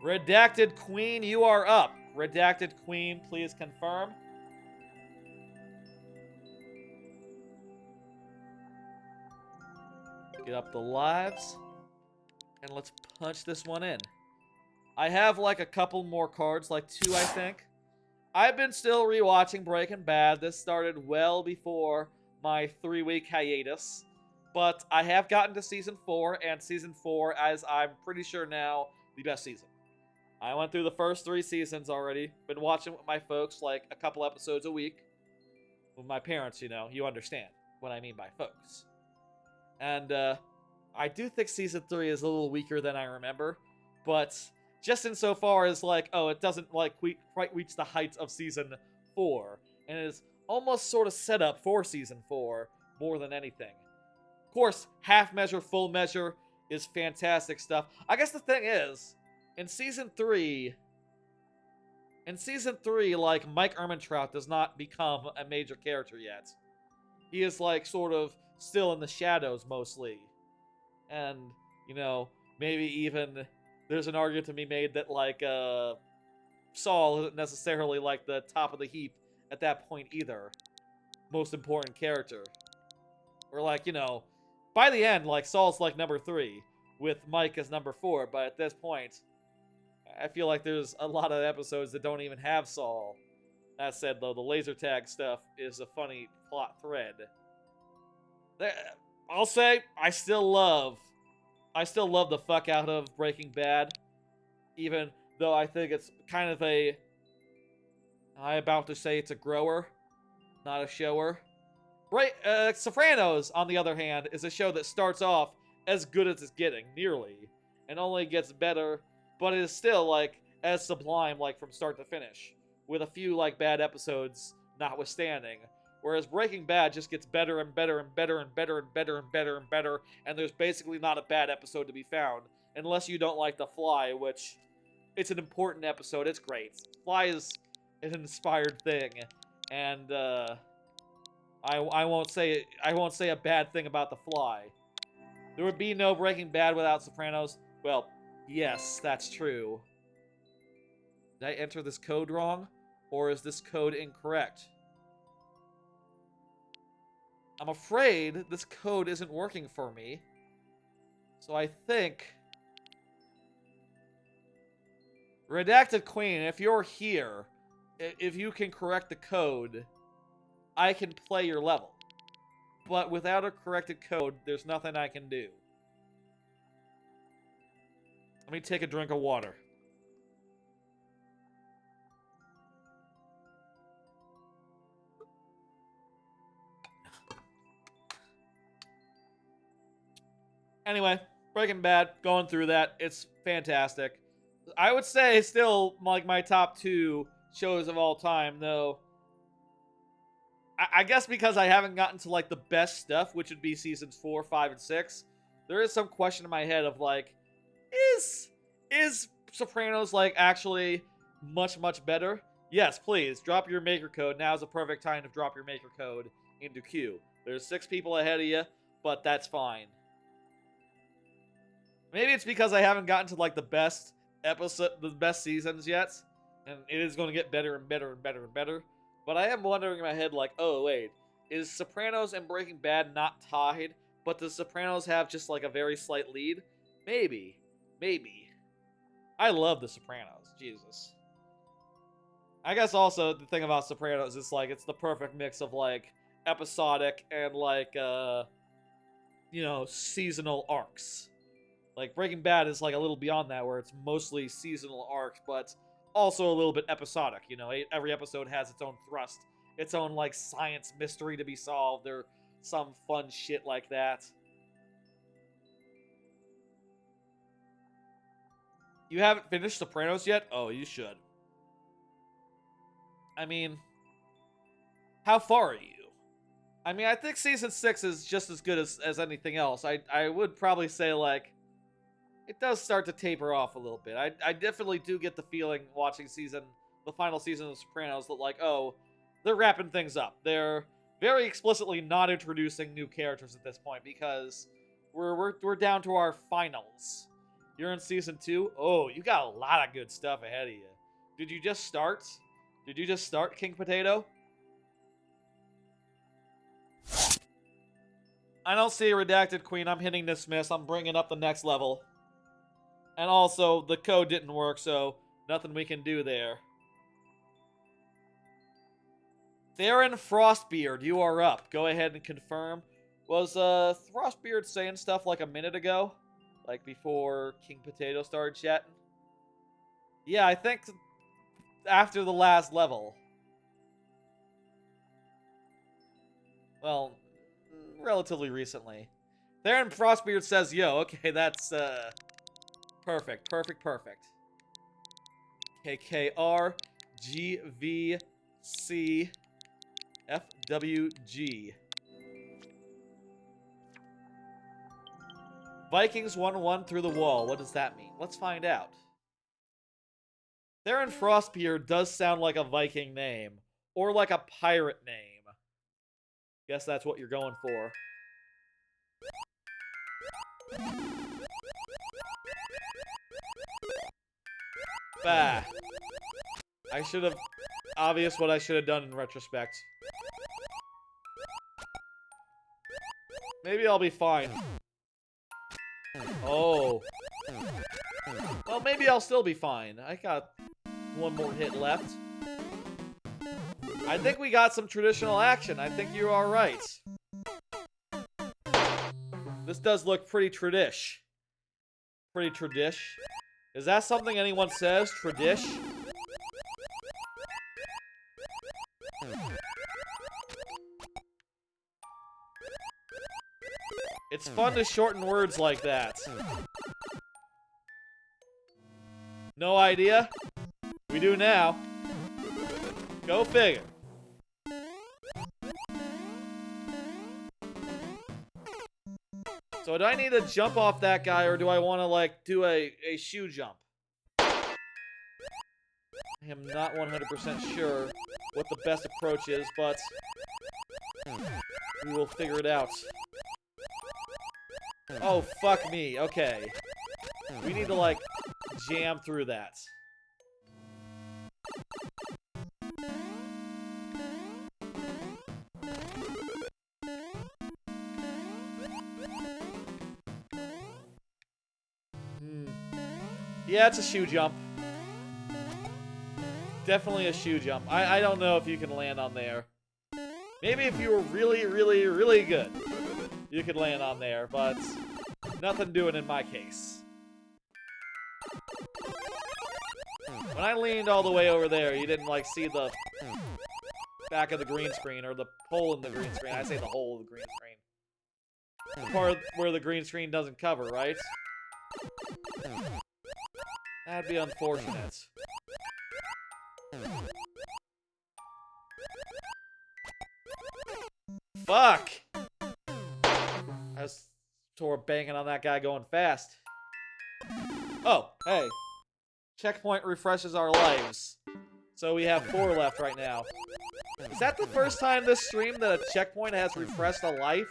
Redacted Queen, you are up. Redacted Queen, please confirm. Get up the lives. And let's punch this one in. I have like a couple more cards, like 2, I think. I've been still rewatching Breaking Bad. This started well before my 3-week hiatus. But I have gotten to Season 4, and Season 4, as I'm pretty sure now, the best season. I went through the first 3 seasons already. Been watching with my folks, like, a couple episodes a week. With my parents, you know, you understand what I mean by folks. And, I do think Season 3 is a little weaker than I remember. But just insofar as, like, oh, it doesn't, like, quite reach the heights of Season 4. And it is almost sort of set up for Season 4 more than anything. Of course, half measure, full measure is fantastic stuff. I guess the thing is, in Season 3, like, Mike Ehrmantraut does not become a major character yet. He is, like, sort of still in the shadows, mostly. And, you know, maybe even there's an argument to be made that, like, Saul isn't necessarily, like, the top of the heap at that point either. Most important character. Or, like, you know, by the end, like, Saul's, like, number 3, with Mike as number 4, but at this point, I feel like there's a lot of episodes that don't even have Saul. That said, though, the laser tag stuff is a funny plot thread. I'll say, I still love the fuck out of Breaking Bad. Even though I think it's kind of I'm about to say it's a grower, not a shower. Right, Sopranos, on the other hand, is a show that starts off as good as it's getting, nearly, and only gets better, but it is still, like, as sublime, like, from start to finish, with a few, like, bad episodes notwithstanding. Whereas Breaking Bad just gets better and better and better and better and better and better and better, and there's basically not a bad episode to be found, unless you don't like The Fly, which, it's an important episode, it's great. fly is an inspired thing, and I won't say a bad thing about the fly. There would be no Breaking Bad without Sopranos. Well, yes, that's true. Did I enter this code wrong? Or is this code incorrect? I'm afraid this code isn't working for me. So I think... Redacted Queen, if you're here, if you can correct the code, I can play your level. But without a corrected code, there's nothing I can do. Let me take a drink of water. Anyway, Breaking Bad, going through that. It's fantastic. I would say still like my top 2 shows of all time, though. I guess because I haven't gotten to like the best stuff, which would be seasons 4, 5, and 6. There is some question in my head of like, is Sopranos like actually much better? Yes, please drop your maker code. Now is the perfect time to drop your maker code into queue. There's 6 people ahead of you, but that's fine. Maybe it's because I haven't gotten to like the best seasons yet, and it is going to get better and better and better and better. But I am wondering in my head, like, oh wait, is Sopranos and Breaking Bad not tied? But does Sopranos have just like a very slight lead? Maybe. I love The Sopranos. Jesus. I guess also the thing about Sopranos is like it's the perfect mix of like episodic and like seasonal arcs. Like, Breaking Bad is, like, a little beyond that, where it's mostly seasonal arcs, but also a little bit episodic, you know? Every episode has its own thrust, its own, like, science mystery to be solved, or some fun shit like that. You haven't finished Sopranos yet? Oh, you should. I mean, how far are you? I mean, I think Season 6 is just as good as anything else. I would probably say, like, it does start to taper off a little bit. I definitely do get the feeling watching the final season of Sopranos that like, oh, they're wrapping things up. They're very explicitly not introducing new characters at this point because we're down to our finals. You're in season 2. Oh, you got a lot of good stuff ahead of you. Did you just start? Did you just start, King Potato? I don't see a Redacted Queen. I'm hitting dismiss. I'm bringing up the next level. And also, the code didn't work, so nothing we can do there. Theron Frostbeard, you are up. Go ahead and confirm. Was Frostbeard saying stuff like a minute ago? Like before King Potato started chatting? Yeah, I think after the last level. Well, relatively recently. Theron Frostbeard says, yo, okay, that's, perfect. KKR GVC FWG. Vikings 1-1 through the wall. What does that mean? Let's find out. Theron Frostbeard does sound like a Viking name. Or like a pirate name. Guess that's what you're going for. Bah. I should have... Obvious what I should have done in retrospect. Maybe I'll be fine. Oh. Well, maybe I'll still be fine. I got one more hit left. I think we got some traditional action. I think you are right. This does look pretty tradish. Pretty tradish. Is that something anyone says? Tradish? It's fun to shorten words like that. No idea? We do now. Go figure. So do I need to jump off that guy, or do I want to, like, do a shoe jump? I am not 100% sure what the best approach is, but we will figure it out. Oh, fuck me. Okay. We need to, like, jam through that. Yeah, it's a shoe jump. Definitely a shoe jump. I don't know if you can land on there. Maybe if you were really, really, really good, you could land on there, but nothing doing in my case. When I leaned all the way over there, you didn't, like, see the back of the green screen, or the hole in the green screen. I say the hole of the green screen. The part where the green screen doesn't cover, right? That'd be unfortunate. Fuck! I was sort of banging on that guy going fast. Oh, hey. Checkpoint refreshes our lives. So we have 4 left right now. Is that the first time this stream that a checkpoint has refreshed a life?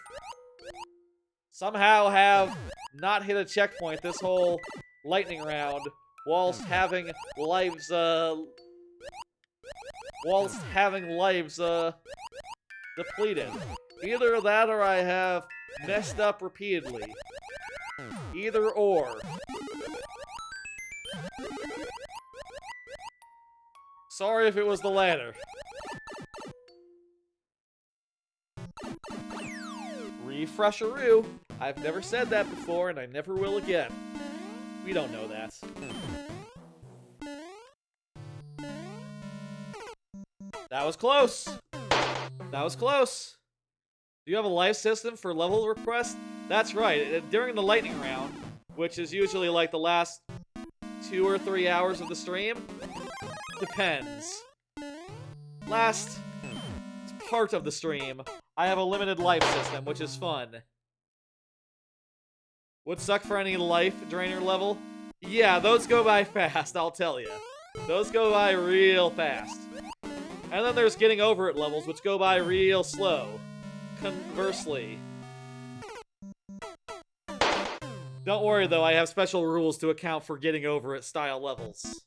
Somehow have not hit a checkpoint this whole lightning round whilst having lives, depleted. Either that or I have messed up repeatedly. Either or. Sorry if it was the latter. Refresheroo. I've never said that before, and I never will again. We don't know that. That was close. That was close. Do you have a life system for level requests? That's right. During the lightning round, which is usually like the last 2 or 3 hours of the stream, depends. Last part of the stream, I have a limited life system, which is fun. Would suck for any life drainer level? Yeah, those go by fast, I'll tell you. Those go by real fast. And then there's getting over it levels, which go by real slow. Conversely. Don't worry though, I have special rules to account for getting over it style levels.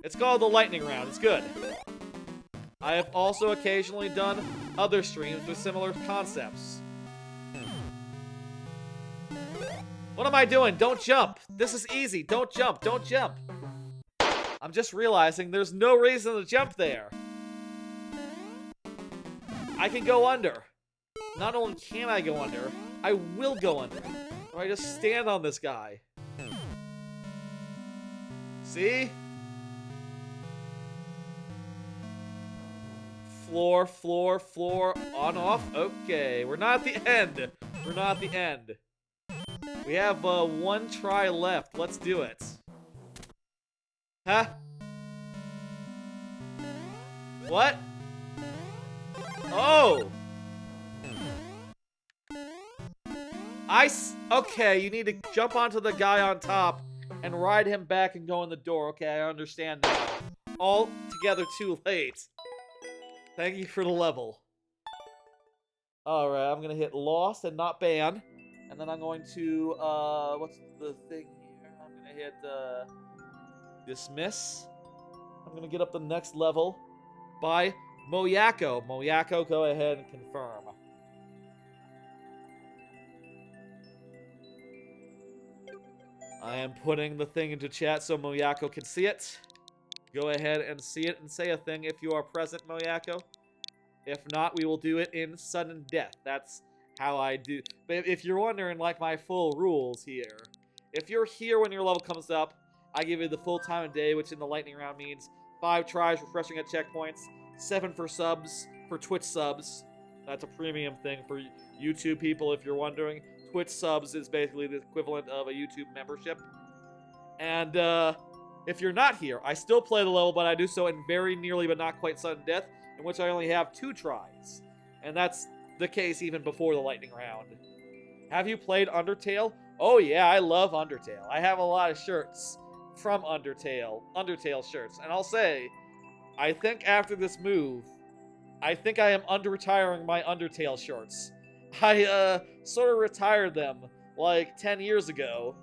It's called the lightning round, it's good. I have also occasionally done other streams with similar concepts. What am I doing? Don't jump! This is easy, don't jump, don't jump! I'm just realizing there's no reason to jump there. I can go under. Not only can I go under, I will go under. If I just stand on this guy. See? Floor, floor, floor, on, off. Okay, we're not at the end. We're not at the end. We have 1 try left. Let's do it. Huh? What? Oh! Okay, you need to jump onto the guy on top and ride him back and go in the door. Okay, I understand now. All together too late. Thank you for the level. Alright, I'm gonna hit lost and not ban. And then I'm going to, what's the thing here? I'm gonna hit, dismiss. I'm gonna get up the next level by Moyako. Moyako, go ahead and confirm. I am putting the thing into chat so Moyako can see it. Go ahead and see it and say a thing if you are present, Moyako. If not, we will do it in sudden death. That's how I do. But if you're wondering, like, my full rules here. If you're here when your level comes up, I give you the full time of day, which in the lightning round means 5 tries refreshing at checkpoints, 7 for subs, for Twitch subs. That's a premium thing for YouTube people, if you're wondering. Twitch subs is basically the equivalent of a YouTube membership. And, if you're not here, I still play the level, but I do so in very nearly but not quite sudden death, in which I only have 2 tries. And that's the case even before the lightning round. Have you played Undertale? Oh yeah, I love Undertale. I have a lot of shirts from Undertale shirts. And I'll say, I think after this move, I think I am under-retiring my Undertale shorts. I, sort of retired them, like, 10 years ago.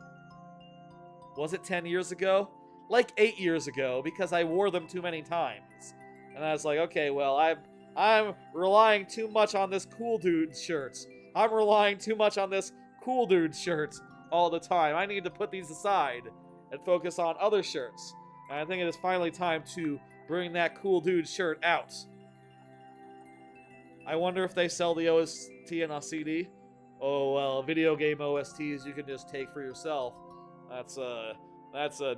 Was it 10 years ago? Like 8 years ago, because I wore them too many times. And I was like, okay, well, I'm relying too much on this cool dude shirt. I'm relying too much on this cool dude shirt all the time. I need to put these aside and focus on other shirts. And I think it is finally time to bring that cool dude shirt out. I wonder if they sell the OST on a CD. Oh, well, video game OSTs you can just take for yourself. That's a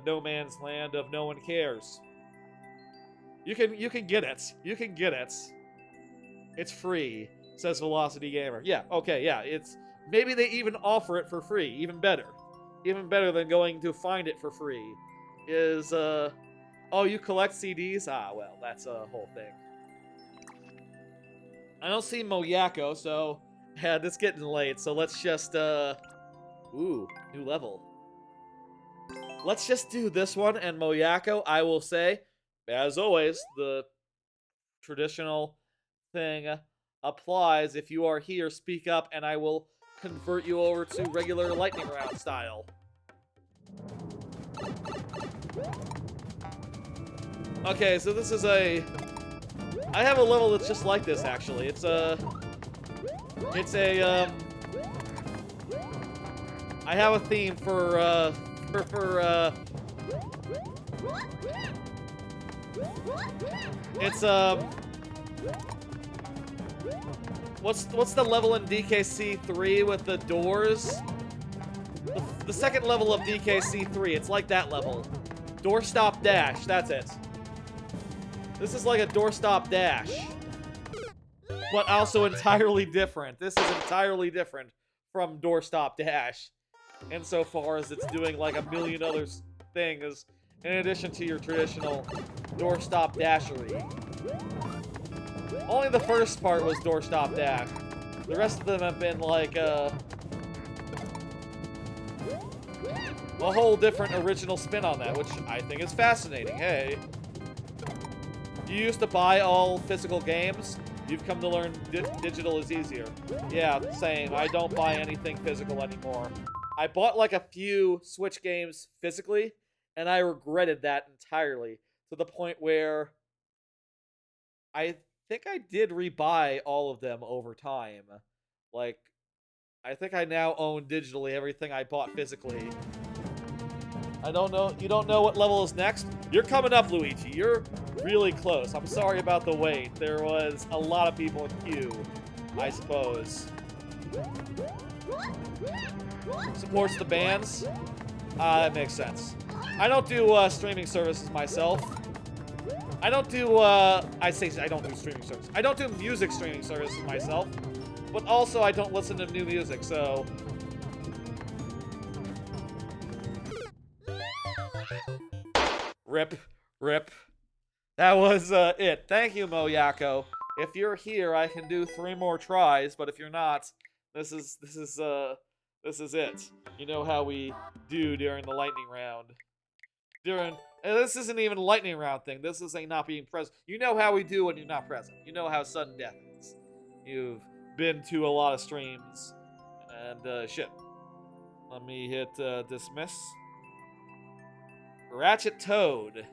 no man's land of no one cares. You can get it. You can get it. It's free, says Velocity Gamer. Yeah, okay, yeah. It's maybe they even offer it for free. Even better. Even better than going to find it for free. Is oh, you collect CDs? Ah, well, that's a whole thing. I don't see Moyako, so yeah, it's getting late, so let's just ooh, new level. Let's just do this one, and Moyako, I will say, as always, the traditional thing applies. If you are here, speak up, and I will convert you over to regular lightning round style. Okay, so this is a... I have a level that's just like this, actually. It's a... I have a theme for it's, what's the level in DKC 3 with the doors? The second level of DKC 3, it's like that level. Doorstop dash, that's it. This is like a doorstop dash. But also entirely different. This is entirely different from doorstop dash. Insofar as it's doing like a million other things in addition to your traditional doorstop dashery. Only the first part was doorstop dash. The rest of them have been like a whole different original spin on that, which I think is fascinating. Hey, you used to buy all physical games. You've come to learn digital is easier. Yeah, same. I don't buy anything physical anymore. I bought like a few Switch games physically, and I regretted that entirely, to the point where I think I did rebuy all of them over time. Like, I think I now own digitally everything I bought physically. I don't know. You don't know what level is next? You're coming up, Luigi. You're really close. I'm sorry about the wait. There was a lot of people in queue, I suppose. Supports the bands? That makes sense. I don't do streaming services myself. I don't do, I don't do streaming services. I don't do music streaming services myself. But also, I don't listen to new music, so... Rip. Rip. That was, it. Thank you, Moyako. If you're here, I can do 3 more tries, but if you're not, this is it. You know how we do during the lightning round. And this isn't even a lightning round thing. This is a not being present. You know how we do when you're not present. You know how sudden death is. You've been to a lot of streams. And, shit. Let me hit, dismiss. Ratchet Toad.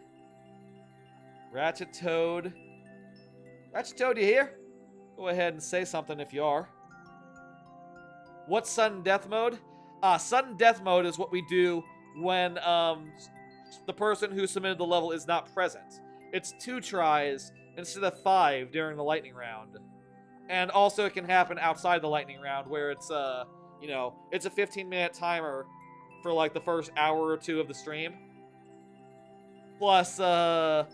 Ratchet Toad. Ratchet Toad, you here? Go ahead and say something if you are. What's sudden death mode? Sudden death mode is what we do when, the person who submitted the level is not present. It's 2 tries instead of 5 during the lightning round. And also it can happen outside the lightning round where it's, you know, it's a 15-minute timer for, like, the first hour or 2 of the stream. Plus 5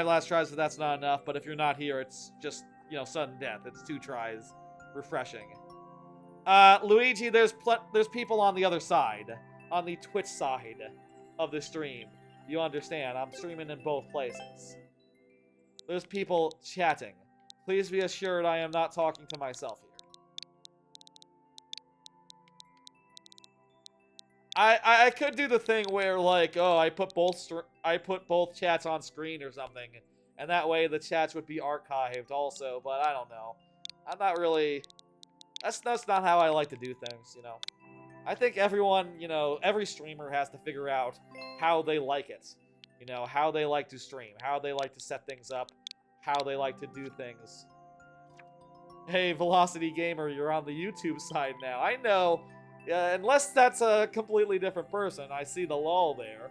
last tries if that's not enough, but if you're not here, it's just, you know, sudden death. It's 2 tries. Refreshing. Luigi, there's people on the other side. On the Twitch side of the stream. You understand, I'm streaming in both places. There's people chatting. Please be assured I am not talking to myself here. I could do the thing where like, oh, I put both chats on screen or something, and that way the chats would be archived also. But I don't know. I'm not really. That's not how I like to do things, you know. I think everyone, you know, every streamer has to figure out how they like it. You know, how they like to stream, how they like to set things up, how they like to do things. Hey, Velocity Gamer, you're on the YouTube side now. I know, unless that's a completely different person. I see the lull there.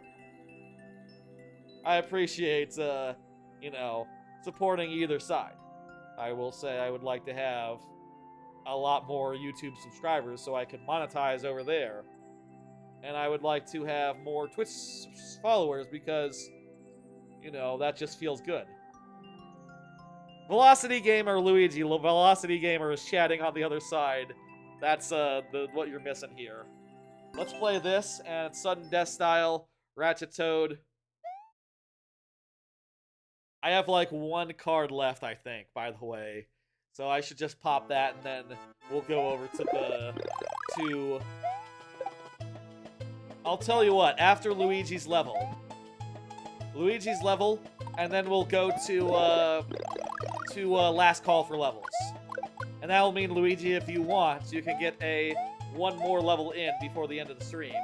I appreciate, you know, supporting either side. I will say I would like to have a lot more YouTube subscribers so I can monetize over there. And I would like to have more Twitch followers because, you know, that just feels good. Velocity Gamer Luigi, Velocity Gamer is chatting on the other side. That's what you're missing here. Let's play this and sudden death style Ratchet Toad. I have like one card left, I think, by the way. So I should just pop that and then we'll go over to I'll tell you what, after Luigi's level, and then we'll go to last call for levels. And that'll mean, Luigi, if you want, you can get one more level in before the end of the stream.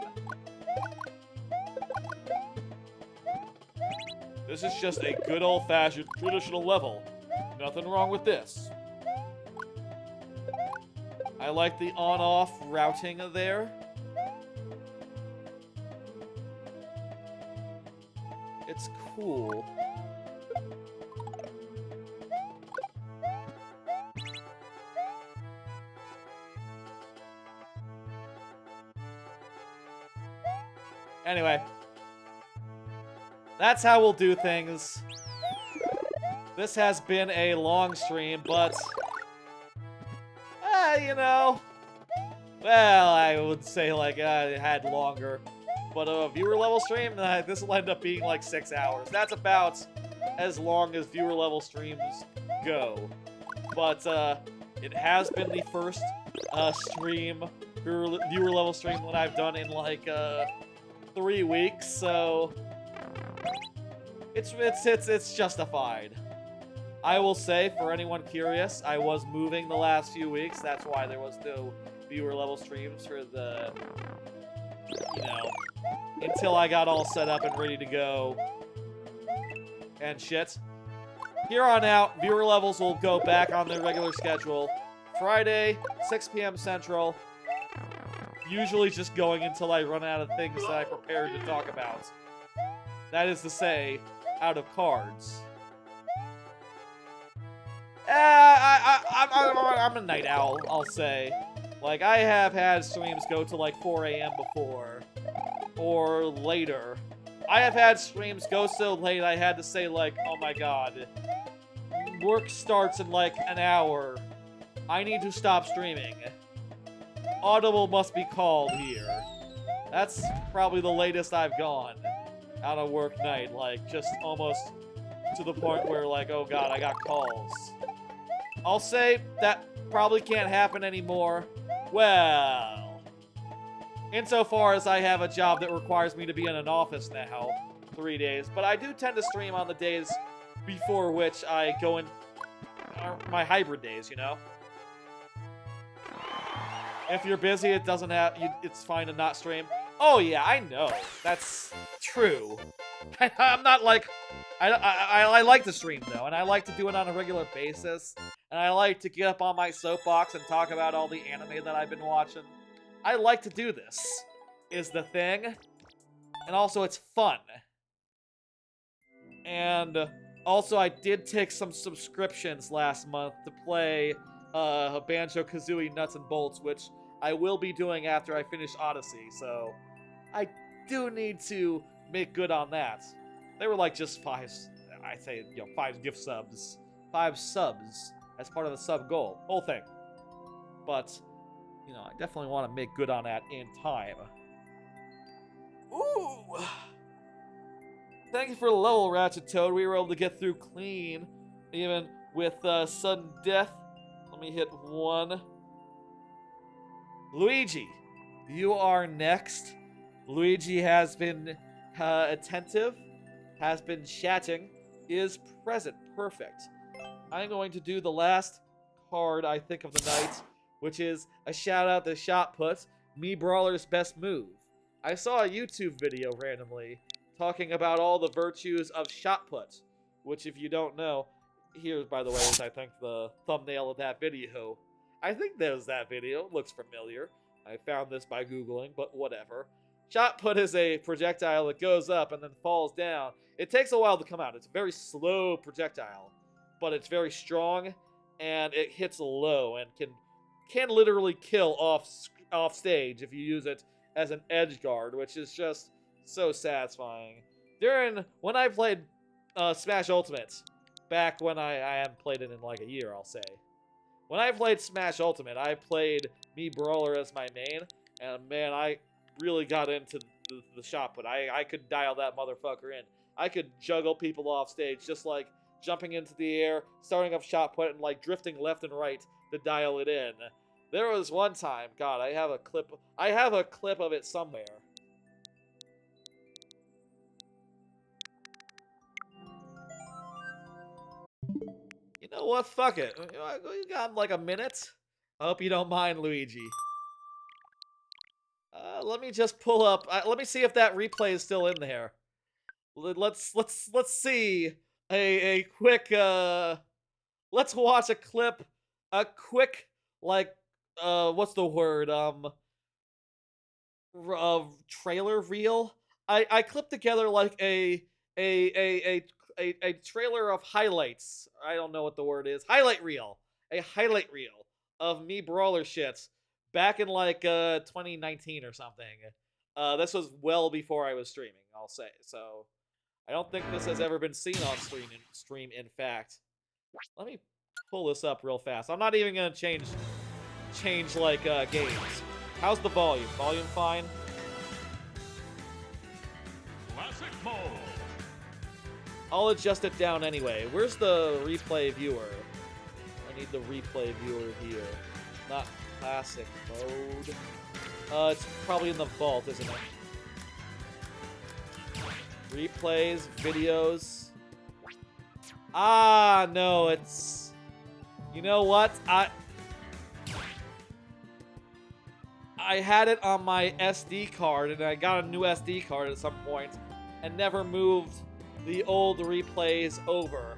This is just a good old-fashioned traditional level. Nothing wrong with this. I like the on-off routing there. It's cool. Anyway. That's how we'll do things. This has been a long stream, but... you know... Well, I would say, like, it had longer. But a viewer level stream, this will end up being like 6 hours. That's about as long as viewer level streams go. But it has been the first viewer level stream that I've done in like 3 weeks, so it's justified. I will say, for anyone curious, I was moving the last few weeks. That's why there was no viewer level streams for the, you know, until I got all set up and ready to go and shit. Here on out, viewer levels will go back on their regular schedule. Friday, 6 p.m. Central. Usually just going until I run out of things that I prepared to talk about. That is to say, out of cards. I'm a night owl, I'll say. Like, I have had streams go to like 4 a.m. before. Or later. I have had streams go so late I had to say like, oh my god. Work starts in like an hour. I need to stop streaming. Audible must be called here. That's probably the latest I've gone on a work night. Like, just almost to the point where like, oh god, I got calls. I'll say that probably can't happen anymore. Well, insofar as I have a job that requires me to be in an office now 3 days, but I do tend to stream on the days before which I go in my hybrid days, you know? If you're busy, it doesn't have, it's fine to not stream. Oh yeah, I know. That's true. I'm not like, I like to stream though, and I like to do it on a regular basis. And I like to get up on my soapbox and talk about all the anime that I've been watching. I like to do this, is the thing. And also, it's fun. And also, I did take some subscriptions last month to play Banjo-Kazooie Nuts and Bolts, which I will be doing after I finish Odyssey, so I do need to make good on that. They were like just 5 gift subs. 5 subs as part of the sub goal. Whole thing. But, you know, I definitely want to make good on that in time. Ooh! Thank you for the level, Ratchet Toad. We were able to get through clean, even with sudden death. Let me hit 1. Luigi, you are next. Luigi has been attentive, has been chatting, is present. Perfect. I'm going to do the last card, I think, of the night, which is a shout out to Shotput, me Brawler's best move. I saw a YouTube video randomly talking about all the virtues of Shotput, which, if you don't know, here, by the way, is, I think, the thumbnail of that video. I think there's that video. Looks familiar. I found this by Googling, but whatever. Shotput is a projectile that goes up and then falls down. It takes a while to come out. It's a very slow projectile, but it's very strong, and it hits low and can literally kill off stage if you use it as an edge guard, which is just so satisfying. When I played Smash Ultimate, back when I haven't played it in like a year, I'll say. When I played Smash Ultimate, I played me Brawler as my main, and man, I really got into the shot put. I could dial that motherfucker in. I could juggle people off stage, just like jumping into the air, starting up shot put, and like drifting left and right to dial it in. There was one time, God, I have a clip of it somewhere. You know what? Fuck it. You got like a minute? I hope you don't mind, Luigi. Let me just pull up. Let me see if that replay is still in there. Let's see a quick. Let's watch a clip. A quick, like, what's the word? Trailer reel. I clipped together like a trailer of highlights. I don't know what the word is. Highlight reel. A highlight reel of me Brawler shits back in like 2019 or something. This was well before I was streaming, I'll say. So I don't think this has ever been seen on stream in fact. Let me pull this up real fast. I'm not even gonna change like games. How's the volume? Volume fine? Classic mode. I'll adjust it down anyway. Where's the replay viewer? I need the replay viewer here. Not classic mode. It's probably in the vault, isn't it? Replays, videos. Ah, no, it's... You know what? I had it on my SD card, and I got a new SD card at some point, and never moved the old replays over.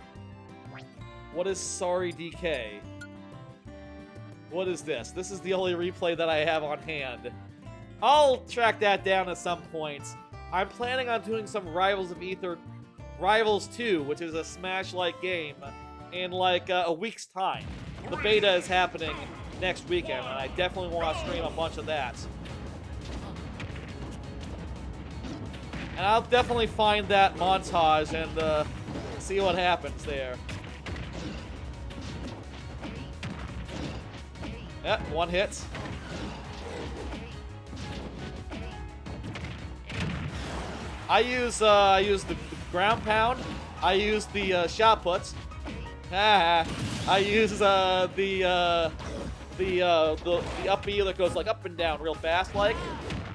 What is Sorry DK? What is this? This is the only replay that I have on hand. I'll track that down at some point. I'm planning on doing some Rivals of Ether, Rivals 2, which is a Smash-like game, in like a week's time. The beta is happening next weekend, and I definitely want to stream a bunch of that. And I'll definitely find that montage and see what happens there. Yep, one hit. I use the ground pound. I use the shot puts. I use the up B that goes like up and down real fast, like.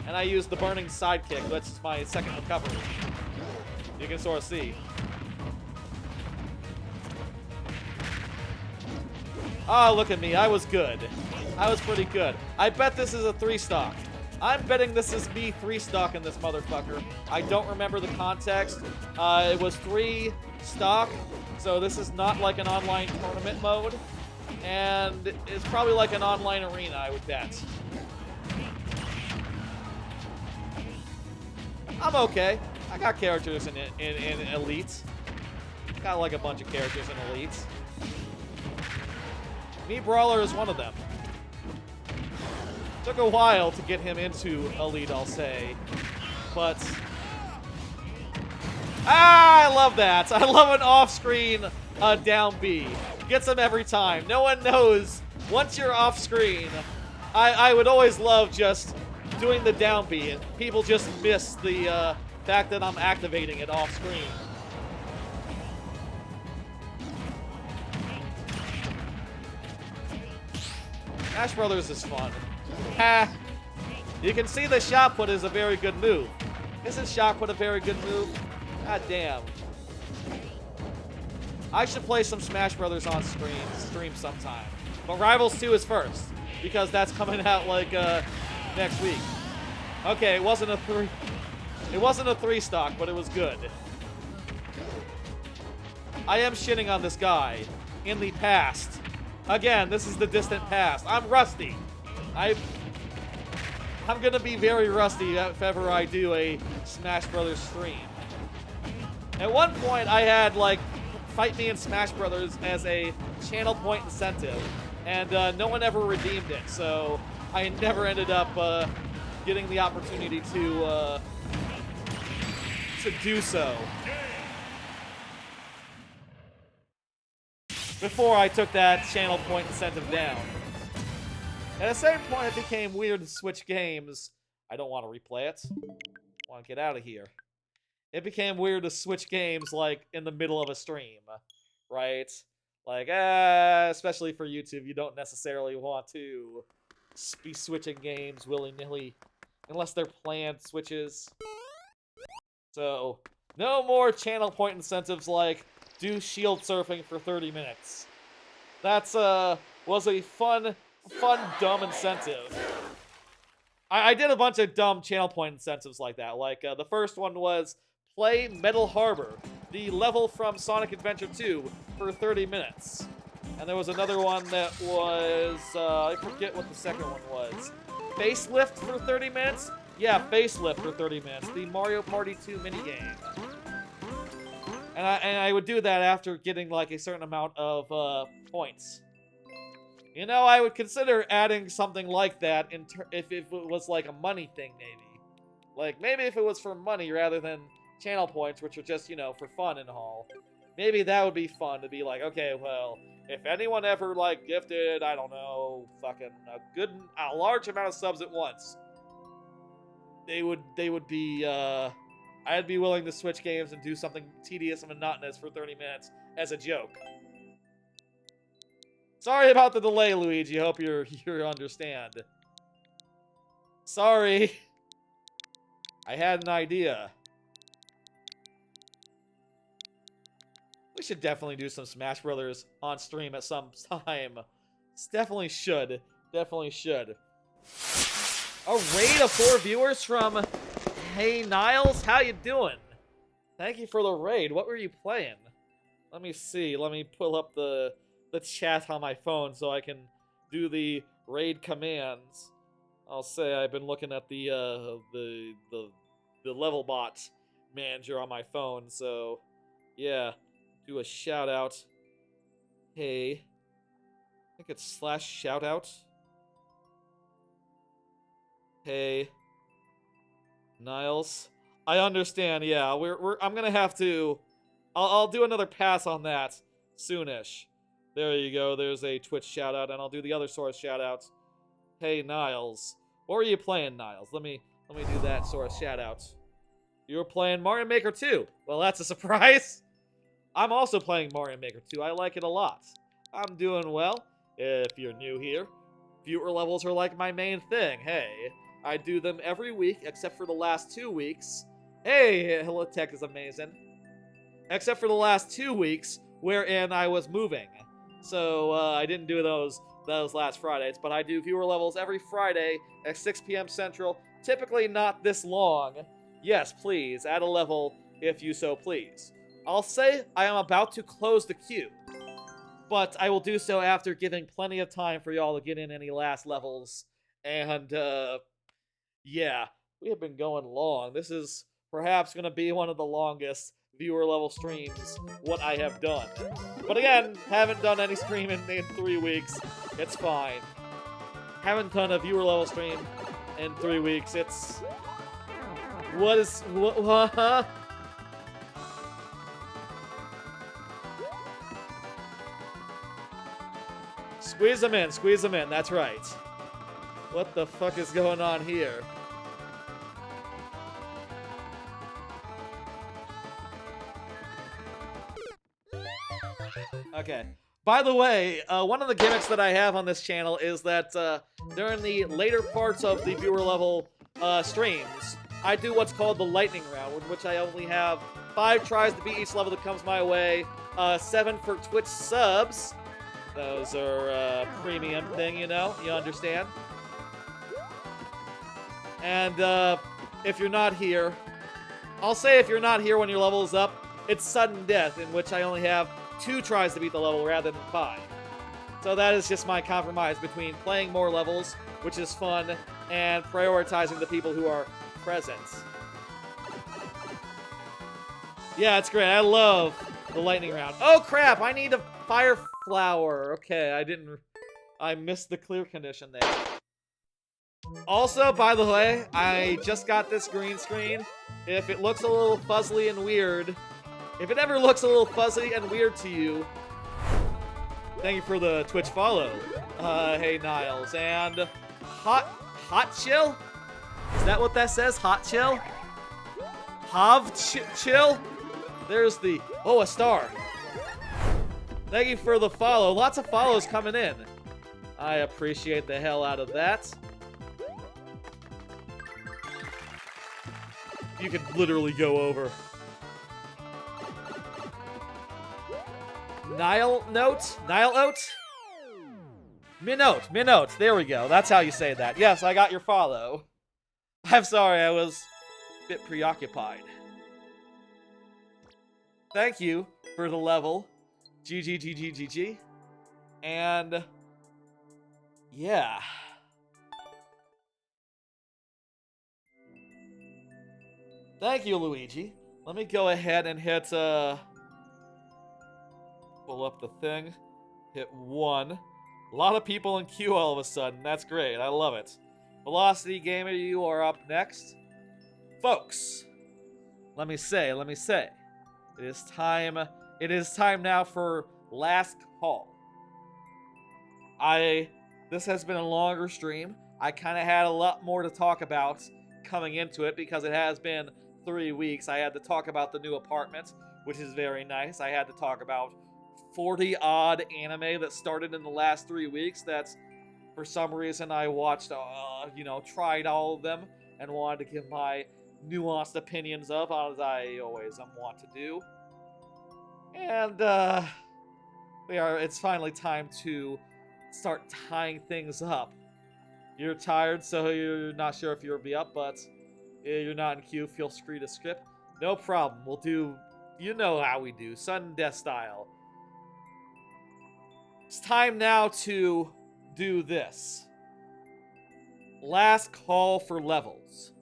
And I use the burning sidekick. That's my second recovery. You can sort of see. Oh, look at me. I was good. I was pretty good. I bet this is a 3-stock. I'm betting this is me 3-stock in this motherfucker. I don't remember the context. It was 3-stock, so this is not like an online tournament mode. And it's probably like an online arena, I would bet. I'm okay. I got characters in Elite. Got like a bunch of characters in Elite. Me Brawler is one of them. Took a while to get him into Elite, I'll say. But... I love that. I love an off-screen down B. Gets him every time. No one knows. Once you're off-screen, I would always love just doing the down B, and people just miss the fact that I'm activating it off-screen. Smash Brothers is fun. Ha! You can see the shot put is a very good move. Isn't shot put a very good move? God damn. I should play some Smash Brothers on stream sometime. But Rivals 2 is first, because that's coming out like next week. Okay, it wasn't a 3 stock, but it was good. I am shitting on this guy in the past. Again, this is the distant past. I'm rusty. I'm gonna be very rusty if ever I do a Smash Brothers stream. At one point, I had like Fight Me in Smash Brothers as a channel point incentive, and no one ever redeemed it, so I never ended up getting the opportunity to do so. Before I took that channel point incentive down. At a certain point, it became weird to switch games. I don't want to replay it. I want to get out of here. It became weird to switch games, like, in the middle of a stream, right? Like, especially for YouTube, you don't necessarily want to be switching games willy-nilly, unless they're planned switches. So, no more channel point incentives like, do shield surfing for 30 minutes. That's, was a fun, dumb incentive. I did a bunch of dumb channel point incentives like that. Like, the first one was play Metal Harbor, the level from Sonic Adventure 2, for 30 minutes. And there was another one that was, I forget what the second one was. Facelift for 30 minutes? Yeah, Facelift for 30 minutes. The Mario Party 2 minigame. And I would do that after getting, like, a certain amount of, points. You know, I would consider adding something like that if it was, like, a money thing, maybe. Like, maybe if it was for money rather than channel points, which are just, you know, for fun and all. Maybe that would be fun to be like, okay, well, if anyone ever, like, gifted, I don't know, fucking a large amount of subs at once, they would be, I'd be willing to switch games and do something tedious and monotonous for 30 minutes as a joke. Sorry about the delay, Luigi. Hope you understand. Sorry. I had an idea. We should definitely do some Smash Brothers on stream at some time. Definitely should. Definitely should. A raid of 4 viewers from Hey Niles. How you doing? Thank you for the raid. What were you playing? Let me see. Let me pull up the chat on my phone so I can do the raid commands. I'll say I've been looking at the level bot manager on my phone, so yeah. Do a shout out. Hey. I think it's /shout out. Hey. Niles. I understand, yeah. I'm gonna have to. I'll do another pass on that soonish. There you go. There's a Twitch shout out, and I'll do the other source shout out. Hey Niles. What were you playing, Niles? Let me do that source shout out. You were playing Mario Maker 2. Well, that's a surprise. I'm also playing Mario Maker 2. I like it a lot. I'm doing well. If you're new here, viewer levels are like my main thing. Hey, I do them every week except for the last 2 weeks. Hey, Hello Tech is amazing. Except for the last 2 weeks wherein I was moving. So I didn't do those last Fridays, but I do viewer levels every Friday at 6 p.m. Central. Typically not this long. Yes, please, add a level if you so please. I'll say I am about to close the queue, but I will do so after giving plenty of time for y'all to get in any last levels. And, yeah, we have been going long. This is perhaps going to be one of the longest viewer level streams what I have done. But again, haven't done any stream in 3 weeks. It's fine. Haven't done a viewer level stream in 3 weeks. It's... What? Squeeze them in, that's right. What the fuck is going on here? Okay. By the way, one of the gimmicks that I have on this channel is that during the later parts of the viewer level streams, I do what's called the lightning round, in which I only have 5 tries to beat each level that comes my way, 7 for Twitch subs. Those are premium thing, you know? You understand? And if you're not here, I'll say if you're not here when your level is up, it's sudden death, in which I only have 2 tries to beat the level rather than 5. So that is just my compromise between playing more levels, which is fun, and prioritizing the people who are present. Yeah, it's great. I love the lightning round. Oh crap, I need a fire flower. Okay, I missed the clear condition there. Also, by the way, I just got this green screen. If it looks a little fuzzy and weird, if it ever looks a little fuzzy and weird to you, thank you for the Twitch follow. Hey Niles. And Hot Chill? Is that what that says? Hot Chill? Chill? There's the... Oh, a star. Thank you for the follow. Lots of follows coming in. I appreciate the hell out of that. You could literally go over. Nile Oat? Minote. There we go. That's how you say that. Yes, I got your follow. I'm sorry, I was a bit preoccupied. Thank you for the level. GG. And yeah. Thank you, Luigi. Let me go ahead and hit pull up the thing. Hit 1. A lot of people in queue all of a sudden. That's great. I love it. Velocity Gamer, you are up next. Folks, let me say. It is time now for last call. This has been a longer stream. I kind of had a lot more to talk about coming into it because it has been 3 weeks. I had to talk about the new apartment, which is very nice. I had to talk about 40-odd anime that started in the last 3 weeks. That's, for some reason, I watched, tried all of them and wanted to give my nuanced opinions of, as I always want to do. And, it's finally time to start tying things up. You're tired, so you're not sure if you'll be up, but you're not in queue, feel free to skip. No problem, we'll do, you know how we do, sudden death style. It's time now to do this. Last call for levels.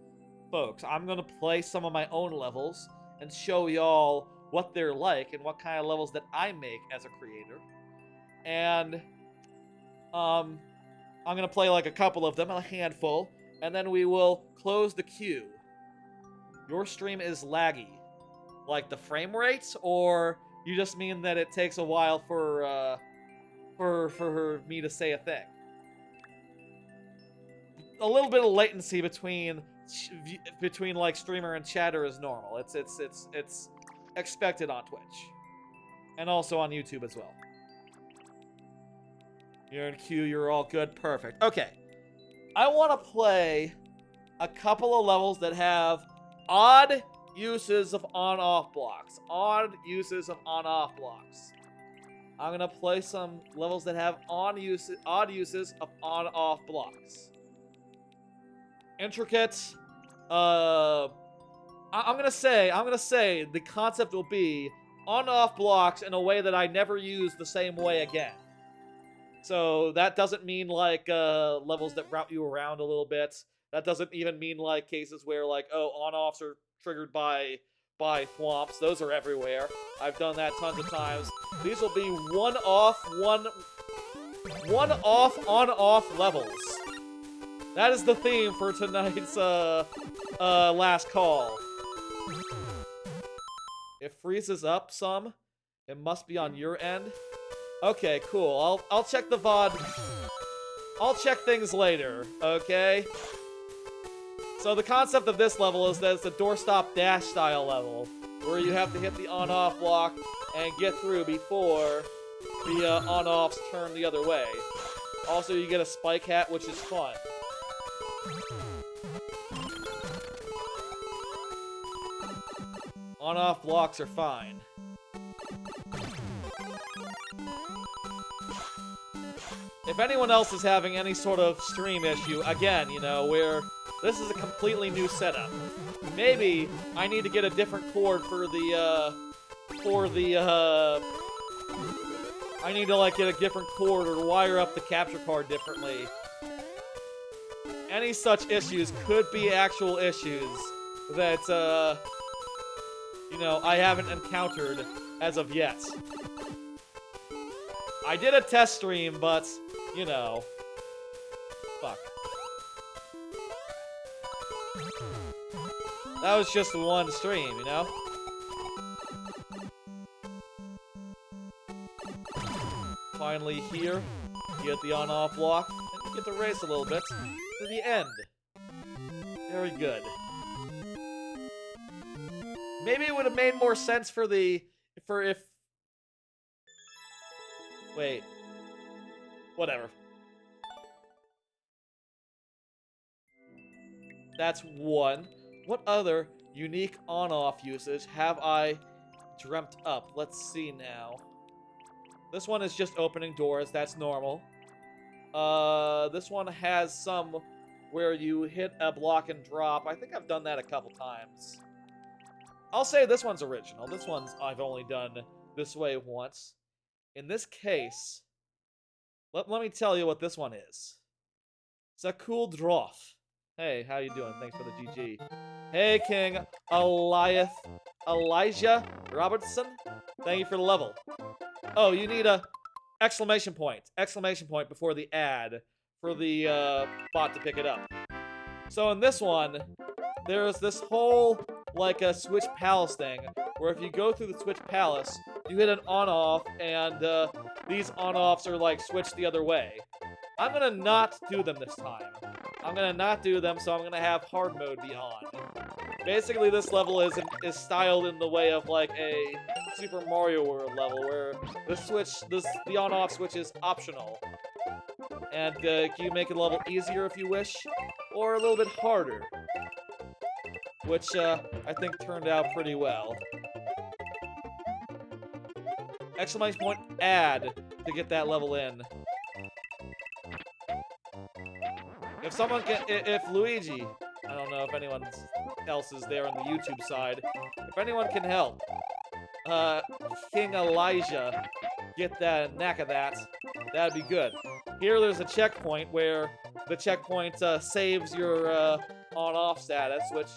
Folks, I'm going to play some of my own levels and show y'all what they're like and what kind of levels that I make as a creator. And I'm going to play like a couple of them, a handful, and then we will close the queue. Your stream is laggy. Like the frame rates, or you just mean that it takes a while for me to say a thing? A little bit of latency between like streamer and chatter is normal. It's expected on Twitch. And also on YouTube as well. You're in queue, you're all good, perfect. Okay. I want to play a couple of levels that have odd uses of on-off blocks. Odd uses of on-off blocks. I'm going to play some levels that have odd uses of on-off blocks. Intricate. I'm gonna say the concept will be on-off blocks in a way that I never use the same way again. So that doesn't mean like levels that route you around a little bit. That doesn't even mean like cases where like, oh, on-offs are triggered by thwomps. Those are everywhere. I've done that tons of times. These will be one-off, on-off levels. That is the theme for tonight's last call. It freezes up some. It must be on your end. Okay, cool. I'll check the VOD. I'll check things later, okay? So the concept of this level is that it's a doorstop dash style level, where you have to hit the on-off block and get through before the on-offs turn the other way. Also, you get a spike hat, which is fun. On-off blocks are fine. If anyone else is having any sort of stream issue, again, you know, where this is a completely new setup. Maybe I need to get a different cord for the, I need to, like, get a different cord or wire up the capture card differently. Any such issues could be actual issues that, you know, I haven't encountered as of yet. I did a test stream, but, you know, fuck. That was just one stream, you know? Finally here, you get the on-off block, and you get to race a little bit to the end. Very good. Maybe it would have made more sense for if... Wait. Whatever. That's one. What other unique on-off usage have I dreamt up? Let's see now. This one is just opening doors. That's normal. This one has some where you hit a block and drop. I think I've done that a couple times. I'll say this one's original. This one's I've only done this way once. In this case, let me tell you what this one is. It's a cool drawth. Hey, how you doing? Thanks for the GG. Hey, King Elijah Robertson. Thank you for the level. Oh, you need a exclamation point before the ad for the bot to pick it up. So in this one, there's this whole, like, a Switch Palace thing, where if you go through the Switch Palace, you hit an on-off, and these on-offs are, like, switched the other way. I'm gonna not do them this time. I'm gonna not do them, so I'm gonna have hard mode be on. Basically, this level is styled in the way of, like, a Super Mario World level, where the on-off switch is optional. And you make the level easier if you wish, or a little bit harder. Which, I think turned out pretty well. Exclamation point add to get that level in. If Luigi, I don't know if anyone else is there on the YouTube side, if anyone can help, King Elijah, get that knack of that, that'd be good. Here there's a checkpoint where the checkpoint saves your on-off status, which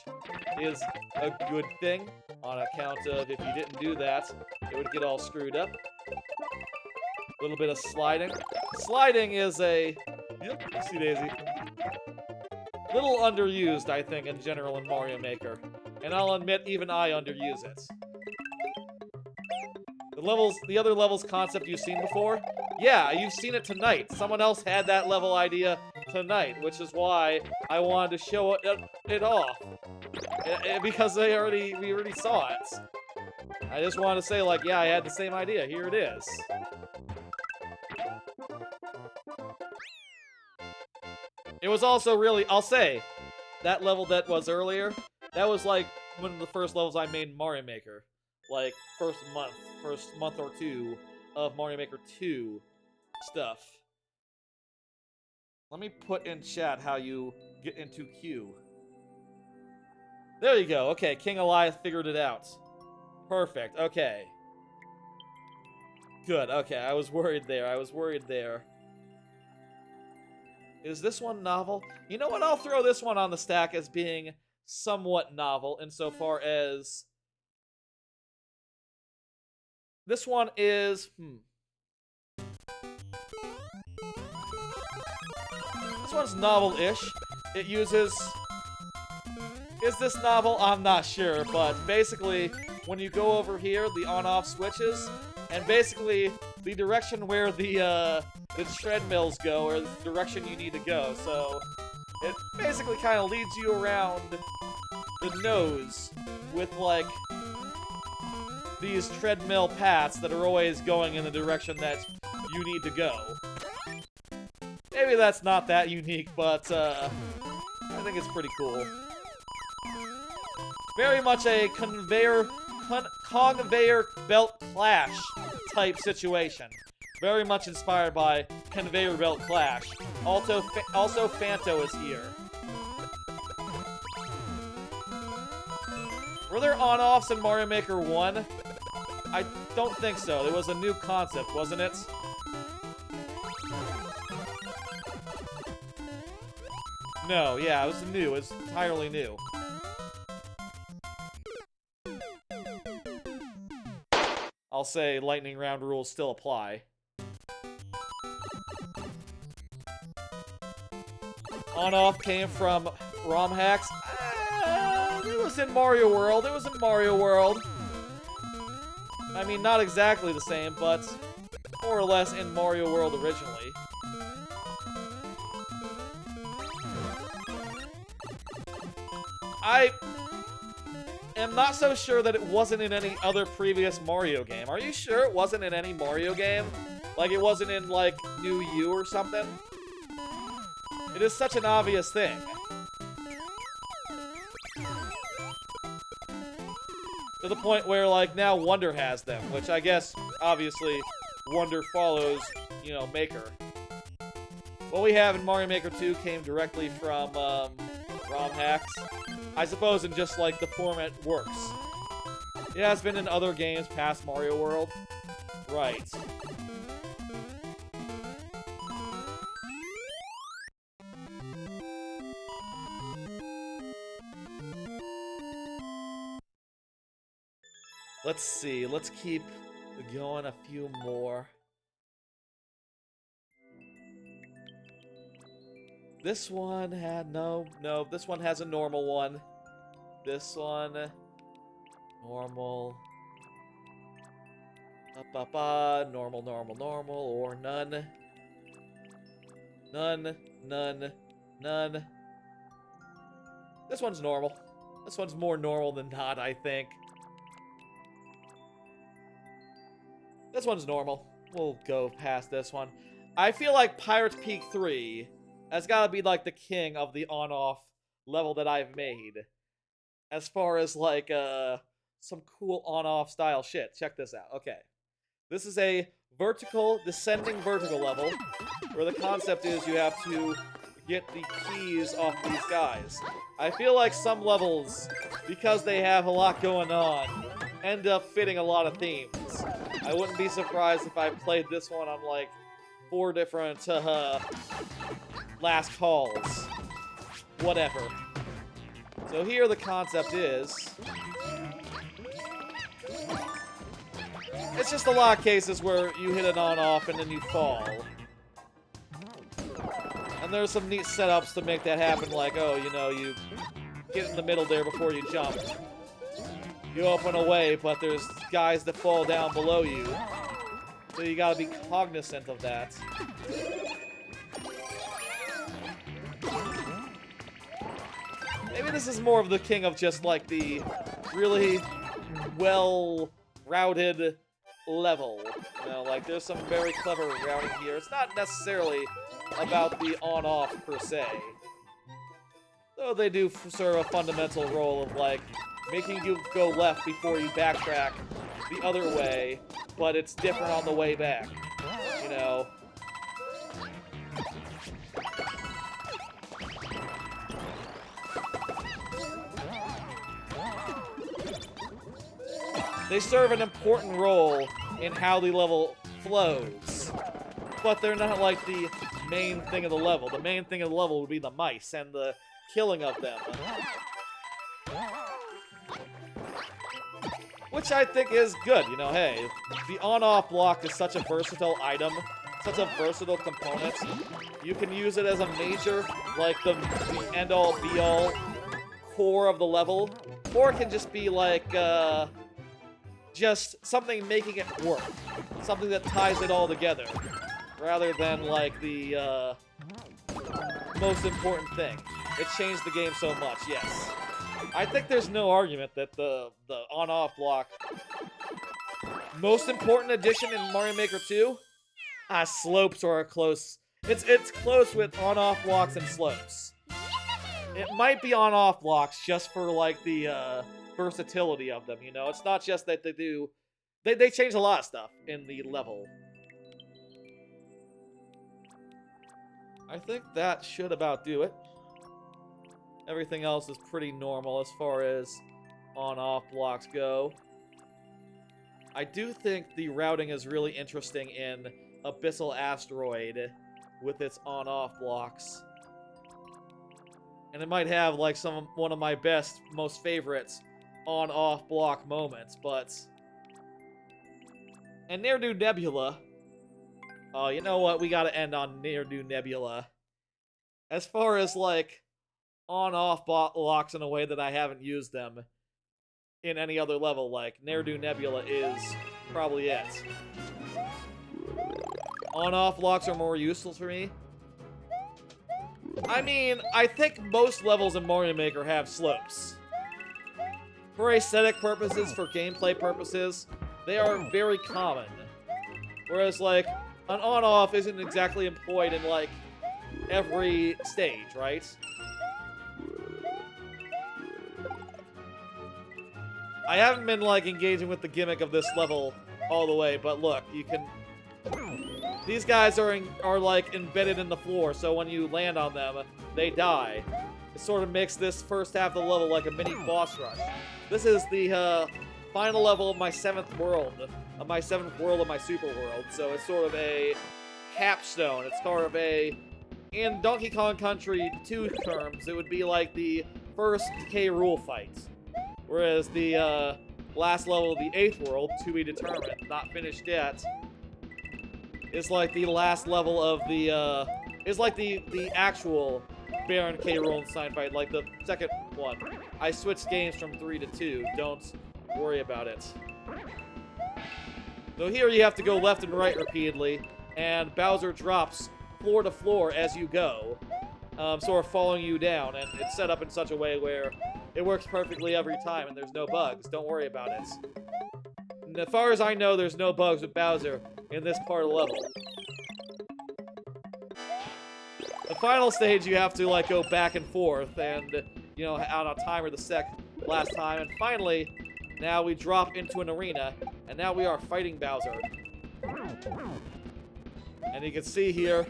is a good thing, on account of if you didn't do that, it would get all screwed up. A little bit of sliding. Sliding is a... Yep, see Daisy. Little underused, I think, in general in Mario Maker. And I'll admit, even I underuse it. The other levels concept you've seen before? Yeah, you've seen it tonight. Someone else had that level idea tonight, which is why I wanted to show it off. Because we already saw it. I just wanted to say, like, yeah, I had the same idea. Here it is. It was also really, I'll say, that level that was earlier, that was like one of the first levels I made in Mario Maker. Like, first month or two of Mario Maker 2 stuff. Let me put in chat how you get into Q. There you go. Okay, King Elias figured it out. Perfect. Okay. Good. Okay, I was worried there. Is this one novel? You know what? I'll throw this one on the stack as being somewhat novel insofar as... This one is... This one's novel-ish. It uses... Is this novel? I'm not sure, but basically, when you go over here, the on-off switches, and basically, the direction where the treadmills go, or the direction you need to go, so it basically kind of leads you around the nose with, like, these treadmill paths that are always going in the direction that you need to go. Maybe that's not that unique, but, I think it's pretty cool. Very much a conveyor conveyor belt clash type situation. Very much inspired by conveyor belt clash. Also Phanto is here. Were there on-offs in Mario Maker 1? I don't think so. It was a new concept, wasn't it? No, yeah, it was new. It was entirely new. I'll say lightning round rules still apply. On-off came from ROM hacks. It was in Mario World. It was in Mario World. I mean, not exactly the same, but more or less in Mario World originally. I am not so sure that it wasn't in any other previous Mario game. Are you sure it wasn't in any Mario game? Like it wasn't in, like, New U or something? It is such an obvious thing. To the point where, like, now Wonder has them, which I guess, obviously, Wonder follows, you know, Maker. What we have in Mario Maker 2 came directly from, ROM hacks. I suppose in just, like, the format works. It has been in other games past Mario World. Right. Let's see. Let's keep going a few more. This one had no, this one has a normal one. This one, normal. Normal, or none. None. This one's normal. This one's more normal than not, I think. This one's normal. We'll go past this one. I feel like Pirates Peak 3 has got to be like the king of the on-off level that I've made. As far as like some cool on-off style shit. Check this out. Okay. This is a descending vertical level where the concept is you have to get the keys off these guys. I feel like some levels, because they have a lot going on, end up fitting a lot of themes. I wouldn't be surprised if I played this one on like 4 different last calls. Whatever. So here the concept is, it's just a lot of cases where you hit an on-off and then you fall. And there's some neat setups to make that happen, like, oh, you know, you get in the middle there before you jump. You open away, but there's guys that fall down below you. So you gotta be cognizant of that. Maybe this is more of the king of just, like, the really well-routed level. You know, like, there's some very clever routing here. It's not necessarily about the on-off, per se. Though they do serve a fundamental role of, like, making you go left before you backtrack the other way, but it's different on the way back. You know? They serve an important role in how the level flows, but they're not like the main thing of the level. The main thing of the level would be the mice and the killing of them. Which I think is good, you know, hey, the on-off block is such a versatile item, such a versatile component. You can use it as a major, like the end-all, be-all core of the level, or it can just be like, just something making it work. Something that ties it all together, rather than like the most important thing. It changed the game so much, yes. I think there's no argument that the on-off block, most important addition in Mario Maker 2? Slopes are close. It's close with on-off blocks and slopes. It might be on-off blocks just for like the versatility of them, you know? It's not just that they change a lot of stuff in the level. I think that should about do it. Everything else is pretty normal as far as on-off blocks go. I do think the routing is really interesting in Abyssal Asteroid with its on-off blocks. And it might have like one of my best, most favorites on-off block moments, but... And Near-New Nebula... Oh, you know what? We gotta end on Near-New Nebula. As far as, like, on-off blocks in a way that I haven't used them in any other level, like, Near-New Nebula is probably it. On-off blocks are more useful for me. I mean, I think most levels in Mario Maker have slopes. For aesthetic purposes, for gameplay purposes, they are very common. Whereas, like, an on-off isn't exactly employed in, like, every stage, right? I haven't been, like, engaging with the gimmick of this level all the way, but look, you can... These guys are like, embedded in the floor, so when you land on them, they die. It sort of makes this first half of the level like a mini boss rush. This is the, final level of my 7th world. Of my 7th world of my super world, so it's sort of a capstone. It's sort of a... In Donkey Kong Country 2 terms, it would be like the first K. Rool fight. Whereas the, last level of the 8th world, to be determined, not finished yet, is like the last level of the, is like the actual Baron K. Rolenstein fight, like the second one. I switched games from 3 to 2, don't worry about it. So here you have to go left and right repeatedly, and Bowser drops floor to floor as you go, sort of following you down, and it's set up in such a way where it works perfectly every time and there's no bugs. Don't worry about it. And as far as I know, there's no bugs with Bowser in this part of the level. The final stage, you have to, like, go back and forth and, you know, on a timer the last time. And finally, now we drop into an arena, and now we are fighting Bowser. And you can see here,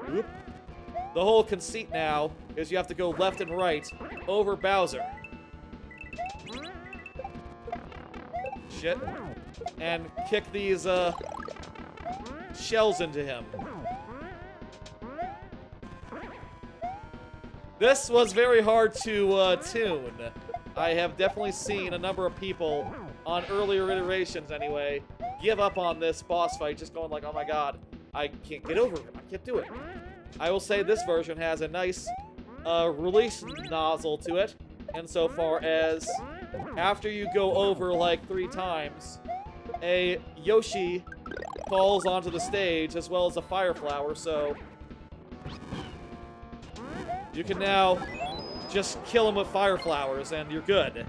whoop, the whole conceit now is you have to go left and right over Bowser. Shit. And kick these, shells into him. This was very hard to, tune. I have definitely seen a number of people, on earlier iterations anyway, give up on this boss fight, just going like, oh my god, I can't get over him, I can't do it. I will say this version has a nice, release nozzle to it, insofar as, after you go over like 3 times, a Yoshi falls onto the stage, as well as a fire flower, so you can now just kill him with fire flowers, and you're good.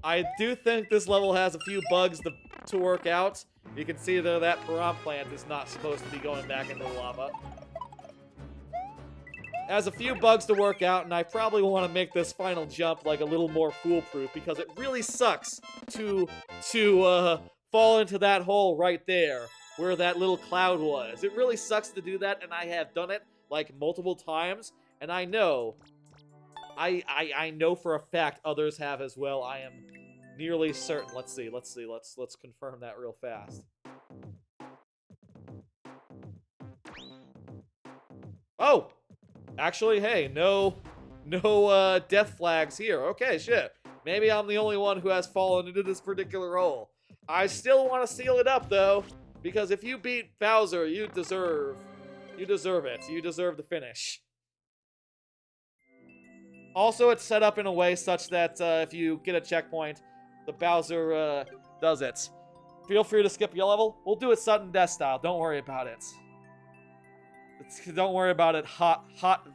I do think this level has a few bugs to work out. You can see that that piranha plant is not supposed to be going back into the lava. It has a few bugs to work out, and I probably want to make this final jump like a little more foolproof, because it really sucks to fall into that hole right there, where that little cloud was. It really sucks to do that, and I have done it like multiple times, and I know, I know for a fact others have as well. I am nearly certain. Let's see. Let's confirm that real fast. Oh, actually, hey, no death flags here. Okay, shit. Maybe I'm the only one who has fallen into this particular hole. I still want to seal it up though, because if you beat Bowser, you deserve it. You deserve the finish. Also, it's set up in a way such that if you get a checkpoint, the Bowser does it. Feel free to skip your level. We'll do it sudden death style. Don't worry about it. Don't worry about it. Hot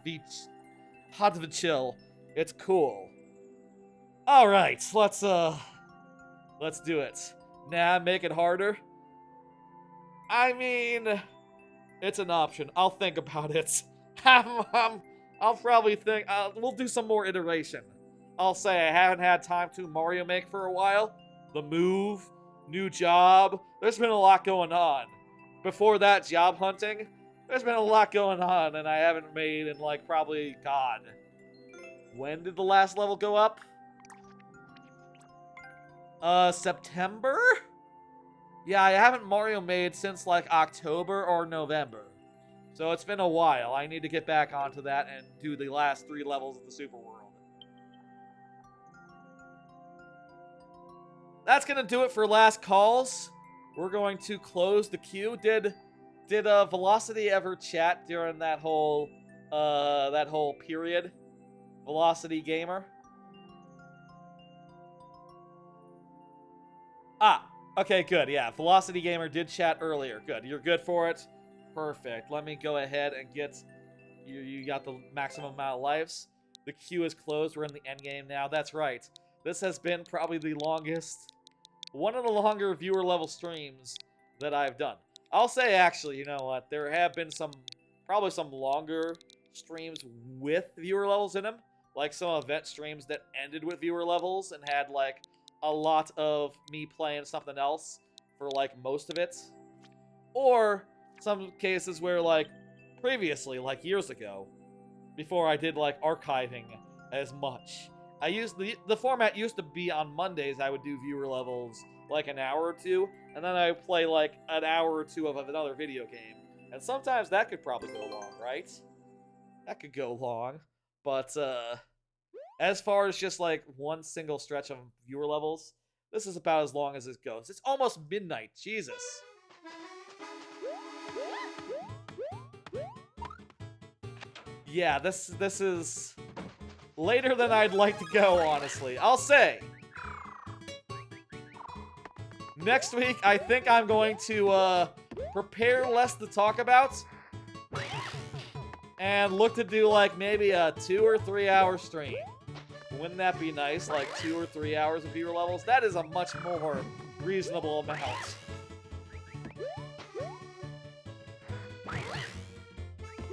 the chill. It's cool. All right, let's do it. Nah, make it harder. I mean, it's an option. I'll think about it. I'll probably think. We'll do some more iteration. I'll say I haven't had time to Mario Make for a while. The move, new job, there's been a lot going on. Before that, job hunting, there's been a lot going on, and I haven't made in, like, probably, God. When did the last level go up? September? Yeah, I haven't Mario made since, like, October or November. So it's been a while. I need to get back onto that and do the last 3 levels of the Super World. That's gonna do it for last calls. We're going to close the queue. Did Velocity ever chat during that whole period? Velocity Gamer? Ah, okay, good. Yeah, Velocity Gamer did chat earlier. Good. You're good for it? Perfect. Let me go ahead and get... You got the maximum amount of lives. The queue is closed. We're in the end game now. That's right. This has been probably the longest... One of the longer viewer level streams that I've done. I'll say, actually, you know what? There have been probably some longer streams with viewer levels in them. Like some event streams that ended with viewer levels and had, like, a lot of me playing something else for, like, most of it. Or some cases where, like, previously, like years ago, before I did, like, archiving as much, I used the format used to be on Mondays. I would do viewer levels like an hour or two, and then I would play like an hour or two of another video game. And sometimes that could probably go long, right? That could go long. But as far as just like one single stretch of viewer levels, this is about as long as it goes. It's almost midnight. Jesus. Yeah, this is later than I'd like to go, honestly. I'll say, next week, I think I'm going to prepare less to talk about and look to do, like, maybe a 2 or 3 hour stream. Wouldn't that be nice? Like, 2 or 3 hours of viewer levels? That is a much more reasonable amount.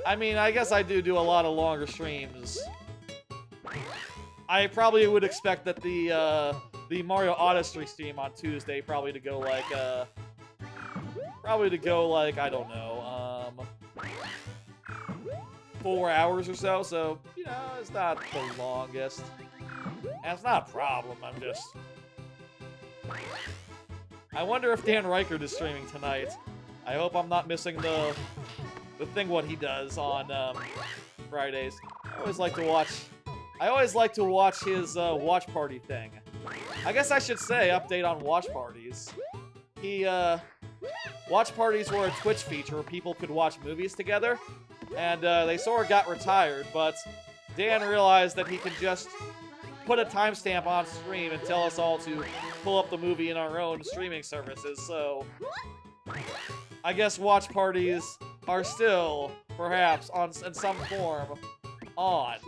I mean, I guess I do a lot of longer streams. I probably would expect that the Mario Odyssey stream on Tuesday probably to go like I don't know, 4 hours or so. So, you know, it's not the longest. And it's not a problem. I wonder if Dan Reichert is streaming tonight. I hope I'm not missing the thing what he does on Fridays. I always like to watch his watch party thing. I guess I should say update on watch parties. Watch parties were a Twitch feature where people could watch movies together, and they sort of got retired, but Dan realized that he could just put a timestamp on stream and tell us all to pull up the movie in our own streaming services, so I guess watch parties are still, perhaps, in some form, on.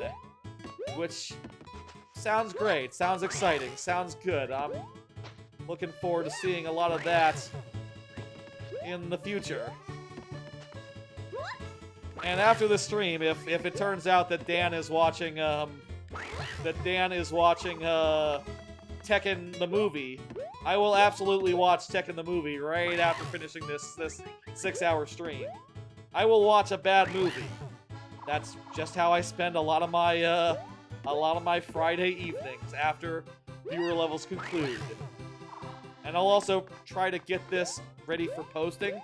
Which sounds great, sounds exciting, sounds good. I'm looking forward to seeing a lot of that in the future. And after the stream, if it turns out that Dan is watching Tekken the movie, I will absolutely watch Tekken the movie right after finishing this 6-hour stream. I will watch a bad movie. That's just how I spend a lot of my Friday evenings after viewer levels conclude. And I'll also try to get this ready for posting.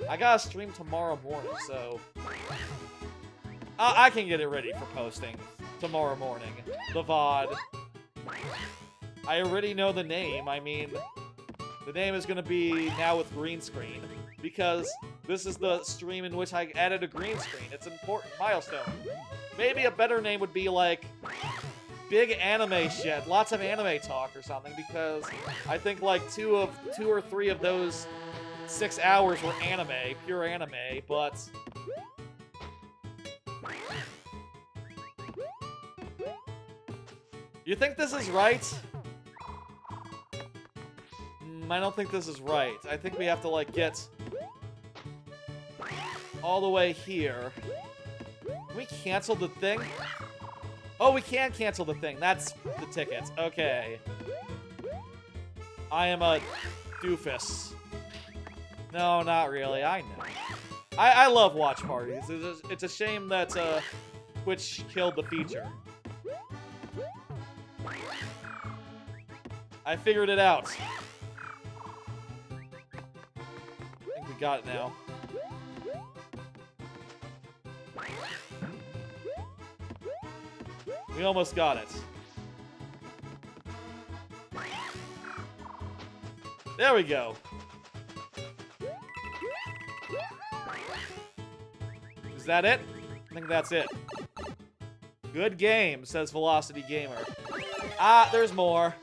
I gotta stream tomorrow morning, so I can get it ready for posting tomorrow morning. The VOD. I already know the name. I mean, the name is gonna be Now with Green Screen, because this is the stream in which I added a green screen. It's an important milestone. Maybe a better name would be like Big Anime Shit, lots of anime talk or something, because I think like two or three of those 6 hours were anime, pure anime, but you think this is right? I don't think this is right. I think we have to like get all the way here. Can we cancel the thing? Oh, we can cancel the thing. That's the tickets. Okay. I am a doofus. No, not really. I know. I love watch parties. It's a shame that Twitch killed the feature. I figured it out. I think we got it now. We almost got it. There we go. Is that it? I think that's it. Good game, says Velocity Gamer. Ah, there's more.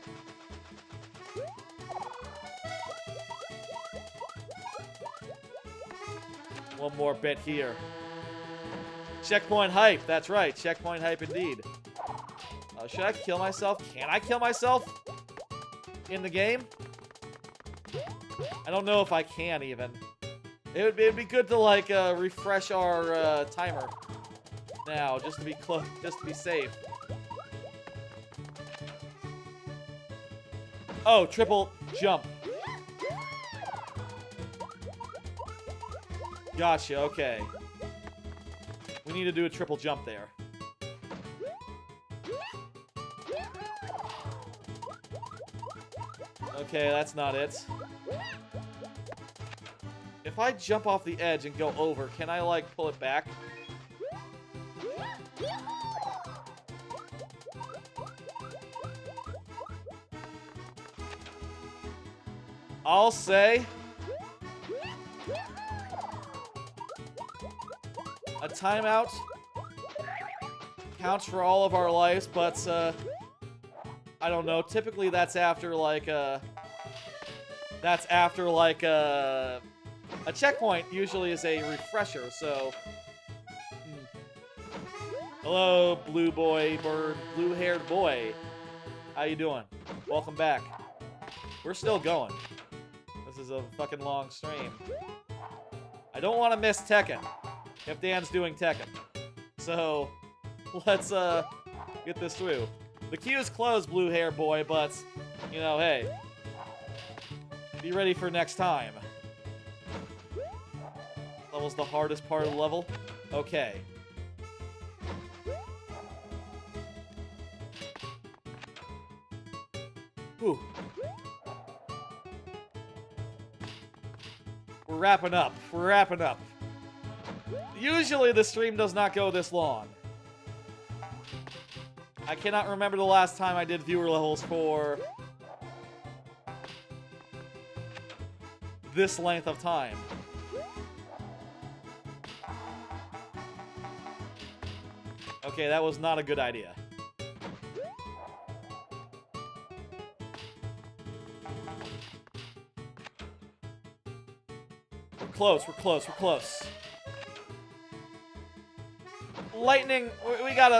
One more bit here. Checkpoint hype. That's right. Checkpoint hype indeed. Should I kill myself? Can I kill myself in the game? I don't know if I can even. It'd be good to like refresh our timer now, just to be close, just to be safe. Oh, triple jump. Gotcha. Okay. We need to do a triple jump there. Okay, that's not it. If I jump off the edge and go over, can I, like, pull it back? I'll say a timeout counts for all of our lives, but, I don't know. Typically, that's after, like, a checkpoint usually is a refresher, so... Hello, blue boy, bird, blue-haired boy. How you doing? Welcome back. We're still going. This is a fucking long stream. I don't want to miss Tekken, if Dan's doing Tekken. So, let's, get this through. The queue's closed, blue-haired boy, but, you know, hey. Be ready for next time. Level's the hardest part of the level. Okay. Whew. We're wrapping up. We're wrapping up. Usually the stream does not go this long. I cannot remember the last time I did viewer levels for this length of time. Okay, that was not a good idea. We're close, we're close, we're close. Lightning, we gotta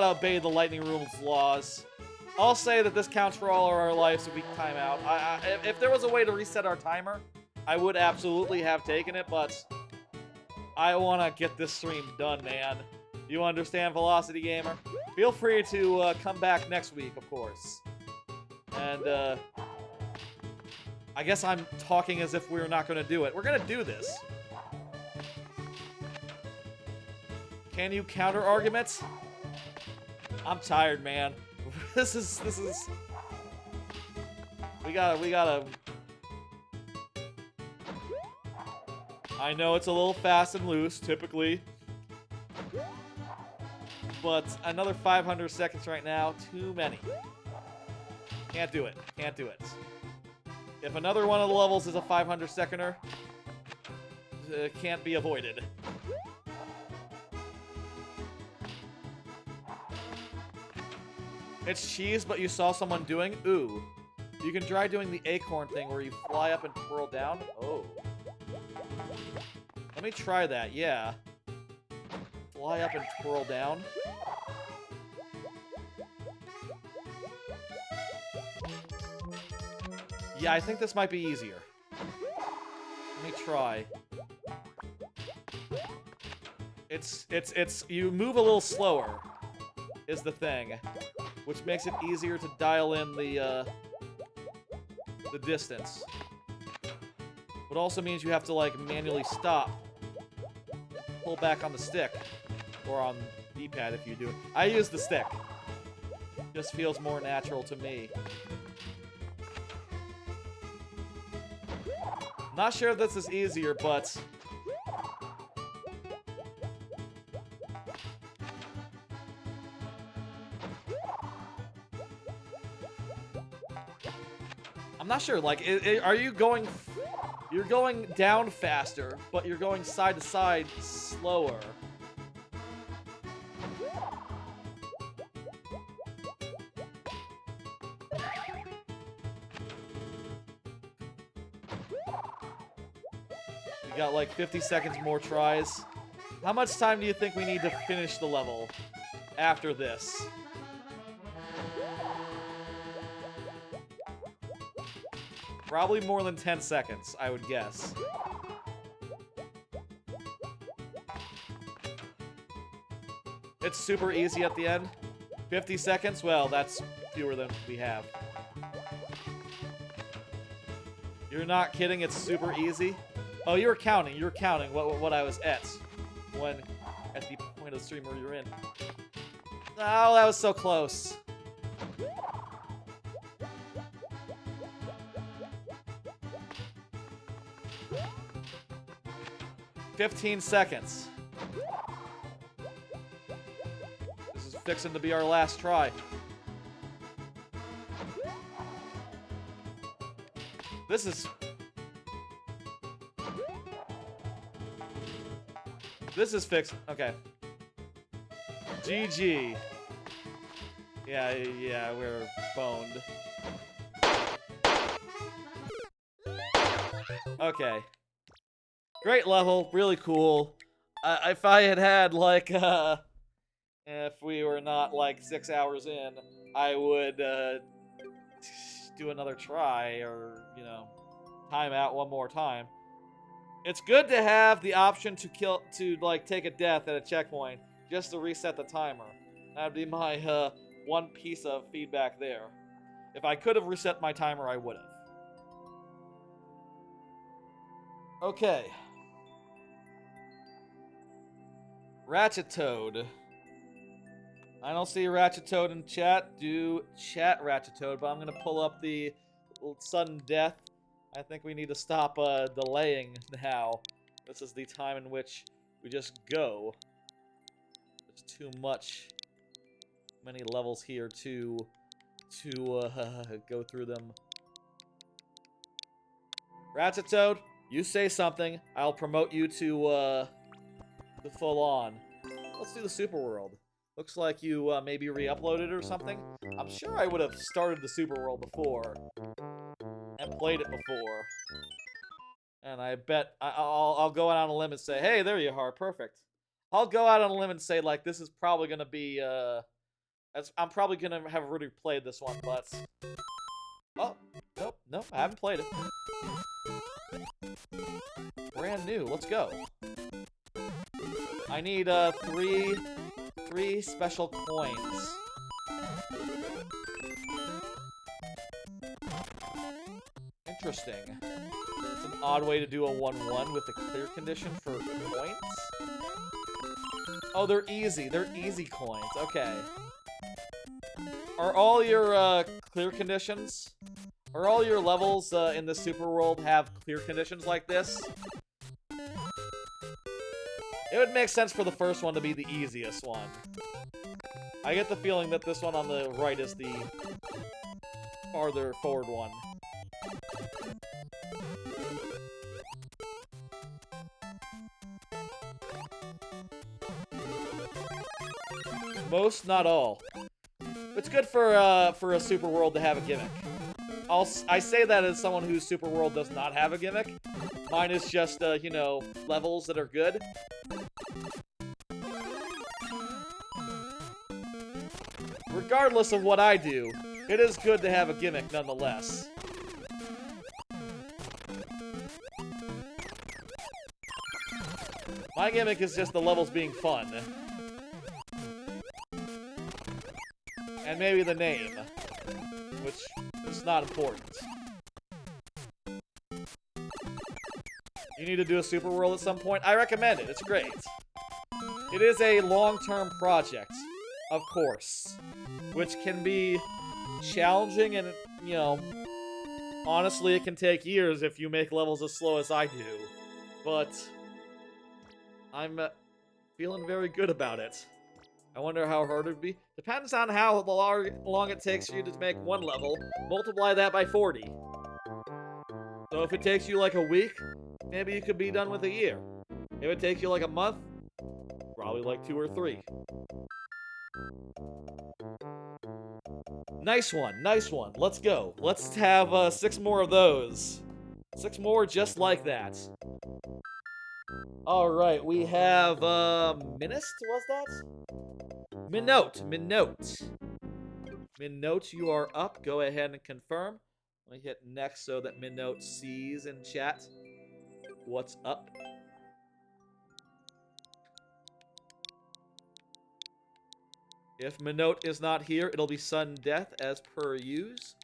obey the lightning rules laws. I'll say that this counts for all of our lives if we time out. If there was a way to reset our timer, I would absolutely have taken it, but I want to get this stream done, man. You understand, Velocity Gamer? Feel free to come back next week, of course. And, I guess I'm talking as if we're not going to do it. We're going to do this. Can you counter arguments? I'm tired, man. This is... We gotta... I know it's a little fast and loose, typically. But another 500 seconds right now, too many. Can't do it. Can't do it. If another one of the levels is a 500 seconder, it can't be avoided. It's cheese, but you saw someone doing? Ooh. You can try doing the acorn thing where you fly up and twirl down. Oh. Let me try that, yeah. Fly up and twirl down. Yeah, I think this might be easier. Let me try. You move a little slower. is the thing, which makes it easier to dial in the distance. But also means you have to, like, manually stop. Pull back on the stick. Or on D-pad if you do it. I use the stick. Just feels more natural to me. Not sure if this is easier, but... I'm not sure, like, are you going... You're going down faster, but you're going side to side slower. You got like 50 seconds more tries. How much time do you think we need to finish the level after this? Probably more than 10 seconds, I would guess. It's super easy at the end. 50 seconds? Well, that's fewer than we have. You're not kidding, it's super easy? Oh, you were counting what I was at the point of the stream where you're in. Oh, that was so close. "15 seconds. This is fixing to be our last try. This is fixed. Okay. GG. Yeah, we're boned. Okay. Great level, really cool. If I had like, if we were not like 6 hours in, I would do another try or, you know, time out one more time. It's good to have the option to like take a death at a checkpoint just to reset the timer. That'd be my one piece of feedback there. If I could have reset my timer, I would have. Okay. Ratchet Toad. I don't see Ratchet Toad in chat. Do chat Ratchet Toad, but I'm gonna pull up the sudden death. I think we need to stop delaying now. This is the time in which we just go. There's too many levels here to go through them. Ratchet Toad, you say something. I'll promote you to the full on. Let's do the Super World. Looks like you maybe re-uploaded or something. I'm sure I would have started the Super World before and played it before. And I bet I'll go out on a limb and say, hey, there you are, perfect. I'll go out on a limb and say, like, this is probably gonna be I'm probably gonna have already played this one, but oh, nope, I haven't played it. Brand new, let's go. I need three special coins. Interesting. It's an odd way to do a 1-1 with a clear condition for coins. Oh, they're easy. They're easy coins. Okay. Are all your clear conditions? Are all your levels in the Super World have clear conditions like this? It would make sense for the first one to be the easiest one. I get the feeling that this one on the right is the farther forward one. Most, not all. It's good for a Super World to have a gimmick. I say that as someone whose Super World does not have a gimmick. Mine is just, you know, levels that are good. Regardless of what I do, it is good to have a gimmick nonetheless. My gimmick is just the levels being fun. maybe the name, which is not important. You need to do a super world at some point. I recommend it. It's great. It is a long-term project, of course, which can be challenging and, you know, honestly, it can take years if you make levels as slow as I do. But I'm feeling very good about it. I wonder how hard it would be. Depends on how long it takes you to make one level. Multiply that by 40. So if it takes you like a week, maybe you could be done with a year. If it takes you like a month, probably like 2 or 3. Nice one, nice one. Let's go. Let's have 6 more of those. 6 more just like that. Alright, we have, Minist, was that? Minote. Minote, you are up. Go ahead and confirm. Let me hit next so that Minote sees in chat what's up. If Minote is not here, it'll be sudden death as per use.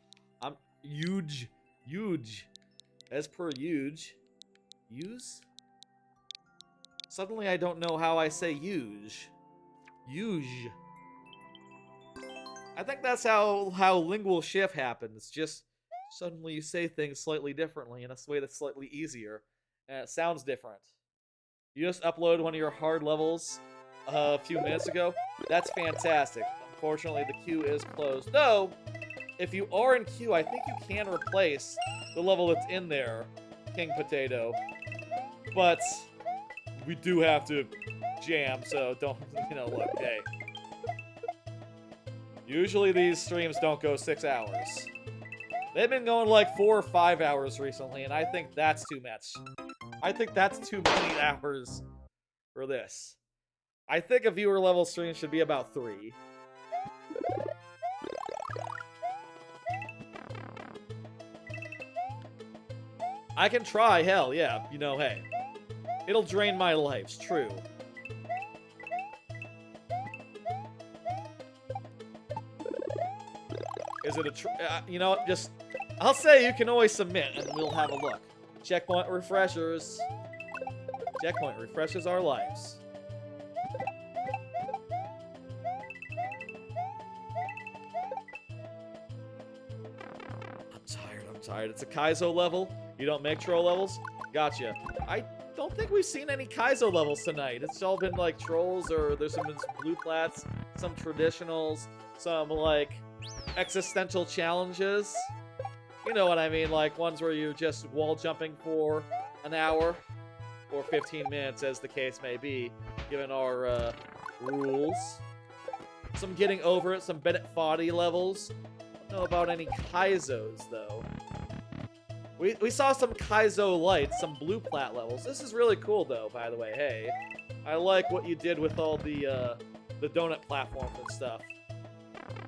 I'm huge. As per huge. Use? Suddenly I don't know how I say huge. Huge. I think that's how lingual shift happens. Just suddenly you say things slightly differently in a way that's slightly easier. And it sounds different. You just uploaded one of your hard levels a few minutes ago. That's fantastic. Unfortunately, the queue is closed. Though, if you are in queue, I think you can replace the level that's in there, King Potato. But we do have to jam, so don't, look, hey. Usually these streams don't go 6 hours. They've been going like 4 or 5 hours recently, and I think that's too much. I think that's too many hours for this. I think a viewer level stream should be about 3. I can try, hell yeah, hey. It'll drain my lives, true. Is it a just, I'll say you can always submit and we'll have a look. Checkpoint refreshers. Checkpoint refreshes our lives. I'm tired. It's a Kaizo level. You don't make troll levels? Gotcha. I don't think we've seen any Kaizo levels tonight. It's all been like trolls, or there's some blue plats, some traditionals, some like existential challenges. You know what I mean, like ones where you're just wall jumping for an hour or 15 minutes, as the case may be, given our rules. Some getting over it, some Bennett Foddy levels. Don't know about any Kaizos though. We saw some Kaizo lights, some blue plat levels. This is really cool though, by the way. Hey, I like what you did with all the donut platforms and stuff.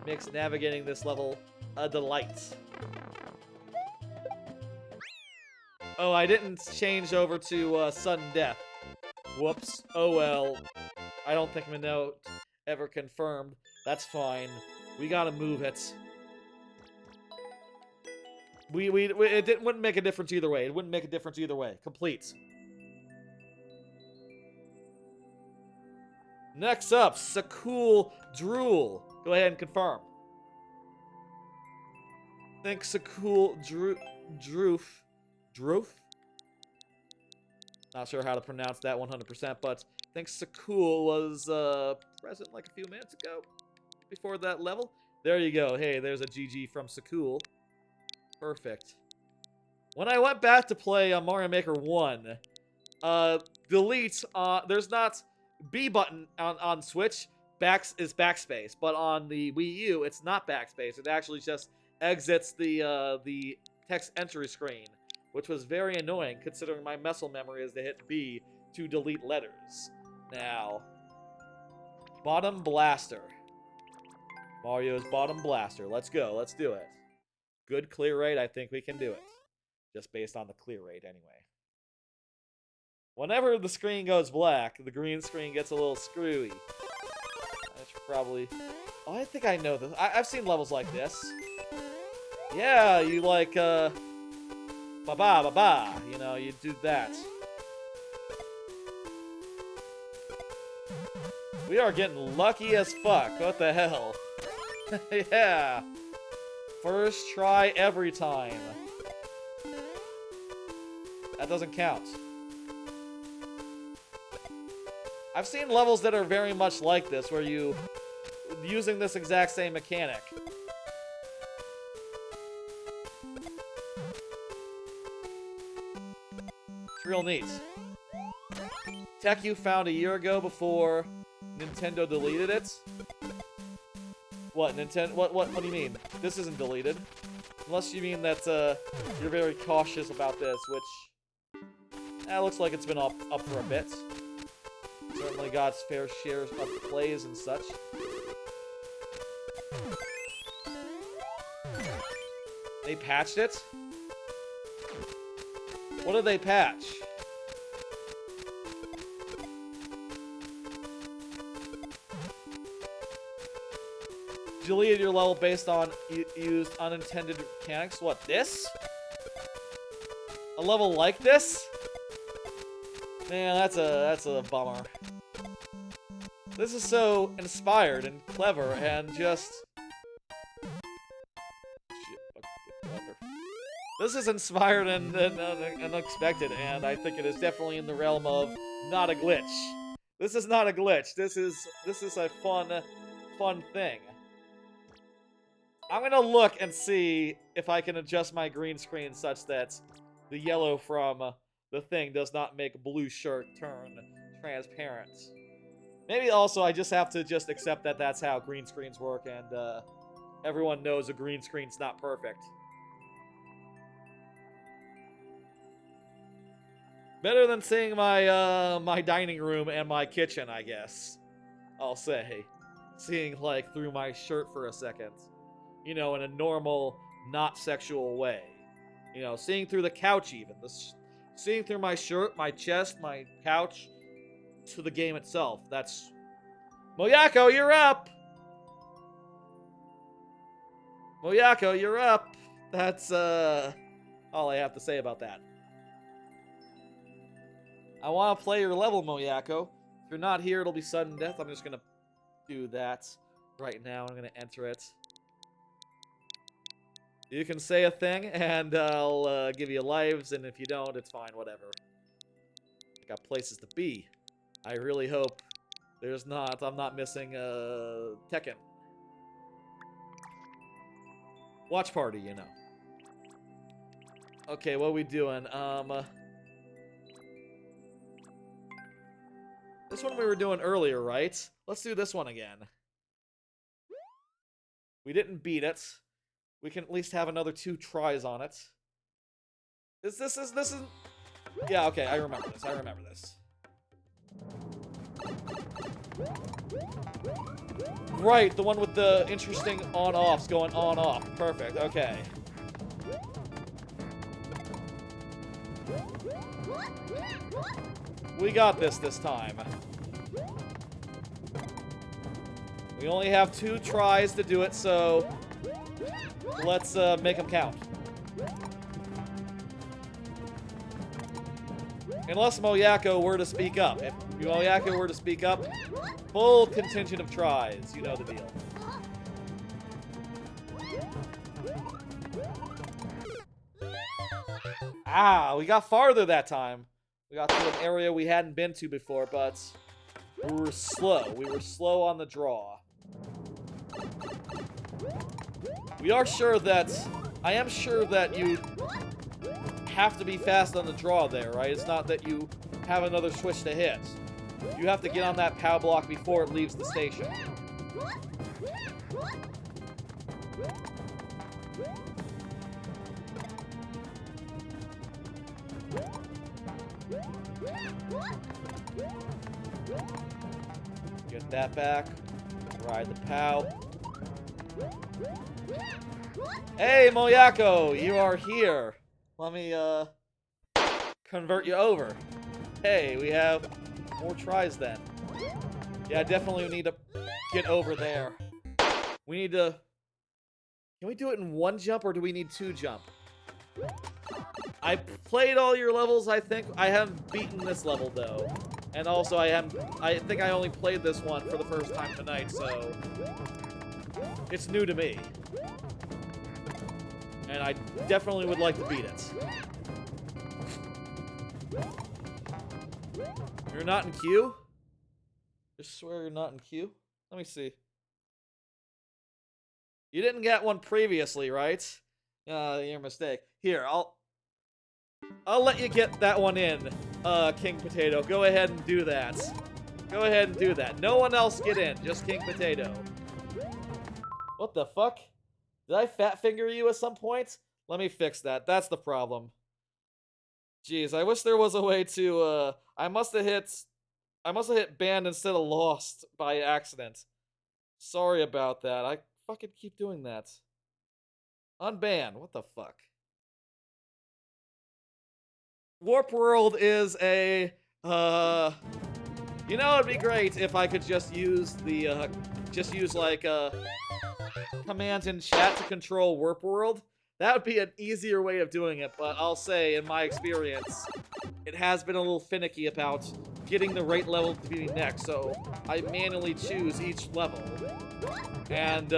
Makes navigating this level a delight. Oh, I didn't change over to sudden death. Whoops. Oh well. I don't think Minote ever confirmed. That's fine. We gotta move it. It wouldn't make a difference either way. It wouldn't make a difference either way. Complete. Next up, Sakul Drool. Go ahead and confirm. Think Sakul Droof? Not sure how to pronounce that 100%, but I think Sakul was present like a few minutes ago before that level. There you go. Hey, there's a GG from Sakul. Perfect. When I went back to play Mario Maker 1, delete, there's not B button on Switch, is backspace, but on the Wii U, it's not backspace. It actually just exits the text entry screen, which was very annoying considering my muscle memory is to hit B to delete letters. Now, bottom blaster. Mario's bottom blaster. Let's go. Let's do it. Good clear rate. I think we can do it. Just based on the clear rate anyway. Whenever the screen goes black, the green screen gets a little screwy. I probably... Oh, I think I know this. I've seen levels like this. Yeah, you like, ba-ba, ba-ba. You know, you do that. We are getting lucky as fuck. What the hell? Yeah. First try every time. That doesn't count. I've seen levels that are very much like this, where you... using this exact same mechanic. It's real neat. Tech you found a year ago before Nintendo deleted it? What, Nintendo? What do you mean? This isn't deleted. Unless you mean that, you're very cautious about this, which... looks like it's been up for a bit. Certainly got its fair share of plays and such. They patched it? What did they patch? Deleted your level based on used unintended mechanics. What, this? A level like this? Man, that's a bummer. This is so inspired and clever and just... This is inspired and unexpected, and I think it is definitely in the realm of not a glitch. This is not a glitch. This is a fun thing. I'm gonna look and see if I can adjust my green screen such that the yellow from the thing does not make blue shirt turn transparent. Maybe also I just have to accept that that's how green screens work, and everyone knows a green screen's not perfect. Better than seeing my my dining room and my kitchen, I guess. I'll say. Seeing, like, through my shirt for a second. You know, in a normal, not sexual way. You know, seeing through the couch even. Seeing through my shirt, my chest, my couch, to the game itself. That's... Moyako, you're up! Moyako, you're up! That's, all I have to say about that. I want to play your level, Moyako. If you're not here, it'll be sudden death. I'm just gonna do that right now. I'm gonna enter it. You can say a thing, and I'll give you lives, and if you don't, it's fine, whatever. I got places to be. I really hope I'm not missing Tekken. Watch party, you know. Okay, what are we doing? This one we were doing earlier, right? Let's do this one again. We didn't beat it. We can at least have another 2 tries on it. This is... Yeah, okay, I remember this. Right, the one with the interesting on-offs going on-off. Perfect, okay. We got this time. We only have 2 tries to do it, so let's make them count. Unless Moyako were to speak up. If Moyako were to speak up, full contingent of tries. You know the deal. Ah, we got farther that time. We got to an area we hadn't been to before, but we were slow. We were slow on the draw. I am sure that you have to be fast on the draw there, right? It's not that you have another switch to hit. You have to get on that POW block before it leaves the station. Get that back. Ride the POW. Hey, Moyako, you are here. Let me, convert you over. Hey, we have more tries then. Yeah, definitely need to get over there. We need to... Can we do it in one jump, or do we need two jump? I played all your levels, I think. I haven't beaten this level, though. And also, I think I only played this one for the first time tonight, so... It's new to me. And I definitely would like to beat it. You're not in queue? Just swear you're not in queue? Let me see. You didn't get one previously, right? Your mistake. Here, I'll let you get that one in, King Potato. Go ahead and do that. Go ahead and do that. No one else get in, just King Potato. What the fuck? Did I fat finger you at some point? Let me fix that. That's the problem. Jeez, I wish there was a way to, I must have hit banned instead of lost by accident. Sorry about that. I fucking keep doing that. Unban. What the fuck? Warp World is a, you know, it'd be great if I could just use the, commands in chat to control Warp World. That would be an easier way of doing it, but I'll say, in my experience, it has been a little finicky about getting the right level to be next, so I manually choose each level. And,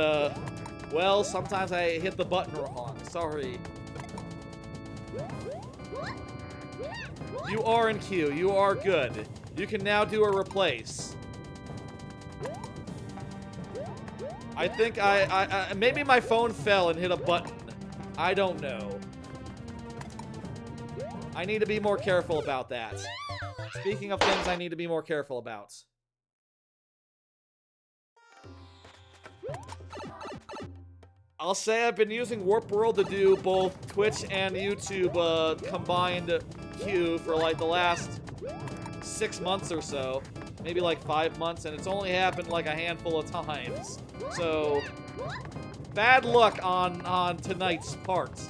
well, sometimes I hit the button wrong. Sorry. You are in queue. You are good. You can now do a replace. I think maybe my phone fell and hit a button. I don't know. I need to be more careful about that. Speaking of things I need to be more careful about. I'll say I've been using Warp World to do both Twitch and YouTube combined queue for like the last 6 months or so. Maybe like 5 months, and it's only happened like a handful of times. So, bad luck on tonight's part.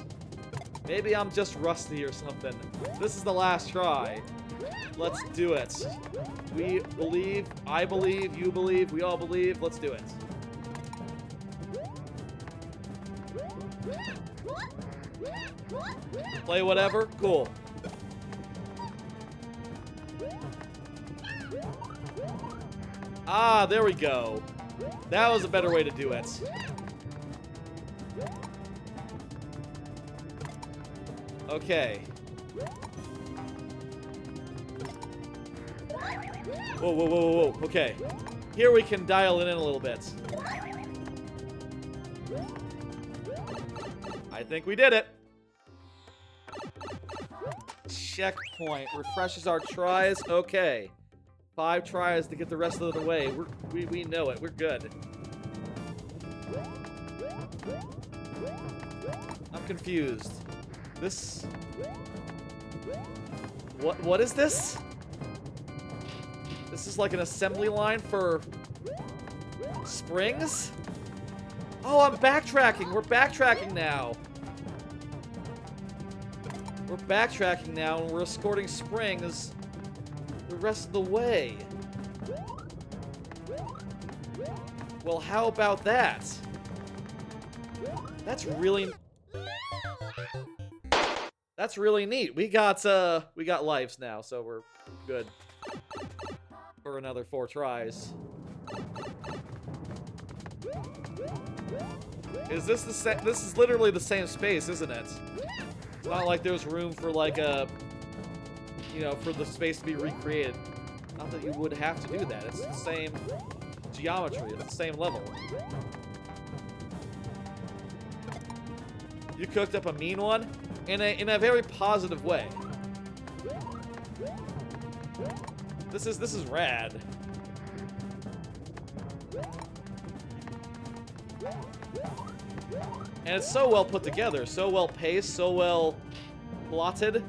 Maybe I'm just rusty or something. This is the last try. Let's do it. We believe, I believe, you believe, we all believe. Let's do it. Play whatever? Cool. Ah, there we go. That was a better way to do it. Okay. Whoa, whoa, whoa, whoa, whoa. Okay. Here we can dial it in a little bit. I think we did it. Checkpoint. Refreshes our tries. Okay. 5 tries to get the rest of the way. We know it. We're good. I'm confused. This... What is this? This is like an assembly line for... springs? Oh, I'm backtracking. We're backtracking now. We're backtracking now, and we're escorting springs the rest of the way. Well, how about that? That's really neat. We got lives now, so we're good for another 4 tries. Is this the same? This is literally the same space, isn't it? It's not like there's room for like a, you know, for the space to be recreated. Not that you would have to do that. It's the same geometry. It's the same level. You cooked up a mean one in a very positive way. This is rad. And it's so well put together, so well paced, so well plotted.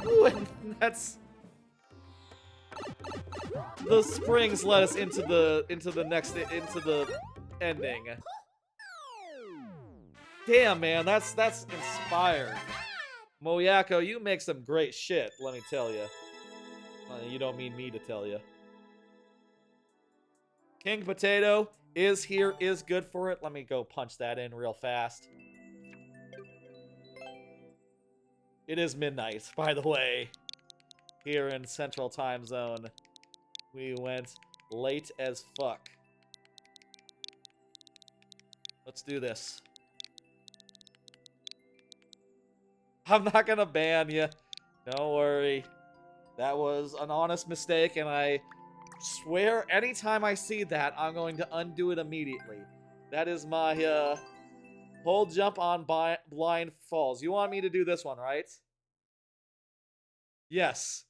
Ooh, and that's... The springs led us into the ending. Damn, man, that's inspired. Moyako, you make some great shit, let me tell you. You don't mean me to tell you. King Potato is here, is good for it. Let me go punch that in real fast. It is midnight, by the way. Here in Central Time Zone. We went late as fuck. Let's do this. I'm not gonna ban you. Don't worry. That was an honest mistake, and I swear anytime I see that, I'm going to undo it immediately. That is my, hold jump on blind falls. You want me to do this one, right? Yes.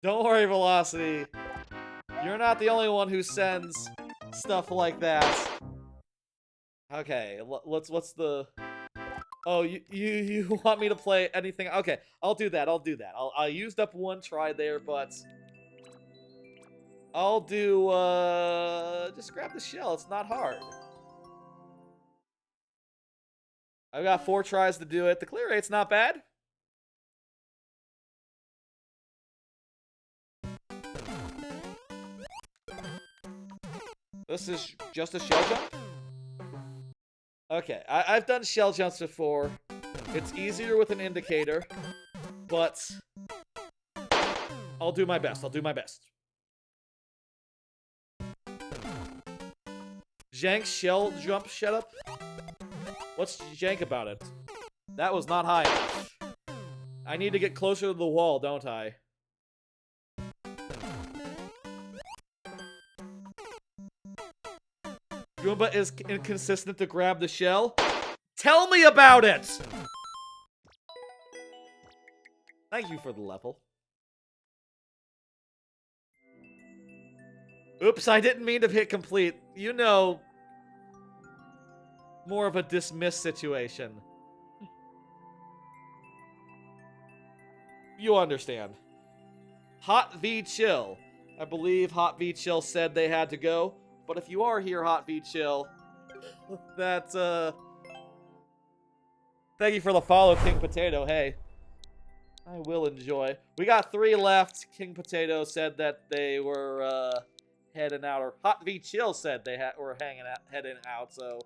Don't worry, Velocity. You're not the only one who sends stuff like that. Okay, what's the... Oh, you want me to play anything? Okay, I'll do that. I used up one try there, but I'll do, just grab the shell. It's not hard. I've got 4 tries to do it. The clear rate's not bad. This is just a shell jump? Okay, I've done shell jumps before. It's easier with an indicator, but I'll do my best. Jank shell jump, shut up. What's jank about it? That was not high enough. I need to get closer to the wall, don't I? Goomba is inconsistent to grab the shell? Tell me about it! Thank you for the level. Oops, I didn't mean to hit complete. You know, more of a dismiss situation. You understand. Hot V Chill. I believe Hot V Chill said they had to go. But if you are here, Hot V Chill, that's, thank you for the follow, King Potato. Hey, I will enjoy. We got 3 left. King Potato said that they were, heading out, or Hot V Chill said they were heading out, so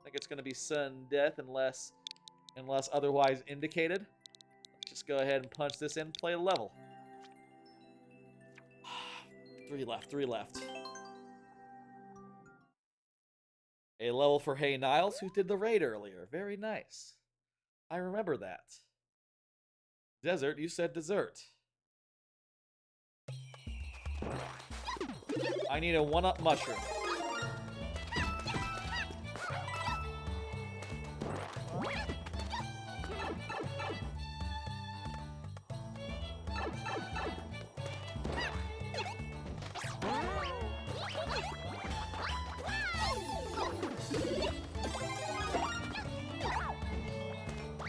I think it's going to be sudden death unless otherwise indicated. Let's just go ahead and punch this in, play the level. 3 left. A level for Hey Niles, who did the raid earlier. Very nice. I remember that. Desert, you said dessert. I need a 1-up mushroom.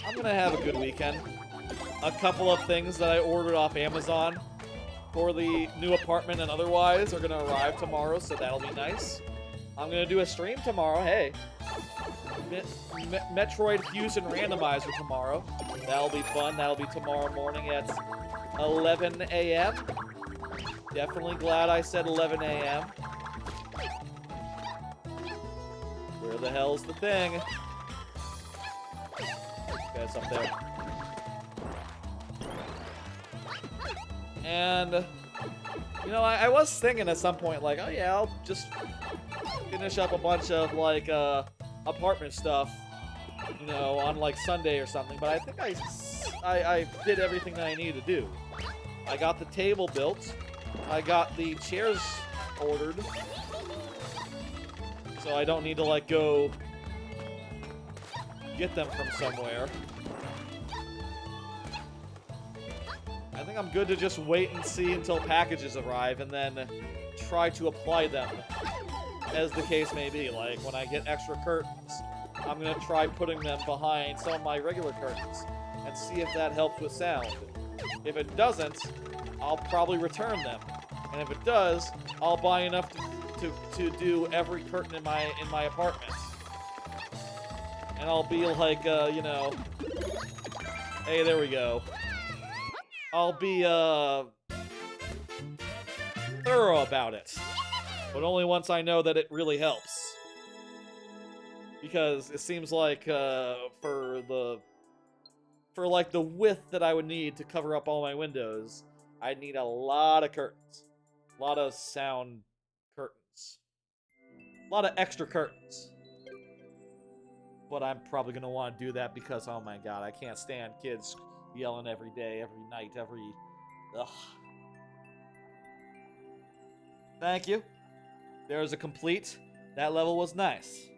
I'm gonna have a good weekend. A couple of things that I ordered off Amazon for the new apartment and otherwise are gonna arrive tomorrow, so that'll be nice. I'm gonna do a stream tomorrow. Hey, Metroid Fusion Randomizer tomorrow. That'll be fun. That'll be tomorrow morning at 11 a.m. Definitely glad I said 11 a.m. Where the hell's the thing? It's up there. And, you know, I was thinking at some point, like, oh yeah, I'll just finish up a bunch of, like, apartment stuff, you know, on, like, Sunday or something. But I think I did everything that I needed to do. I got the table built. I got the chairs ordered. So I don't need to, like, go get them from somewhere. I think I'm good to just wait and see until packages arrive and then try to apply them, as the case may be. Like, when I get extra curtains, I'm going to try putting them behind some of my regular curtains and see if that helps with sound. If it doesn't, I'll probably return them. And if it does, I'll buy enough to do every curtain in my apartment. And I'll be like, you know... Hey, there we go. I'll be, thorough about it. But only once I know that it really helps. Because it seems like for like the width that I would need to cover up all my windows, I'd need a lot of curtains. A lot of sound curtains. A lot of extra curtains. But I'm probably going to want to do that because, oh my god, I can't stand kids yelling every day, every night, Ugh. Thank you. There's a complete. That level was nice.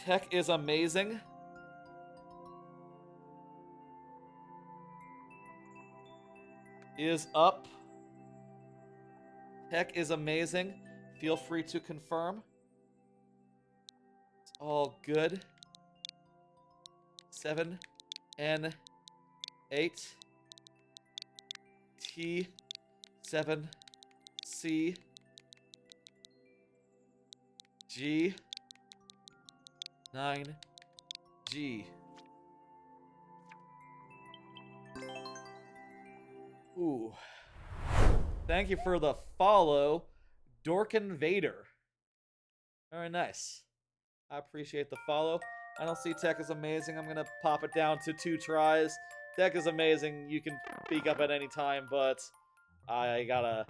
Tech is amazing. Is up. Tech is amazing. Feel free to confirm. It's all good. 7 N 8 T 7 C G 9 G. Ooh. Thank you for the follow, Dorkin Vader. Very nice. I appreciate the follow. I don't see tech is amazing. I'm gonna pop it down to 2 tries. Tech is amazing. You can speak up at any time, but I gotta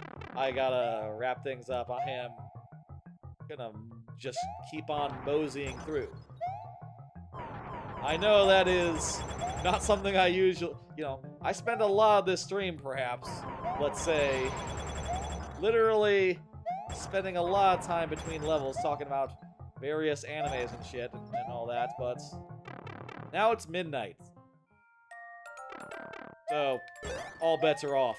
wrap things up. I am gonna just keep on moseying through. I know that is not something I usually, I spend a lot of this stream, perhaps, let's say, literally spending a lot of time between levels talking about various animes and shit and all that, but now it's midnight. So, all bets are off.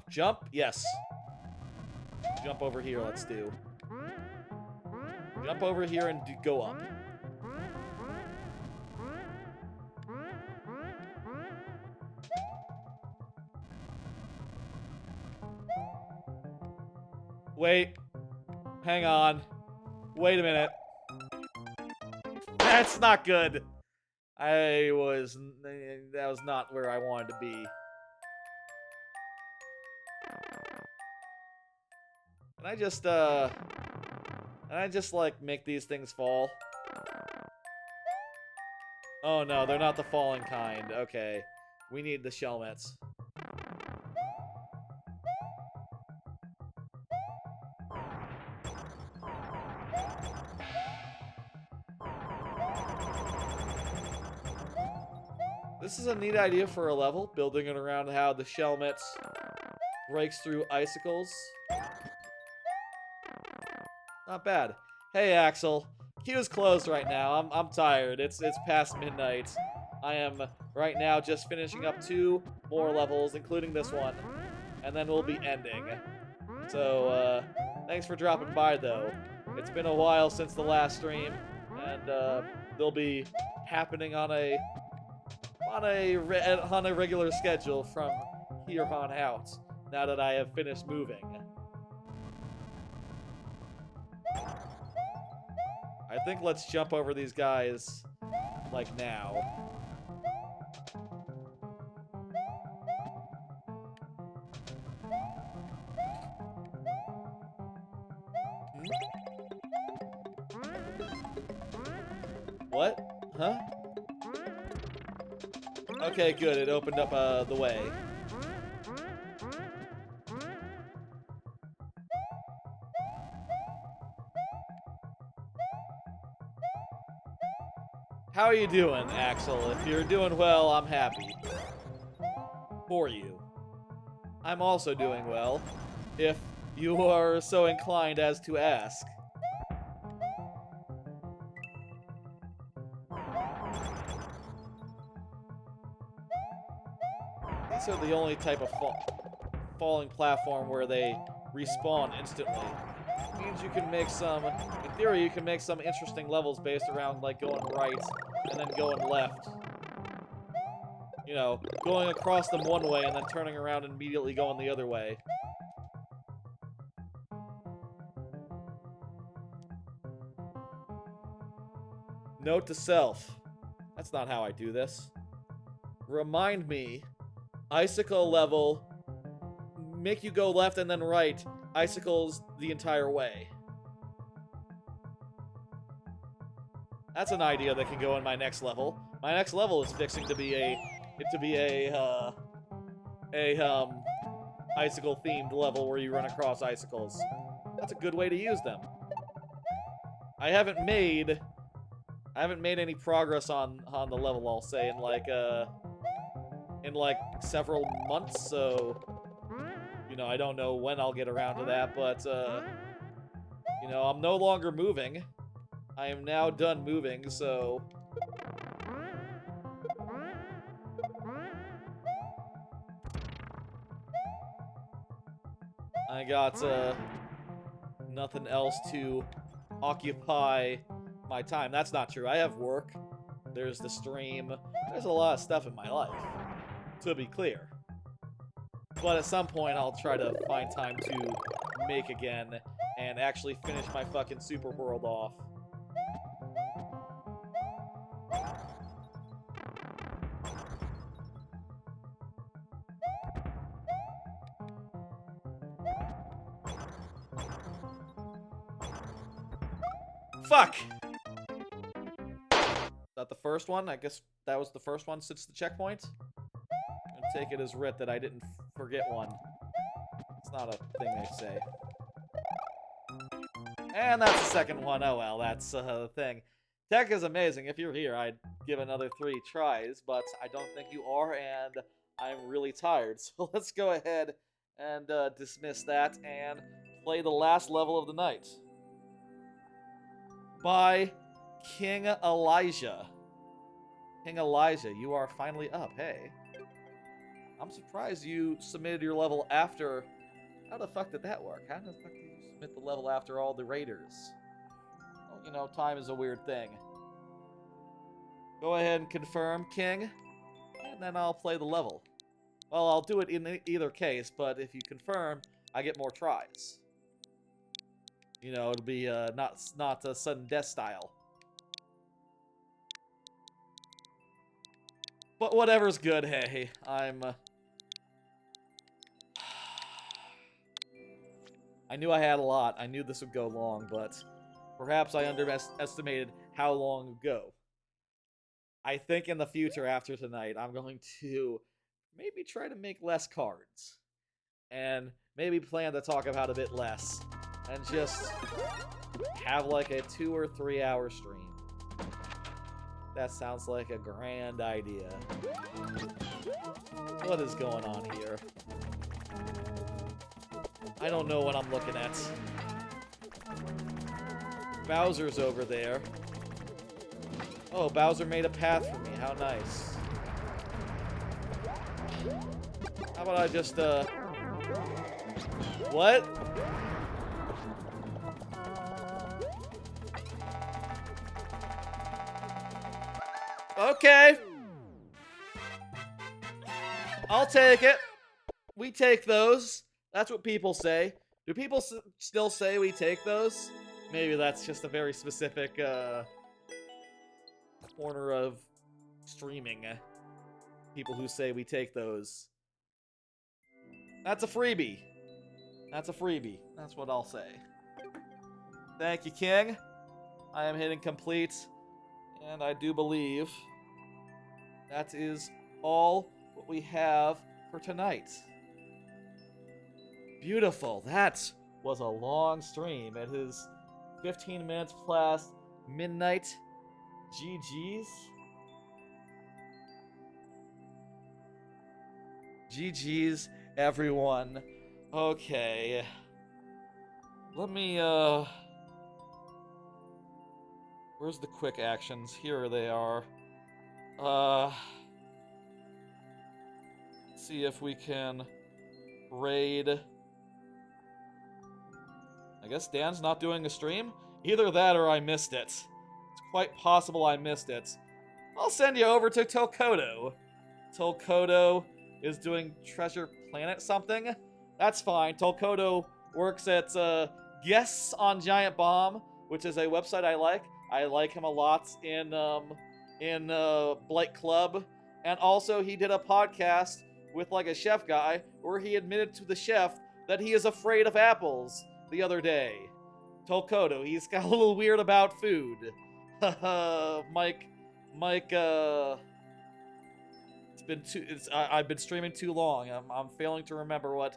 Jump, yes. Jump over here, let's do. Jump over here and go up. Wait. Hang on. Wait a minute. That's not good. That was not where I wanted to be. Can I just like make these things fall? Oh no, they're not the falling kind. Okay. We need the shellmets. This is a neat idea for a level, building it around how the shellmets breaks through icicles. Not bad. Hey, Axel. Queue's closed right now. I'm tired. It's past midnight. I am right now just finishing up 2 more levels, including this one, and then we'll be ending. So, thanks for dropping by, though. It's been a while since the last stream, and they'll be happening on a regular schedule from here on out. Now that I have finished moving. I think let's jump over these guys, like, now. What? Huh? Okay, good. It opened up the way. How are you doing, Axel? If you're doing well, I'm happy. For you. I'm also doing well, if you are so inclined as to ask. These are the only type of falling platform where they respawn instantly. Means you can make some, in theory, you can make some interesting levels based around, like, going right and then going left. You know, going across them one way and then turning around and immediately going the other way. Note to self. That's not how I do this. Remind me. Icicle level. Make you go left and then right. Icicles the entire way. That's an idea that can go in my next level. My next level is fixing to be a icicle themed level where you run across icicles. That's a good way to use them. I haven't made any progress on the level, I'll say, in like several months, so you know, I don't know when I'll get around to that, but you know, I'm no longer moving. I am now done moving, so I got nothing else to occupy my time. That's not true. I have work. There's the stream. There's a lot of stuff in my life, to be clear. But at some point, I'll try to find time to make again and actually finish my fucking super world off. Fuck! Is that the first one? I guess that was the first one since the checkpoint? I'm gonna take it as writ that I didn't forget one. It's not a thing they say. And that's the second one. Oh well, that's the thing. Tech is amazing. If you're here, I'd give another 3 tries, but I don't think you are, and I'm really tired. So let's go ahead and dismiss that and play the last level of the night. By King Elijah. King Elijah, you are finally up. Hey. I'm surprised you submitted your level after... How the fuck did that work? How the fuck did you submit the level after all the raiders? Well, you know, time is a weird thing. Go ahead and confirm, King. And then I'll play the level. Well, I'll do it in either case, but if you confirm, I get more tries. You know, it'll be not a sudden death style. But whatever's good, hey. I knew I had a lot. I knew this would go long, but perhaps I underestimated how long it would go. I think in the future after tonight, I'm going to maybe try to make less cards. And maybe plan to talk about a bit less. And just have like a 2 or 3 hour stream. That sounds like a grand idea. What is going on here? I don't know what I'm looking at. Bowser's over there. Oh, Bowser made a path for me. How nice. How about I just, What? Okay. I'll take it. We take those. That's what people say. Do people still say we take those? Maybe that's just a very specific corner of streaming. People who say we take those. That's a freebie. That's a freebie. That's what I'll say. Thank you, King. I am hitting complete. And I do believe that is all what we have for tonight. Beautiful. That was a long stream. It is 15 minutes past midnight. GG's. GG's, everyone. Okay. Let me, where's the quick actions? Here they are. See if we can raid. I guess Dan's not doing a stream? Either that or I missed it. It's quite possible I missed it. I'll send you over to Tolkoto. Tolkoto is doing Treasure Planet something? That's fine. Tolkoto works at Guests on Giant Bomb, which is a website I like. I like him a lot in Blight Club, and also he did a podcast with like a chef guy where he admitted to the chef that he is afraid of apples the other day. Tolkoto, he's got a little weird about food. Mike, I've been streaming too long. I'm failing to remember what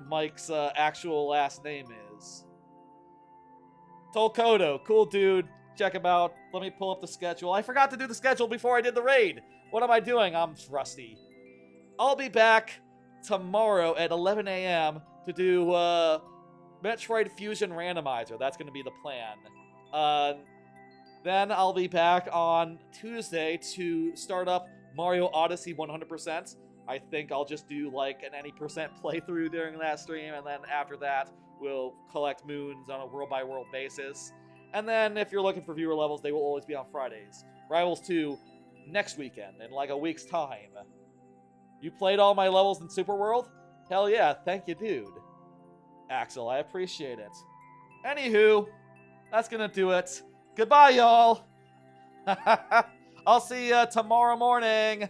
Mike's actual last name is. Tolkoto, cool dude. Check him out. Let me pull up the schedule. I forgot to do the schedule before I did the raid. What am I doing? I'm rusty. I'll be back tomorrow at 11 a.m. to do Metroid Fusion Randomizer. That's going to be the plan. Then I'll be back on Tuesday to start up Mario Odyssey 100%. I think I'll just do like an any percent playthrough during that stream, and then after that, we'll collect moons on a world-by-world basis. And then if you're looking for viewer levels, they will always be on Fridays. Rivals 2 next weekend, in like a week's time. You played all my levels in Super World? Hell yeah, thank you, dude. Axel, I appreciate it. Anywho, that's gonna do it. Goodbye, y'all. I'll see you tomorrow morning.